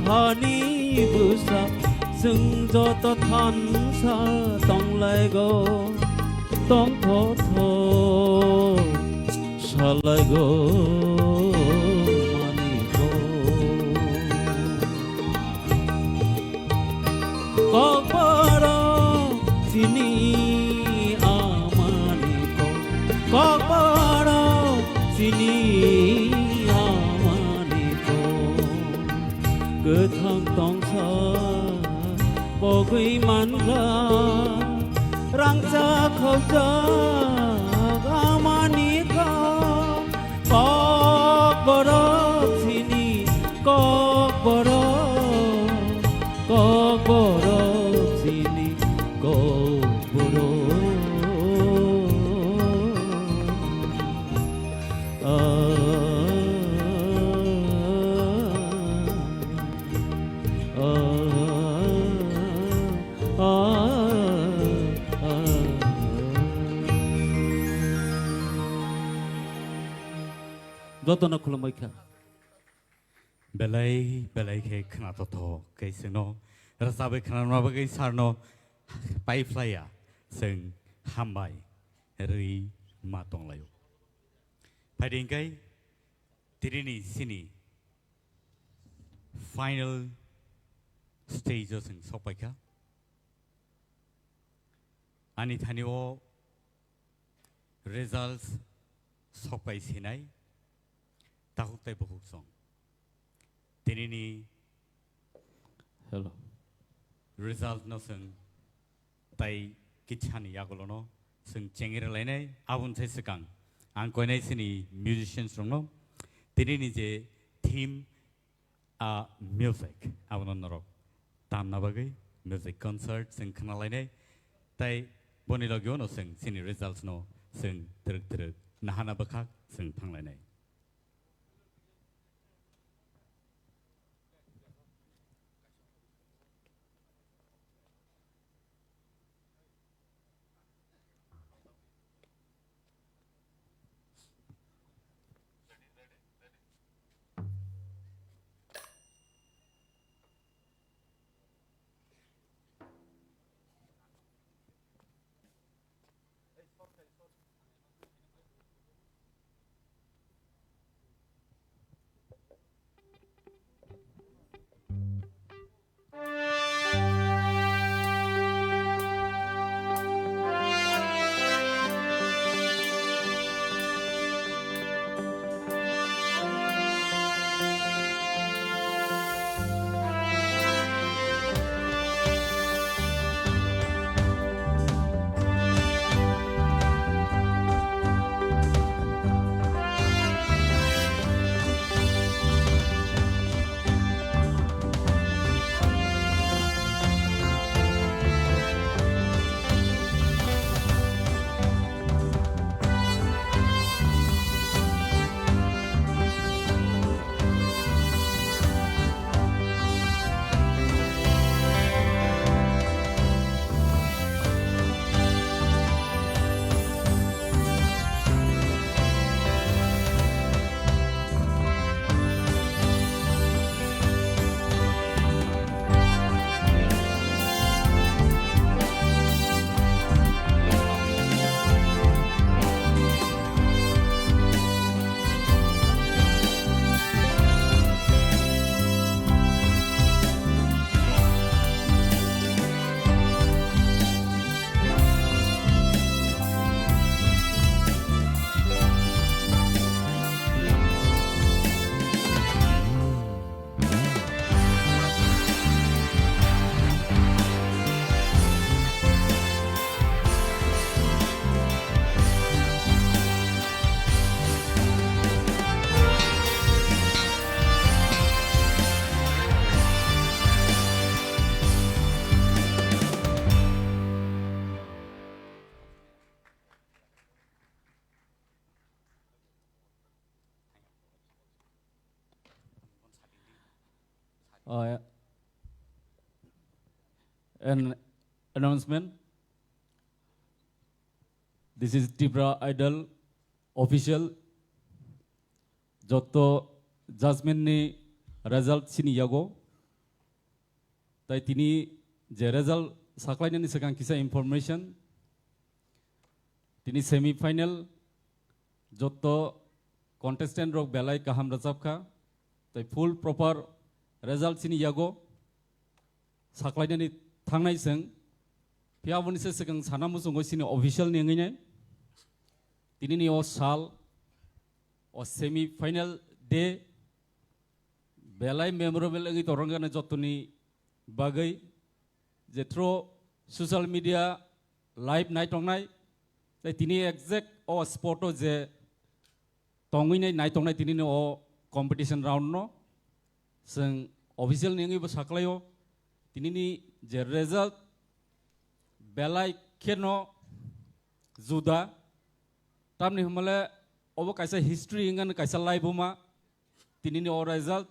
hani busa sung joto thansa tong lai go tong tho tho salai go mani go kokboro sini amani ko kokboro sini gothang tongsa bogui manla rangja khauja amani ka kok borok sini kok borok sini kok borok Jotona khulamaikha belai ke khana to kaiseno rasabe khana ba kai sarno pai flya sing hambai ri ma tong layo phading kai tirini sini final stage sing sopaikha ani thanio results sopai sinai tahuk tai bahuk song tinini hello result no sung tai kichani yagolono sung chengir lainai abun sai sekang ang koinai sini musicians rongno tinini je theme music abun noro tam na bagai music concert sung khana lainai tai boni logyo no sung sini results no sung truk nahana bakhak sung thanglainai An announcement. This is Tipra Idol official. Joto Jasmine ni result sini yago. Tai tini je result saklaina ni sekarang kisah information. Tini semi final joto contestant rok belai kaham rajab ka. Tai full proper result sini yago. Saklaina ni thangnai seng. Pia boni se sekarang sana musung sini official ni ngai. Tini ni o sal o semi final day belai memorable lagi torong kana jotuni bagai jetro social media live night tongnai tai tini exact o sporto je tongui nai night tongnai tini o competition round no seng official ningi bo saklayo tini ni je result belai keno juda tamni humale obo kaisa history ingan kaisa live buma tini ni o result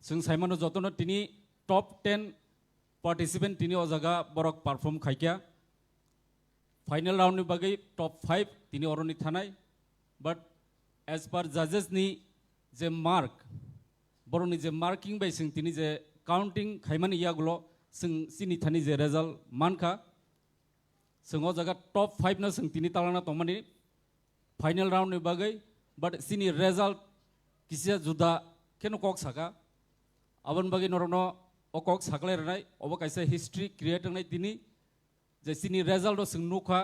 seng saimano jotono tini top 10 participant tini o jaga borok perform khaikya final round ni bagai top 5 tini oroni thanai but as per judges ni je mark boroni je marking by sing tini je counting khaimani yagulo sing sini thani je result mankha sing o jaga top 5 na sing tini talana tomani final round ni bagai but sini result kisia juda keno kok saka aban bagi norono okok saklai ranai obo kaisa history create ngai tini je sini result do sing nukha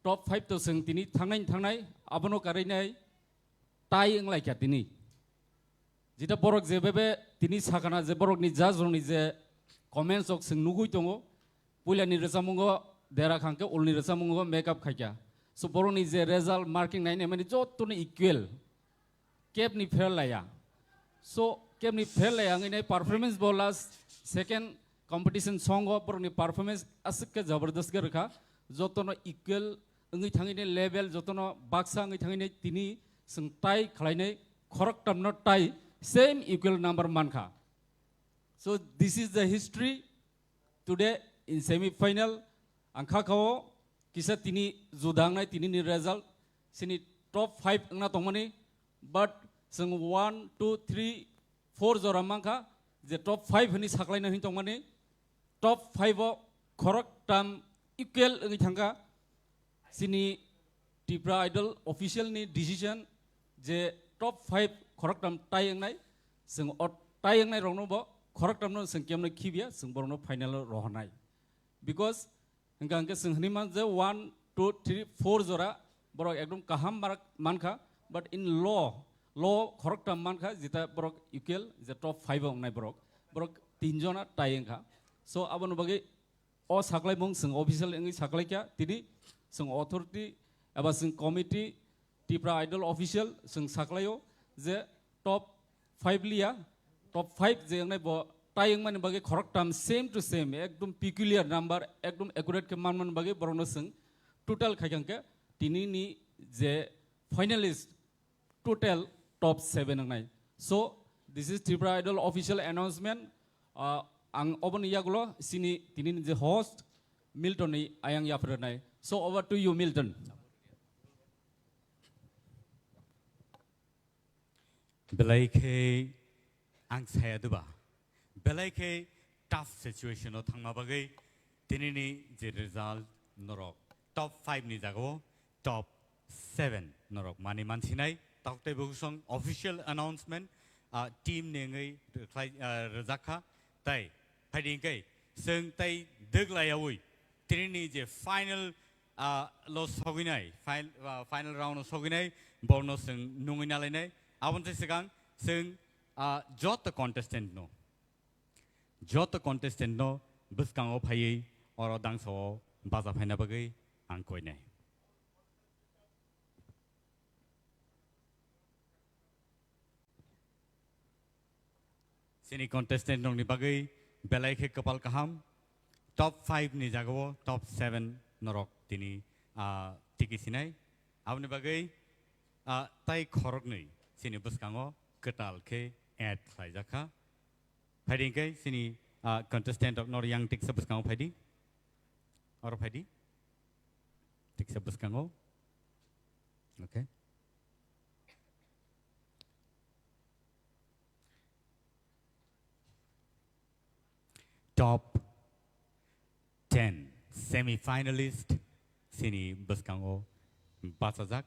top 5 to sing tini thangnai abono karinai tai englai kya tini jita borok je bebe tini sakana je borok ni judge ni je comments ok sing nugui tongo puila ni resamungo dera khangke ulni resamungo makeup khaikya so borok ni je result marking nai ne mani jotto ni equal cap ni fair laya so kem ni fail la yang ini performance bolas second competition song of ni performance asik ke jabardast ke rakha jotono equal ngi thangine level jotono baksa ngi thangine tini sing tai khlainai khorok tamno tai same equal number mankha so this is the history today in semi final angkha khao kisa tini judangnai tini ni result sini top 5 ngna tongmani but sing 1 2 3 4 jora mangka je top 5 ni saklaina hin tongmani top 5 o khorok tam equal ngi thanga sini Tipra idol official ni decision je top 5 khorok tam tai ngai sing o tai ngai rongno bo khorok tam no sing kemno khibia sing borno final rohnai because hingangke sing hni man je 1 2 3 4 jora borok ekdom kaham marak mankha but in law khorok tam mankha jita borok equal je top 5 ong nai borok tinjona taiyengkha so abon bagi o saklai mong sing official engi saklai kya tini sing authority aba sing committee Tipra idol official sing saklayo je top 5 liya top 5 je ngai bo taiyeng man bagi khorok tam same to same ekdom peculiar number ekdom accurate ke man bagi borno sing total khaikangke tini ni je finalist total top 7 ngai so this is Tipra idol official announcement ang obon yagulo sini tini je host Milton ni ayang yaprenai so over to you Milton belai ke ang saya duba belai ke tough situation o thangma bagai tini ni je result norok top 5 ni jago top 7 norok mani mansinai takte bugusong official announcement team nengai razakha tai phading kai seng tai deglayawui tini ni je final lo soginai final round o soginai borno seng nungina lainai abon te segang seng jot contestant no buskang o phai oro dangso baza phaina bagai ang koi nai sini contestant nong ni bagai belai ke kapal kaham top 5 ni jago top 7 norok tini tiki sinai abni bagai tai khorok nei sini buskango ketal ke add khai jakha phading ke sini contestant of nor yang tik sabuskango phadi or phadi tik sabuskango okay top 10 semi-finalist sini beskango basajak.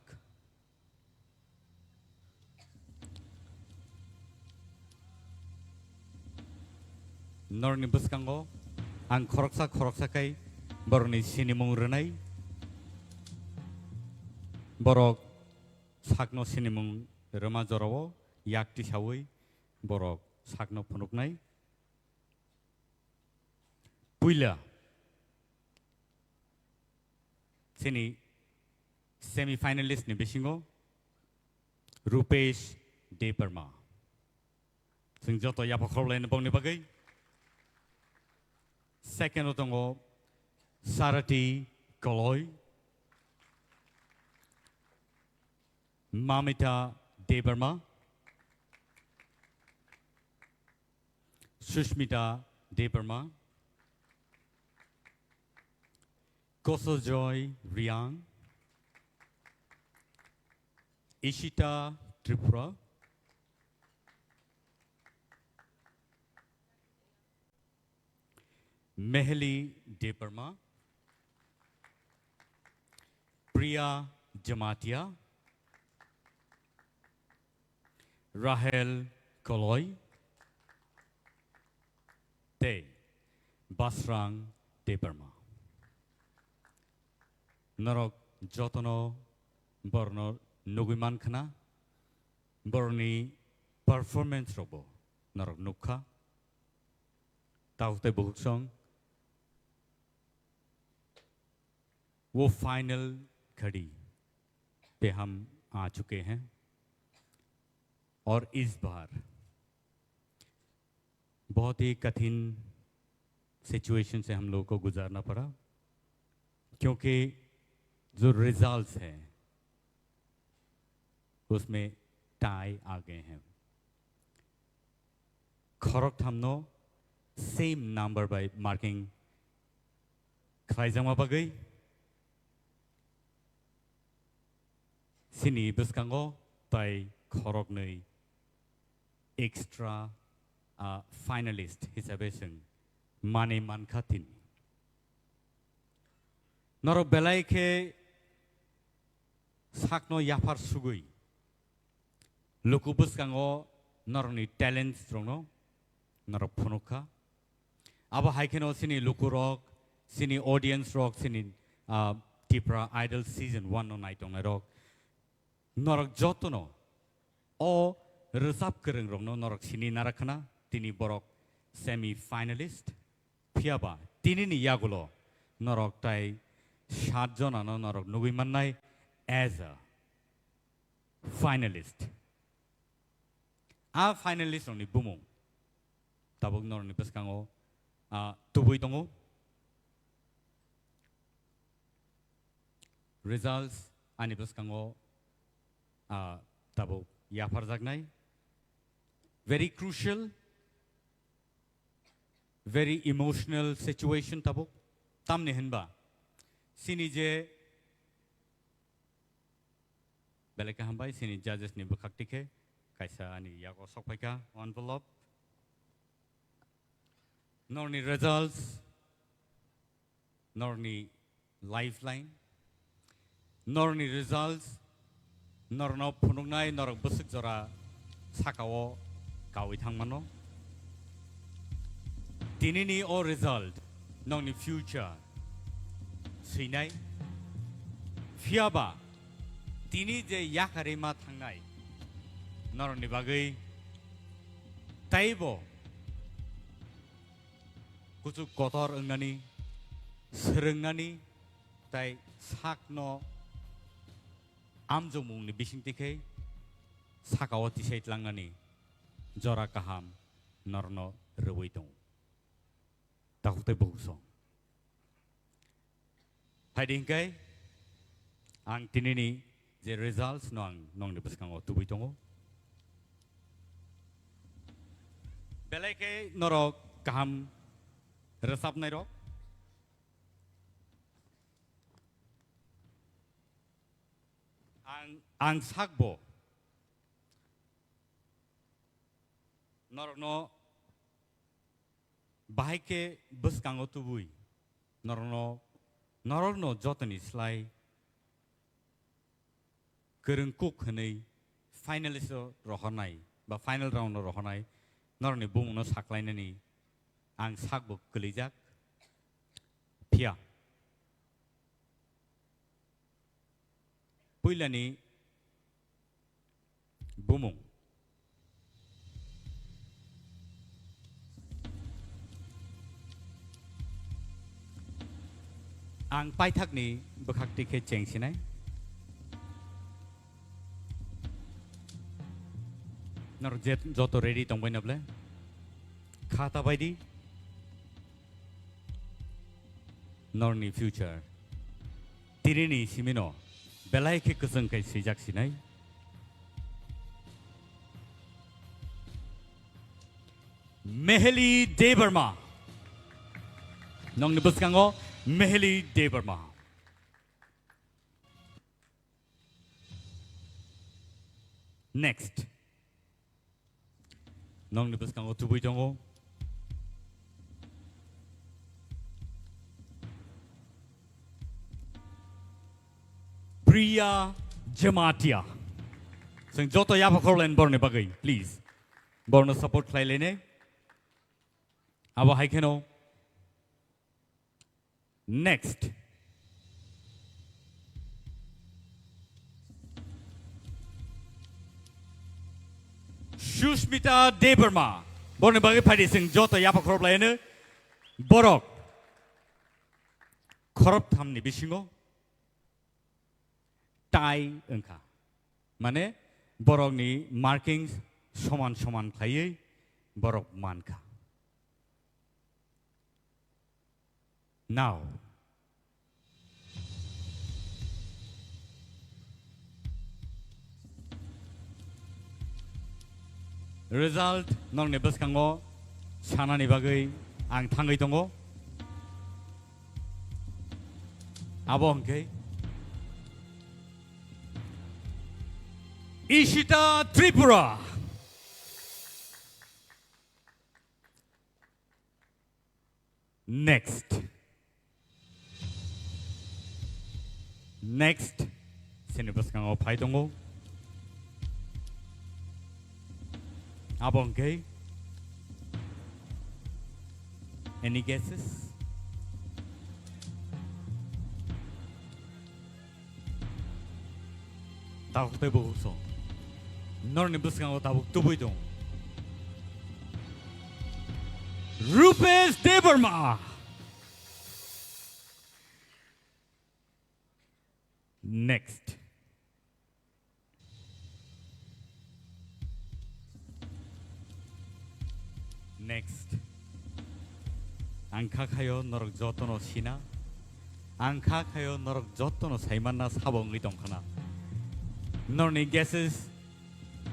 Norni beskango ang koroksa kai borni sini mungrenai borok sakno sini mung rema jorowo yakti sawi borok sakno phunuknai puila sini semi-finalist ni bisingo Rupesh Deparma sing joto yapakhorlen bongni bagai. Second otongo Sarati Koloy, Mamita Debarma, Sushmita Debarma, Kosojoy Riang, Ishita Tripura, Meheli Deparma, Priya Jamatia, Rahel Koloy, Te Basrang Deparma. Norok Jotono Borno Nuguman Khana, Borni performance robo, Norok Nukha, Taute Buksong. वो final घड़ी पे हम आ चुके हैं और इस बार बहुत ही कठिन सिचुएशन से हम लोगों को गुजारना पड़ा क्योंकि जो रिजल्ट्स हैं उसमें टाई आ गए हैं खरक हमनो सेम नंबर बाय मार्किंग खाइजामा बागै Sini beskango by Khoroknei extra finalist hisabe Mane Mankatin. Noro Belaike Sakno Yapar Sugui. Luku beskango Norni talents strono Noro Punuka. Aba Haikeno Sini Luku Rock, Sini Audience Rock, Sini Tipra Idol Season 1 on night on a rock. Norok jotono o resap kereng rongno norok sini narakana tini borok semi finalist piaba tini ni yagulo norok tai 7 jona no norok nugui mannai as a finalist a finalist oni bumung tabuk norok ni peskango tubui tongo results ani peskango tabo yapar jagnai very crucial very emotional situation tabo tamne henba sini je beleka hambai sini judges ni bukhaktike kaisa ani yago sokpaika envelope norni results norni lifeline norni results Norno punungnai norok busuk jora sakao kawi thangmano tinini o result nongni future sinai fiaba tini je yakarima thangnai norni bagai taibo kuchu kotor engnani serengnani tai sakno Amjomung ni bising tikai sakawati sait langani jora kaham norno rewaitong takute bugusong haidingkai ang tinini je results nong ni beskango tubuitongo belai norok kaham resap nairo ang sakbo norok no bahike buskango tubui norno jotoni slai kereng kuk hanei finalist rohonai ba final round rohonai norni bumno saklainani ang sakbo kelijak pia puilani bumung ang paithakni bokhakti ke chengsinai nor jet joto ready tongbai nable khata baidi norni future tirini simino belai ke kusung kai sejak sinai Meheli Debarma nongni buskango Meheli Debarma next nongni buskango tubui tongo Priya Jamatia sing joto yapa korlen borne bagai please borno support khlailene abo haikeno next Shushmita Debarma borne bagai phadi sing joto yapa korlaine borok khorop thamni bisingo tai engka mane borokni markings soman soman khlaiei borok manka now result nongni buskango sanani bagai ang thangai tongo abo hangke Ishita Tripura next sinibus kango phai dongo abongke any guesses takute boso norni buskango tabuk tubui dong Rupesh Debarma next angkha khayo norok jotono sina angkha khayo norok jotono saimanna sabongi tongkhana norni guesses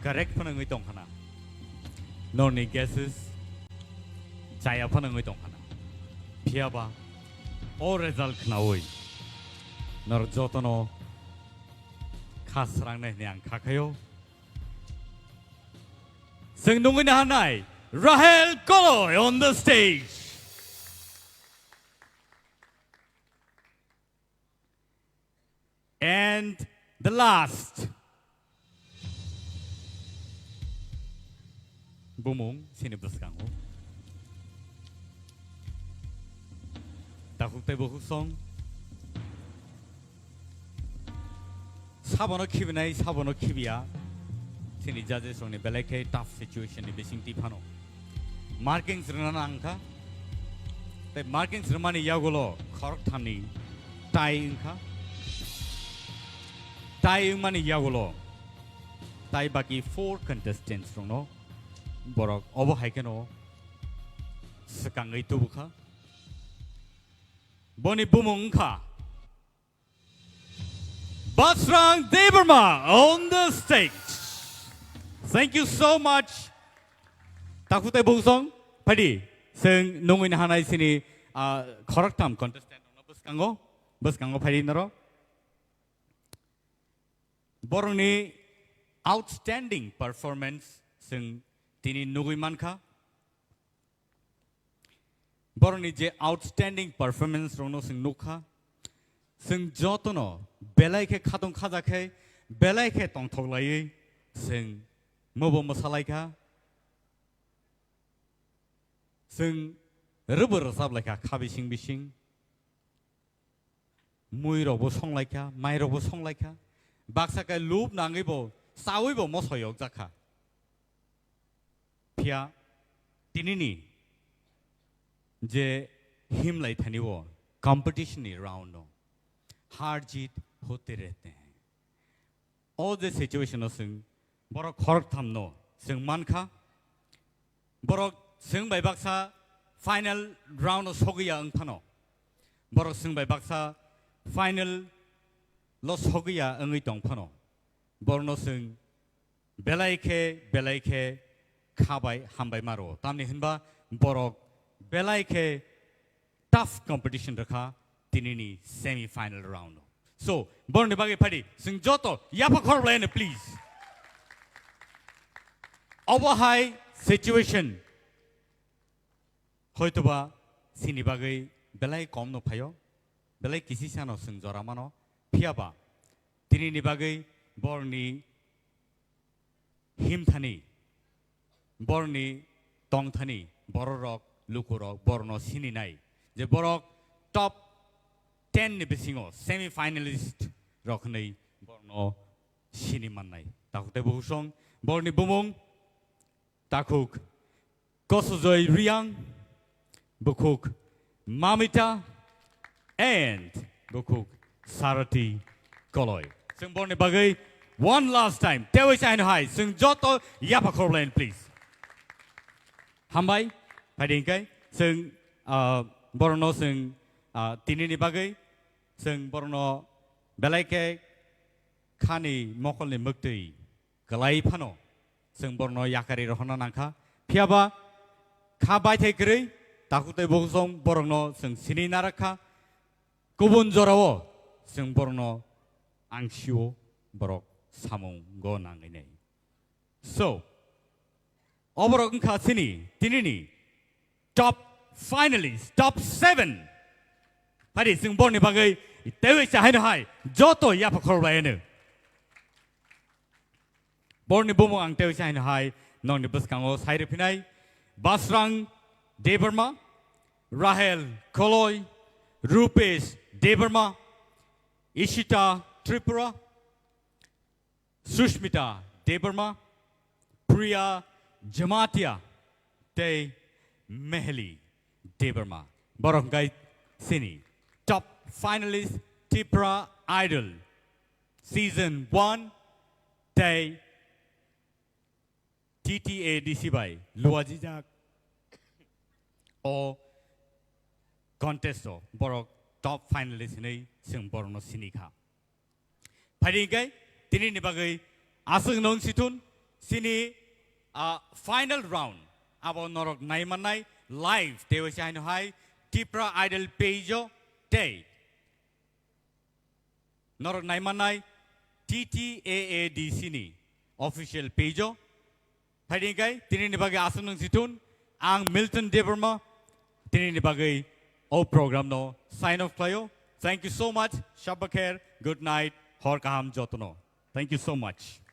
correct phanangoi tongkhana norni guesses chaya phanangoi tongkhana phiaba o result khnawoi norok jotono khasrangne ne angkha khayo sing nungui na hanai Rahel Koloy on the stage. And the last. Bumung sinibus kango. Takuk te bohuk song. Sabono kibinai sabono kibia. Sini judges on the belake tough situation ni besing tipano. Markings rana angka, te markings ramani yagolo khorok thani tai mani yagolo tai baki 4 contestants rono borok obo haikeno sekangai tubuka boni bumungka Basrang Debarma on the stage. Thank you so much. Takute bungsong padi sing nungin hanai sini correct tam contestant buskango padi naro boroni outstanding performance sing tini nungui manka boroni je outstanding performance rono sing nukha sing jotono belai ke khatong khaja khe belai ke tong thok lai sing mobo masalai kha sing rubber sab lai kha khabi sing bising mui robo song lai kha mai robo song lai kha baksa kai loop nangai bo sawi bo mosoyok jakha pia tinini जे हिमलाई थनी वो competition round हो हार जीत होते रहते हैं all the situation सिंग बरो खरक थमनो सिंग मन खा बरो सिंग बाई बक्सा फाइनल राउंड सोगिया अंगथनो बरो सिंग बाई बक्सा फाइनल लो सोगिया अंगई तंगफनो बरनो सिंग बेलाइखे खाबाय हामबाय मारो तामनि हिनबा बरो belai ke tough competition rakha tinini semi final round so borne bagi phadi sing joto yapa khor blane please over high situation hoitoba sini bagi belai kom no phayo belai kisi sano sing jora mano phiaba tinini bagi borni him thani borni tong thani bororok lukurok borno sini nai je borok top 10 ni bisingo semi finalist rok nei borno sini man nai takute busong borni bumung takuk kosujoy riang bukuk mamita and bukuk sarati koloi sing borni bagai one last time tewi sign high sing joto yapa korlen please hambai Padingkai, sing borno sing tinini bagai, sing borno belaike khani mokol ni mukti, galai pano, sing borno yakari rohana nangka, piaba khabai tekeri, takute bosong borno sing sini naraka, kubun jorawo, sing borno angsio borok samung go nangine. So, oborok ngka sini tinini. Top finalists, top 7. Hari sing borni bagai tewe sa hai joto yapa korbaene. Borni bumo ang tewe sa hai non ni buskango saire pinai Basrang Deberma, Rahel Koloi, Rupesh Deberma, Ishita Tripura, Sushmita Deberma, Priya Jamatia Te Mehli Deberma. Borongkai Sini. Top finalist Tipra Idol. Season 1 Day Ttaadc by Luajijak or contest of Borok top finalist in Sing Borno Sinika. Padingai Tini Bagai Asung Nong Situn Sini final round. Abo norok naimanai live tewe shine high Tipra Idol page day norok naimanai Ttaadc ni official page Hading kai tini ni bagai asunung situn ang Milton Deberma tini ni bagai o program no sign off klayo. Thank you so much. Shabakher. Good night. Hor kaham jotono. Thank you so much.